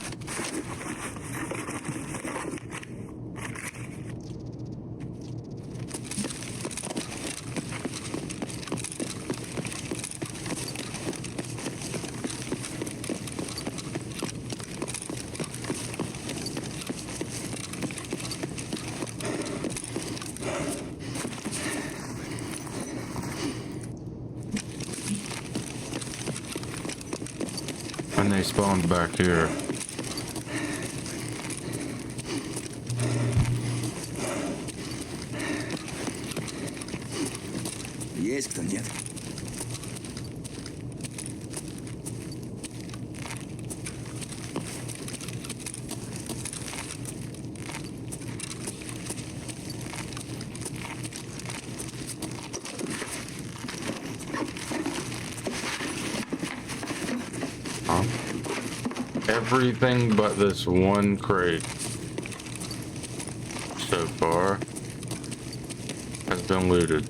And they spawned back here. Есть кто, нет? Everything but this one crate so far has been looted.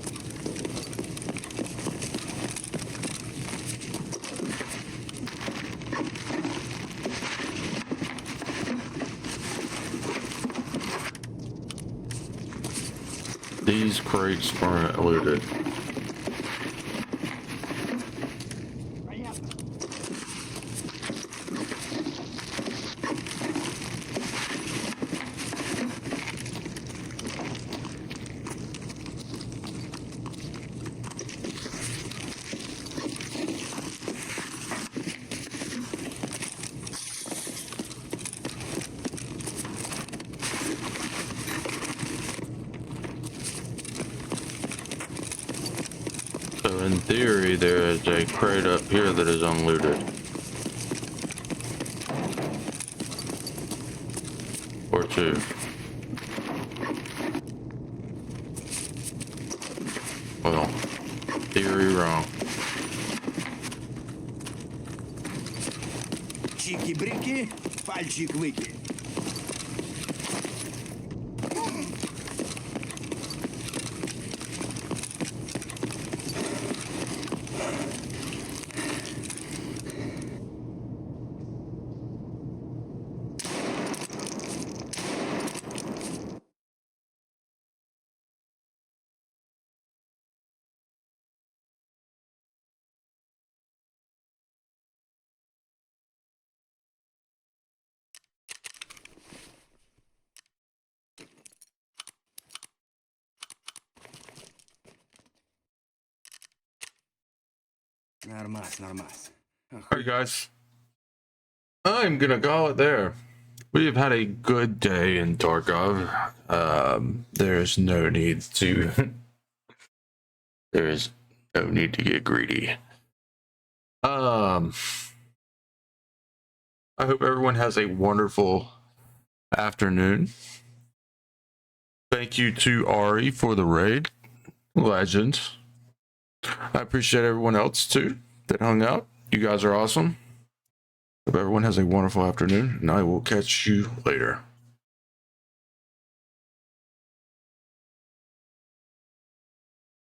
These crates weren't looted. So in theory, there is a crate up here that is unlooted. Or two. Well, theory wrong. Чики-брики, пальчик выкинь. Нормас, нормас. Alright guys, I'm gonna call it there. We've had a good day in Tarkov. There's no need to there's no need to get greedy. I hope everyone has a wonderful afternoon. Thank you to Ari for the raid. Legend. I appreciate everyone else too that hung out. You guys are awesome. Hope everyone has a wonderful afternoon, and I will catch you later.